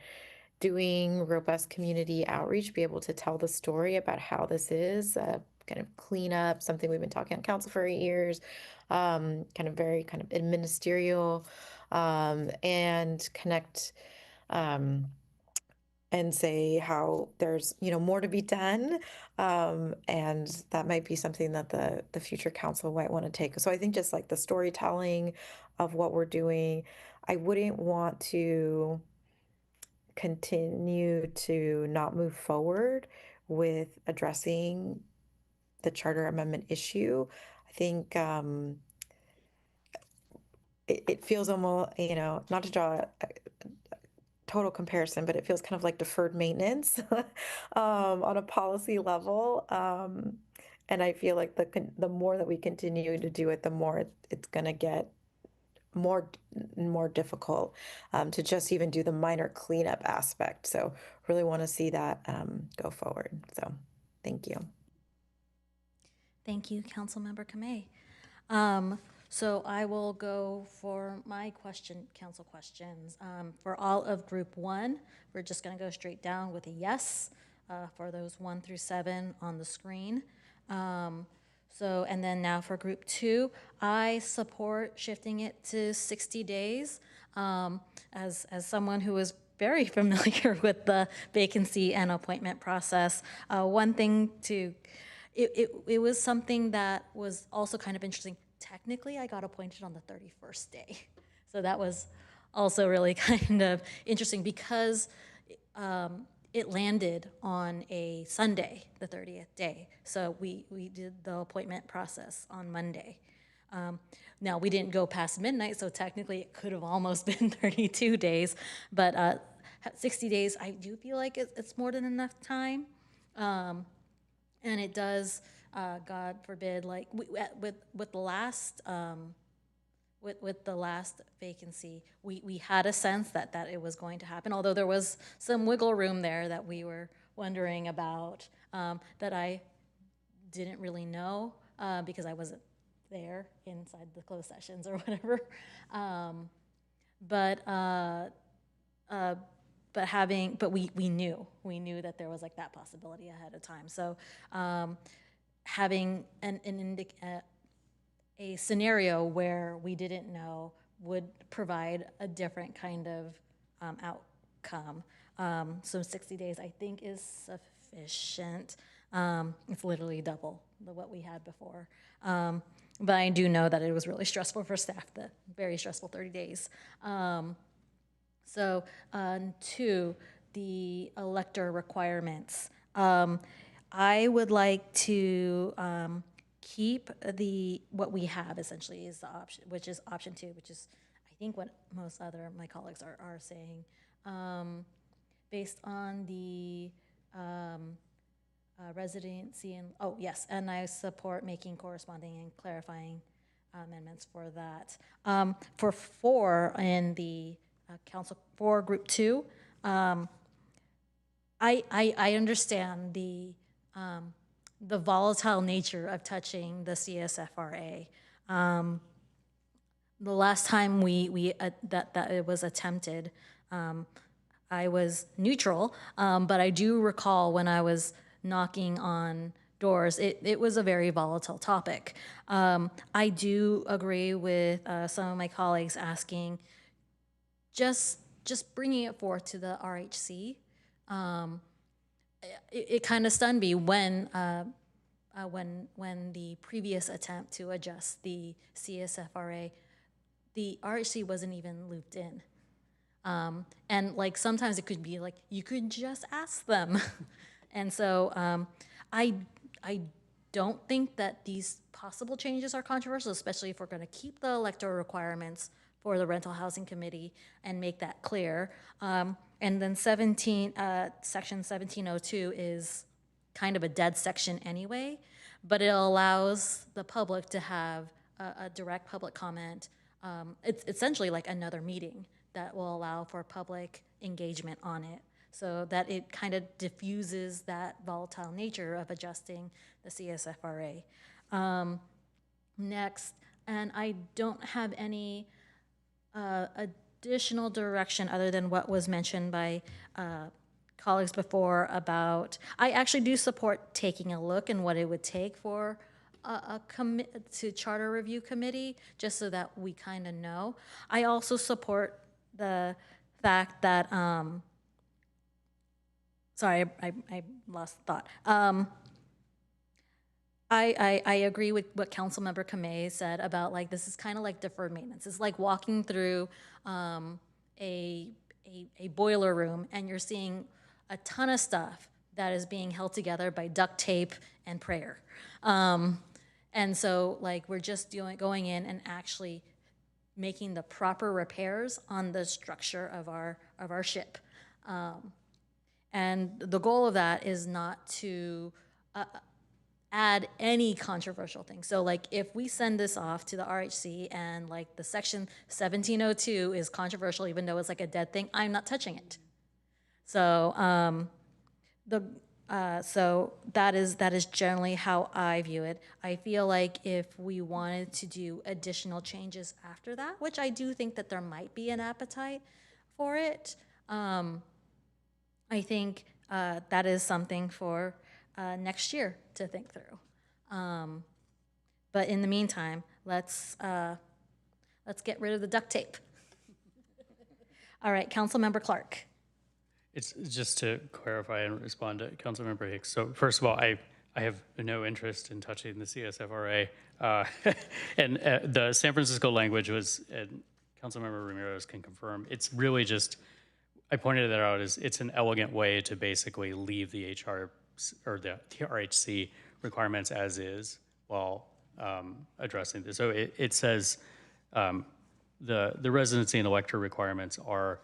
doing robust community outreach, be able to tell the story about how this is kind of clean up, something we've been talking on council for 8 years, kind of very kind of ministerial, and connect and say how there's more to be done, and that might be something that the future council might want to take. So I think just like the storytelling of what we're doing, I wouldn't want to continue to not move forward with addressing the charter amendment issue. I think it feels almost, not to draw a total comparison, but it feels kind of like deferred maintenance on a policy level. And I feel like the more that we continue to do it, the more it's going to get more difficult to just even do the minor cleanup aspect. So really want to see that go forward. So thank you. Thank you, Councilmember Kamei. So I will go for my council questions. For all of group 1, we're just going to go straight down with a yes for those 1 through 7 on the screen. So, and then now for group 2, I support shifting it to 60 days. As someone who is very familiar with the vacancy and appointment process, one thing to, it was something that was also kind of interesting. Technically, I got appointed on the 31st day. So that was also really kind of interesting because it landed on a Sunday, the 30th day. So we did the appointment process on Monday. Now, we didn't go past midnight, so technically it could have almost been 32 days. But 60 days, I do feel like it's more than enough time. And it does, God forbid, like with the last with the last vacancy, we had a sense that it was going to happen, although there was some wiggle room there that we were wondering about, that I didn't really know because I wasn't there inside the closed sessions or whatever. But we knew that there was like that possibility ahead of time. So having a scenario where we didn't know would provide a different kind of outcome. So 60 days, I think, is sufficient. It's literally double what we had before. But I do know that it was really stressful for staff, the very stressful 30 days. So 2, the elector requirements. I would like to keep what we have essentially is the option, which is option 2, which is I think what most other of my colleagues are saying, based on the residency and and I support making corresponding and clarifying amendments for that. For 4 in the council for group 2, I understand the volatile nature of touching the CSFRA. The last time that it was attempted, I was neutral, but I do recall when I was knocking on doors, it was a very volatile topic. I do agree with some of my colleagues asking, just bringing it forth to the RHC. It kind of stunned me when the previous attempt to adjust the CSFRA, the RHC wasn't even looped in. And like sometimes it could be like, you could just ask them. And so I don't think that these possible changes are controversial, especially if we're going to keep the electoral requirements for the Rental Housing Committee and make that clear. And then section 1702 is kind of a dead section anyway, but it allows the public to have a direct public comment. It's essentially like another meeting that will allow for public engagement on it, so that it kind of diffuses that volatile nature of adjusting the CSFRA. Next, and I don't have any additional direction other than what was mentioned by colleagues before about, I actually do support taking a look and what it would take for to charter review committee, just so that we kind of know. I also support the fact that, sorry, I lost thought. I agree with what Councilmember Kamei said about like, this is kind of like deferred maintenance. It's like walking through a boiler room and you're seeing a ton of stuff that is being held together by duct tape and prayer. And so like, we're just going in and actually making the proper repairs on the structure of our ship. And the goal of that is not to add any controversial thing. So like, if we send this off to the RHC and like the section 1702 is controversial, even though it's like a dead thing, I'm not touching it. So so that is generally how I view it. I feel like if we wanted to do additional changes after that, which I do think that there might be an appetite for it, I think that is something for next year to think through. But in the meantime, let's get rid of the duct tape. All right, Councilmember Clark. It's just to clarify and respond to Councilmember Hicks. So first of all, I have no interest in touching the CSFRA. And the San Francisco language was, and Councilmember Ramirez can confirm, it's really just, I pointed that out as it's an elegant way to basically leave the HR or the RHC requirements as is while addressing this. So it says the residency and elector requirements are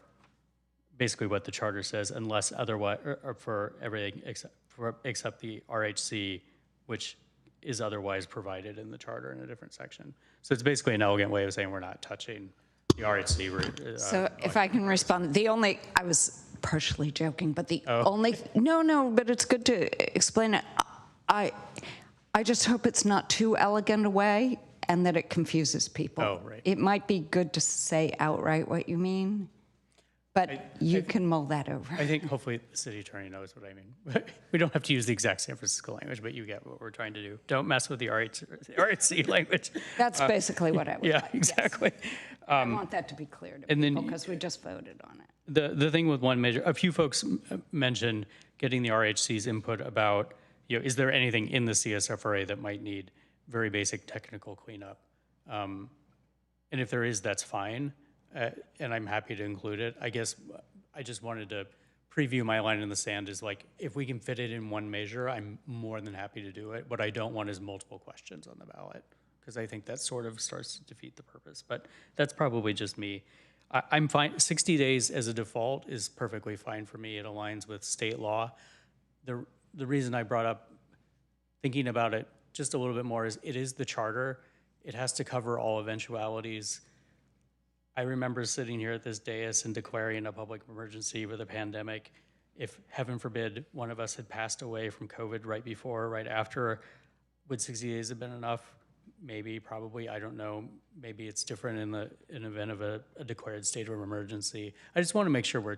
basically what the charter says, unless otherwise, or for everything except the RHC, which is otherwise provided in the charter in a different section. So it's basically an elegant way of saying we're not touching the RHC. So if I can respond, I was partially joking, but no, but it's good to explain it. I just hope it's not too elegant a way and that it confuses people. Oh, right. It might be good to say outright what you mean. But you can mull that over. I think hopefully the city attorney knows what I mean. We don't have to use the exact San Francisco language, but you get what we're trying to do. Don't mess with the RHC language. That's basically what I would Yeah, like, exactly. Yes. I want that to be clear to people because we just voted on it. The thing with one measure, a few folks mentioned getting the RHC's input about, is there anything in the CSFRA that might need very basic technical cleanup? And if there is, that's fine. And I'm happy to include it. I guess I just wanted to preview my line in the sand is like, if we can fit it in one measure, I'm more than happy to do it. What I don't want is multiple questions on the ballot, because I think that sort of starts to defeat the purpose. But that's probably just me. I'm fine. 60 days as a default is perfectly fine for me. It aligns with state law. The reason I brought up thinking about it just a little bit more is it is the charter. It has to cover all eventualities. I remember sitting here at this dais and declaring a public emergency with a pandemic. If, heaven forbid, one of us had passed away from COVID right before or right after, would 60 days have been enough? Maybe, probably, I don't know. Maybe it's different in the event of a declared state of emergency. I just want to make sure we're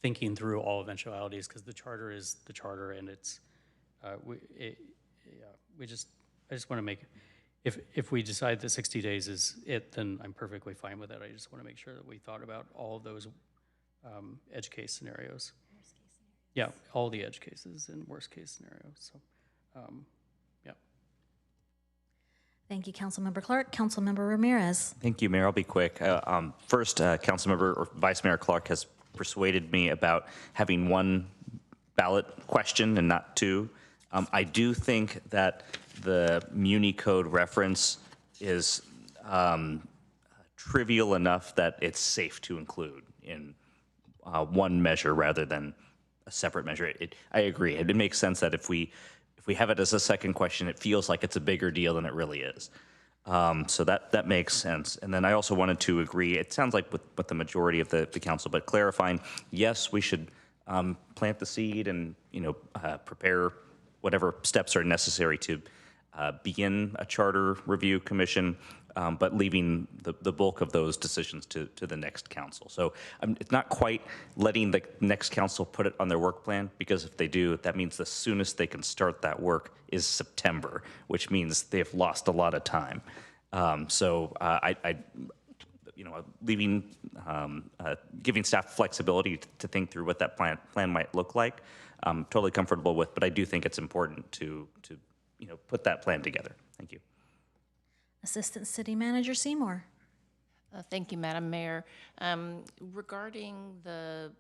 thinking through all eventualities because the charter is the charter and it's, I just want to make, if we decide that 60 days is it, then I'm perfectly fine with that. I just want to make sure that we thought about all of those edge case scenarios. Worst case scenarios. Yeah, all the edge cases and worst case scenarios. So, yeah. Thank you, Councilmember Clark. Councilmember Ramirez. Thank you, Mayor. I'll be quick. First, Councilmember or Vice Mayor Clark has persuaded me about having one ballot question and not two. I do think that the Muni Code reference is trivial enough that it's safe to include in one measure rather than a separate measure. I agree. It makes sense that if we have it as a second question, it feels like it's a bigger deal than it really is. So that makes sense. And then I also wanted to agree, it sounds like with the majority of the council, but clarifying, yes, we should plant the seed and prepare whatever steps are necessary to begin a charter review commission, but leaving the bulk of those decisions to the next council. So it's not quite letting the next council put it on their work plan, because if they do, that means the soonest they can start that work is September, which means they've lost a lot of time. Giving staff flexibility to think through what that plan might look like, I'm totally comfortable with, but I do think it's important to put that plan together. Thank you. Assistant City Manager Seymour. Thank you, Madam Mayor. Regarding the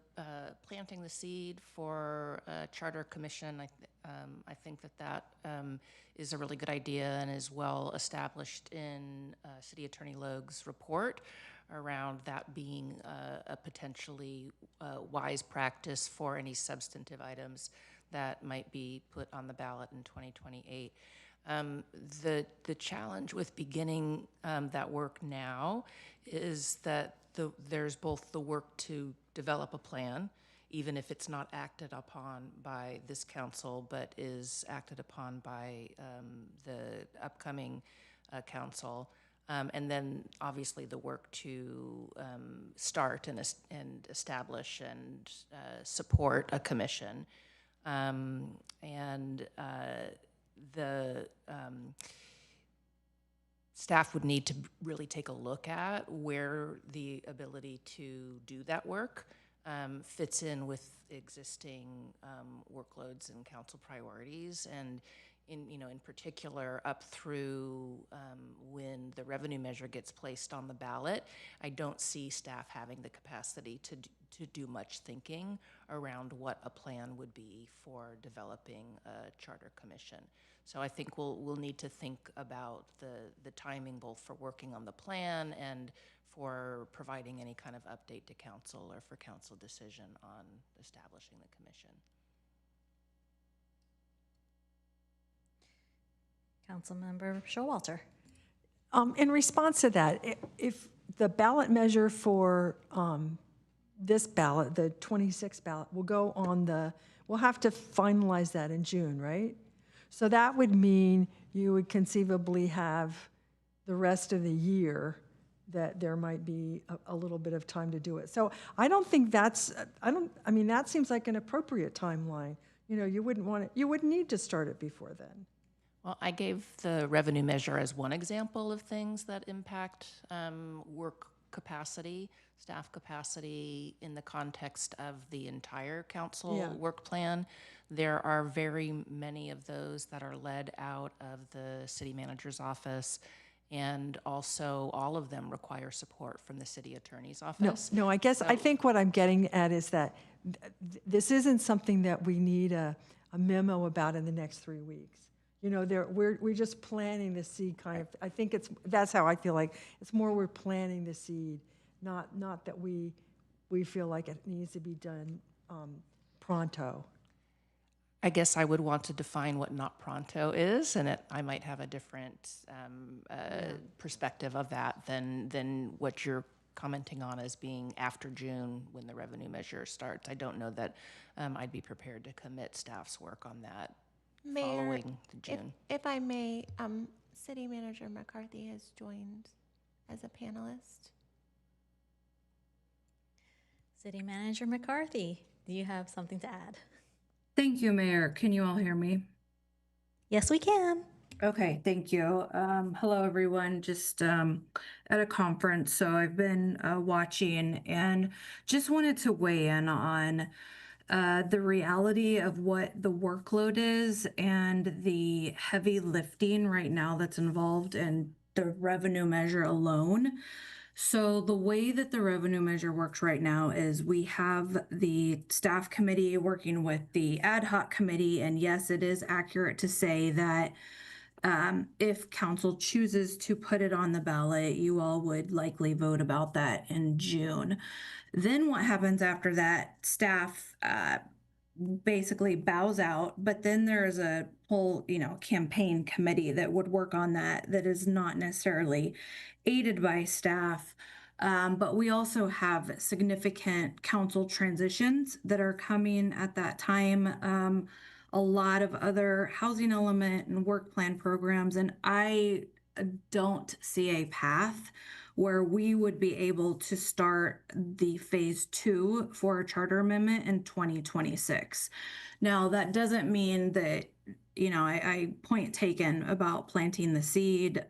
planting the seed for a charter commission, I think that is a really good idea and is well established in City Attorney Logue's report around that being a potentially wise practice for any substantive items that might be put on the ballot in 2028. The challenge with beginning that work now is that there's both the work to develop a plan, even if it's not acted upon by this council, but is acted upon by the upcoming council. And then obviously the work to start and establish and support a commission. staff would need to really take a look at where the ability to do that work fits in with existing workloads and council priorities, and in particular up through when the revenue measure gets placed on the ballot. I don't see staff having the capacity to do much thinking around what a plan would be for developing a charter commission. So I think we'll need to think about the timing both for working on the plan and for providing any kind of update to council or for council decision on establishing the commission. Councilmember Showalter. In response to that, if the ballot measure for this ballot, the 26th ballot, will go on we'll have to finalize that in June, right? So that would mean you would conceivably have the rest of the year that there might be a little bit of time to do it. So I don't think that seems like an appropriate timeline. You wouldn't need to start it before then. Well, I gave the revenue measure as one example of things that impact work capacity, staff capacity in the context of the entire council work plan. There are very many of those that are led out of the city manager's office, and also all of them require support from the city attorney's office. No, I guess I think what I'm getting at is that this isn't something that we need a memo about in the next 3 weeks. We're just planting the seed kind of. I think that's how I feel like it's more we're planting the seed, not that we feel like it needs to be done pronto. I guess I would want to define what not pronto is, and I might have a different perspective of that than what you're commenting on as being after June when the revenue measure starts. I don't know that I'd be prepared to commit staff's work on that. Mayor, following June. If I may, City Manager McCarthy has joined as a panelist. City Manager McCarthy, do you have something to add? Thank you, Mayor. Can you all hear me? Yes, we can. Okay, thank you. Hello, everyone. Just at a conference, so I've been watching and just wanted to weigh in on the reality of what the workload is and the heavy lifting right now that's involved in the revenue measure alone. So the way that the revenue measure works right now is we have the staff committee working with the ad hoc committee, and yes, it is accurate to say that if council chooses to put it on the ballot, you all would likely vote about that in June. Then what happens after that? Staff basically bows out, but then there's a whole, campaign committee that would work on that is not necessarily aided by staff. But we also have significant council transitions that are coming at that time. A lot of other housing element and work plan programs, and I don't see a path where we would be able to start the phase 2 for a charter amendment in 2026. Now, that doesn't mean that, I point taken about planting the seed.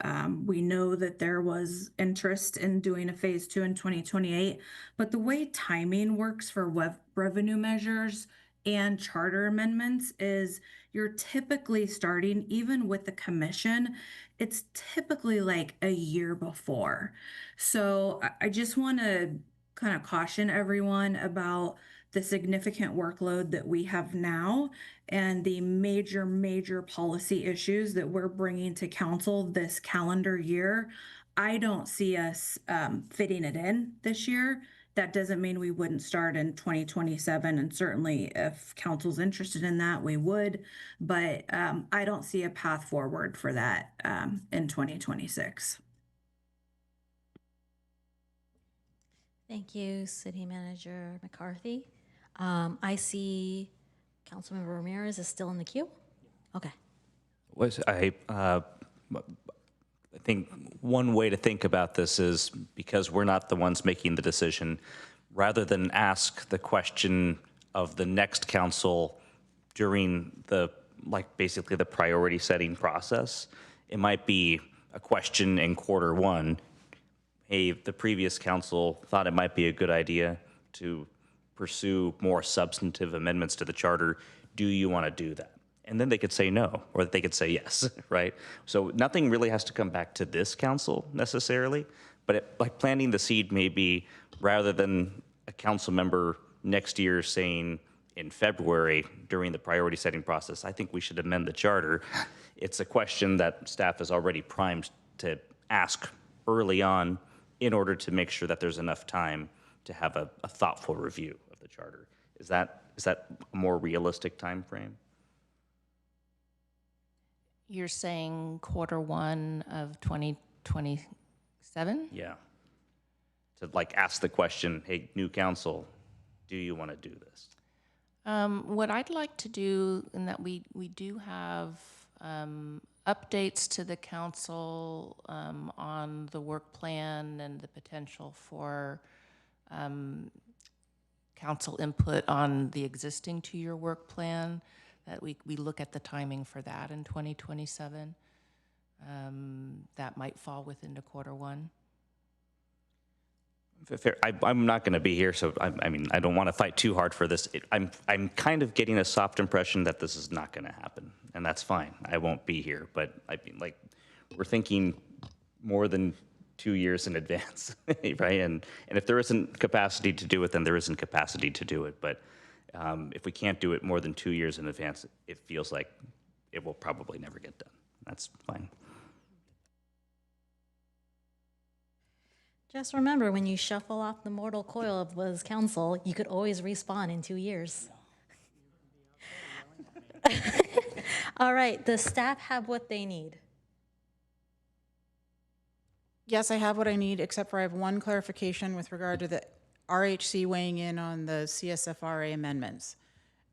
We know that there was interest in doing a phase 2 in 2028, but the way timing works for revenue measures and charter amendments is you're typically starting, even with the commission, it's typically like a year before. So I just want to kind of caution everyone about the significant workload that we have now and the major policy issues that we're bringing to council this calendar year. I don't see us fitting it in this year. That doesn't mean we wouldn't start in 2027, and certainly if council's interested in that, we would, but I don't see a path forward for that in 2026. Thank you, City Manager McCarthy. I see Councilmember Ramirez is still in the queue. Okay. I think one way to think about this is, because we're not the ones making the decision, rather than ask the question of the next council during basically the priority setting process, it might be a question in Q1, hey, the previous council thought it might be a good idea to pursue more substantive amendments to the charter. Do you want to do that? And then they could say no, or they could say yes, right? So nothing really has to come back to this council necessarily, but like planting the seed maybe rather than a council member next year saying in February during the priority setting process, I think we should amend the charter. It's a question that staff is already primed to ask early on in order to make sure that there's enough time to have a thoughtful review of the charter. Is that a more realistic time frame? You're saying Q1 of 2027? Yeah. To like ask the question, hey, new council, do you want to do this? What I'd like to do, in that we do have updates to the council on the work plan and the potential for council input on the existing 2-year work plan, that we look at the timing for that in 2027. That might fall within the Q1. Fair. I'm not going to be here, so I mean, I don't want to fight too hard for this. I'm kind of getting a soft impression that this is not going to happen, and that's fine. I won't be here, but I mean, like, we're thinking more than 2 years in advance, right? And if there isn't capacity to do it, then there isn't capacity to do it. But if we can't do it more than 2 years in advance, it feels like it will probably never get done. That's fine. Just remember, when you shuffle off the mortal coil of was council, you could always respawn in 2 years. All right, does staff have what they need? Yes, I have what I need, except for I have one clarification with regard to the RHC weighing in on the CSFRA amendments.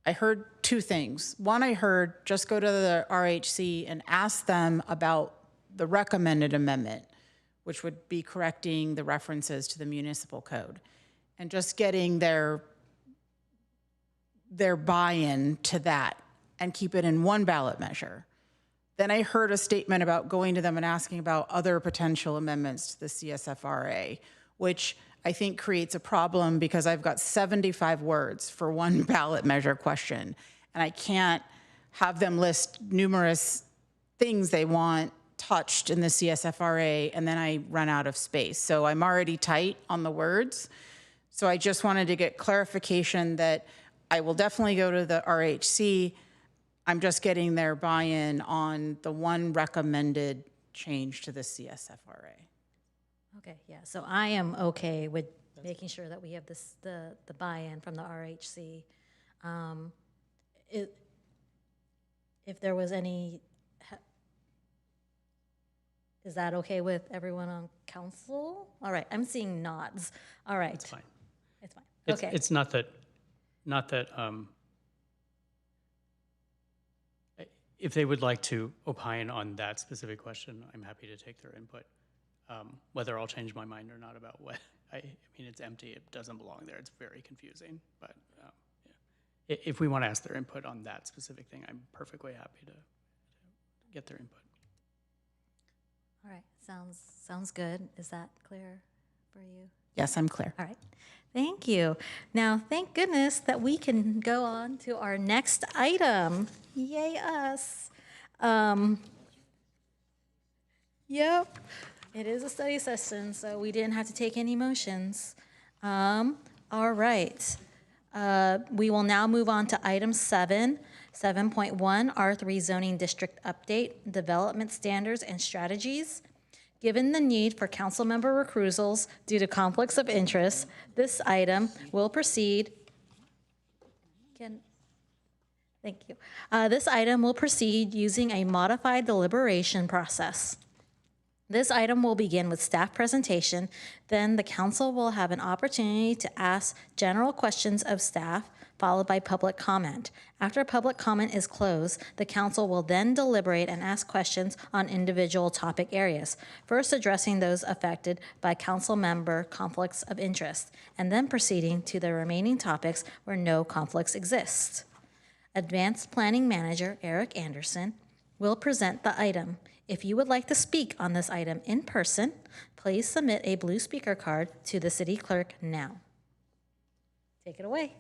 I heard two things. One, I heard just go to the RHC and ask them about the recommended amendment, which would be correcting the references to the municipal code, and just getting their buy-in to that and keep it in one ballot measure. Then I heard a statement about going to them and asking about other potential amendments to the CSFRA, which I think creates a problem because I've got 75 words for one ballot measure question, and I can't have them list numerous things they want touched in the CSFRA, and then I run out of space. So I'm already tight on the words. So I just wanted to get clarification that I will definitely go to the RHC. I'm just getting their buy-in on the one recommended change to the CSFRA. Okay, yeah, so I am okay with making sure that we have this, the buy-in from the RHC. If there was any, is that okay with everyone on council? All right, I'm seeing nods. All right. It's fine. It's fine. Okay. It's not that, if they would like to opine on that specific question, I'm happy to take their input. Whether I'll change my mind or not about what, I mean, it's empty, it doesn't belong there, it's very confusing, but yeah. If we want to ask their input on that specific thing, I'm perfectly happy to get their input. All right, sounds good. Is that clear for you? Yes, I'm clear. All right, thank you. Now, thank goodness that we can go on to our next item. Yay us. Yep, it is a study session, so we didn't have to take any motions. All right, we will now move on to item 7. 7.1, R3 Zoning District Update, Development Standards and Strategies. Given the need for council member recusals due to conflicts of interest, this item will proceed. Thank you. This item will proceed using a modified deliberation process. This item will begin with staff presentation, then the council will have an opportunity to ask general questions of staff, followed by public comment. After public comment is closed, the council will then deliberate and ask questions on individual topic areas, first addressing those affected by council member conflicts of interest, and then proceeding to the remaining topics where no conflicts exist. Advanced Planning Manager Eric Anderson will present the item. If you would like to speak on this item in person, please submit a blue speaker card to the city clerk now. Take it away.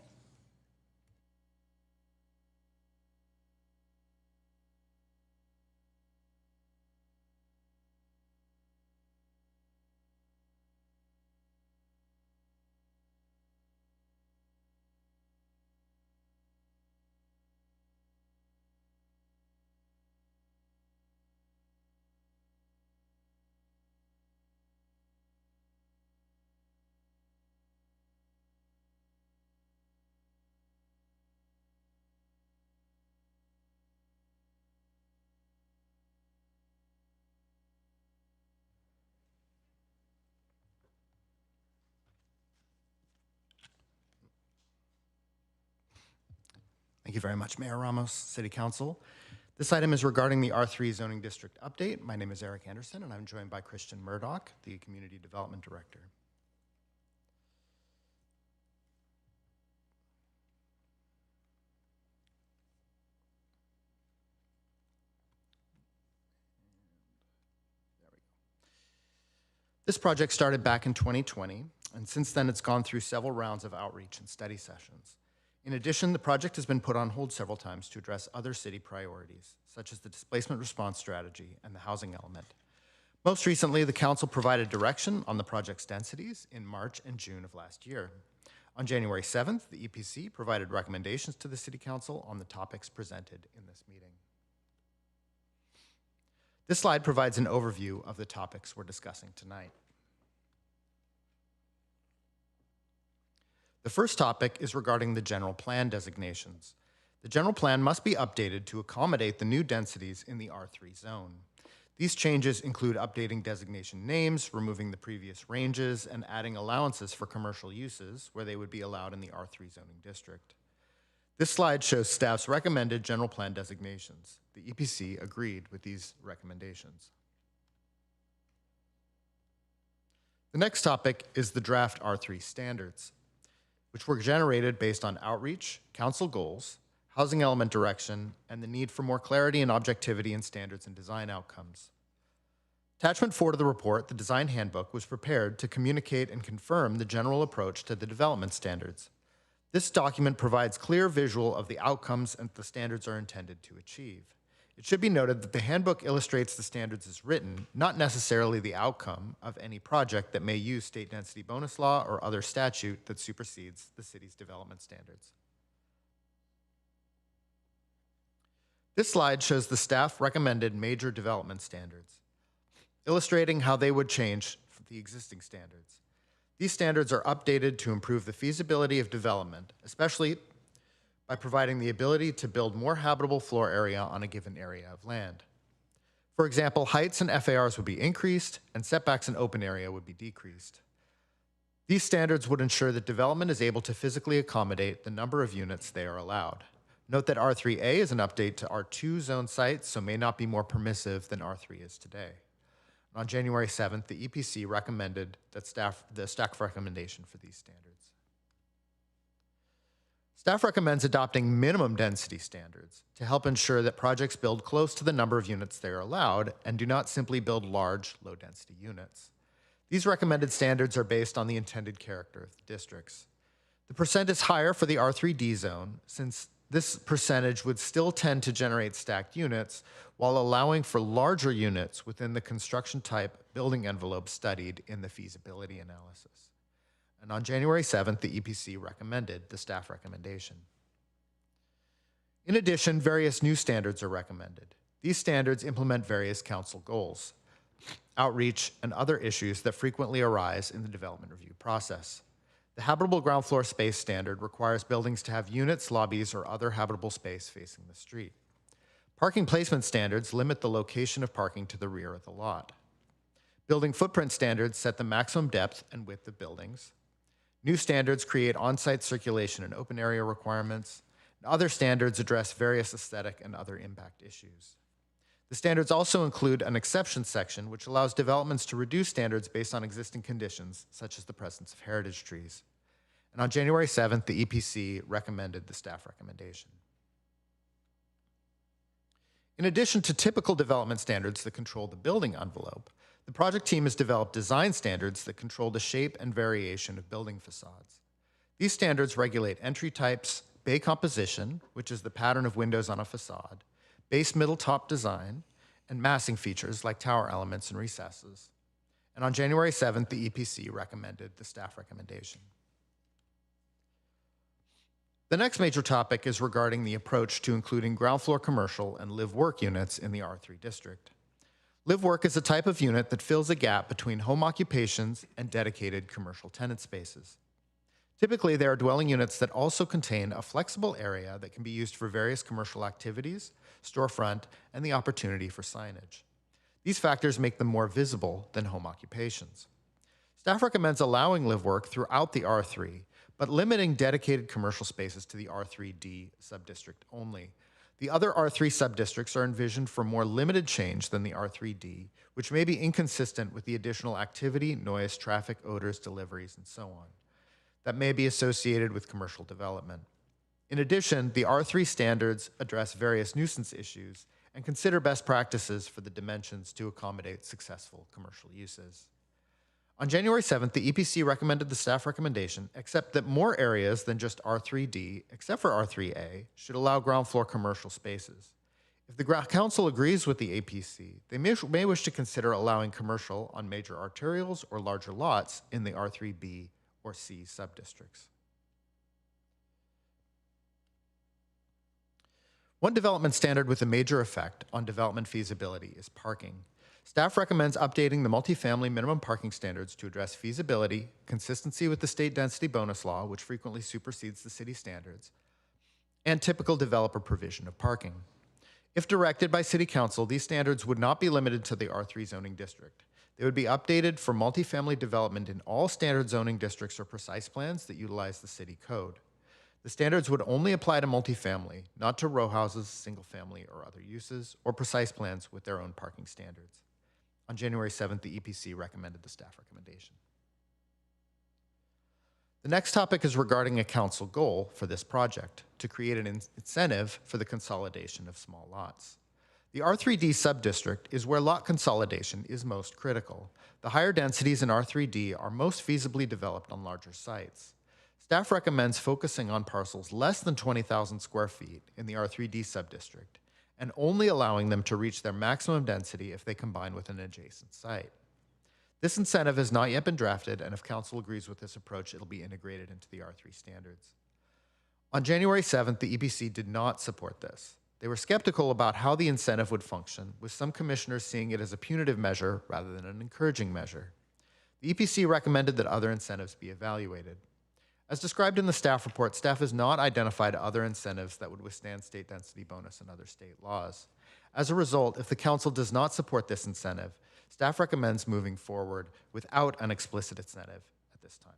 Thank you very much, Mayor Ramos, City Council. This item is regarding the R3 zoning district update. My name is Eric Anderson, and I'm joined by Christian Murdoch, the Community Development Director. This project started back in 2020, and since then it's gone through several rounds of outreach and study sessions. In addition, the project has been put on hold several times to address other city priorities, such as the displacement response strategy and the housing element. Most recently, the council provided direction on the project's densities in March and June of last year. On January 7th, the EPC provided recommendations to the City Council on the topics presented in this meeting. This slide provides an overview of the topics we're discussing tonight. The first topic is regarding the general plan designations. The general plan must be updated to accommodate the new densities in the R3 zone. These changes include updating designation names, removing the previous ranges, and adding allowances for commercial uses where they would be allowed in the R3 zoning district. This slide shows staff's recommended general plan designations. The EPC agreed with these recommendations. The next topic is the draft R3 standards, which were generated based on outreach, council goals, housing element direction, and the need for more clarity and objectivity in standards and design outcomes. Attachment 4 to the report, the design handbook, was prepared to communicate and confirm the general approach to the development standards. This document provides clear visual of the outcomes and the standards are intended to achieve. It should be noted that the handbook illustrates the standards as written, not necessarily the outcome of any project that may use state density bonus law or other statute that supersedes the city's development standards. This slide shows the staff recommended major development standards, illustrating how they would change the existing standards. These standards are updated to improve the feasibility of development, especially by providing the ability to build more habitable floor area on a given area of land. For example, heights and FARs would be increased and setbacks in open area would be decreased. These standards would ensure that development is able to physically accommodate the number of units they are allowed. Note that R3A is an update to R2 zone sites, so may not be more permissive than R3 is today. On January 7th, the EPC recommended that the staff recommendation for these standards. Staff recommends adopting minimum density standards to help ensure that projects build close to the number of units they are allowed and do not simply build large, low-density units. These recommended standards are based on the intended character of the districts. The percent is higher for the R3D zone, since this percentage would still tend to generate stacked units while allowing for larger units within the construction type building envelope studied in the feasibility analysis. And on January 7th, the EPC recommended the staff recommendation. In addition, various new standards are recommended. These standards implement various council goals, outreach, and other issues that frequently arise in the development review process. The habitable ground floor space standard requires buildings to have units, lobbies, or other habitable space facing the street. Parking placement standards limit the location of parking to the rear of the lot. Building footprint standards set the maximum depth and width of buildings. New standards create on-site circulation and open area requirements. Other standards address various aesthetic and other impact issues. The standards also include an exception section, which allows developments to reduce standards based on existing conditions, such as the presence of heritage trees. And on January 7th, the EPC recommended the staff recommendation. In addition to typical development standards that control the building envelope, the project team has developed design standards that control the shape and variation of building facades. These standards regulate entry types, bay composition, which is the pattern of windows on a facade, base middle top design, and massing features like tower elements and recesses. And on January 7th, the EPC recommended the staff recommendation. The next major topic is regarding the approach to including ground floor commercial and live-work units in the R3 district. Live-work is a type of unit that fills a gap between home occupations and dedicated commercial tenant spaces. Typically, they are dwelling units that also contain a flexible area that can be used for various commercial activities, storefront, and the opportunity for signage. These factors make them more visible than home occupations. Staff recommends allowing live-work throughout the R3, but limiting dedicated commercial spaces to the R3D subdistrict only. The other R3 subdistricts are envisioned for more limited change than the R3D, which may be inconsistent with the additional activity, noise, traffic, odors, deliveries, and so on, that may be associated with commercial development. In addition, the R3 standards address various nuisance issues and consider best practices for the dimensions to accommodate successful commercial uses. On January 7th, the EPC recommended the staff recommendation, except that more areas than just R3D, except for R3A, should allow ground floor commercial spaces. If the council agrees with the APC, they may wish to consider allowing commercial on major arterials or larger lots in the R3B or C subdistricts. One development standard with a major effect on development feasibility is parking. Staff recommends updating the multifamily minimum parking standards to address feasibility, consistency with the state density bonus law, which frequently supersedes the city standards, and typical developer provision of parking. If directed by City Council, these standards would not be limited to the R3 zoning district. They would be updated for multifamily development in all standard zoning districts or precise plans that utilize the city code. The standards would only apply to multifamily, not to row houses, single family, or other uses, or precise plans with their own parking standards. On January 7th, the EPC recommended the staff recommendation. The next topic is regarding a council goal for this project, to create an incentive for the consolidation of small lots. The R3D subdistrict is where lot consolidation is most critical. The higher densities in R3D are most feasibly developed on larger sites. Staff recommends focusing on parcels less than 20,000 square feet in the R3D subdistrict, and only allowing them to reach their maximum density if they combine with an adjacent site. This incentive has not yet been drafted, and if council agrees with this approach, it'll be integrated into the R3 standards. On January 7th, the EPC did not support this. They were skeptical about how the incentive would function, with some commissioners seeing it as a punitive measure rather than an encouraging measure. The EPC recommended that other incentives be evaluated. As described in the staff report, staff has not identified other incentives that would withstand state density bonus and other state laws. As a result, if the council does not support this incentive, staff recommends moving forward without an explicit incentive at this time.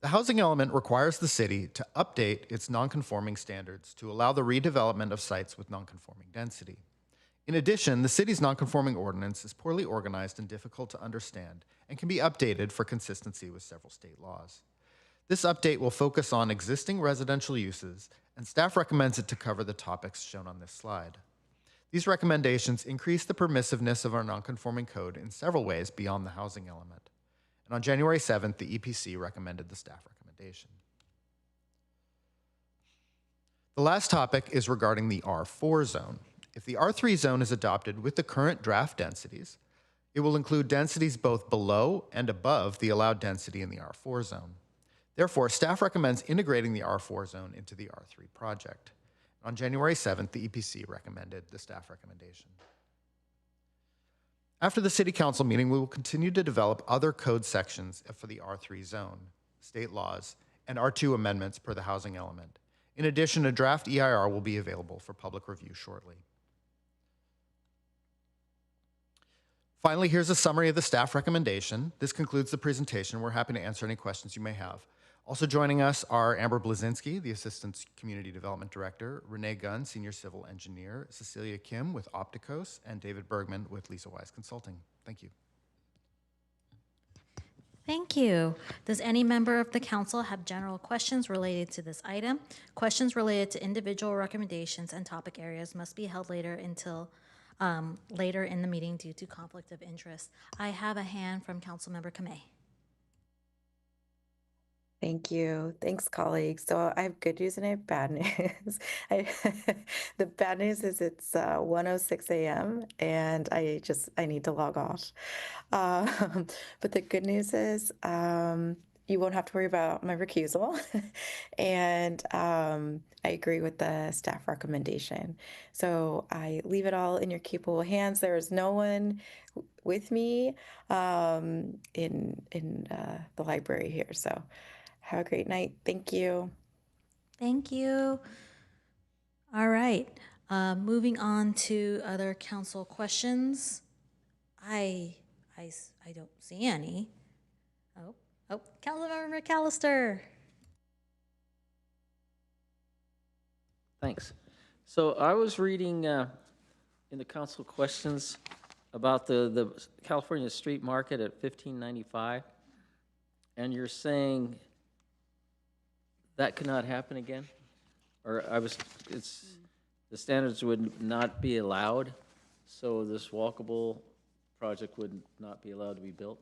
The housing element requires the city to update its nonconforming standards to allow the redevelopment of sites with nonconforming density. In addition, the city's nonconforming ordinance is poorly organized and difficult to understand and can be updated for consistency with several state laws. This update will focus on existing residential uses, and staff recommends it to cover the topics shown on this slide. These recommendations increase the permissiveness of our nonconforming code in several ways beyond the housing element. And on January 7th, the EPC recommended the staff recommendation. The last topic is regarding the R4 zone. If the R3 zone is adopted with the current draft densities, it will include densities both below and above the allowed density in the R4 zone. Therefore, staff recommends integrating the R4 zone into the R3 project. On January 7th, the EPC recommended the staff recommendation. After the City Council meeting, we will continue to develop other code sections for the R3 zone, state laws, and R2 amendments per the housing element. In addition, a draft EIR will be available for public review shortly. Finally, here's a summary of the staff recommendation. This concludes the presentation. We're happy to answer any questions you may have. Also joining us are Amber Blazinski, the Assistant Community Development Director, Renee Gunn, Senior Civil Engineer, Cecilia Kim with Opticos, and David Bergman with Lisa Wise Consulting. Thank you. Thank you. Does any member of the council have general questions related to this item? Questions related to individual recommendations and topic areas must be held later until later in the meeting due to conflict of interest. I have a hand from Councilmember Kamei. Thank you. Thanks, colleagues. So I have good news and I have bad news. The bad news is it's 1:06 a.m. and I need to log off. But the good news is you won't have to worry about my recusal. And I agree with the staff recommendation. So I leave it all in your capable hands. There is no one with me in the library here. So have a great night. Thank you. Thank you. All right. Moving on to other council questions. I don't see any. Oh, Councilmember McAllister. Thanks. So I was reading in the council questions about the California street market at 1595, and you're saying that could not happen again? Or the standards would not be allowed, so this walkable project would not be allowed to be built?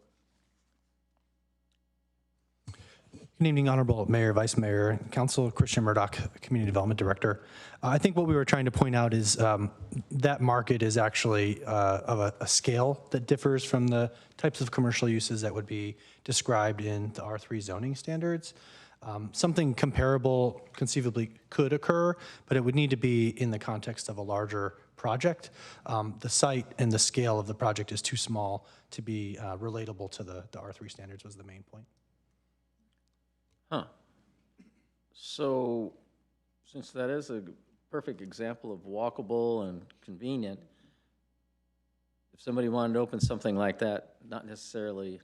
Good evening, Honorable Mayor, Vice Mayor, Council, Christian Murdoch, Community Development Director. I think what we were trying to point out is that market is actually of a scale that differs from the types of commercial uses that would be described in the R3 zoning standards. Something comparable conceivably could occur, but it would need to be in the context of a larger project. The site and the scale of the project is too small to be relatable to the R3 standards was the main point. Huh. So, since that is a perfect example of walkable and convenient, if somebody wanted to open something like that, not necessarily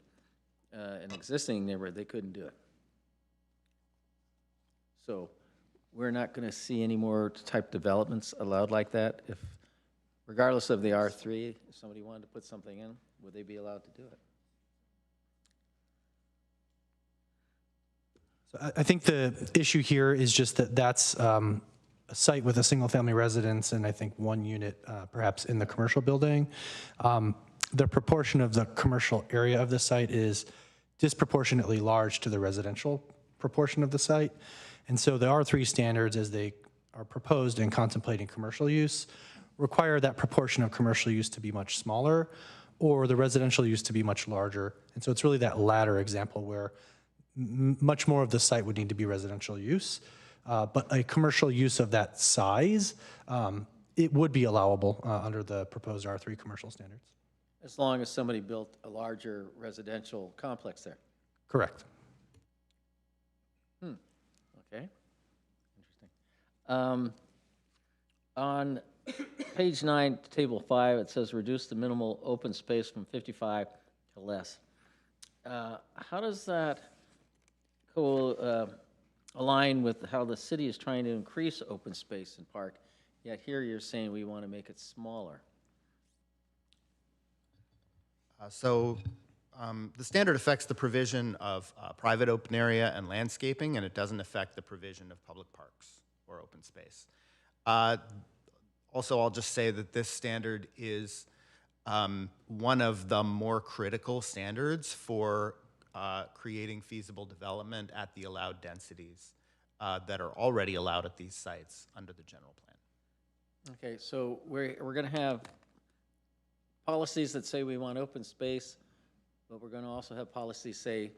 an existing neighborhood, they couldn't do it. So, we're not going to see any more type developments allowed like that? If, regardless of the R3, if somebody wanted to put something in, would they be allowed to do it? So I think the issue here is just that that's a site with a single family residence and I think one unit perhaps in the commercial building. The proportion of the commercial area of the site is disproportionately large to the residential proportion of the site. And so the R3 standards, as they are proposed and contemplating commercial use, require that proportion of commercial use to be much smaller or the residential use to be much larger. And so it's really that latter example where much more of the site would need to be residential use, but a commercial use of that size, it would be allowable under the proposed R3 commercial standards. As long as somebody built a larger residential complex there? Correct. Okay, interesting. On page 9, table 5, it says reduce the minimal open space from 55 to less. How does that align with how the city is trying to increase open space in park, yet here you're saying we want to make it smaller? The standard affects the provision of private open area and landscaping, and it doesn't affect the provision of public parks or open space. Also, I'll just say that this standard is one of the more critical standards for creating feasible development at the allowed densities that are already allowed at these sites under the general plan. Okay, so we're going to have policies that say we want open space, but we're going to also have policies say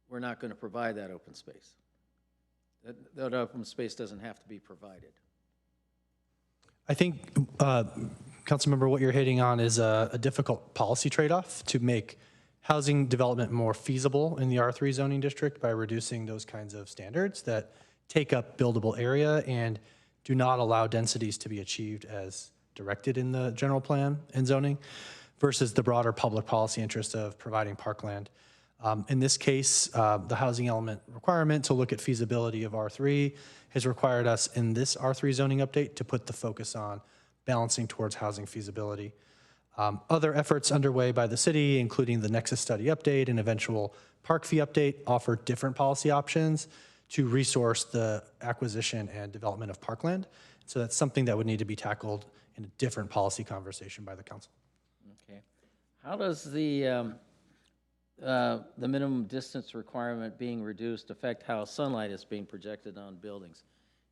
we're not going to provide that open space. That open space doesn't have to be provided. I think, Councilmember, what you're hitting on is a difficult policy trade-off to make housing development more feasible in the R3 zoning district by reducing those kinds of standards that take up buildable area and do not allow densities to be achieved as directed in the general plan and zoning versus the broader public policy interest of providing parkland. In this case, the housing element requirement to look at feasibility of R3 has required us in this R3 zoning update to put the focus on balancing towards housing feasibility. Other efforts underway by the city, including the Nexus study update and eventual park fee update, offer different policy options to resource the acquisition and development of parkland. So that's something that would need to be tackled in a different policy conversation by the council. Okay. How does the minimum distance requirement being reduced affect how sunlight is being projected on buildings?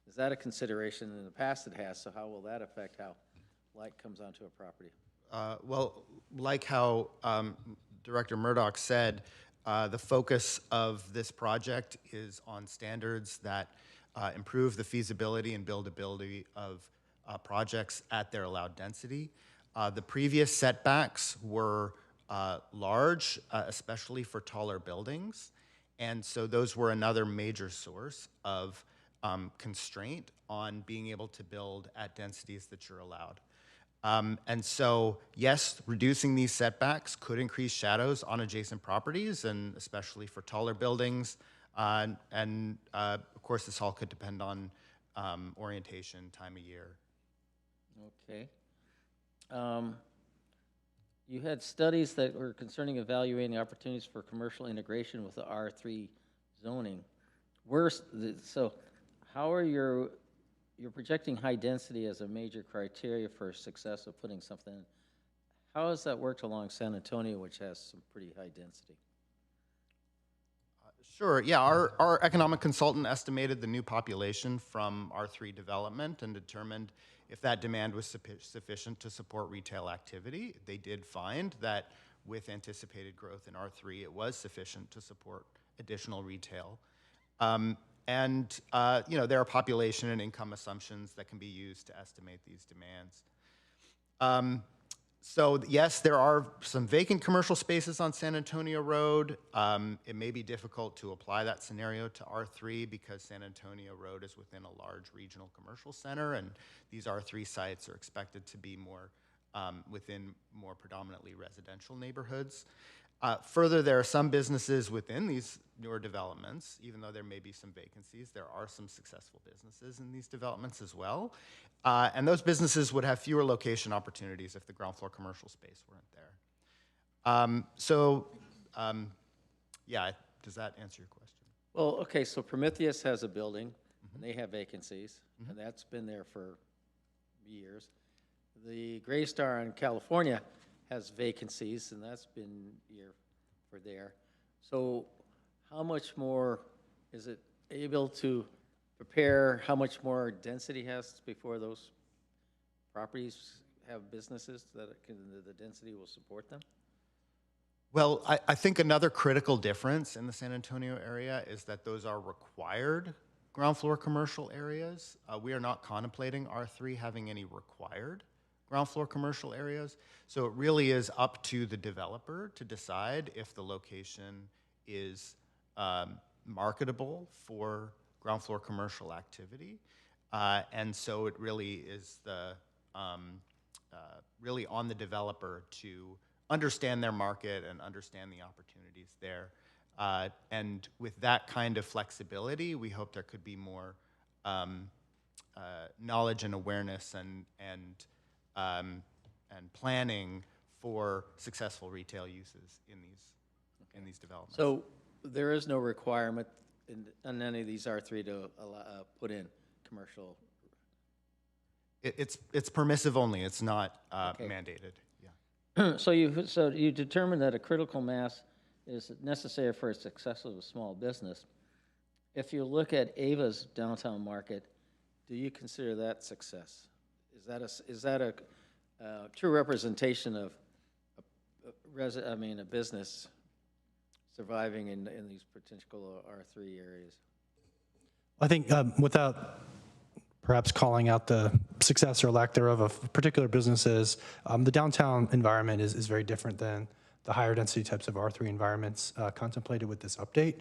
Is that a consideration? In the past it has, so how will that affect how light comes onto a property? Well, like how Director Murdoch said, the focus of this project is on standards that improve the feasibility and buildability of projects at their allowed density. The previous setbacks were large, especially for taller buildings, and so those were another major source of constraint on being able to build at densities that you're allowed. And so, yes, reducing these setbacks could increase shadows on adjacent properties, and especially for taller buildings. Of course, this all could depend on orientation, time of year. Okay. You had studies that were concerning evaluating opportunities for commercial integration with the R3 zoning. So how are you're projecting high density as a major criteria for success of putting something in. How has that worked along San Antonio, which has some pretty high density? Sure, yeah, our economic consultant estimated the new population from R3 development and determined if that demand was sufficient to support retail activity. They did find that with anticipated growth in R3, it was sufficient to support additional retail. You know, there are population and income assumptions that can be used to estimate these demands. So yes, there are some vacant commercial spaces on San Antonio Road. It may be difficult to apply that scenario to R3 because San Antonio Road is within a large regional commercial center, and these R3 sites are expected to be more within more predominantly residential neighborhoods. Further, there are some businesses within these newer developments, even though there may be some vacancies, there are some successful businesses in these developments as well. And those businesses would have fewer location opportunities if the ground floor commercial space weren't there. Yeah, does that answer your question? Well, okay, so Prometheus has a building, and they have vacancies, and that's been there for years. The Gray Star in California has vacancies, and that's been here for there. So how much more is it able to prepare, how much more density has before those properties have businesses that the density will support them? Well, I think another critical difference in the San Antonio area is that those are required ground floor commercial areas. We are not contemplating R3 having any required ground floor commercial areas. So it really is up to the developer to decide if the location is marketable for ground floor commercial activity. And so it really is really on the developer to understand their market and understand the opportunities there. And with that kind of flexibility, we hope there could be more knowledge and awareness and planning for successful retail uses in these developments. So there is no requirement in any of these R3 to put in commercial. It's permissive only. It's not mandated. Yeah. So you determined that a critical mass is necessary for a success of a small business. If you look at Ava's downtown market, do you consider that success? Is that a true representation of a business surviving in these particular R3 areas? I think without perhaps calling out the success or lack thereof of particular businesses, the downtown environment is very different than the higher density types of R3 environments contemplated with this update.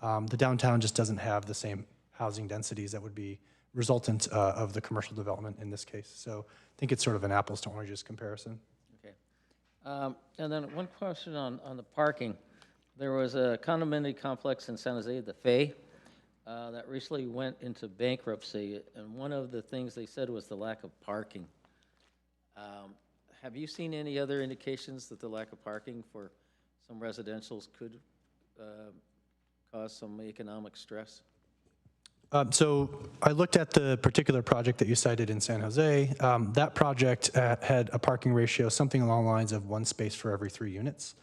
The downtown just doesn't have the same housing densities that would be resultant of the commercial development in this case. So I think it's sort of an apples to oranges comparison. Okay. And then one question on the parking. There was a condominium complex in San Jose, the Fay, that recently went into bankruptcy, and one of the things they said was the lack of parking. Have you seen any other indications that the lack of parking for some residentials could cause some economic stress? So I looked at the particular project that you cited in San Jose. That project had a parking ratio, something along the lines of 1 space for every 3 units.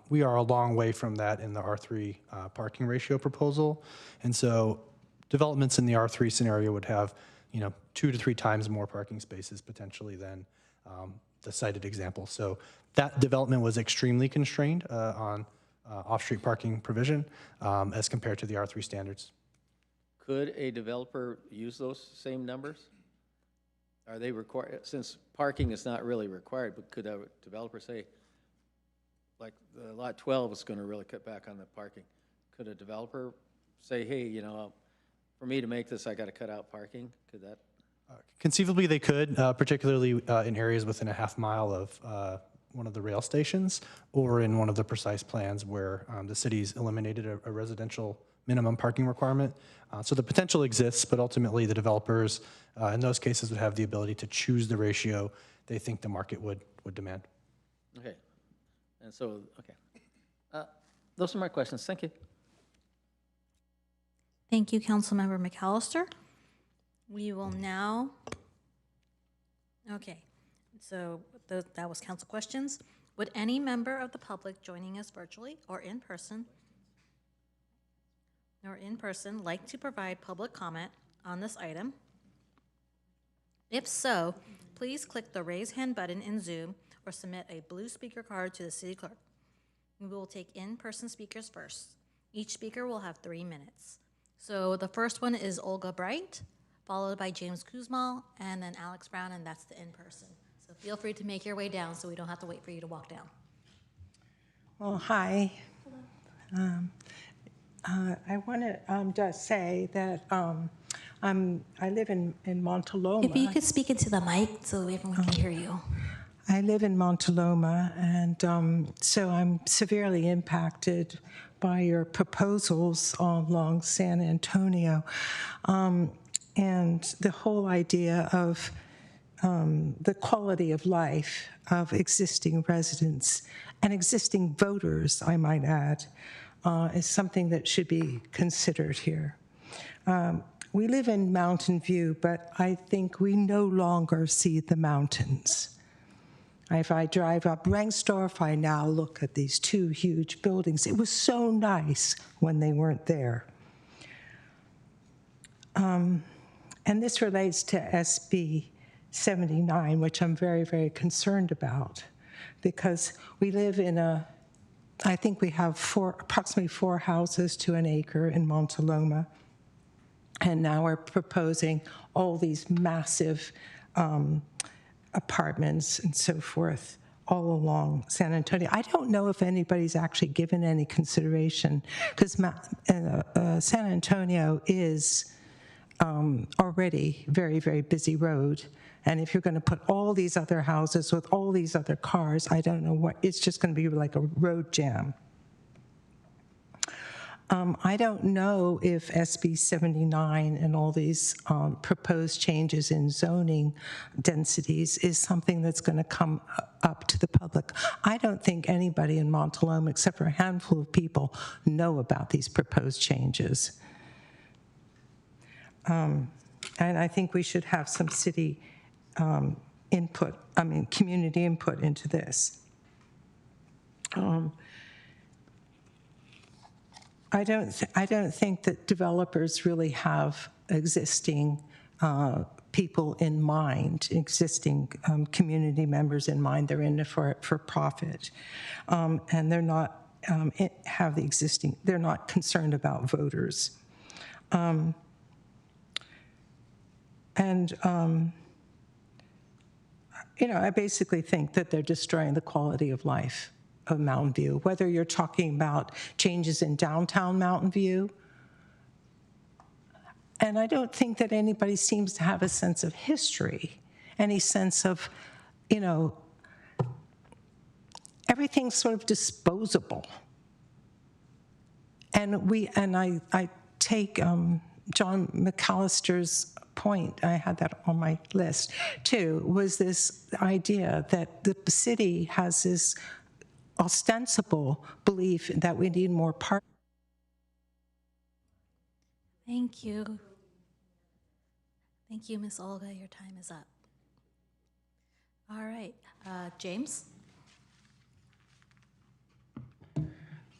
We are a long way from that in the R3 parking ratio proposal. And so developments in the R3 scenario would have, 2 to 3 times more parking spaces potentially than the cited example. So that development was extremely constrained on off-street parking provision as compared to the R3 standards. Could a developer use those same numbers? Are they required, since parking is not really required, but could a developer say, like the lot 12 is going to really cut back on the parking? Could a developer say, hey, for me to make this, I got to cut out parking? Could that? Conceivably, they could, particularly in areas within a half mile of one of the rail stations or in one of the precise plans where the city's eliminated a residential minimum parking requirement. So the potential exists, but ultimately the developers in those cases would have the ability to choose the ratio they think the market would demand. Okay. And so, okay. Those are my questions. Thank you. Thank you, Councilmember McAllister. We will now, okay, so that was council questions. Would any member of the public joining us virtually or in person like to provide public comment on this item? If so, please click the raise hand button in Zoom or submit a blue speaker card to the city clerk. We will take in-person speakers first. Each speaker will have 3 minutes. So the first one is Olga Bright, followed by James Kuzmal, and then Alex Brown, and that's the in-person. So feel free to make your way down so we don't have to wait for you to walk down. Well, hi. I want to just say that I live in Montaloma. If you could speak into the mic so everyone can hear you. I live in Montaloma, and so I'm severely impacted by your proposals along San Antonio. And the whole idea of the quality of life of existing residents and existing voters, I might add, is something that should be considered here. We live in Mountain View, but I think we no longer see the mountains. If I drive up Rengstorff, I now look at these 2 huge buildings. It was so nice when they weren't there. And this relates to SB 79, which I'm very, very concerned about, because we live in I think we have approximately 4 houses to an acre in Montaloma, and now we're proposing all these massive apartments and so forth all along San Antonio. I don't know if anybody's actually given any consideration, because San Antonio is already very, very busy road. And if you're going to put all these other houses with all these other cars, I don't know what, it's just going to be like a road jam. I don't know if SB 79 and all these proposed changes in zoning densities is something that's going to come up to the public. I don't think anybody in Montaloma, except for a handful of people, know about these proposed changes. And I think we should have some city community input into this. I don't think that developers really have existing people in mind, existing community members in mind. They're in it for profit, and they're not they're not concerned about voters. I basically think that they're destroying the quality of life of Mountain View, whether you're talking about changes in downtown Mountain View. And I don't think that anybody seems to have a sense of history, any sense of, everything's sort of disposable. And I take John McAllister's point, I had that on my list too, was this idea that the city has this ostensible belief that we need more parking. Thank you. Thank you, Miss Olga. Your time is up. All right, James?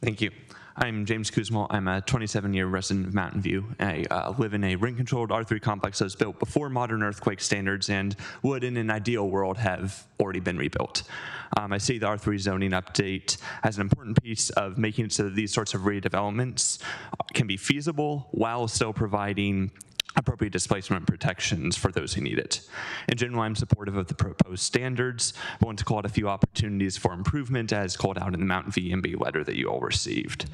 Thank you. I'm James Kuzmal. I'm a 27-year resident of Mountain View. I live in a ring-controlled R3 complex that was built before modern earthquake standards and would, in an ideal world, have already been rebuilt. I see the R3 zoning update as an important piece of making it so that these sorts of redevelopments can be feasible while still providing appropriate displacement protections for those who need it. In general, I'm supportive of the proposed standards. I want to call out a few opportunities for improvement as called out in the Mountain VMB letter that you all received.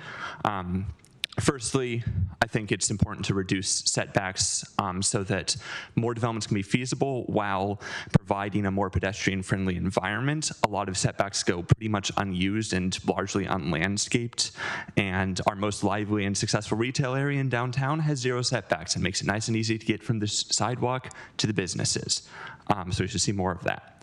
Firstly, I think it's important to reduce setbacks so that more developments can be feasible while providing a more pedestrian-friendly environment. A lot of setbacks go pretty much unused and largely unlandscaped, and our most lively and successful retail area in downtown has 0 setbacks and makes it nice and easy to get from the sidewalk to the businesses. So we should see more of that.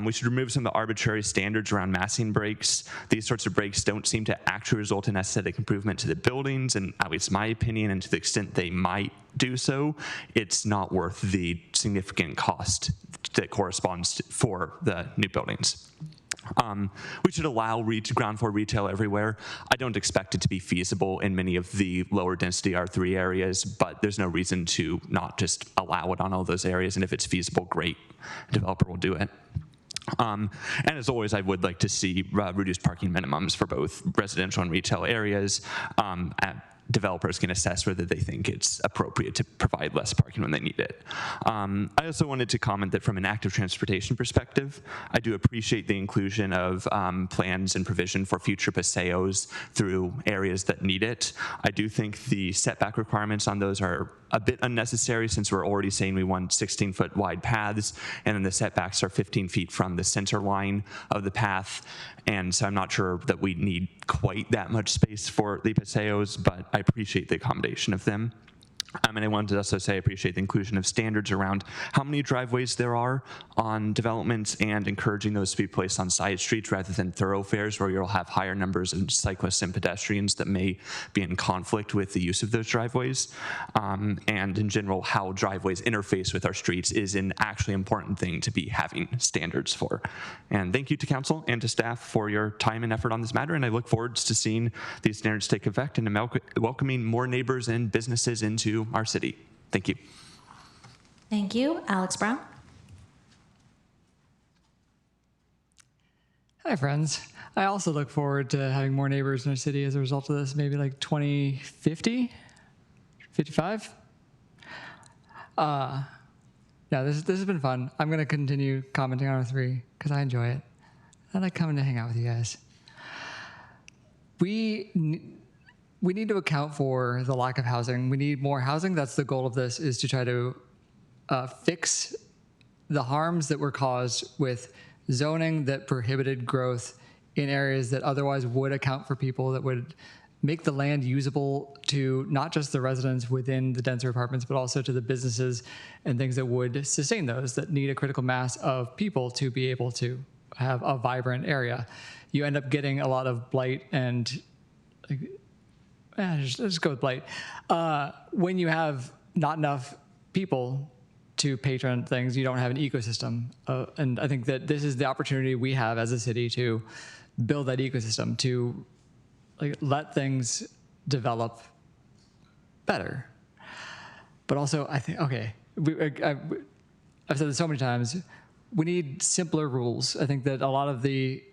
We should remove some of the arbitrary standards around massing breaks. These sorts of breaks don't seem to actually result in aesthetic improvement to the buildings, and at least my opinion, and to the extent they might do so, it's not worth the significant cost that corresponds for the new buildings. We should allow ground floor retail everywhere. I don't expect it to be feasible in many of the lower density R3 areas, but there's no reason to not just allow it on all those areas, and if it's feasible, great, a developer will do it. And as always, I would like to see reduced parking minimums for both residential and retail areas. Developers can assess whether they think it's appropriate to provide less parking when they need it. I also wanted to comment that from an active transportation perspective, I do appreciate the inclusion of plans and provision for future paseos through areas that need it. I do think the setback requirements on those are a bit unnecessary since we're already saying we want 16-foot wide paths, and then the setbacks are 15 feet from the center line of the path. And so I'm not sure that we need quite that much space for the paseos, but I appreciate the accommodation of them. And I wanted to also say I appreciate the inclusion of standards around how many driveways there are on developments and encouraging those to be placed on side streets rather than thoroughfares where you'll have higher numbers of cyclists and pedestrians that may be in conflict with the use of those driveways. And in general, how driveways interface with our streets is an actually important thing to be having standards for. And thank you to council and to staff for your time and effort on this matter. And I look forward to seeing these standards take effect and welcoming more neighbors and businesses into our city. Thank you. Thank you. Alex Brown? Hi, friends. I also look forward to having more neighbors in our city as a result of this, maybe like 2050, 55. Yeah, this has been fun. I'm going to continue commenting on R3 because I enjoy it. I like coming to hang out with you guys. We need to account for the lack of housing. We need more housing. That's the goal of this, is to try to fix the harms that were caused with zoning that prohibited growth in areas that otherwise would account for people, that would make the land usable to not just the residents within the denser apartments, but also to the businesses and things that would sustain those, that need a critical mass of people to be able to have a vibrant area. You end up getting a lot of blight and let's go with blight. When you have not enough people to patron things, you don't have an ecosystem. And I think that this is the opportunity we have as a city to build that ecosystem, to let things develop better. But also, I think, okay, I've said this so many times, we need simpler rules. I think that a lot of the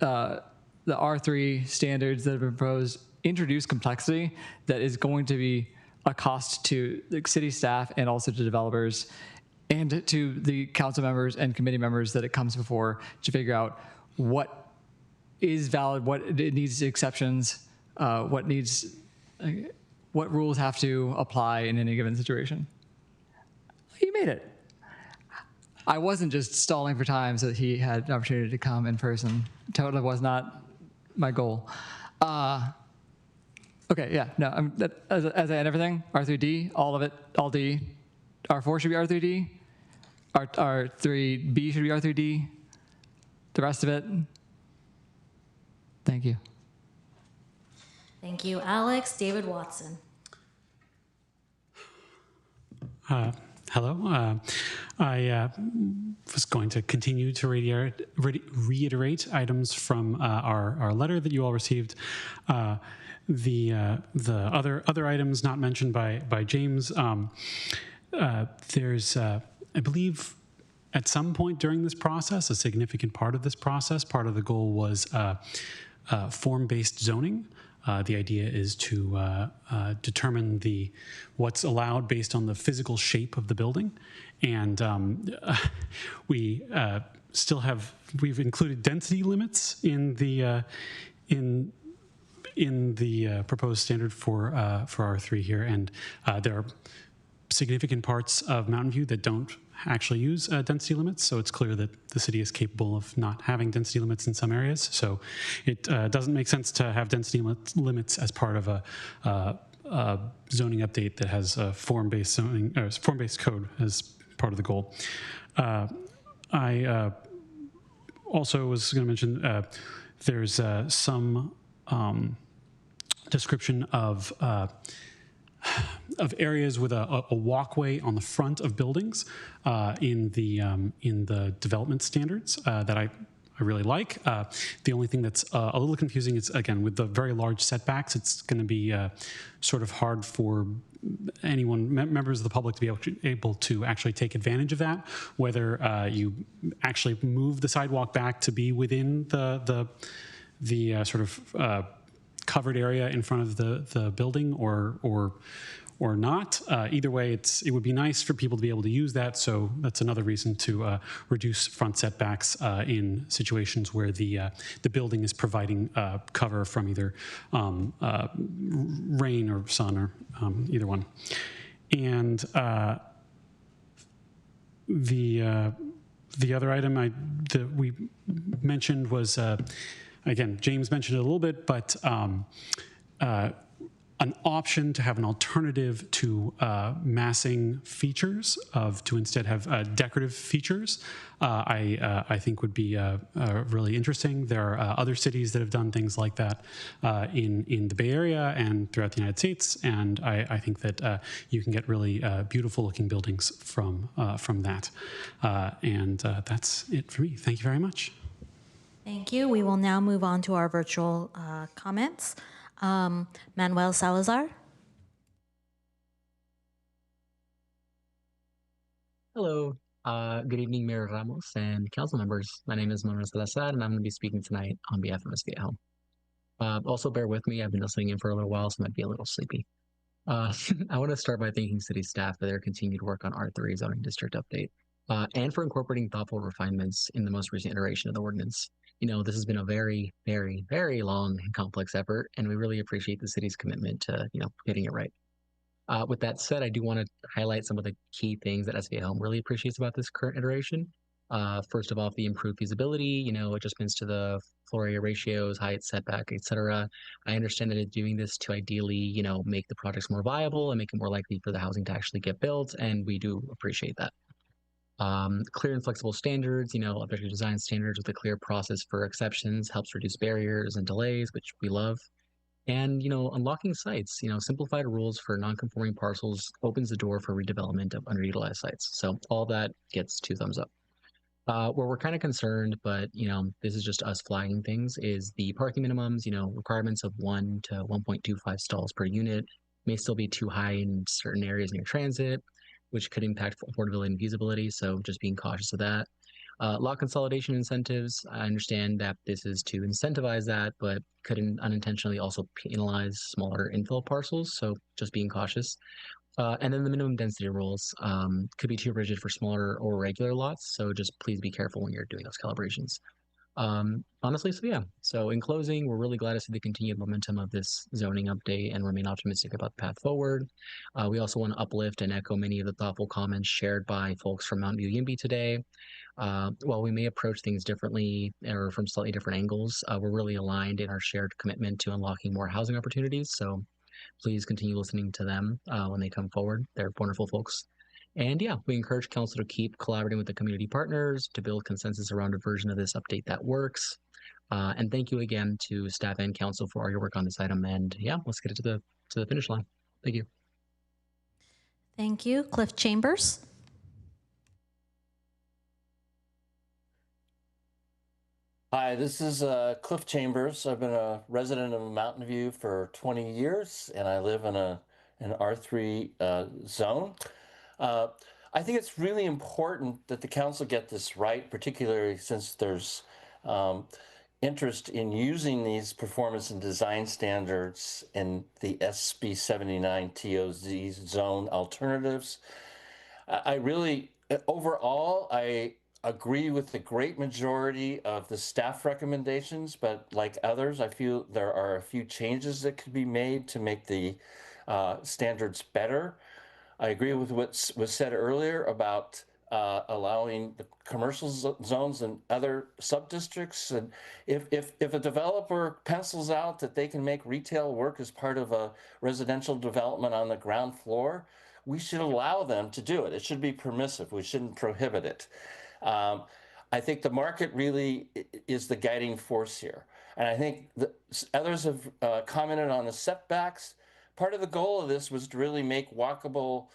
R3 standards that have been proposed introduce complexity that is going to be a cost to the city staff and also to developers and to the council members and committee members that it comes before to figure out what is valid, what it needs exceptions, what rules have to apply in any given situation. You made it. I wasn't just stalling for time so that he had an opportunity to come in person. Totally was not my goal. Okay, yeah, no, as I had everything, R3D, all of it, all D. R4 should be R3D. R3B should be R3D. The rest of it, thank you. Thank you, Alex. David Watson. Hello. I was going to continue to reiterate items from our letter that you all received. The other items not mentioned by James. There's, I believe, at some point during this process, a significant part of this process, part of the goal was form-based zoning. The idea is to determine what's allowed based on the physical shape of the building, and we've included density limits in the proposed standard for R3 here, and there are significant parts of Mountain View that don't actually use density limits, so it's clear that the city is capable of not having density limits in some areas. So it doesn't make sense to have density limits as part of a zoning update that has a form-based zoning or form-based code as part of the goal. I also was going to mention there's some description of areas with a walkway on the front of buildings in the development standards that I really like. The only thing that's a little confusing is, again, with the very large setbacks, it's going to be sort of hard for members of the public to be able to actually take advantage of that, whether you actually move the sidewalk back to be within the sort of covered area in front of the building or not. Either way, it would be nice for people to be able to use that, so that's another reason to reduce front setbacks in situations where the building is providing cover from either rain or sun or either one. And the other item that we mentioned was, again, James mentioned it a little bit, but an option to have an alternative to massing features to instead have decorative features, I think would be really interesting. There are other cities that have done things like that in the Bay Area and throughout the United States, and I think that you can get really beautiful looking buildings from that. And that's it for me. Thank you very much. Thank you. We will now move on to our virtual comments. Manuel Salazar. Hello. Good evening, Mayor Ramos and council members. My name is Manuel Salazar, and I'm going to be speaking tonight on behalf of SB at Home. Also, bear with me. I've been listening in for a little while, so I might be a little sleepy. I want to start by thanking city staff for their continued work on R3 zoning district update and for incorporating thoughtful refinements in the most recent iteration of the ordinance. You know, this has been a very, very, very long and complex effort, and we really appreciate the city's commitment to, getting it right. With that said, I do want to highlight some of the key things that SVA Home really appreciates about this current iteration. First of all, the improved feasibility, adjustments to the floor area ratios, height, setback, etc. I understand that it's doing this to ideally, make the projects more viable and make it more likely for the housing to actually get built, and we do appreciate that. Clear and flexible standards, objective design standards with a clear process for exceptions helps reduce barriers and delays, which we love. And, unlocking sites, simplified rules for non-conforming parcels opens the door for redevelopment of underutilized sites. So all that gets 2 thumbs up. Where we're kind of concerned, but, this is just us flagging things, is the parking minimums, requirements of 1 to 1.25 stalls per unit may still be too high in certain areas near transit, which could impact affordability and feasibility. So just being cautious of that. Lot consolidation incentives. I understand that this is to incentivize that, but could unintentionally also penalize smaller infill parcels. So just being cautious. And then the minimum density rules could be too rigid for smaller or regular lots. So just please be careful when you're doing those calibrations. Honestly, so yeah. So in closing, we're really glad to see the continued momentum of this zoning update and remain optimistic about the path forward. We also want to uplift and echo many of the thoughtful comments shared by folks from Mountain View YIMBY today. While we may approach things differently or from slightly different angles, we're really aligned in our shared commitment to unlocking more housing opportunities. So please continue listening to them when they come forward. They're wonderful folks. And yeah, we encourage council to keep collaborating with the community partners to build consensus around a version of this update that works. And thank you again to staff and council for all your work on this item. And yeah, let's get it to the finish line. Thank you. Thank you. Cliff Chambers. Hi, this is Cliff Chambers. I've been a resident of Mountain View for 20 years, and I live in an R3 zone. I think it's really important that the council get this right, particularly since there's interest in using these performance and design standards in the SB 79 TOZ zone alternatives. I really, overall, I agree with the great majority of the staff recommendations, but like others, I feel there are a few changes that could be made to make the standards better. I agree with what was said earlier about allowing the commercial zones and other sub-districts. And if a developer pencils out that they can make retail work as part of a residential development on the ground floor, we should allow them to do it. It should be permissive. We shouldn't prohibit it. I think the market really is the guiding force here. And I think others have commented on the setbacks. Part of the goal of this was to really make walkable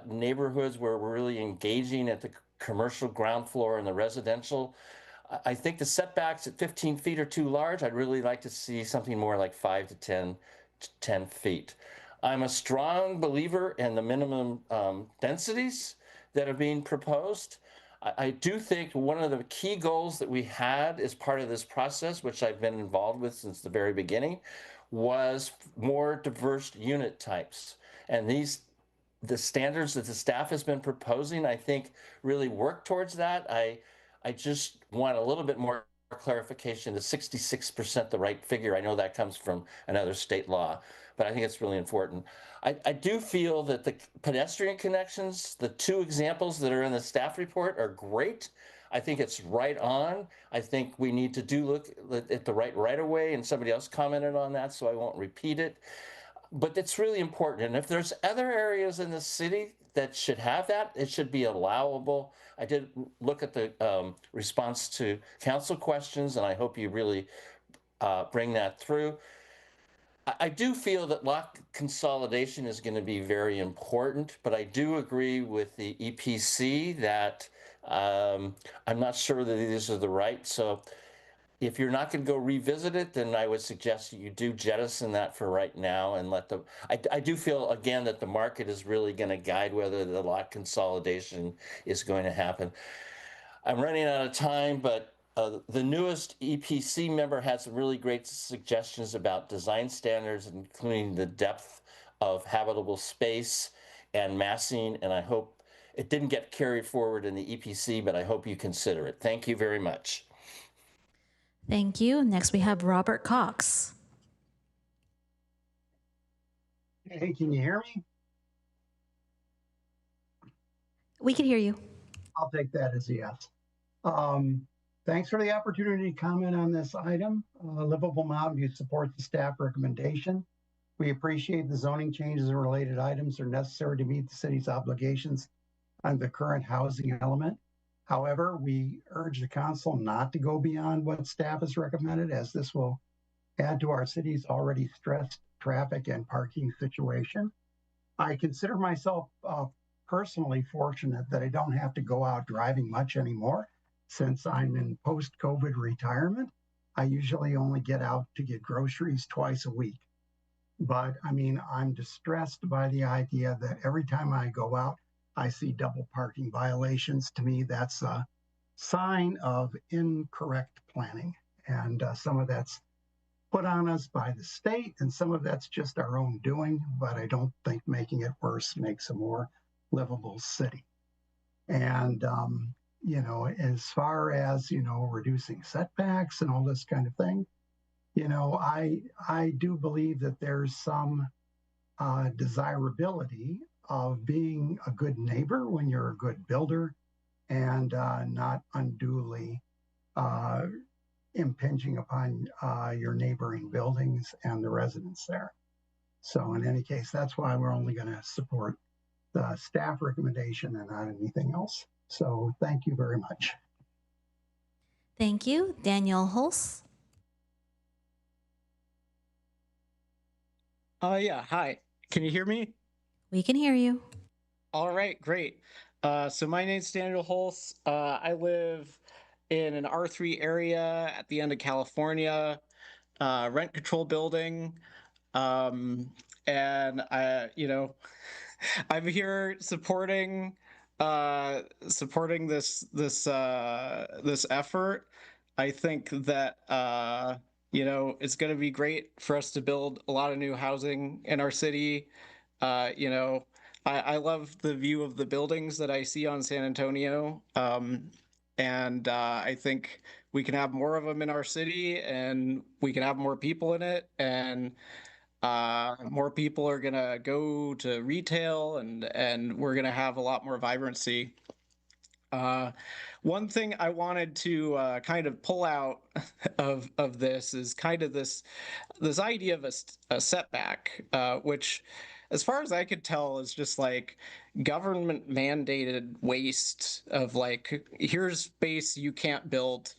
neighborhoods where we're really engaging at the commercial ground floor and the residential. I think the setbacks at 15 feet are too large. I'd really like to see something more like 5 to 10 feet. I'm a strong believer in the minimum densities that are being proposed. I do think one of the key goals that we had as part of this process, which I've been involved with since the very beginning, was more diverse unit types. And the standards that the staff has been proposing, I think, really work towards that. I just want a little bit more clarification. The 66% the right figure. I know that comes from another state law, but I think it's really important. I do feel that the pedestrian connections, the two examples that are in the staff report, are great. I think it's right on. I think we need to look at the right of way, and somebody else commented on that, so I won't repeat it. But it's really important. And if there's other areas in the city that should have that, it should be allowable. I did look at the response to council questions, and I hope you really bring that through. I do feel that lot consolidation is going to be very important, but I do agree with the EPC that I'm not sure that these are the right. So if you're not going to go revisit it, then I would suggest that you do jettison that for right now and let the. I do feel again that the market is really going to guide whether the lot consolidation is going to happen. I'm running out of time, but the newest EPC member had some really great suggestions about design standards, including the depth of habitable space and massing, and I hope it didn't get carried forward in the EPC, but I hope you consider it. Thank you very much. Thank you. Next, we have Robert Cox. Hey, can you hear me? We can hear you. I'll take that as a yes. Thanks for the opportunity to comment on this item. Livable Mountain View supports the staff recommendation. We appreciate the zoning changes and related items are necessary to meet the city's obligations on the current housing element. However, we urge the council not to go beyond what staff has recommended, as this will add to our city's already stressed traffic and parking situation. I consider myself personally fortunate that I don't have to go out driving much anymore. Since I'm in post-COVID retirement, I usually only get out to get groceries twice a week. But I mean, I'm distressed by the idea that every time I go out, I see double parking violations. To me, that's a sign of incorrect planning. And some of that's put on us by the state, and some of that's just our own doing. But I don't think making it worse makes a more livable city. And, you know, as far as, you know, reducing setbacks and all this kind of thing, you know, I do believe that there's some desirability of being a good neighbor when you're a good builder and not unduly impinging upon your neighboring buildings and the residents there. So in any case, that's why we're only going to support the staff recommendation and not anything else. So thank you very much. Thank you. Daniel Hulse. Yeah, hi. Can you hear me? We can hear you. All right, great. So my name's Daniel Hulse. I live in an R3 area at the end of California, rent control building. And I'm here supporting this effort. I think that it's going to be great for us to build a lot of new housing in our city. I love the view of the buildings that I see on San Antonio. And I think we can have more of them in our city, and we can have more people in it, and more people are gonna go to retail, and we're gonna have a lot more vibrancy. One thing I wanted to kind of pull out of this is kind of this idea of a setback, which, as far as I could tell, is just like government mandated waste of like, here's space you can't build.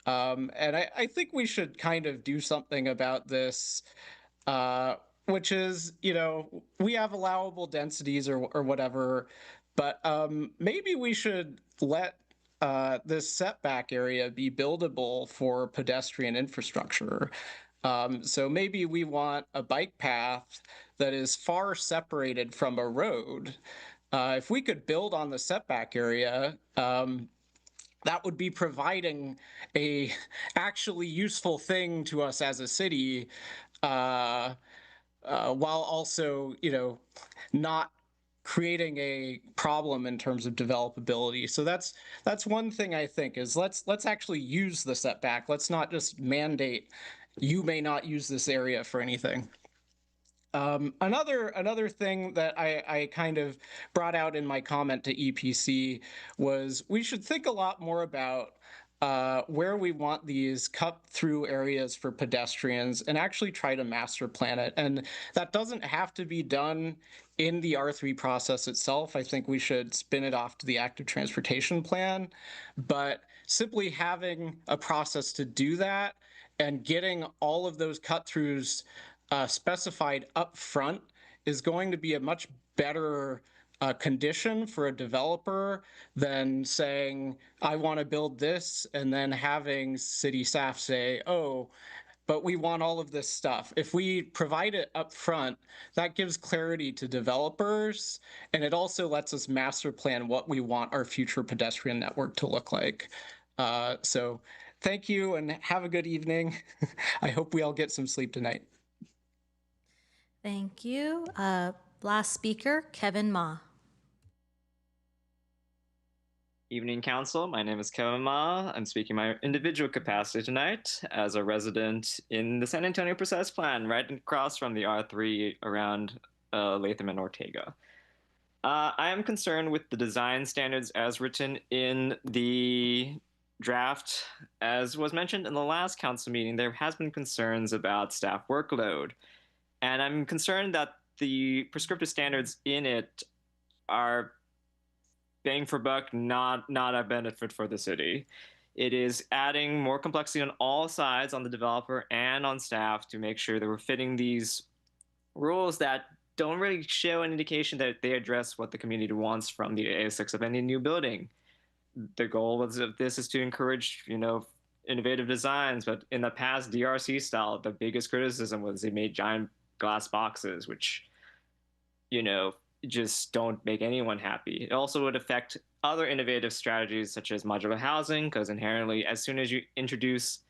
And I think we should kind of do something about this, which is, we have allowable densities or whatever, but maybe we should let this setback area be buildable for pedestrian infrastructure. So maybe we want a bike path that is far separated from a road. If we could build on the setback area, that would be providing a actually useful thing to us as a city, while also, not creating a problem in terms of developability. So that's one thing I think is let's actually use the setback. Let's not just mandate you may not use this area for anything. Another thing that I kind of brought out in my comment to EPC was we should think a lot more about where we want these cut-through areas for pedestrians and actually try to master plan it. And that doesn't have to be done in the R3 process itself. I think we should spin it off to the active transportation plan. But simply having a process to do that and getting all of those cut-throughs specified up front is going to be a much better condition for a developer than saying, I want to build this, and then having city staff say, oh, but we want all of this stuff. If we provide it up front, that gives clarity to developers, and it also lets us master plan what we want our future pedestrian network to look like. So thank you, and have a good evening. I hope we all get some sleep tonight. Thank you. Last speaker, Kevin Ma. Evening, Council. My name is Kevin Ma. I'm speaking my individual capacity tonight as a resident in the San Antonio Precise Plan, right across from the R3 around Latham and Ortega. I am concerned with the design standards as written in the draft. As was mentioned in the last council meeting, there has been concerns about staff workload. And I'm concerned that the prescriptive standards in it are bang for buck, not a benefit for the city. It is adding more complexity on all sides, on the developer and on staff, to make sure that we're fitting these rules that don't really show an indication that they address what the community wants from the aesthetics of any new building. The goal of this is to encourage, innovative designs, but in the past DRC style, the biggest criticism was they made giant glass boxes, which, just don't make anyone happy. It also would affect other innovative strategies such as modular housing, because inherently, as soon as you introduce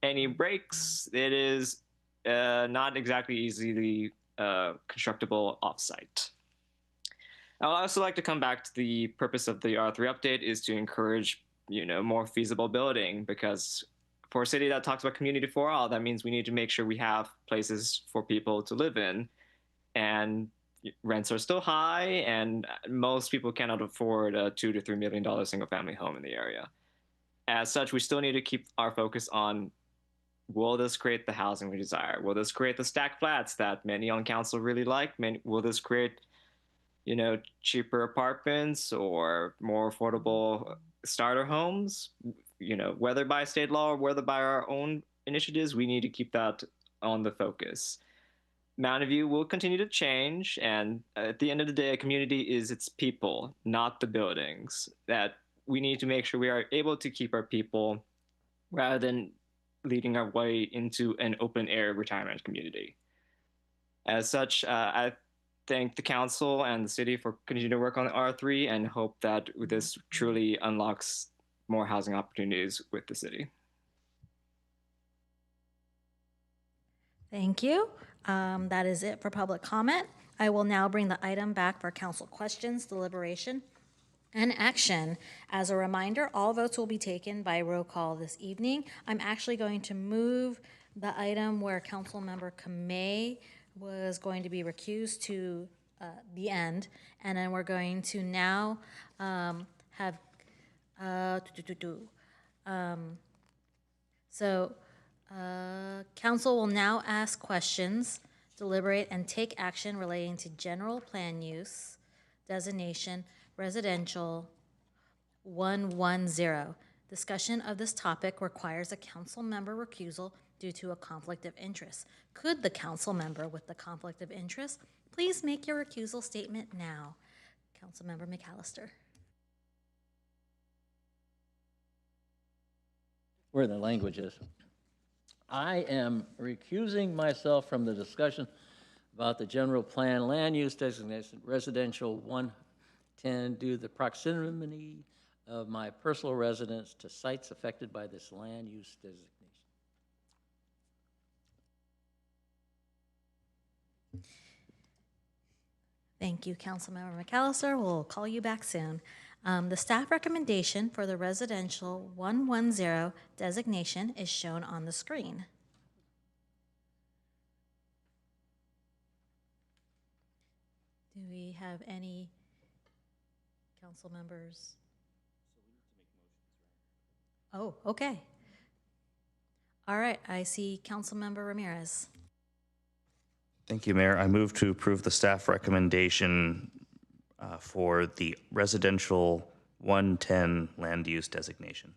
any breaks, it is not exactly easily constructible offsite. I would also like to come back to the purpose of the R3 update is to encourage, more feasible building, because for a city that talks about community for all, that means we need to make sure we have places for people to live in. And rents are still high, and most people cannot afford a $2 to $3 million single family home in the area. As such, we still need to keep our focus on will this create the housing we desire? Will this create the stacked flats that many on council really like? Will this create, cheaper apartments or more affordable starter homes? Whether by state law or whether by our own initiatives, we need to keep that on the focus. Mountain View will continue to change, and at the end of the day, a community is its people, not the buildings. That we need to make sure we are able to keep our people rather than leading our way into an open air retirement community. As such, I thank the council and the city for continuing to work on R3 and hope that this truly unlocks more housing opportunities with the city. Thank you. That is it for public comment. I will now bring the item back for council questions, deliberation, and action. As a reminder, all votes will be taken by roll call this evening. I'm actually going to move the item where Councilmember Kamei was going to be recused to the end, and then we're going to now have council will now ask questions, deliberate, and take action relating to general plan use, designation, residential 110. Discussion of this topic requires a council member recusal due to a conflict of interest. Could the council member with the conflict of interest please make your recusal statement now? Councilmember McAllister. Where the language is. I am recusing myself from the discussion about the general plan land use designation residential 110 due to the proximity of my personal residence to sites affected by this land use designation. Thank you, Councilmember McAllister. We'll call you back soon. The staff recommendation for the residential 110 designation is shown on the screen. Do we have any council members? Oh, okay. All right, I see Councilmember Ramirez. Thank you, Mayor. I move to approve the staff recommendation for the residential 110 land use designation.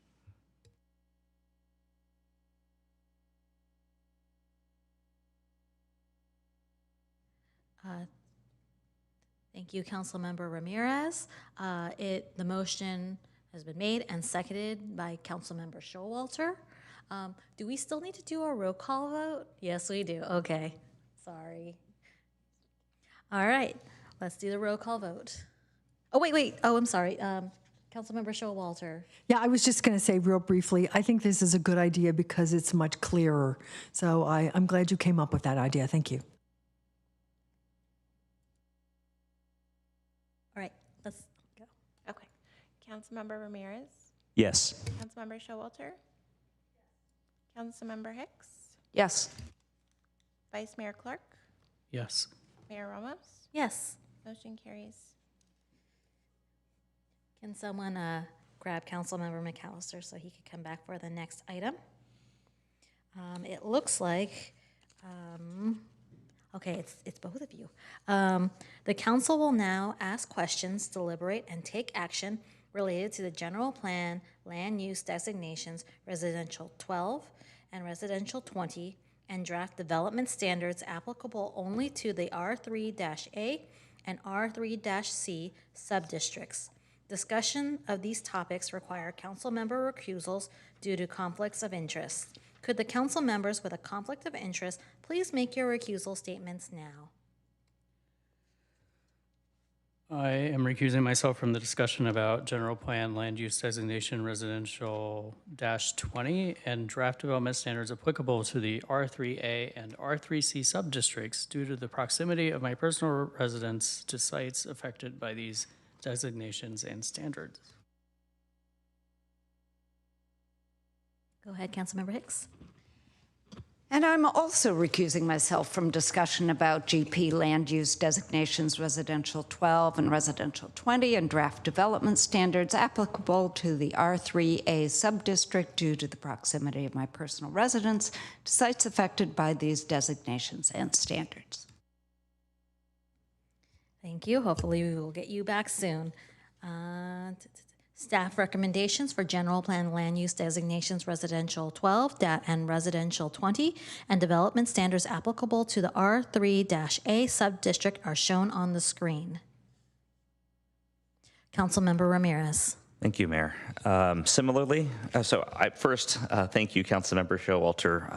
Thank you, Councilmember Ramirez. The motion has been made and seconded by Councilmember Showalter. Do we still need to do a roll call vote? Yes, we do. Okay. Sorry. All right. Let's do the roll call vote. Oh, wait. Oh, I'm sorry. Councilmember Showalter. Yeah, I was just going to say real briefly, I think this is a good idea because it's much clearer. So I'm glad you came up with that idea. Thank you. All right, let's go. Okay. Councilmember Ramirez? Yes. Councilmember Showalter? Councilmember Hicks? Yes. Vice Mayor Clark? Yes. Mayor Ramos? Yes. Motion carries. Can someone grab Councilmember McAllister so he could come back for the next item? It looks like, okay, it's both of you. The council will now ask questions, deliberate, and take action related to the general plan, land use designations, residential 12 and residential 20, and draft development standards applicable only to the R3-A and R3-C subdistricts. Discussion of these topics require council member recusals due to conflicts of interest. Could the council members with a conflict of interest please make your recusal statements now? I am recusing myself from the discussion about general plan land use designation residential -20 and draft development standards applicable to the R3A and R3C subdistricts due to the proximity of my personal residence to sites affected by these designations and standards. Go ahead, Councilmember Hicks. And I'm also recusing myself from discussion about GP land use designations residential 12 and residential 20 and draft development standards applicable to the R3A subdistrict due to the proximity of my personal residence to sites affected by these designations and standards. Thank you. Hopefully we will get you back soon. Staff recommendations for general plan land use designations residential 12 and residential 20 and development standards applicable to the R3-A subdistrict are shown on the screen. Councilmember Ramirez. Thank you, Mayor. Similarly, thank you, Councilmember Showalter.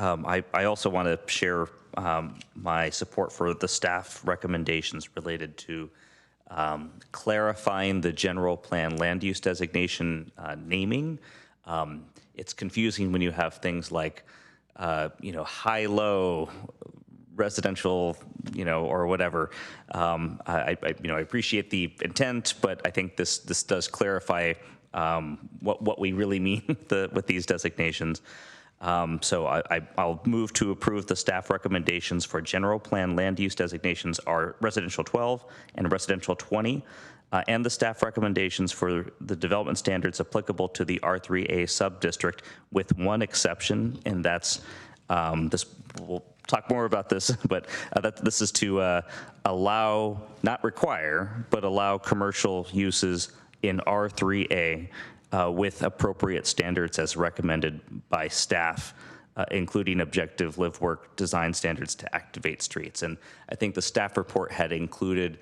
I also want to share my support for the staff recommendations related to clarifying the general plan land use designation naming. It's confusing when you have things like, high-low residential, or whatever. I appreciate the intent, but I think this does clarify what we really mean with these designations. So I'll move to approve the staff recommendations for general plan land use designations are residential 12 and residential 20, and the staff recommendations for the development standards applicable to the R3A subdistrict with one exception, and that's this. We'll talk more about this, but this is to allow, not require, but allow commercial uses in R3A with appropriate standards as recommended by staff, including objective live work design standards to activate streets. And I think the staff report had included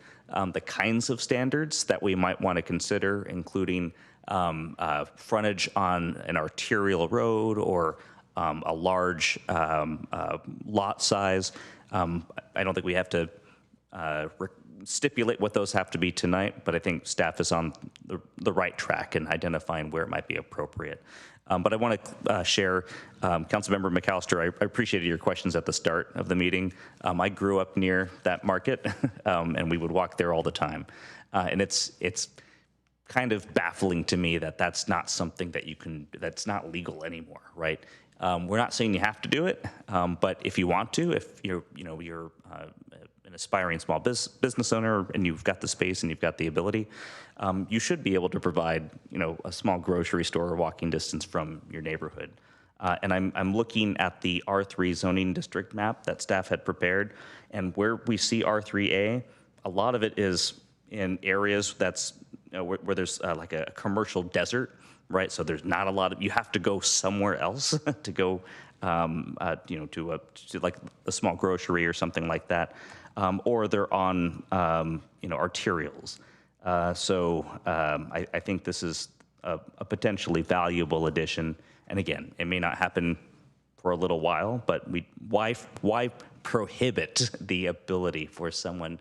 the kinds of standards that we might want to consider, including frontage on an arterial road or a large lot size. I don't think we have to stipulate what those have to be tonight, but I think staff is on the right track in identifying where it might be appropriate. But I want to share, Councilmember McAllister, I appreciated your questions at the start of the meeting. I grew up near that market, and we would walk there all the time. And it's kind of baffling to me that that's not something that that's not legal anymore, right? We're not saying you have to do it, but if you want to, if you're an aspiring small business owner and you've got the space and you've got the ability, you should be able to provide, a small grocery store or walking distance from your neighborhood. And I'm looking at the R3 zoning district map that staff had prepared, and where we see R3A, a lot of it is in areas that's where there's like a commercial desert, right? So there's not a lot of, you have to go somewhere else to go, to like a small grocery or something like that. Or they're on, arterials. So I think this is a potentially valuable addition. And again, it may not happen for a little while, but why prohibit the ability for someone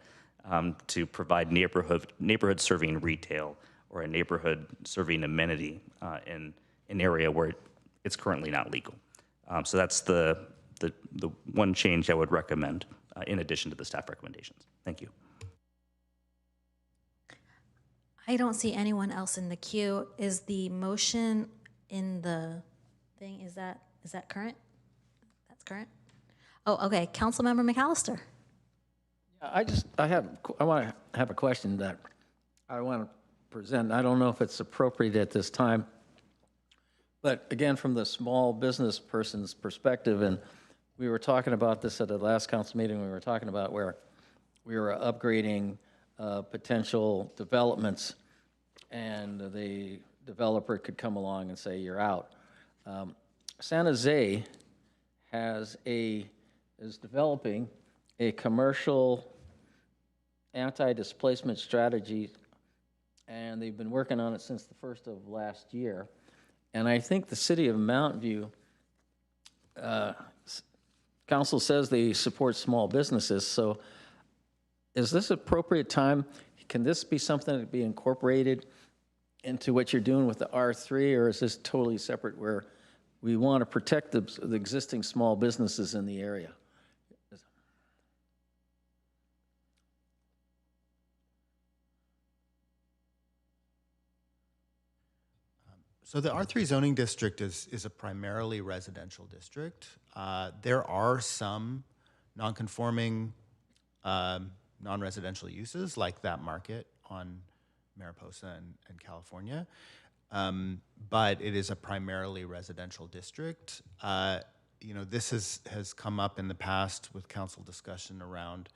to provide neighborhood serving retail or a neighborhood serving amenity in an area where it's currently not legal? So that's the one change I would recommend in addition to the staff recommendations. Thank you. I don't see anyone else in the queue. Is the motion in the thing, is that current? That's current? Oh, okay. Councilmember McAllister. I want to have a question that I want to present. I don't know if it's appropriate at this time, but again, from the small business person's perspective, and we were talking about this at the last council meeting, we were talking about where we were upgrading potential developments, and the developer could come along and say, you're out. San Jose is developing a commercial anti-displacement strategy, and they've been working on it since the first of last year. And I think the city of Mountain View, council says they support small businesses, so is this appropriate time? Can this be something that be incorporated into what you're doing with the R3, or is this totally separate where we want to protect the existing small businesses in the area? So the R3 zoning district is a primarily residential district. There are some non-conforming non-residential uses like that market on Mariposa and California, but it is a primarily residential district. This has come up in the past with council discussion around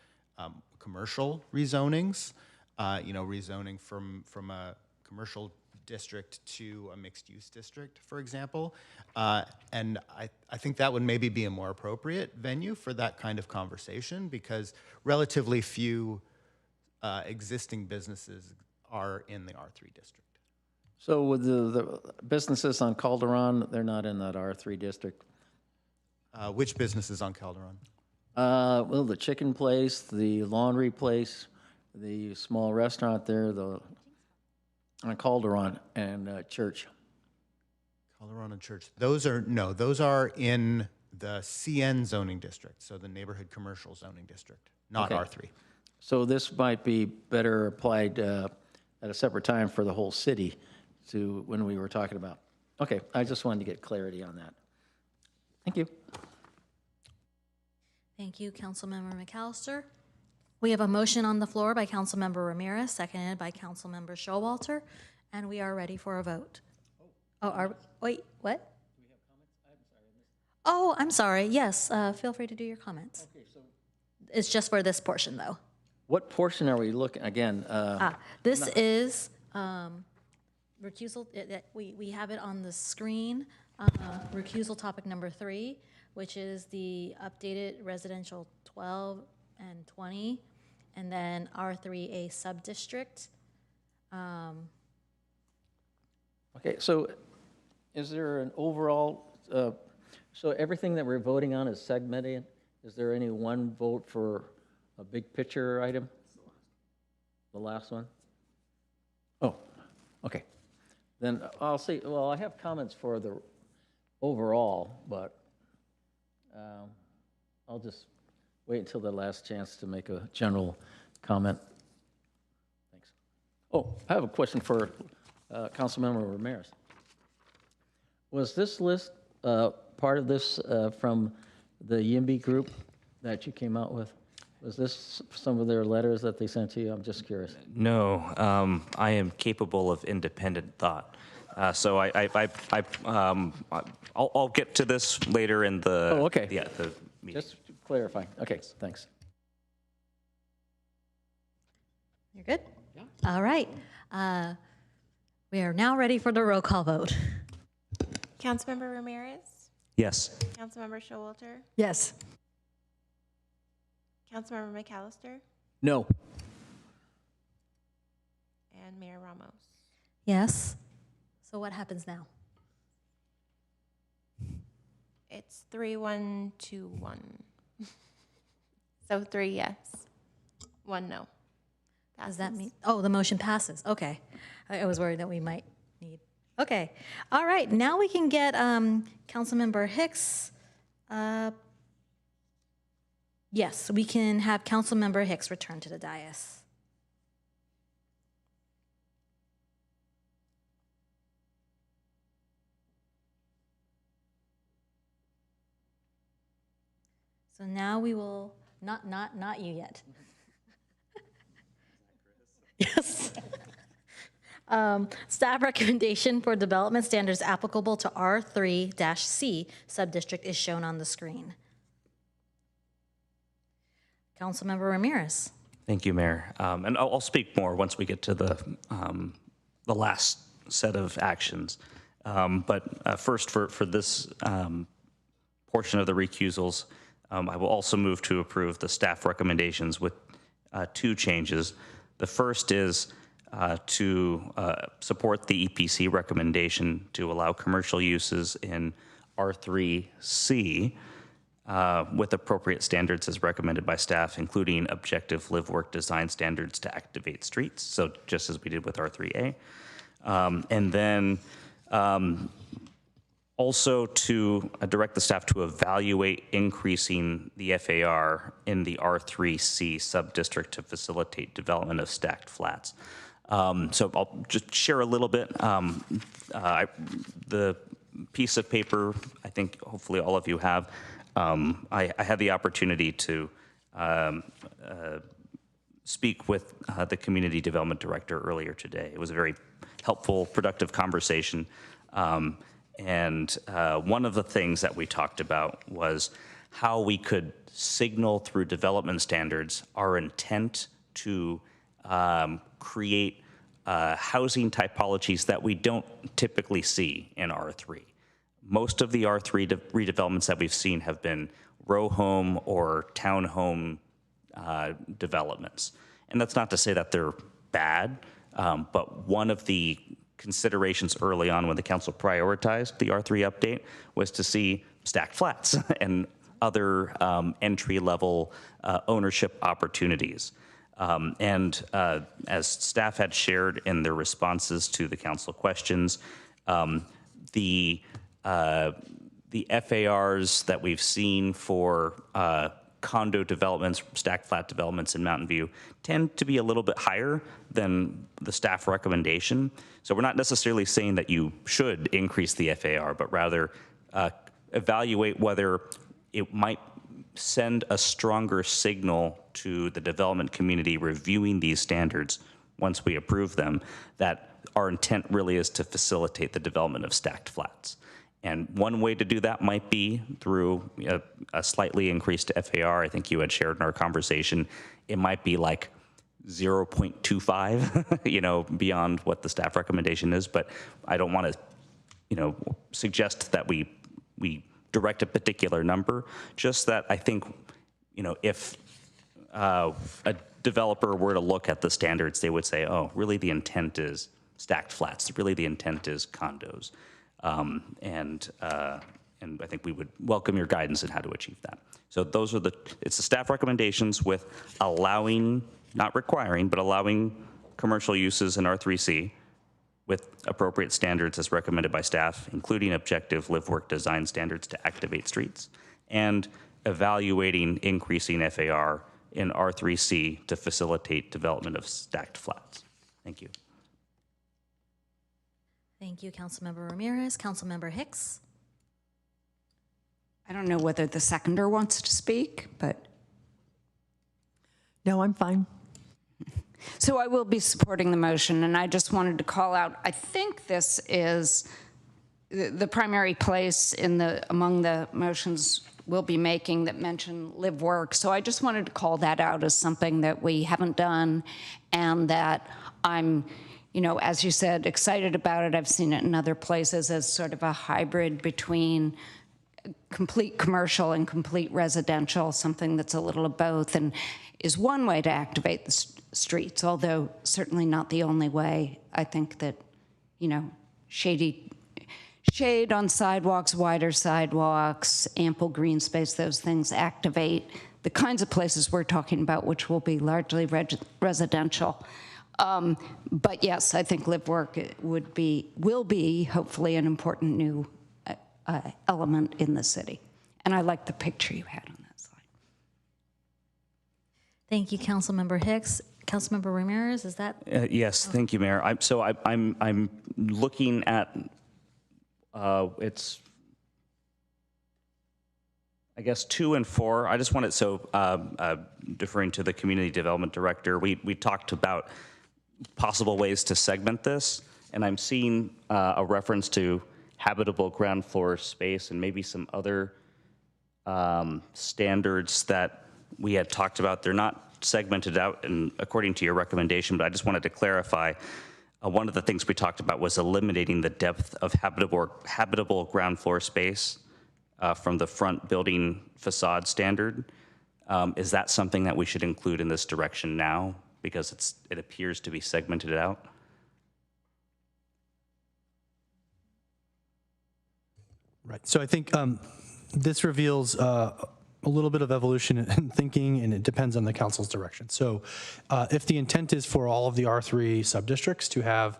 commercial rezonings, rezoning from a commercial district to a mixed-use district, for example. And I think that would maybe be a more appropriate venue for that kind of conversation because relatively few existing businesses are in the R3 district. So with the businesses on Calderon, they're not in that R3 district? Which businesses on Calderon? Well, the chicken place, the laundry place, the small restaurant there, on Calderon and Church. Calderon and Church. Those are in the CN zoning district, so the neighborhood commercial zoning district, not Okay. R3. So this might be better applied at a separate time for the whole city to when we were talking about. Okay, I just wanted to get clarity on that. Thank you. Thank you, Councilmember McAllister. We have a motion on the floor by Councilmember Ramirez, seconded by Councilmember Showalter, and we are ready for a vote. Wait, what? Do we have comments? Oh, I'm sorry. Yes, feel free to do your comments. Okay, so it's just for this portion, though. What portion are we looking, again? This is recusal, we have it on the screen, recusal topic number 3, which is the updated residential 12 and 20, and then R3A subdistrict. Okay, so is there an overall, so everything that we're voting on is segmented? Is there any one vote for a big picture item? The last one? Oh, okay. Then I'll say, well, I have comments for the overall, but I'll just wait until the last chance to make a general comment. Thanks. Oh, I have a question for Councilmember Ramirez. Was this list part of this from the YIMBY group that you came out with? Was this some of their letters that they sent to you? I'm just curious. No, I am capable of independent thought. So I'll get to this later in the. Oh, okay. Yeah, the meeting. Just clarifying. Okay, thanks. You're good? Yeah. All right. We are now ready for the roll call vote. Councilmember Ramirez? Yes. Councilmember Showalter? Yes. Councilmember McAllister? No. And Mayor Ramos? Yes. So what happens now? It's 3-1-2-1. So 3 yes, 1 no. Does that mean, oh, the motion passes, okay. I was worried that we might need, okay. All right, now we can get Councilmember Hicks. Yes, we can have Councilmember Hicks return to the dais. So now we will, not you yet. Yes. Staff recommendation for development standards applicable to R3-C subdistrict is shown on the screen. Councilmember Ramirez. Thank you, Mayor. And I'll speak more once we get to the last set of actions. But first, for this portion of the recusals, I will also move to approve the staff recommendations with 2 changes. The first is to support the EPC recommendation to allow commercial uses in R3C with appropriate standards as recommended by staff, including objective live-work design standards to activate streets, so just as we did with R3A. And then also to direct the staff to evaluate increasing the FAR in the R3C subdistrict to facilitate development of stacked flats. So I'll just share a little bit. The piece of paper, I think hopefully all of you have, I had the opportunity to speak with the community development director earlier today. It was a very helpful, productive conversation. And one of the things that we talked about was how we could signal through development standards our intent to create housing typologies that we don't typically see in R3. Most of the R3 redevelopments that we've seen have been row home or townhome developments. And that's not to say that they're bad, but one of the considerations early on when the council prioritized the R3 update was to see stacked flats and other entry-level ownership opportunities. As staff had shared in their responses to the council questions, the FARs that we've seen for condo developments, stacked flat developments in Mountain View tend to be a little bit higher than the staff recommendation. So we're not necessarily saying that you should increase the FAR, but rather evaluate whether it might send a stronger signal to the development community reviewing these standards once we approve them, that our intent really is to facilitate the development of stacked flats. And one way to do that might be through a slightly increased FAR. I think you had shared in our conversation. It might be like 0.25, beyond what the staff recommendation is. But I don't want to, suggest that we direct a particular number. Just that I think, if a developer were to look at the standards, they would say, oh, really the intent is stacked flats. Really the intent is condos. And I think we would welcome your guidance in how to achieve that. So those are it's the staff recommendations with allowing, not requiring, but allowing commercial uses in R3C with appropriate standards as recommended by staff, including objective live-work design standards to activate streets, and evaluating increasing FAR in R3C to facilitate development of stacked flats. Thank you. Thank you, Councilmember Ramirez. Councilmember Hicks. I don't know whether the seconder wants to speak, but. No, I'm fine. So I will be supporting the motion, and I just wanted to call out, I think this is the primary place among the motions we'll be making that mention live work. So I just wanted to call that out as something that we haven't done, and that I'm, as you said, excited about it. I've seen it in other places as sort of a hybrid between complete commercial and complete residential, something that's a little of both, and is one way to activate the streets, although certainly not the only way. I think that, shade on sidewalks, wider sidewalks, ample green space, those things activate the kinds of places we're talking about, which will be largely residential. But yes, I think live work will be hopefully an important new element in the city. And I like the picture you had on that slide. Thank you, Councilmember Hicks. Councilmember Ramirez, is that? Yes, thank you, Mayor. I'm looking at it's, I guess, 2 and 4. I just wanted, deferring to the community development director, we talked about possible ways to segment this, and I'm seeing a reference to habitable ground floor space and maybe some other standards that we had talked about. They're not segmented out and according to your recommendation, but I just wanted to clarify. One of the things we talked about was eliminating the depth of habitable ground floor space from the front building facade standard. Is that something that we should include in this direction now, because it appears to be segmented out? Right. So I think this reveals a little bit of evolution in thinking, and it depends on the council's direction. So if the intent is for all of the R3 subdistricts to have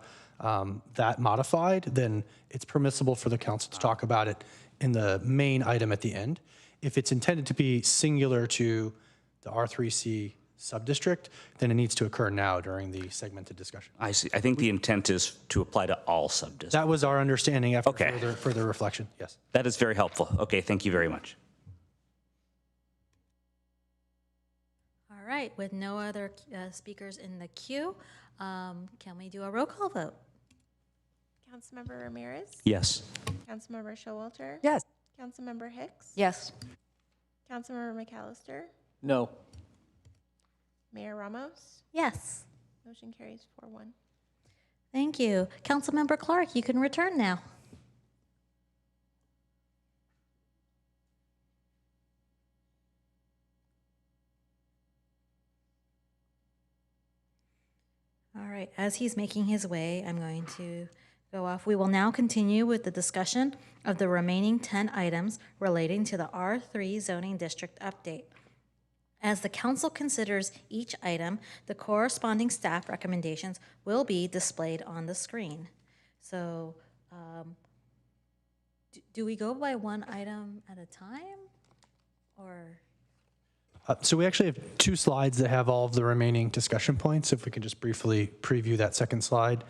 that modified, then it's permissible for the council to talk about it in the main item at the end. If it's intended to be singular to the R3C sub-district, then it needs to occur now during the segmented discussion. I see. I think the intent is to apply to all sub-districts. That was our understanding after Okay. further reflection, yes. That is very helpful. Okay, thank you very much. All right, with no other speakers in the queue, can we do a roll call vote? Councilmember Ramirez? Yes. Councilmember Showalter? Yes. Councilmember Hicks? Yes. Councilmember McAllister? No. Mayor Ramos? Yes. Motion carries 4-1. Thank you. Councilmember Clark, you can return now. All right, as he's making his way, I'm going to go off. We will now continue with the discussion of the remaining 10 items relating to the R3 zoning district update. As the council considers each item, the corresponding staff recommendations will be displayed on the screen. So, do we go by one item at a time, or? So we actually have 2 slides that have all of the remaining discussion points. If we can just briefly preview that second slide.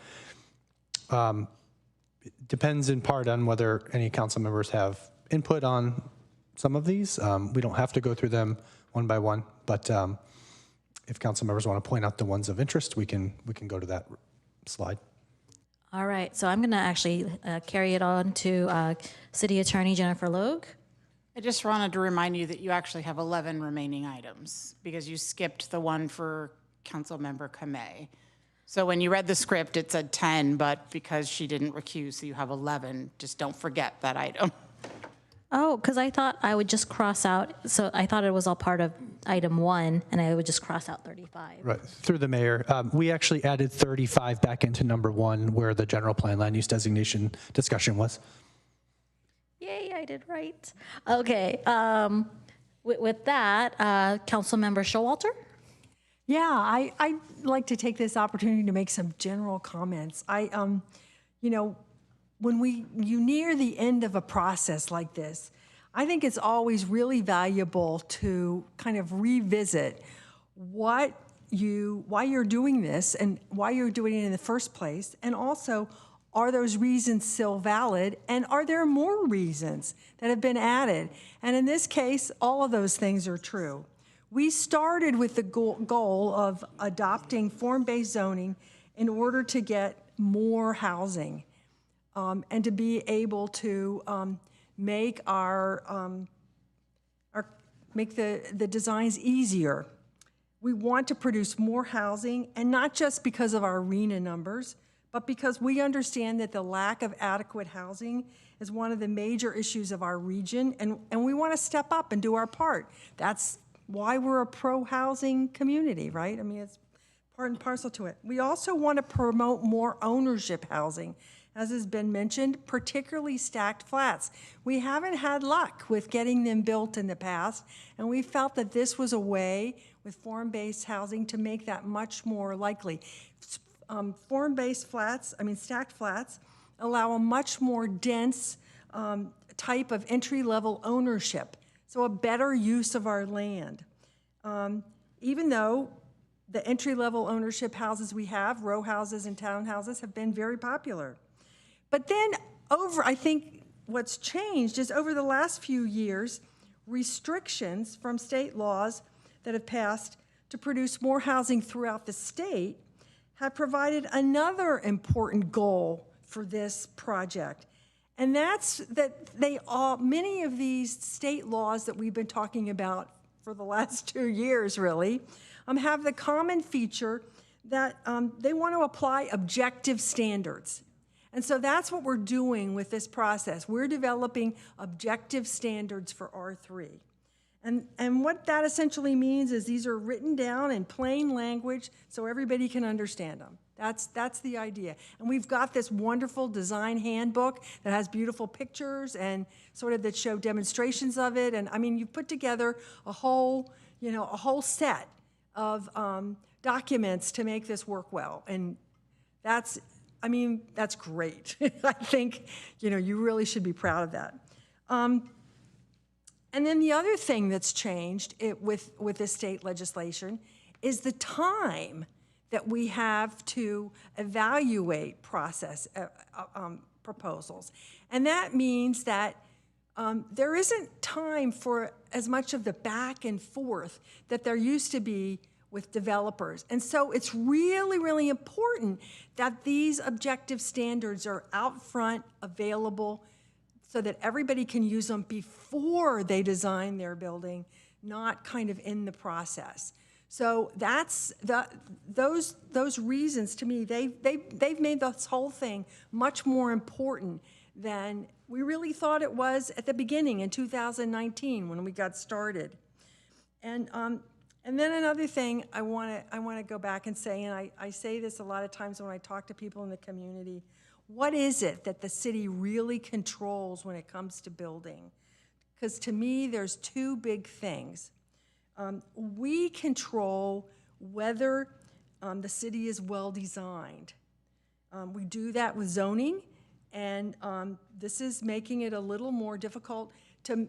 It depends in part on whether any council members have input on some of these. We don't have to go through them one by one, but if council members want to point out the ones of interest, we can go to that slide. All right, so I'm going to actually carry it on to City Attorney Jennifer Logue. I just wanted to remind you that you actually have 11 remaining items because you skipped the one for Councilmember Kamei. So when you read the script, it said 10, but because she didn't recuse, so you have 11. Just don't forget that item. Oh, because I thought I would just cross out, so I thought it was all part of item 1, and I would just cross out 35. Right, through the mayor. We actually added 35 back into number 1 where the general plan land use designation discussion was. Yay, I did right. Okay, with that, Councilmember Showalter? Yeah, I'd like to take this opportunity to make some general comments. You know, when you near the end of a process like this, I think it's always really valuable to kind of revisit why you're doing this and why you're doing it in the first place, and also, are those reasons still valid, and are there more reasons that have been added? And in this case, all of those things are true. We started with the goal of adopting form-based zoning in order to get more housing and to be able to make make the designs easier. We want to produce more housing, and not just because of our RHNA numbers, but because we understand that the lack of adequate housing is one of the major issues of our region, and we want to step up and do our part. That's why we're a pro-housing community, right? I mean, it's part and parcel to it. We also want to promote more ownership housing, as has been mentioned, particularly stacked flats. We haven't had luck with getting them built in the past, and we felt that this was a way with form-based housing to make that much more likely. Form-based flats, stacked flats, allow a much more dense type of entry-level ownership, so a better use of our land. Even though the entry-level ownership houses we have, row houses and townhouses, have been very popular. But then I think what's changed is over the last few years, restrictions from state laws that have passed to produce more housing throughout the state have provided another important goal for this project. And that's that many of these state laws that we've been talking about for the last 2 years, really, have the common feature that they want to apply objective standards. And so that's what we're doing with this process. We're developing objective standards for R3. And what that essentially means is these are written down in plain language so everybody can understand them. That's the idea. And we've got this wonderful design handbook that has beautiful pictures and sort of that show demonstrations of it. And I mean, you've put together a whole set of documents to make this work well. And that's great. I think, you really should be proud of that. And then the other thing that's changed with this state legislation is the time that we have to evaluate proposals. And that means that there isn't time for as much of the back and forth that there used to be with developers. And so it's really, really important that these objective standards are out front, available, so that everybody can use them before they design their building, not kind of in the process. So that's those reasons to me, they've made this whole thing much more important than we really thought it was at the beginning in 2019 when we got started. And then another thing I want to go back and say, and I say this a lot of times when I talk to people in the community, what is it that the city really controls when it comes to building? Because to me, there's two big things. We control whether the city is well designed. We do that with zoning, and this is making it a little more difficult to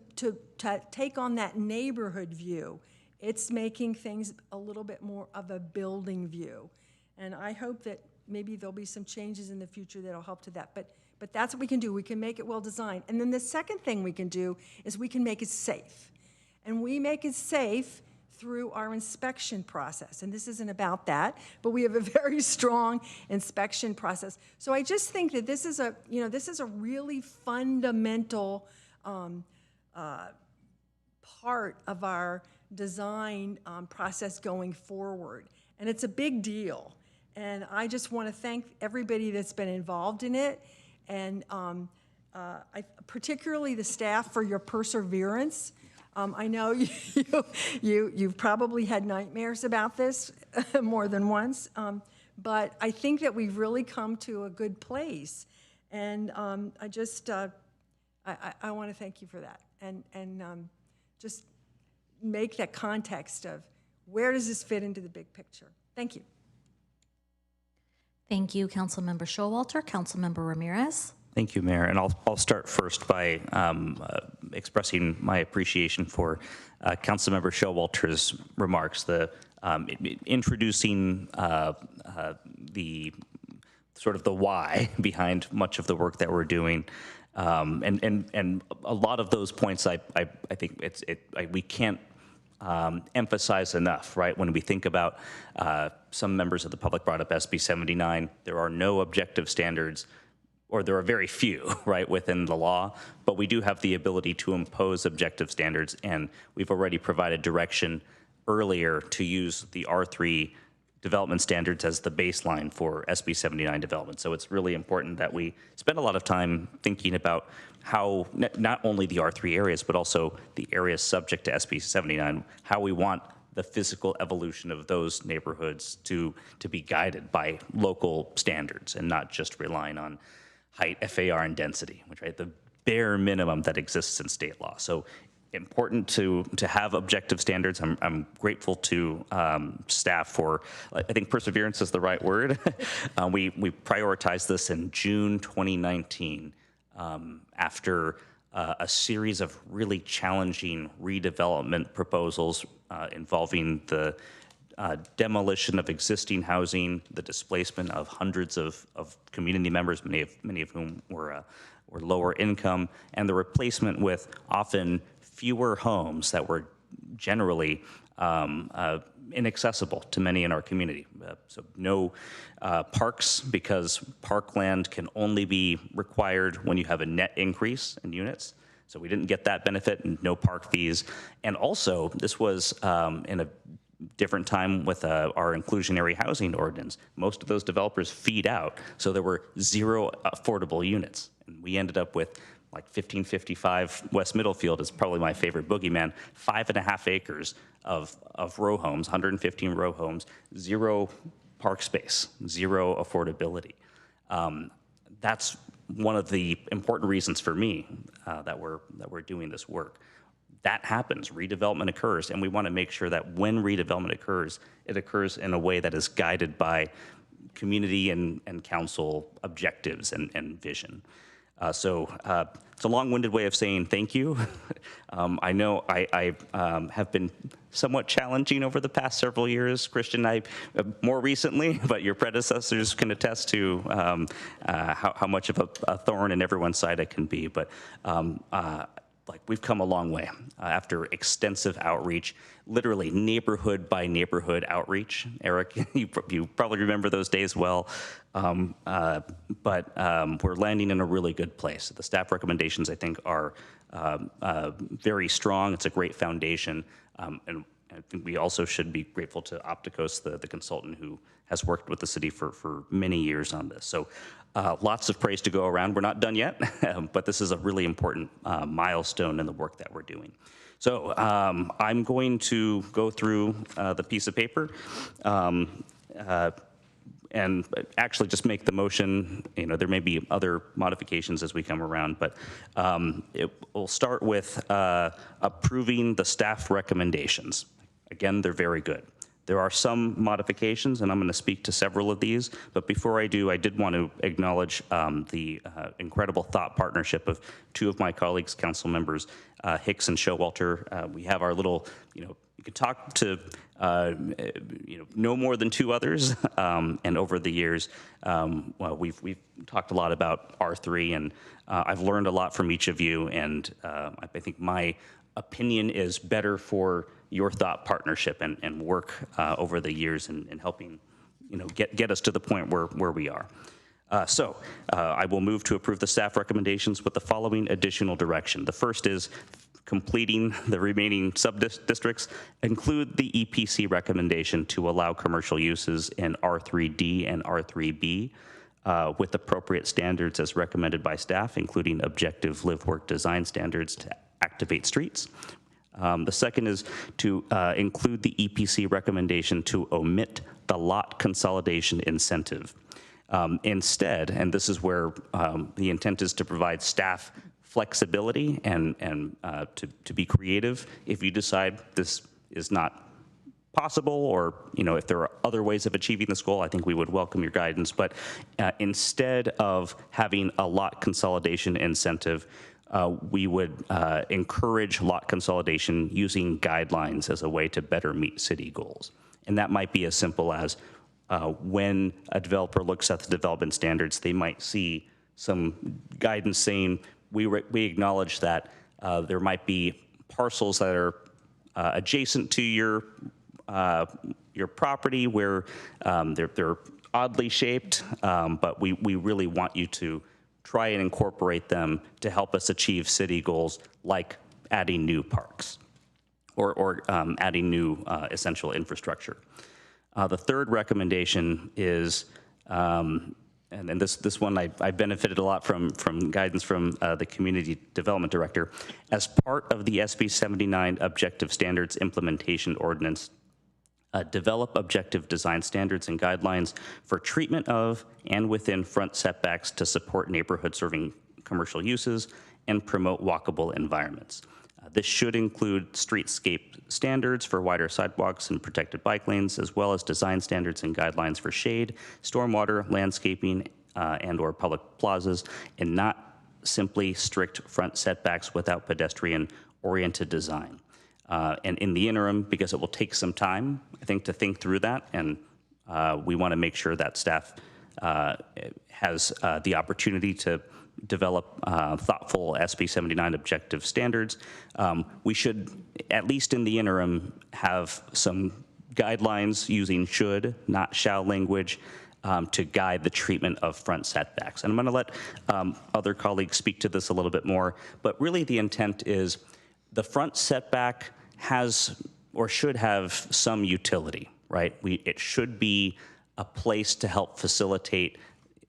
take on that neighborhood view. It's making things a little bit more of a building view. And I hope that maybe there'll be some changes in the future that'll help to that. But that's what we can do. We can make it well designed. And then the second thing we can do is we can make it safe. And we make it safe through our inspection process. And this isn't about that, but we have a very strong inspection process. So I just think that this is a really fundamental part of our design process going forward. And it's a big deal. And I just want to thank everybody that's been involved in it, and particularly the staff for your perseverance. I know you've probably had nightmares about this more than once, but I think that we've really come to a good place. And I want to thank you for that, and just make that context of where does this fit into the big picture. Thank you. Thank you, Councilmember Showalter. Councilmember Ramirez. Thank you, Mayor. And I'll start first by expressing my appreciation for Councilmember Showalter's remarks. Introducing the sort of the why behind much of the work that we're doing, and a lot of those points I think we can't emphasize enough, right? When we think about some members of the public brought up SB 79, there are no objective standards, or there are very few, right, within the law, but we do have the ability to impose objective standards, and we've already provided direction earlier to use the R3 development standards as the baseline for SB 79 development. So it's really important that we spend a lot of time thinking about how not only the R3 areas, but also the areas subject to SB 79, how we want the physical evolution of those neighborhoods to be guided by local standards and not just relying on height, FAR, and density, which are the bare minimum that exists in state law. So important to have objective standards. I'm grateful to staff for, I think perseverance is the right word. We prioritized this in June 2019 after a series of really challenging redevelopment proposals involving the demolition of existing housing, the displacement of hundreds of community members, many of whom were lower income, and the replacement with often fewer homes that were generally inaccessible to many in our community. So no parks, because parkland can only be required when you have a net increase in units. So we didn't get that benefit, and no park fees. And also, this was in a different time with our inclusionary housing ordinance. Most of those developers feed out, so there were 0 affordable units. And we ended up with like 1555 West Middlefield is probably my favorite boogeyman, 5.5 acres of row homes, 115 row homes, 0 park space, 0 affordability. That's one of the important reasons for me that we're doing this work. That happens, redevelopment occurs, and we want to make sure that when redevelopment occurs, it occurs in a way that is guided by community and council objectives and vision. It's a long-winded way of saying thank you. I know I have been somewhat challenging over the past several years, Christian and I more recently, but your predecessors can attest to how much of a thorn in everyone's side I can be. But like we've come a long way after extensive outreach, literally neighborhood by neighborhood outreach. Eric, you probably remember those days well. But we're landing in a really good place. The staff recommendations, I think, are very strong. It's a great foundation. And I think we also should be grateful to Opticos, the consultant who has worked with the city for many years on this. So lots of praise to go around. We're not done yet, but this is a really important milestone in the work that we're doing. So I'm going to go through the piece of paper and actually just make the motion. You know, there may be other modifications as we come around, but we'll start with approving the staff recommendations. Again, they're very good. There are some modifications, and I'm going to speak to several of these. But before I do, I did want to acknowledge the incredible thought partnership of two of my colleagues, council members, Hicks and Showalter. We have our little, you can talk to, no more than two others. And over the years, well, we've talked a lot about R3, and I've learned a lot from each of you. And I think my opinion is better for your thought partnership and work over the years in helping, get us to the point where we are. So I will move to approve the staff recommendations with the following additional direction. The first is completing the remaining sub-districts, include the EPC recommendation to allow commercial uses in R3D and R3B with appropriate standards as recommended by staff, including objective live-work design standards to activate streets. The second is to include the EPC recommendation to omit the lot consolidation incentive. Instead, and this is where the intent is to provide staff flexibility and to be creative if you decide this is not possible, or if there are other ways of achieving this goal, I think we would welcome your guidance. But instead of having a lot consolidation incentive, we would encourage lot consolidation using guidelines as a way to better meet city goals. And that might be as simple as when a developer looks at the development standards, they might see some guidance saying, we acknowledge that there might be parcels that are adjacent to your property where they're oddly shaped, but we really want you to try and incorporate them to help us achieve city goals like adding new parks or adding new essential infrastructure. The third recommendation is, and this one I benefited a lot from guidance from the Community Development Director. As part of the SB 79 Objective Standards Implementation Ordinance, develop objective design standards and guidelines for treatment of and within front setbacks to support neighborhood serving commercial uses and promote walkable environments. This should include streetscape standards for wider sidewalks and protected bike lanes, as well as design standards and guidelines for shade, stormwater, landscaping, and/or public plazas, and not simply strict front setbacks without pedestrian-oriented design. And in the interim, because it will take some time, I think, to think through that, and we want to make sure that staff has the opportunity to develop thoughtful SB 79 objective standards. We should, at least in the interim, have some guidelines using should, not shall language to guide the treatment of front setbacks. And I'm going to let other colleagues speak to this a little bit more, but really the intent is the front setback has or should have some utility, right? It should be a place to help facilitate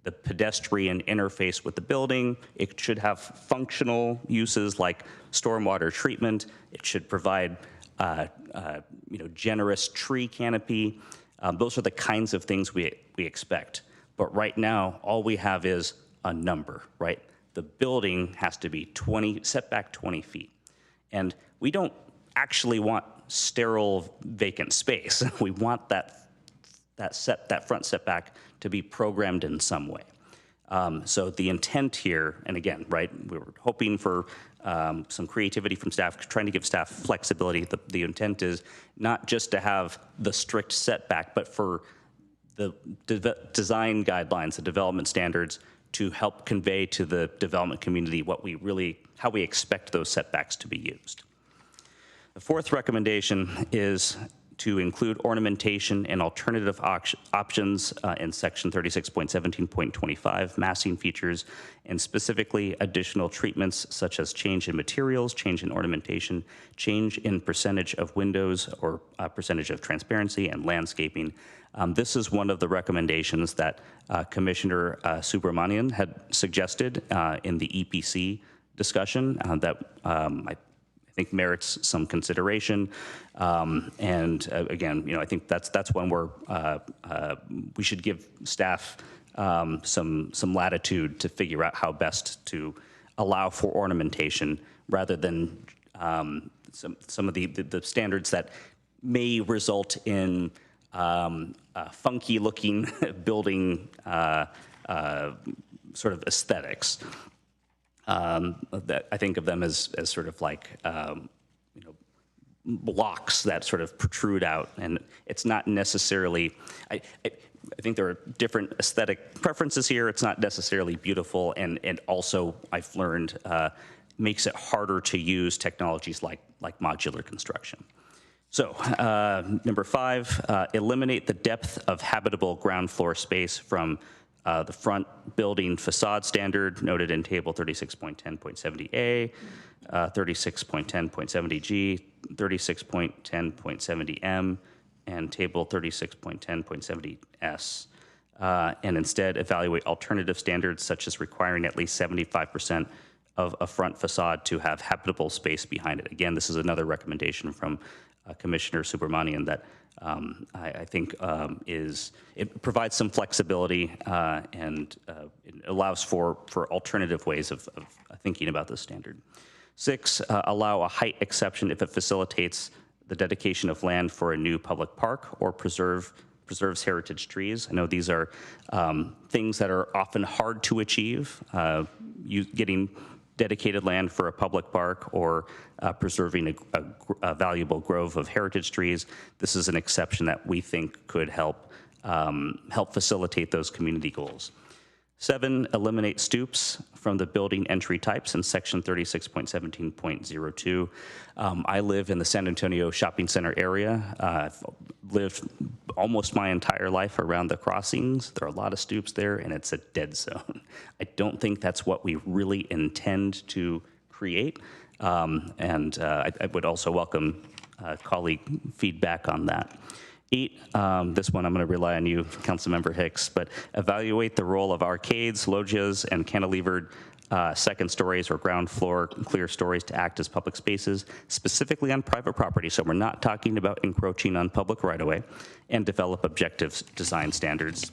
the pedestrian interface with the building. It should have functional uses like stormwater treatment. It should provide generous tree canopy. Those are the kinds of things we expect. But right now, all we have is a number, right? The building has to be setback 20 feet. And we don't actually want sterile vacant space. We want that front setback to be programmed in some way. So the intent here, and again, right, we were hoping for some creativity from staff, trying to give staff flexibility. The intent is not just to have the strict setback, but for the design guidelines, the development standards, to help convey to the development community how we expect those setbacks to be used. The fourth recommendation is to include ornamentation and alternative options in section 36.17.25, massing features, and specifically additional treatments such as change in materials, change in ornamentation, change in percentage of windows or percentage of transparency, and landscaping. This is one of the recommendations that Commissioner Subramanian had suggested in the EPC discussion that I think merits some consideration. And again, I think that's one where we should give staff some latitude to figure out how best to allow for ornamentation rather than some of the standards that may result in funky looking building sort of aesthetics. That I think of them as sort of like blocks that sort of protrude out, and it's not necessarily. I think there are different aesthetic preferences here. It's not necessarily beautiful, and also I've learned makes it harder to use technologies like modular construction. So number 5, eliminate the depth of habitable ground floor space from the front building facade standard noted in table 36.10.70A, 36.10.70G, 36.10.70M, and table 36.10.70S. And instead evaluate alternative standards such as requiring at least 75% of a front facade to have habitable space behind it. Again, this is another recommendation from Commissioner Subramanian that I think it provides some flexibility and it allows for alternative ways of thinking about this standard. 6, allow a height exception if it facilitates the dedication of land for a new public park or preserves heritage trees. I know these are things that are often hard to achieve, getting dedicated land for a public park or preserving a valuable grove of heritage trees. This is an exception that we think could help facilitate those community goals. 7, eliminate stoops from the building entry types in section 36.17.02. I live in the San Antonio shopping center area. I've lived almost my entire life around the crossings. There are a lot of stoops there, and it's a dead zone. I don't think that's what we really intend to create. And I would also welcome colleague feedback on that. 8, this one I'm going to rely on you, Councilmember Hicks, but evaluate the role of arcades, loggias, and cantilevered second stories or ground floor clear stories to act as public spaces, specifically on private property. So we're not talking about encroaching on public right-of-way, and develop objective design standards.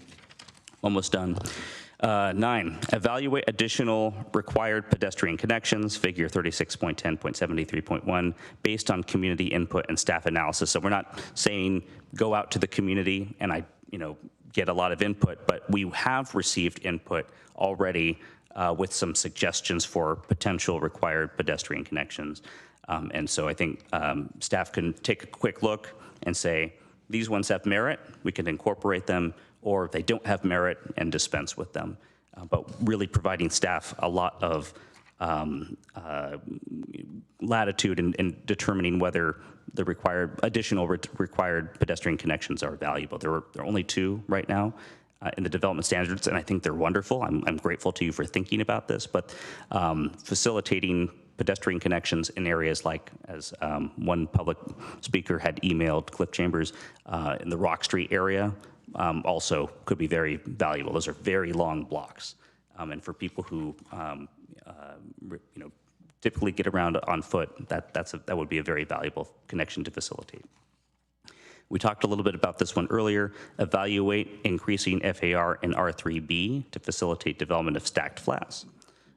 Almost done. 9, evaluate additional required pedestrian connections, figure 36.10.73.1, based on community input and staff analysis. So we're not saying go out to the community and get a lot of input, but we have received input already with some suggestions for potential required pedestrian connections. And so I think staff can take a quick look and say, these ones have merit, we can incorporate them, or if they don't have merit, and dispense with them. But really providing staff a lot of latitude in determining whether the additional required pedestrian connections are valuable. There are only 2 right now in the development standards, and I think they're wonderful. I'm grateful to you for thinking about this, but facilitating pedestrian connections in areas like, as one public speaker had emailed Cliff Chambers, in the Rock Street area, also could be very valuable. Those are very long blocks, and for people who typically get around on foot, that would be a very valuable connection to facilitate. We talked a little bit about this one earlier. Evaluate increasing FAR in R3B to facilitate development of stacked flats.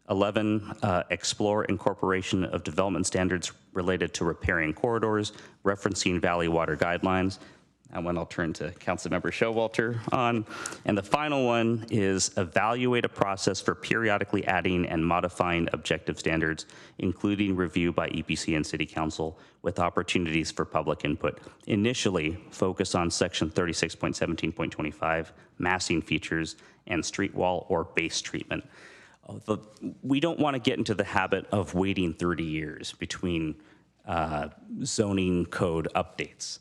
11, explore incorporation of development standards related to repairing corridors, referencing valley water guidelines. That one I'll turn to Councilmember Showalter on. And the final one is evaluate a process for periodically adding and modifying objective standards, including review by EPC and City Council with opportunities for public input. Initially, focus on section 36.17.25, massing features, and street wall or base treatment. We don't want to get into the habit of waiting 30 years between zoning code updates.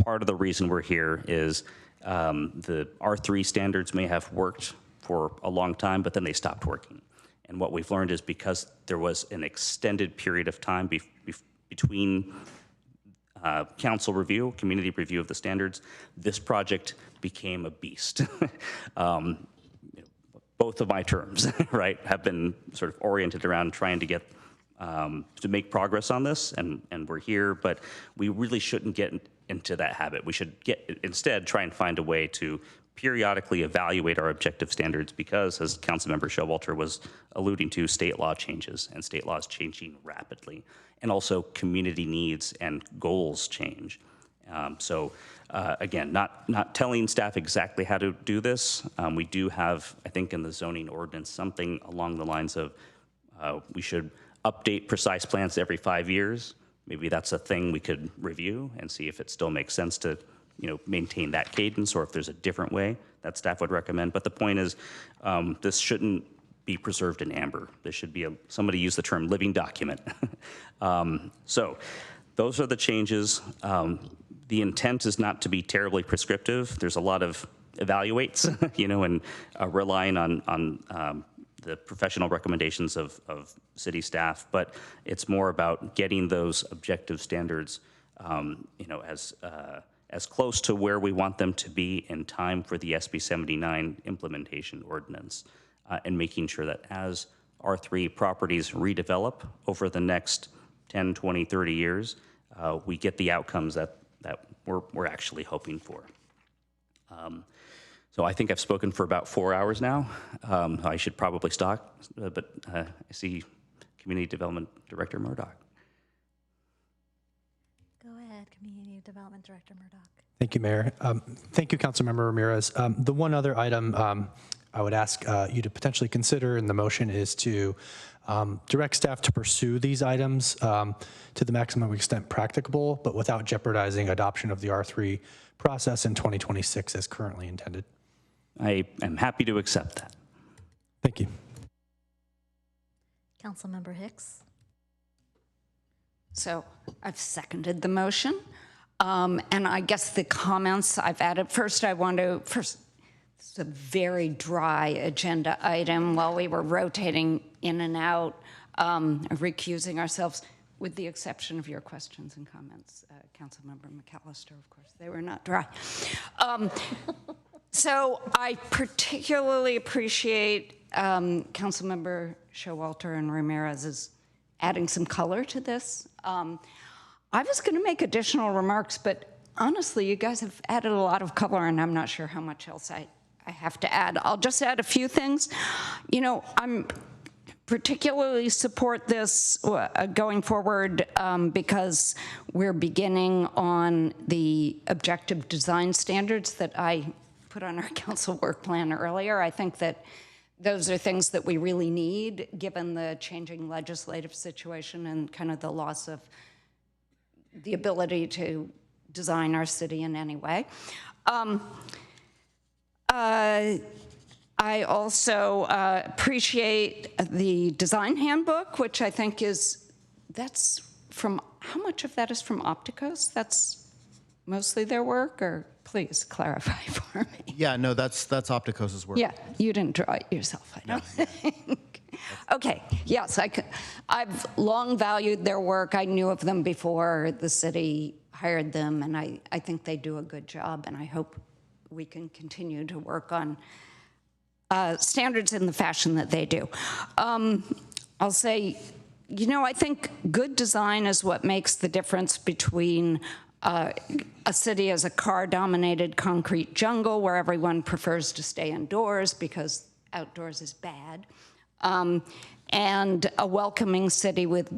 Part of the reason we're here is the R3 standards may have worked for a long time, but then they stopped working. And what we've learned is because there was an extended period of time between council review, community review of the standards, this project became a beast. Both of my terms, right, have been sort of oriented around trying to get to make progress on this, and we're here, but we really shouldn't get into that habit. We should instead try and find a way to periodically evaluate our objective standards because, as Councilmember Showalter was alluding to, state law changes, and state law is changing rapidly, and also community needs and goals change. Again, not telling staff exactly how to do this. We do have, I think, in the zoning ordinance something along the lines of we should update precise plans every 5 years. Maybe that's a thing we could review and see if it still makes sense to, maintain that cadence, or if there's a different way that staff would recommend. But the point is, this shouldn't be preserved in amber. This should be somebody used the term living document. So those are the changes. The intent is not to be terribly prescriptive. There's a lot of evaluates, and relying on the professional recommendations of city staff, but it's more about getting those objective standards, as close to where we want them to be in time for the SB 79 implementation ordinance, and making sure that as R3 properties redevelop over the next 10, 20, 30 years, we get the outcomes that we're actually hoping for. So I think I've spoken for about 4 hours now. I should probably stop, but I see Community Development Director Murdoch. Go ahead, Community Development Director Murdoch. Thank you, Mayor. Thank you, Councilmember Ramirez. The one other item I would ask you to potentially consider in the motion is to direct staff to pursue these items to the maximum extent practicable, but without jeopardizing adoption of the R3 process in 2026 as currently intended. I am happy to accept that. Thank you. Councilmember Hicks. So I've seconded the motion. And I guess the comments I've added, first, it's a very dry agenda item while we were rotating in and out, recusing ourselves, with the exception of your questions and comments, Councilmember McAllister, of course, they were not dry. So I particularly appreciate Councilmember Showalter and Ramirez's adding some color to this. I was going to make additional remarks, but honestly, you guys have added a lot of color, and I'm not sure how much else I have to add. I'll just add a few things. I'm particularly support this going forward because we're beginning on the objective design standards that I put on our council work plan earlier. I think that those are things that we really need given the changing legislative situation and kind of the loss of the ability to design our city in any way. I also appreciate the design handbook, which I think that's from, how much of that is from Opticos? That's mostly their work, or please clarify for me. Yeah, no, that's Opticos' work. Yeah, you didn't draw it yourself, I don't think. Okay, yes, I've long valued their work. I knew of them before the city hired them, and I think they do a good job, and I hope we can continue to work on standards in the fashion that they do. I'll say, I think good design is what makes the difference between a city as a car-dominated concrete jungle where everyone prefers to stay indoors because outdoors is bad, and a welcoming city with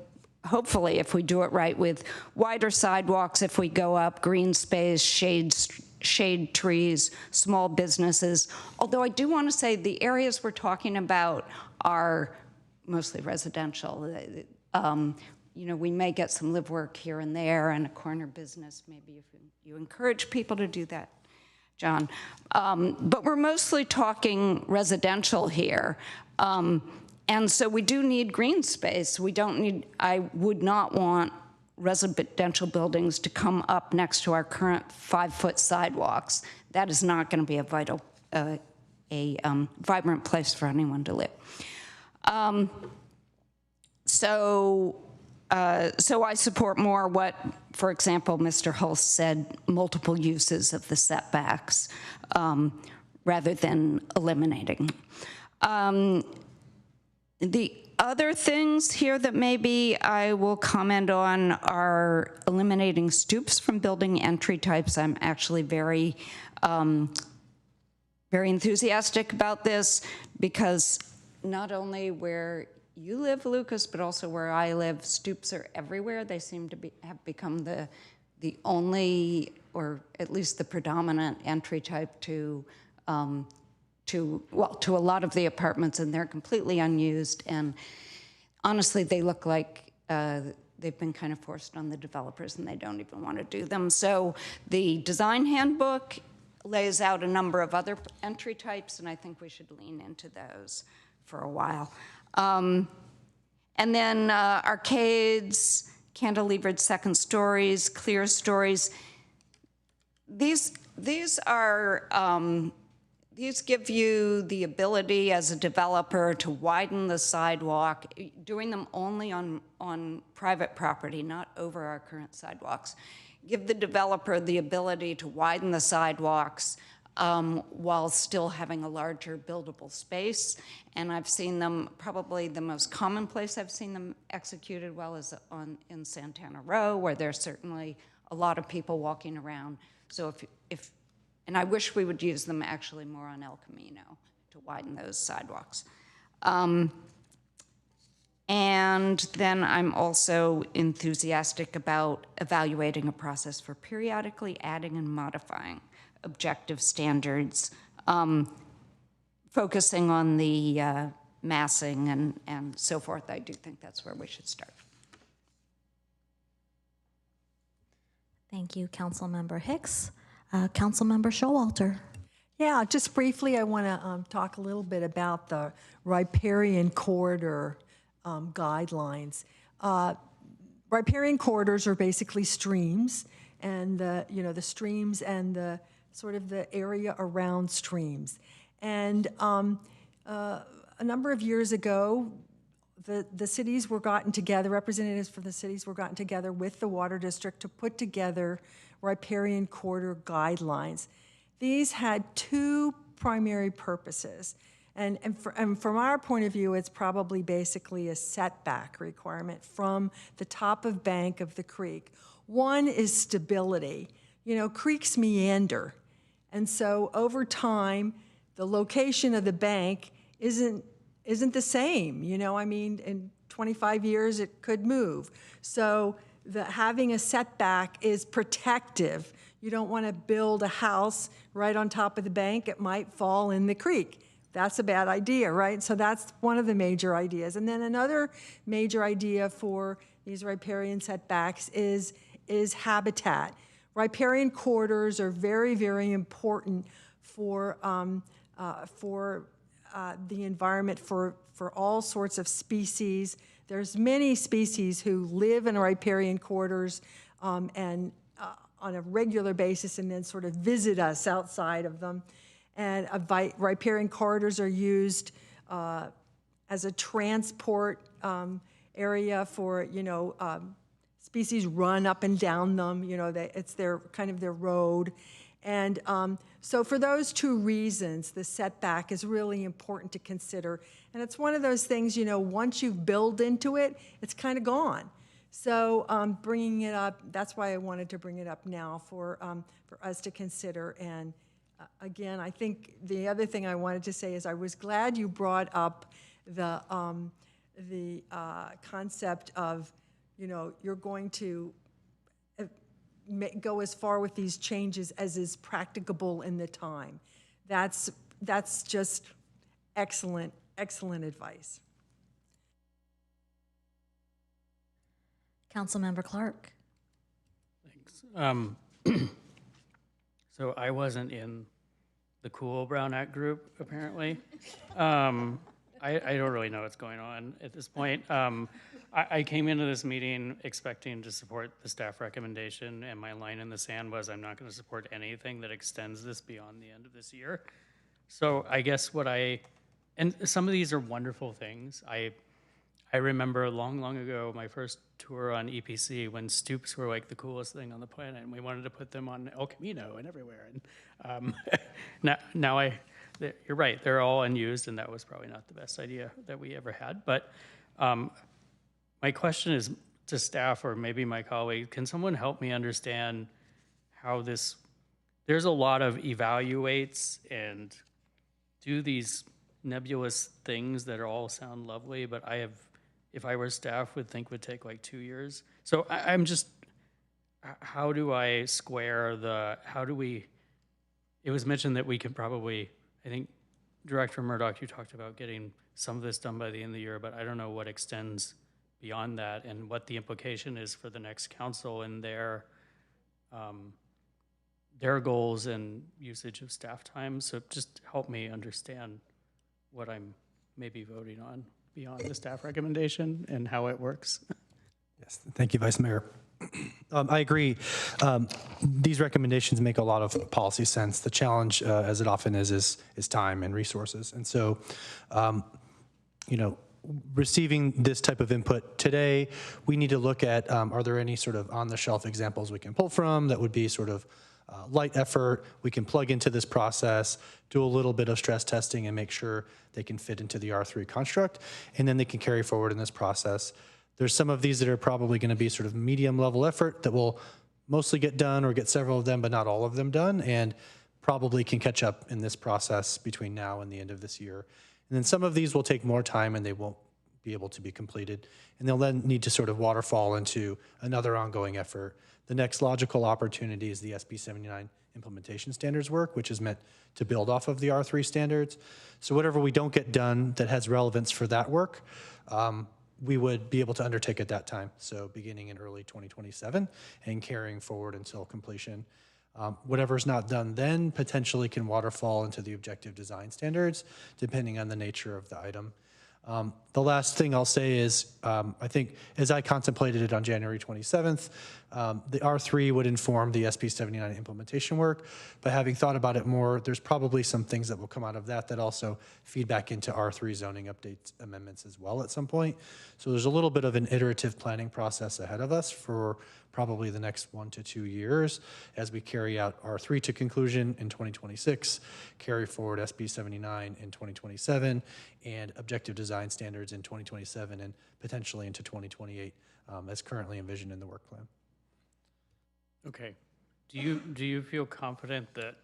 hopefully, if we do it right, with wider sidewalks, if we go up, green space, shade trees, small businesses. Although I do want to say the areas we're talking about are mostly residential. You know, we may get some live work here and there and a corner business, maybe if you encourage people to do that, John. But we're mostly talking residential here. And so we do need green space. We don't need, I would not want residential buildings to come up next to our current 5-foot sidewalks. That is not going to be a vibrant place for anyone to live. So I support more what, for example, Mr. Hulse said, multiple uses of the setbacks rather than eliminating. The other things here that maybe I will comment on are eliminating stoops from building entry types. I'm actually very enthusiastic about this because not only where you live, Lucas, but also where I live, stoops are everywhere. They seem to have become the only, or at least the predominant entry type to a lot of the apartments, and they're completely unused. And honestly, they look like they've been kind of forced on the developers, and they don't even want to do them. So the design handbook lays out a number of other entry types, and I think we should lean into those for a while. And then arcades, cantilevered second stories, clear stories. These give you the ability as a developer to widen the sidewalk, doing them only on private property, not over our current sidewalks. Give the developer the ability to widen the sidewalks while still having a larger buildable space. And I've seen them, probably the most common place I've seen them executed well is in Santana Row, where there's certainly a lot of people walking around. So and I wish we would use them actually more on El Camino to widen those sidewalks. And then I'm also enthusiastic about evaluating a process for periodically adding and modifying objective standards, focusing on the massing and so forth. I do think that's where we should start. Thank you, Councilmember Hicks. Councilmember Showalter. Yeah, just briefly, I want to talk a little bit about the riparian corridor guidelines. Riparian corridors are basically streams, and the streams and the sort of the area around streams. And a number of years ago, the cities were gotten together, representatives from the cities were gotten together with the Water District to put together riparian corridor guidelines. These had two primary purposes. And from our point of view, it's probably basically a setback requirement from the top of bank of the creek. One is stability. You know, creeks meander. And so over time, the location of the bank isn't the same. You know, I mean, in 25 years, it could move. So having a setback is protective. You don't want to build a house right on top of the bank. It might fall in the creek. That's a bad idea, right? So that's one of the major ideas. And then another major idea for these riparian setbacks is habitat. Riparian corridors are very, very important for the environment for all sorts of species. There's many species who live in riparian corridors and on a regular basis and then sort of visit us outside of them. And riparian corridors are used as a transport area for, species run up and down them. You know, it's kind of their road. And so for those two reasons, the setback is really important to consider. And it's one of those things, once you build into it, it's kind of gone. So bringing it up, that's why I wanted to bring it up now for us to consider. And again, I think the other thing I wanted to say is I was glad you brought up the concept of you're going to go as far with these changes as is practicable in the time. That's just excellent advice. Councilmember Clark. Thanks. So I wasn't in the Cool Brown Act group, apparently. I don't really know what's going on at this point. I came into this meeting expecting to support the staff recommendation, and my line in the sand was I'm not going to support anything that extends this beyond the end of this year. So I guess and some of these are wonderful things. I remember long ago, my first tour on EPC, when stoops were like the coolest thing on the planet, and we wanted to put them on El Camino and everywhere. And you're right, they're all unused, and that was probably not the best idea that we ever had. But my question is to staff, or maybe my colleague, can someone help me understand how there's a lot of evaluates and do these nebulous things that all sound lovely, but if I were staff, would take like 2 years. So I'm just, how do I square it was mentioned that we could probably, I think, Director Murdoch, you talked about getting some of this done by the end of the year, but I don't know what extends beyond that and what the implication is for the next council and their goals and usage of staff time. So just help me understand what I'm maybe voting on beyond the staff recommendation and how it works. Yes, thank you, Vice Mayor. I agree. These recommendations make a lot of policy sense. The challenge, as it often is time and resources. And so, receiving this type of input today, we need to look at, are there any sort of on-the-shelf examples we can pull from that would be sort of light effort, we can plug into this process, do a little bit of stress testing and make sure they can fit into the R3 construct, and then they can carry forward in this process. There's some of these that are probably going to be sort of medium level effort that will mostly get done or get several of them, but not all of them done, and probably can catch up in this process between now and the end of this year. And then some of these will take more time and they won't be able to be completed. And they'll then need to sort of waterfall into another ongoing effort. The next logical opportunity is the SB 79 implementation standards work, which is meant to build off of the R3 standards. So whatever we don't get done that has relevance for that work, we would be able to undertake at that time. So beginning in early 2027 and carrying forward until completion. Whatever's not done then potentially can waterfall into the objective design standards, depending on the nature of the item. The last thing I'll say is, I think as I contemplated it on January 27th, the R3 would inform the SB 79 implementation work, but having thought about it more, there's probably some things that will come out of that that also feed back into R3 zoning updates amendments as well at some point. So there's a little bit of an iterative planning process ahead of us for probably the next 1 to 2 years as we carry out R3 to conclusion in 2026, carry forward SB 79 in 2027, and objective design standards in 2027 and potentially into 2028 as currently envisioned in the work plan. Okay. Do you feel confident that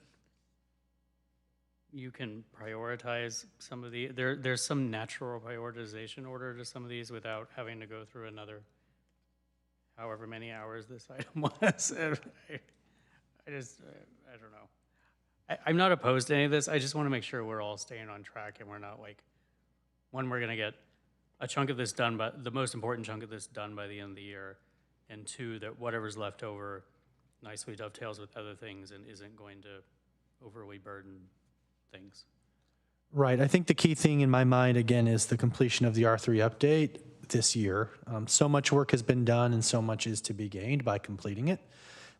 you can prioritize some of there's some natural prioritization order to some of these without having to go through another however many hours this item was? I don't know. I'm not opposed to any of this. I just want to make sure we're all staying on track and we're not like, one, we're going to get a chunk of this done, but the most important chunk of this done by the end of the year, and two, that whatever's left over nicely dovetails with other things and isn't going to overly burden things. Right. I think the key thing in my mind, again, is the completion of the R3 update this year. So much work has been done and so much is to be gained by completing it.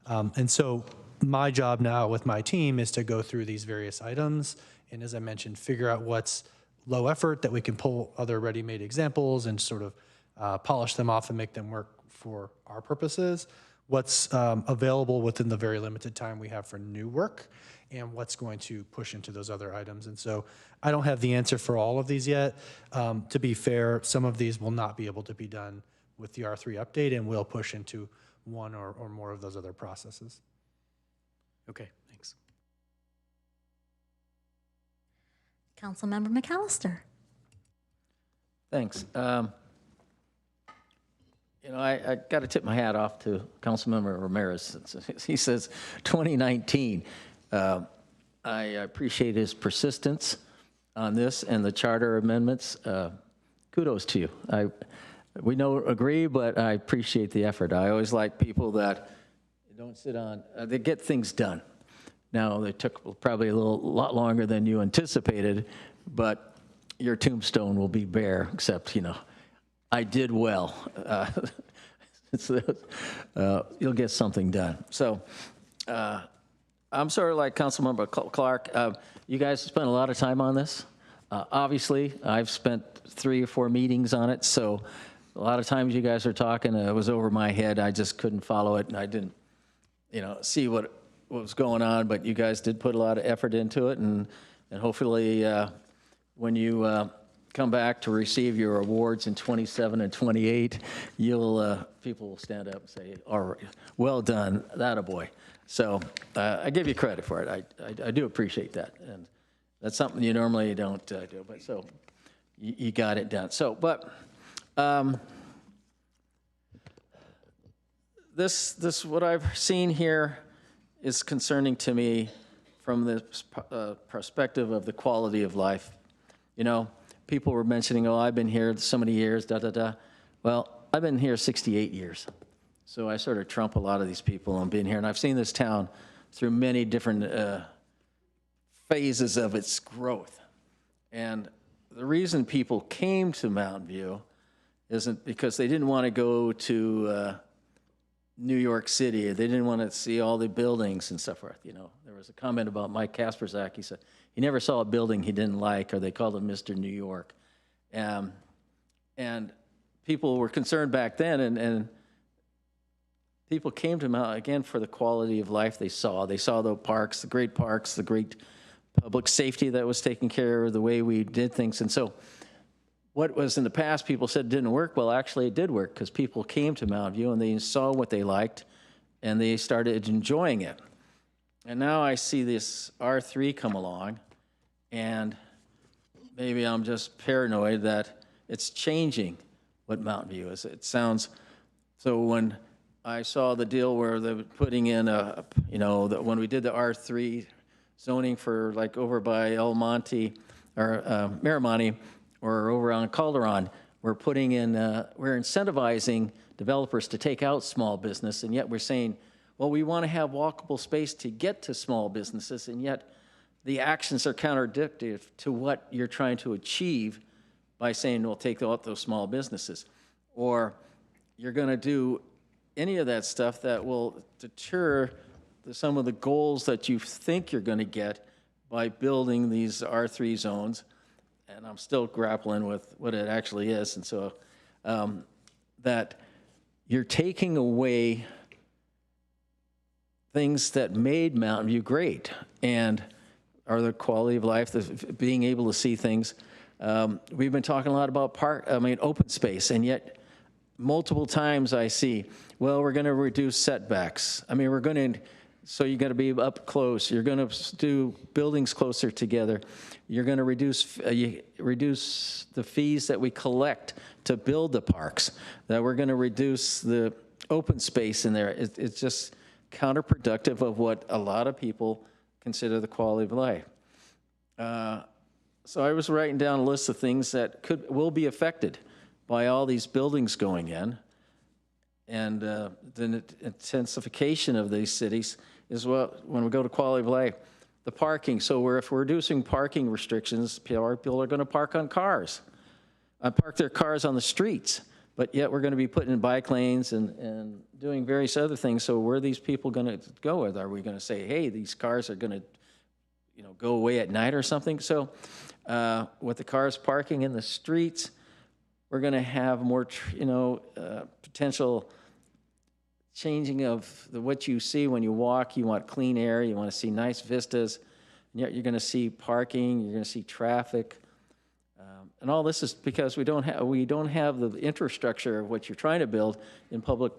And so my job now with my team is to go through these various items and, as I mentioned, figure out what's low effort that we can pull other ready-made examples and sort of polish them off and make them work for our purposes, what's available within the very limited time we have for new work, and what's going to push into those other items. And so I don't have the answer for all of these yet. To be fair, some of these will not be able to be done with the R3 update and will push into one or more of those other processes. Okay, thanks. Councilmember McAllister. Thanks. You know, I got to tip my hat off to Councilmember Ramirez. He says 2019. I appreciate his persistence on this and the charter amendments. Kudos to you. We don't agree, but I appreciate the effort. I always like people that don't sit on, they get things done. Now, they took probably a lot longer than you anticipated, but your tombstone will be bare, except, you know, I did well. You'll get something done. So I'm sort of like Councilmember Clark. You guys spent a lot of time on this. Obviously, I've spent 3 or 4 meetings on it, so a lot of times you guys are talking, it was over my head. I just couldn't follow it, and I didn't, you know, see what was going on, but you guys did put a lot of effort into it, and hopefully when you come back to receive your awards in 27 and 28, people will stand up and say, all right, well done, that a boy. So I give you credit for it. I do appreciate that, and that's something you normally don't do, but so you got it done. So, but this what I've seen here is concerning to me from the perspective of the quality of life. You know, people were mentioning, oh, I've been here so many years, da, da, da. Well, I've been here 68 years. So I sort of trump a lot of these people on being here. And I've seen this town through many different phases of its growth. And the reason people came to Mountain View isn't because they didn't want to go to New York City. They didn't want to see all the buildings and so forth. You know, there was a comment about Mike Kasperzak. He said he never saw a building he didn't like, or they called him Mr. New York. And people were concerned back then, and people came to Mount again for the quality of life they saw. They saw the parks, the great public safety that was taken care of, the way we did things. And so what was in the past people said didn't work, well, actually it did work, because people came to Mountain View and they saw what they liked and they started enjoying it. And now I see this R3 come along, and maybe I'm just paranoid that it's changing what Mountain View is. It sounds, so when I saw the deal where they were putting in when we did the R3 zoning for like over by El Monte or Miramonte or over on Calderon, we're putting in, we're incentivizing developers to take out small business, and yet we're saying, well, we want to have walkable space to get to small businesses, and yet the actions are counterproductive to what you're trying to achieve by saying, well, take out those small businesses. Or you're going to do any of that stuff that will deter some of the goals that you think you're going to get by building these R3 zones. And I'm still grappling with what it actually is. And so that you're taking away things that made Mountain View great and are the quality of life, being able to see things. We've been talking a lot about open space, and yet multiple times I see, well, we're going to reduce setbacks. I mean, so you got to be up close. You're going to do buildings closer together. You're going to reduce the fees that we collect to build the parks. That we're going to reduce the open space in there. It's just counterproductive of what a lot of people consider the quality of life. So I was writing down a list of things that will be affected by all these buildings going in, and the intensification of these cities is when we go to quality of life. The parking, so if we're reducing parking restrictions, people are going to park on cars, park their cars on the streets, but yet we're going to be putting in bike lanes and doing various other things. So where are these people going to go with? Are we going to say, hey, these cars are going to go away at night or something? So with the cars parking in the streets, we're going to have more, potential changing of what you see when you walk. You want clean air. You want to see nice vistas. And yet you're going to see parking. You're going to see traffic. And all this is because we don't have the infrastructure of what you're trying to build in public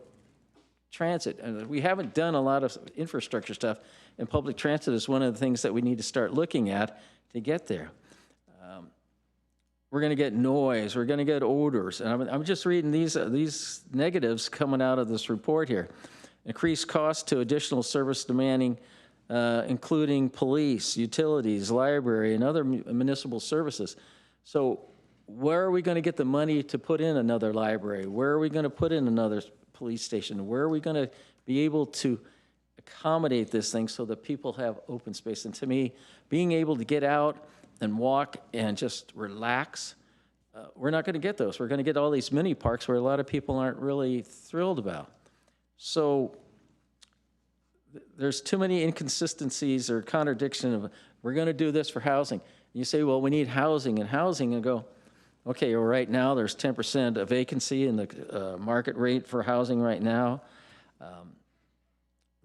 transit. And we haven't done a lot of infrastructure stuff. And public transit is one of the things that we need to start looking at to get there. we're going to get noise, we're going to get odors. And I'm just reading these negatives coming out of this report here. Increased costs to additional service demanding, including police, utilities, library, and other municipal services. So where are we going to get the money to put in another library? Where are we going to put in another police station? Where are we going to be able to accommodate this thing so that people have open space? And to me, being able to get out and walk and just relax, we're not going to get those. We're going to get all these mini parks where a lot of people aren't really thrilled about. So there's too many inconsistencies or contradiction of, we're going to do this for housing. You say, well, we need housing, and go, okay, well, right now there's 10% of vacancy in the market rate for housing right now.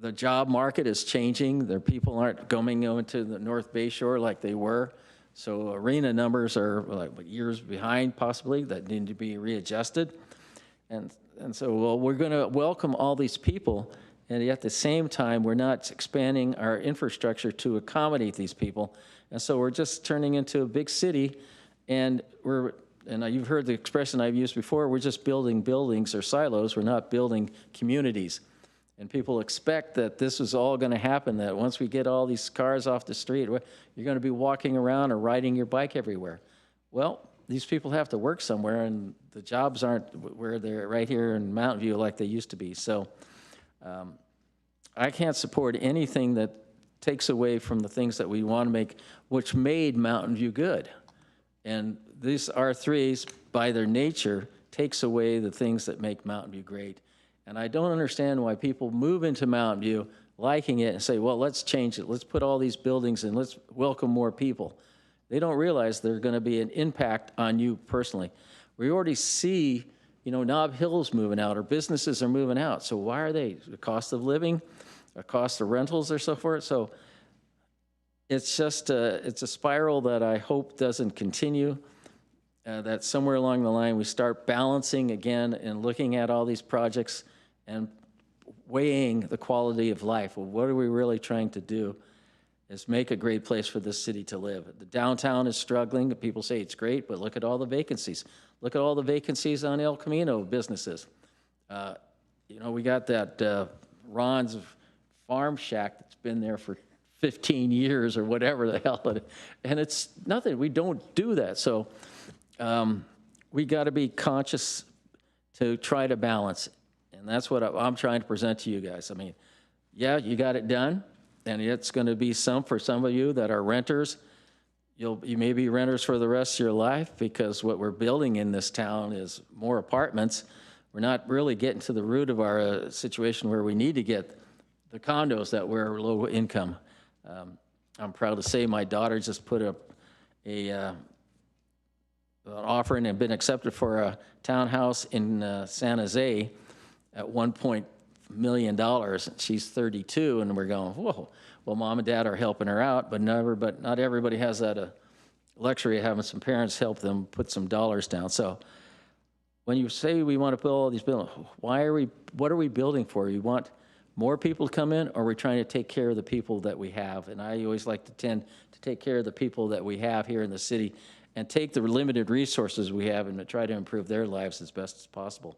The job market is changing. Their people aren't going into the North Bay Shore like they were. So arena numbers are like years behind possibly that need to be readjusted. And so, well, we're going to welcome all these people, and at the same time, we're not expanding our infrastructure to accommodate these people. And so we're just turning into a big city, and you've heard the expression I've used before, we're just building buildings or silos. We're not building communities. And people expect that this is all going to happen, that once we get all these cars off the street, you're going to be walking around or riding your bike everywhere. Well, these people have to work somewhere, and the jobs aren't where they're right here in Mountain View like they used to be. So I can't support anything that takes away from the things that we want to make, which made Mountain View good. And these R3s, by their nature, takes away the things that make Mountain View great. And I don't understand why people move into Mountain View liking it and say, well, let's change it. Let's put all these buildings in. Let's welcome more people. They don't realize there's going to be an impact on you personally. We already see, Nob Hill's moving out, or businesses are moving out. So why are they? The cost of living, the cost of rentals, or so forth. So it's just it's a spiral that I hope doesn't continue. That somewhere along the line we start balancing again and looking at all these projects and weighing the quality of life. Well, what are we really trying to do is make a great place for this city to live. The downtown is struggling. People say it's great, but look at all the vacancies. Look at all the vacancies on El Camino businesses. We got that Ron's Farm Shack that's been there for 15 years or whatever the hell it is. And it's nothing. We don't do that. So we got to be conscious to try to balance it. And that's what I'm trying to present to you guys. I mean, yeah, you got it done, and it's going to be for some of you that are renters. You may be renters for the rest of your life, because what we're building in this town is more apartments. We're not really getting to the root of our situation where we need to get the condos that were low income. I'm proud to say my daughter just put up an offering and been accepted for a townhouse in San Jose at $1 million. She's 32, and we're going, whoa. Well, mom and dad are helping her out, but not everybody has that luxury of having some parents help them put some dollars down. So when you say we want to build all these buildings, what are we building for? You want more people to come in, or are we trying to take care of the people that we have? And I always like to tend to take care of the people that we have here in the city and take the limited resources we have and to try to improve their lives as best as possible.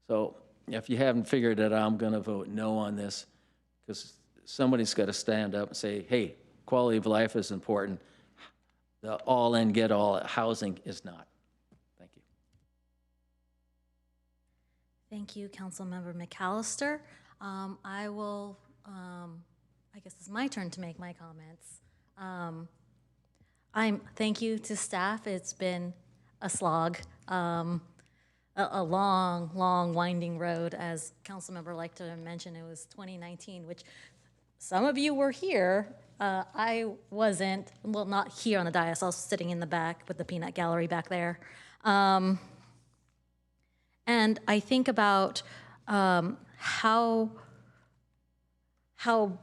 So if you haven't figured it out, I'm going to vote no on this, because somebody's got to stand up and say, hey, quality of life is important. The all-in, get-all housing is not. Thank you. Thank you, Councilmember McAllister. I will, I guess it's my turn to make my comments. Thank you to staff. It's been a slog, a long, long, winding road. As Councilmember liked to mention, it was 2019, which some of you were here. I wasn't, well, not here on the dais. I was sitting in the back with the peanut gallery back there. And I think about how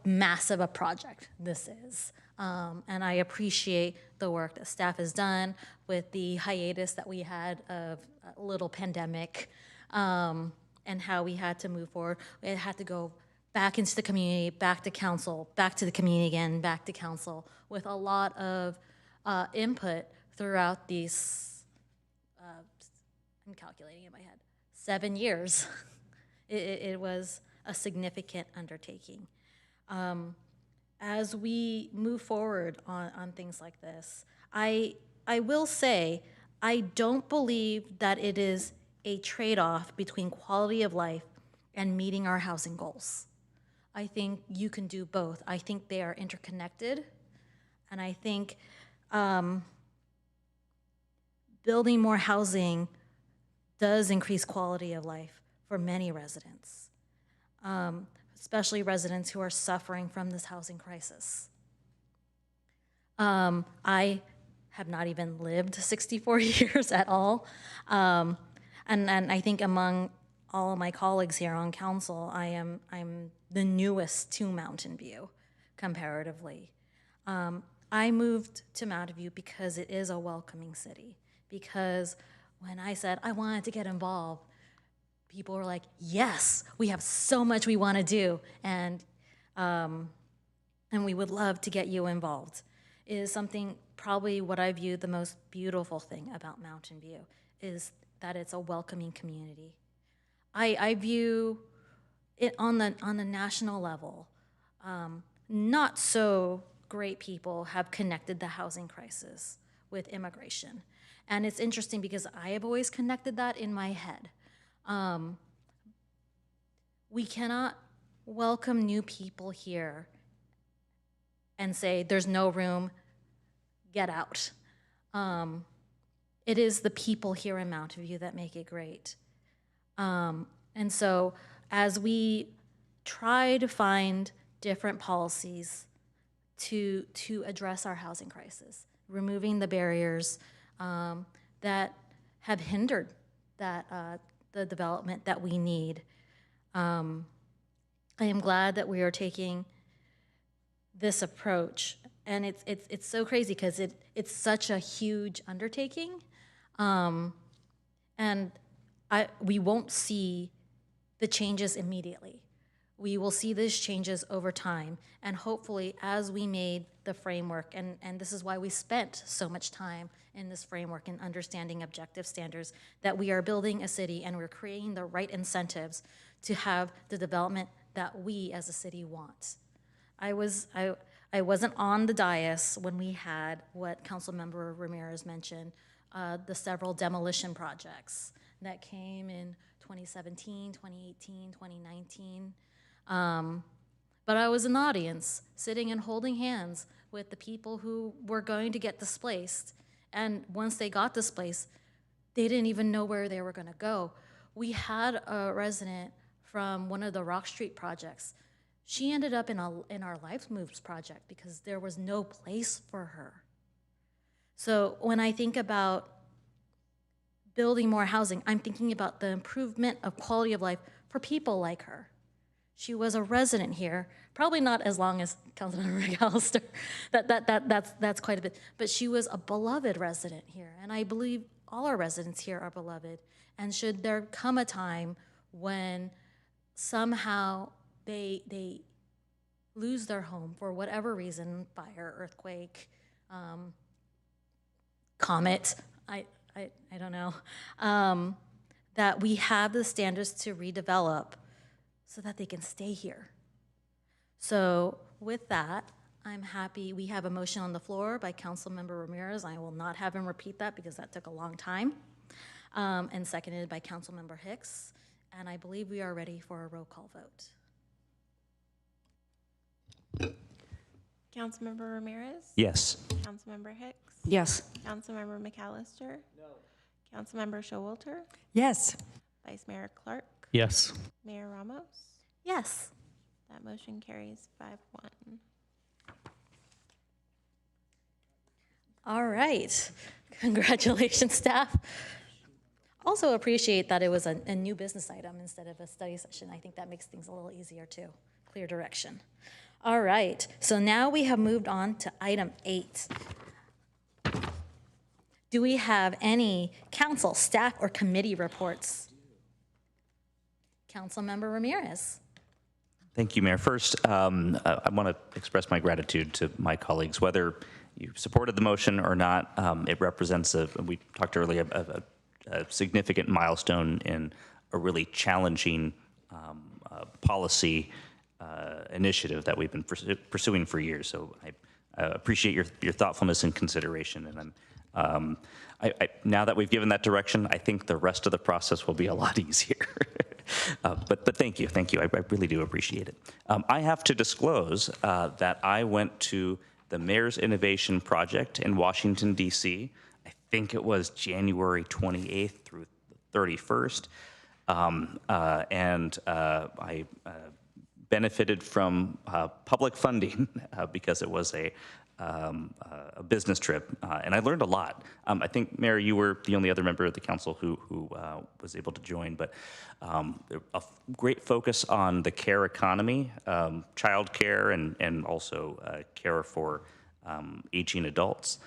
massive a project this is. And I appreciate the work that staff has done with the hiatus that we had of a little pandemic, and how we had to move forward. It had to go back into the community, back to council, back to the community again, back to council, with a lot of input throughout these I'm calculating in my head, 7 years. It was a significant undertaking. As we move forward on things like this, I will say, I don't believe that it is a trade-off between quality of life and meeting our housing goals. I think you can do both. I think they are interconnected, and I think building more housing does increase quality of life for many residents, especially residents who are suffering from this housing crisis. I have not even lived 64 years at all, and I think among all of my colleagues here on council, I'm the newest to Mountain View, comparatively. I moved to Mountain View because it is a welcoming city, because when I said I wanted to get involved, people were like, yes, we have so much we want to do, and we would love to get you involved. It is something, probably what I view the most beautiful thing about Mountain View, is that it's a welcoming community. I view it on the national level. Not so great people have connected the housing crisis with immigration. And it's interesting because I have always connected that in my head. We cannot welcome new people here and say, there's no room, get out. It is the people here in Mountain View that make it great. And so as we try to find different policies to address our housing crisis, removing the barriers that have hindered the development that we need, I am glad that we are taking this approach. And it's so crazy because it's such a huge undertaking. And we won't see the changes immediately. We will see these changes over time. And hopefully, as we made the framework, and this is why we spent so much time in this framework and understanding objective standards, that we are building a city and we're creating the right incentives to have the development that we as a city want. I wasn't on the dais when we had what Councilmember Ramirez mentioned, the several demolition projects that came in 2017, 2018, 2019. But I was in the audience, sitting and holding hands with the people who were going to get displaced. And once they got displaced, they didn't even know where they were going to go. We had a resident from one of the Rock Street projects. She ended up in our Life Moves project because there was no place for her. So when I think about building more housing, I'm thinking about the improvement of quality of life for people like her. She was a resident here, probably not as long as Councilmember McAllister. That's quite a bit. But she was a beloved resident here, and I believe all our residents here are beloved. And should there come a time when somehow they lose their home for whatever reason, fire, earthquake, comet, I don't know, that we have the standards to redevelop so that they can stay here. So with that, I'm happy. We have a motion on the floor by Councilmember Ramirez. I will not have him repeat that because that took a long time. And seconded by Councilmember Hicks. And I believe we are ready for a roll call vote. Councilmember Ramirez? Yes. Councilmember Hicks? Yes. Councilmember McAllister? No. Councilmember Showalter? Yes. Vice Mayor Clark? Yes. Mayor Ramos? Yes. That motion carries 5-1. All right. Congratulations, staff. Also appreciate that it was a new business item instead of a study session. I think that makes things a little easier too. Clear direction. All right. So now we have moved on to item 8. Do we have any council, staff, or committee reports? Councilmember Ramirez. Thank you, Mayor. First, I want to express my gratitude to my colleagues. Whether you supported the motion or not, it represents we talked earlier, a a significant milestone in a really challenging policy initiative that we've been pursuing for years. So I appreciate your thoughtfulness and consideration, and now that we've given that direction, I think the rest of the process will be a lot easier. But thank you. I really do appreciate it. I have to disclose that I went to the Mayor's Innovation Project in Washington, D.C. I think it was January 28th through 31st. And I benefited from public funding because it was a business trip, and I learned a lot. I think, Mayor, you were the only other member of the council who was able to join, but a great focus on the care economy, child care, and also care for aging adults.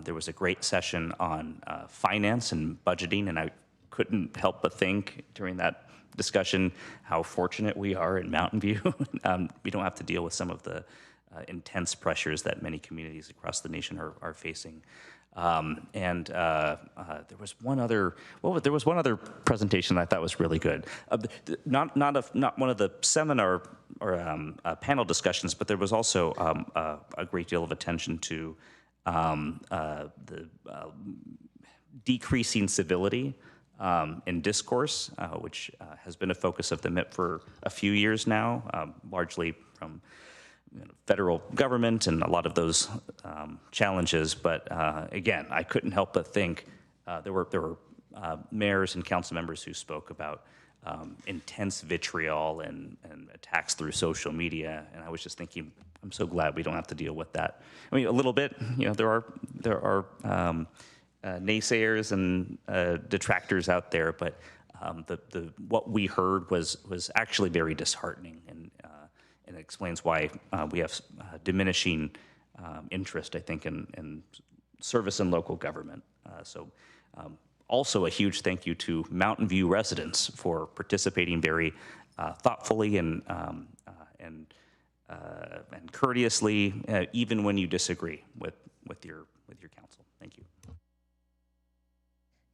There was a great session on finance and budgeting, and I couldn't help but think during that discussion how fortunate we are in Mountain View. We don't have to deal with some of the intense pressures that many communities across the nation are facing. There was one other presentation I thought was really good. Not one of the seminar or panel discussions, but there was also a great deal of attention to the decreasing civility in discourse, which has been a focus of the MIP for a few years now, largely from federal government and a lot of those challenges. But again, I couldn't help but think there were mayors and council members who spoke about intense vitriol and attacks through social media, and I was just thinking, I'm so glad we don't have to deal with that. I mean, a little bit, there are naysayers and detractors out there, but what we heard was actually very disheartening, and it explains why we have diminishing interest, I think, in service and local government. Also a huge thank you to Mountain View residents for participating very thoughtfully and courteously, even when you disagree with your council. Thank you.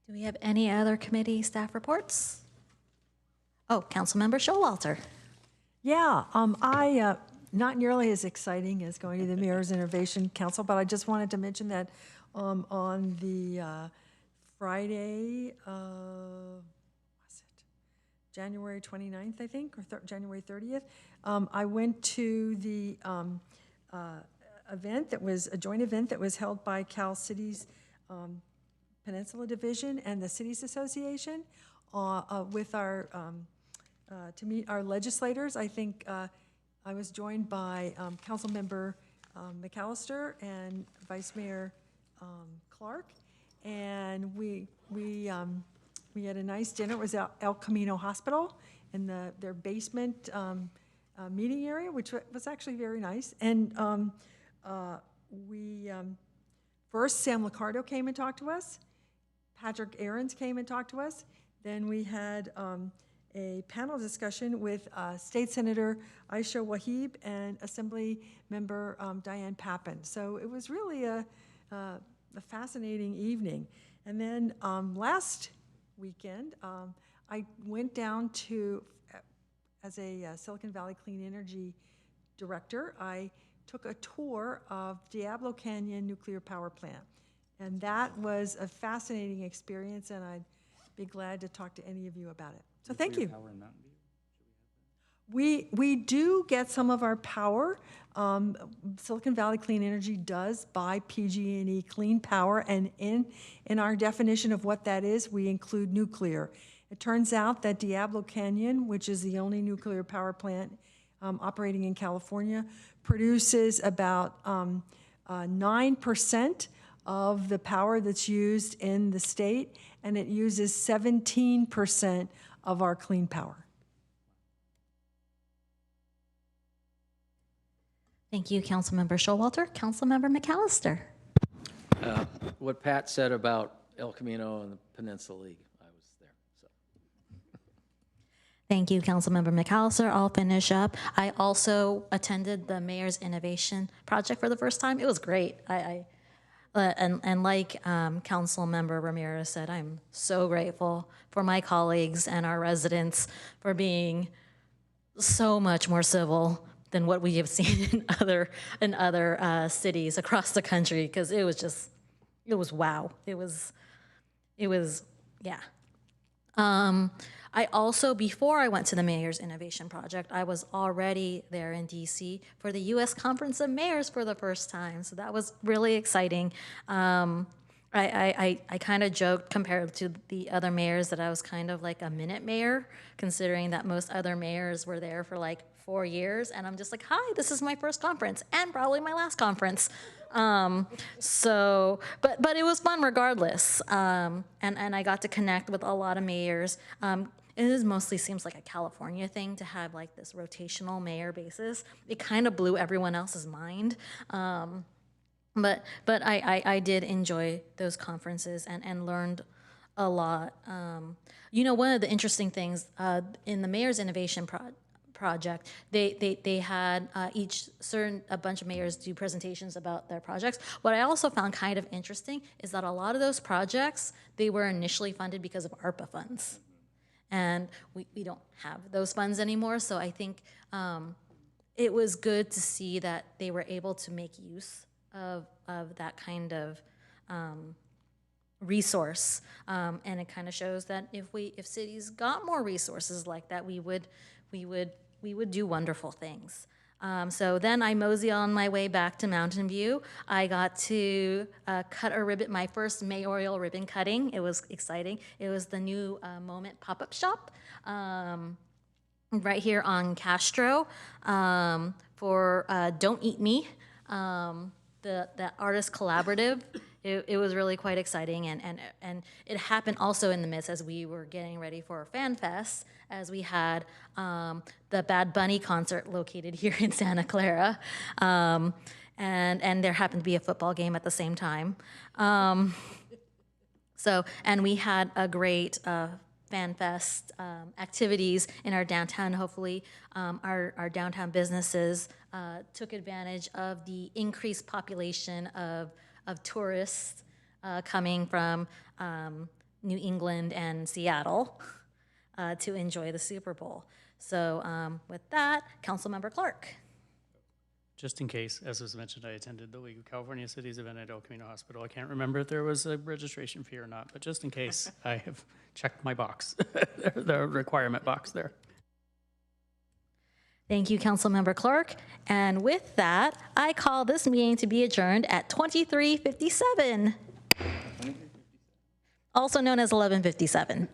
Do we have any other committee staff reports? Oh, Councilmember Showalter. Yeah, I not nearly as exciting as going to the Mayor's Innovation Council, but I just wanted to mention that on the Friday, January 29th, I think, or January 30th, I went to the event that was a joint event that was held by Cal Cities Peninsula Division and the Cities Association with our to meet our legislators. I think I was joined by Councilmember McAllister and Vice Mayor Clark, and we had a nice dinner. It was at El Camino Hospital in their basement meeting area, which was actually very nice. And first Sam Liccardo came and talked to us. Patrick Ahrens came and talked to us. Then we had a panel discussion with State Senator Aisha Wahib and Assembly Member Diane Pappen. So it was really a fascinating evening. And then last weekend, I went down to, as a Silicon Valley Clean Energy Director, I took a tour of Diablo Canyon Nuclear Power Plant. And that was a fascinating experience, and I'd be glad to talk to any of you about it. So thank you. We do get some of our power. Silicon Valley Clean Energy does buy PG&E clean power, and in our definition of what that is, we include nuclear. It turns out that Diablo Canyon, which is the only nuclear power plant operating in California, produces about 9% of the power that's used in the state, and it uses 17% of our clean power. Thank you, Councilmember Showalter. Councilmember McAllister. What Pat said about El Camino and the Peninsula League, I was there. So. Thank you, Councilmember McAllister. I'll finish up. I also attended the Mayor's Innovation Project for the first time. It was great. and like Council Member Ramirez said, I'm so grateful for my colleagues and our residents for being so much more civil than what we have seen in other cities across the country, because it was wow. It was yeah. I also, before I went to the Mayor's Innovation Project, I was already there in DC for the U.S. Conference of Mayors for the first time. So that was really exciting. I kind of joked compared to the other mayors that I was kind of like a minute mayor, considering that most other mayors were there for like 4 years. And I'm just like, hi, this is my first conference and probably my last conference. But it was fun regardless. And I got to connect with a lot of mayors. It mostly seems like a California thing to have like this rotational mayor basis. It kind of blew everyone else's mind. But I did enjoy those conferences and learned a lot. One of the interesting things in the Mayor's Innovation Project, they had a bunch of mayors do presentations about their projects. What I also found kind of interesting is that a lot of those projects, they were initially funded because of ARPA funds. And we don't have those funds anymore, so I think it was good to see that they were able to make use of that kind of resource, and it kind of shows that if cities got more resources like that, we would do wonderful things. So then I mosey on my way back to Mountain View. I got to cut a ribbon, my first mayoral ribbon cutting. It was exciting. It was the new Moment pop-up shop right here on Castro for Don't Eat Me. The artist collaborative, it was really quite exciting, and it happened also in the midst as we were getting ready for Fan Fest, as we had the Bad Bunny concert located here in Santa Clara, and there happened to be a football game at the same time. And we had a great Fan Fest activities in our downtown. Hopefully, our downtown businesses took advantage of the increased population of tourists coming from New England and Seattle to enjoy the Super Bowl. So with that, Councilmember Clark. Just in case, as was mentioned, I attended the League of California Cities event at El Camino Hospital. I can't remember if there was a registration fee or not, but just in case, I have checked my box, the requirement box there. Thank you, Councilmember Clark. And with that, I call this meeting to be adjourned at 23:57, also known as 11:57.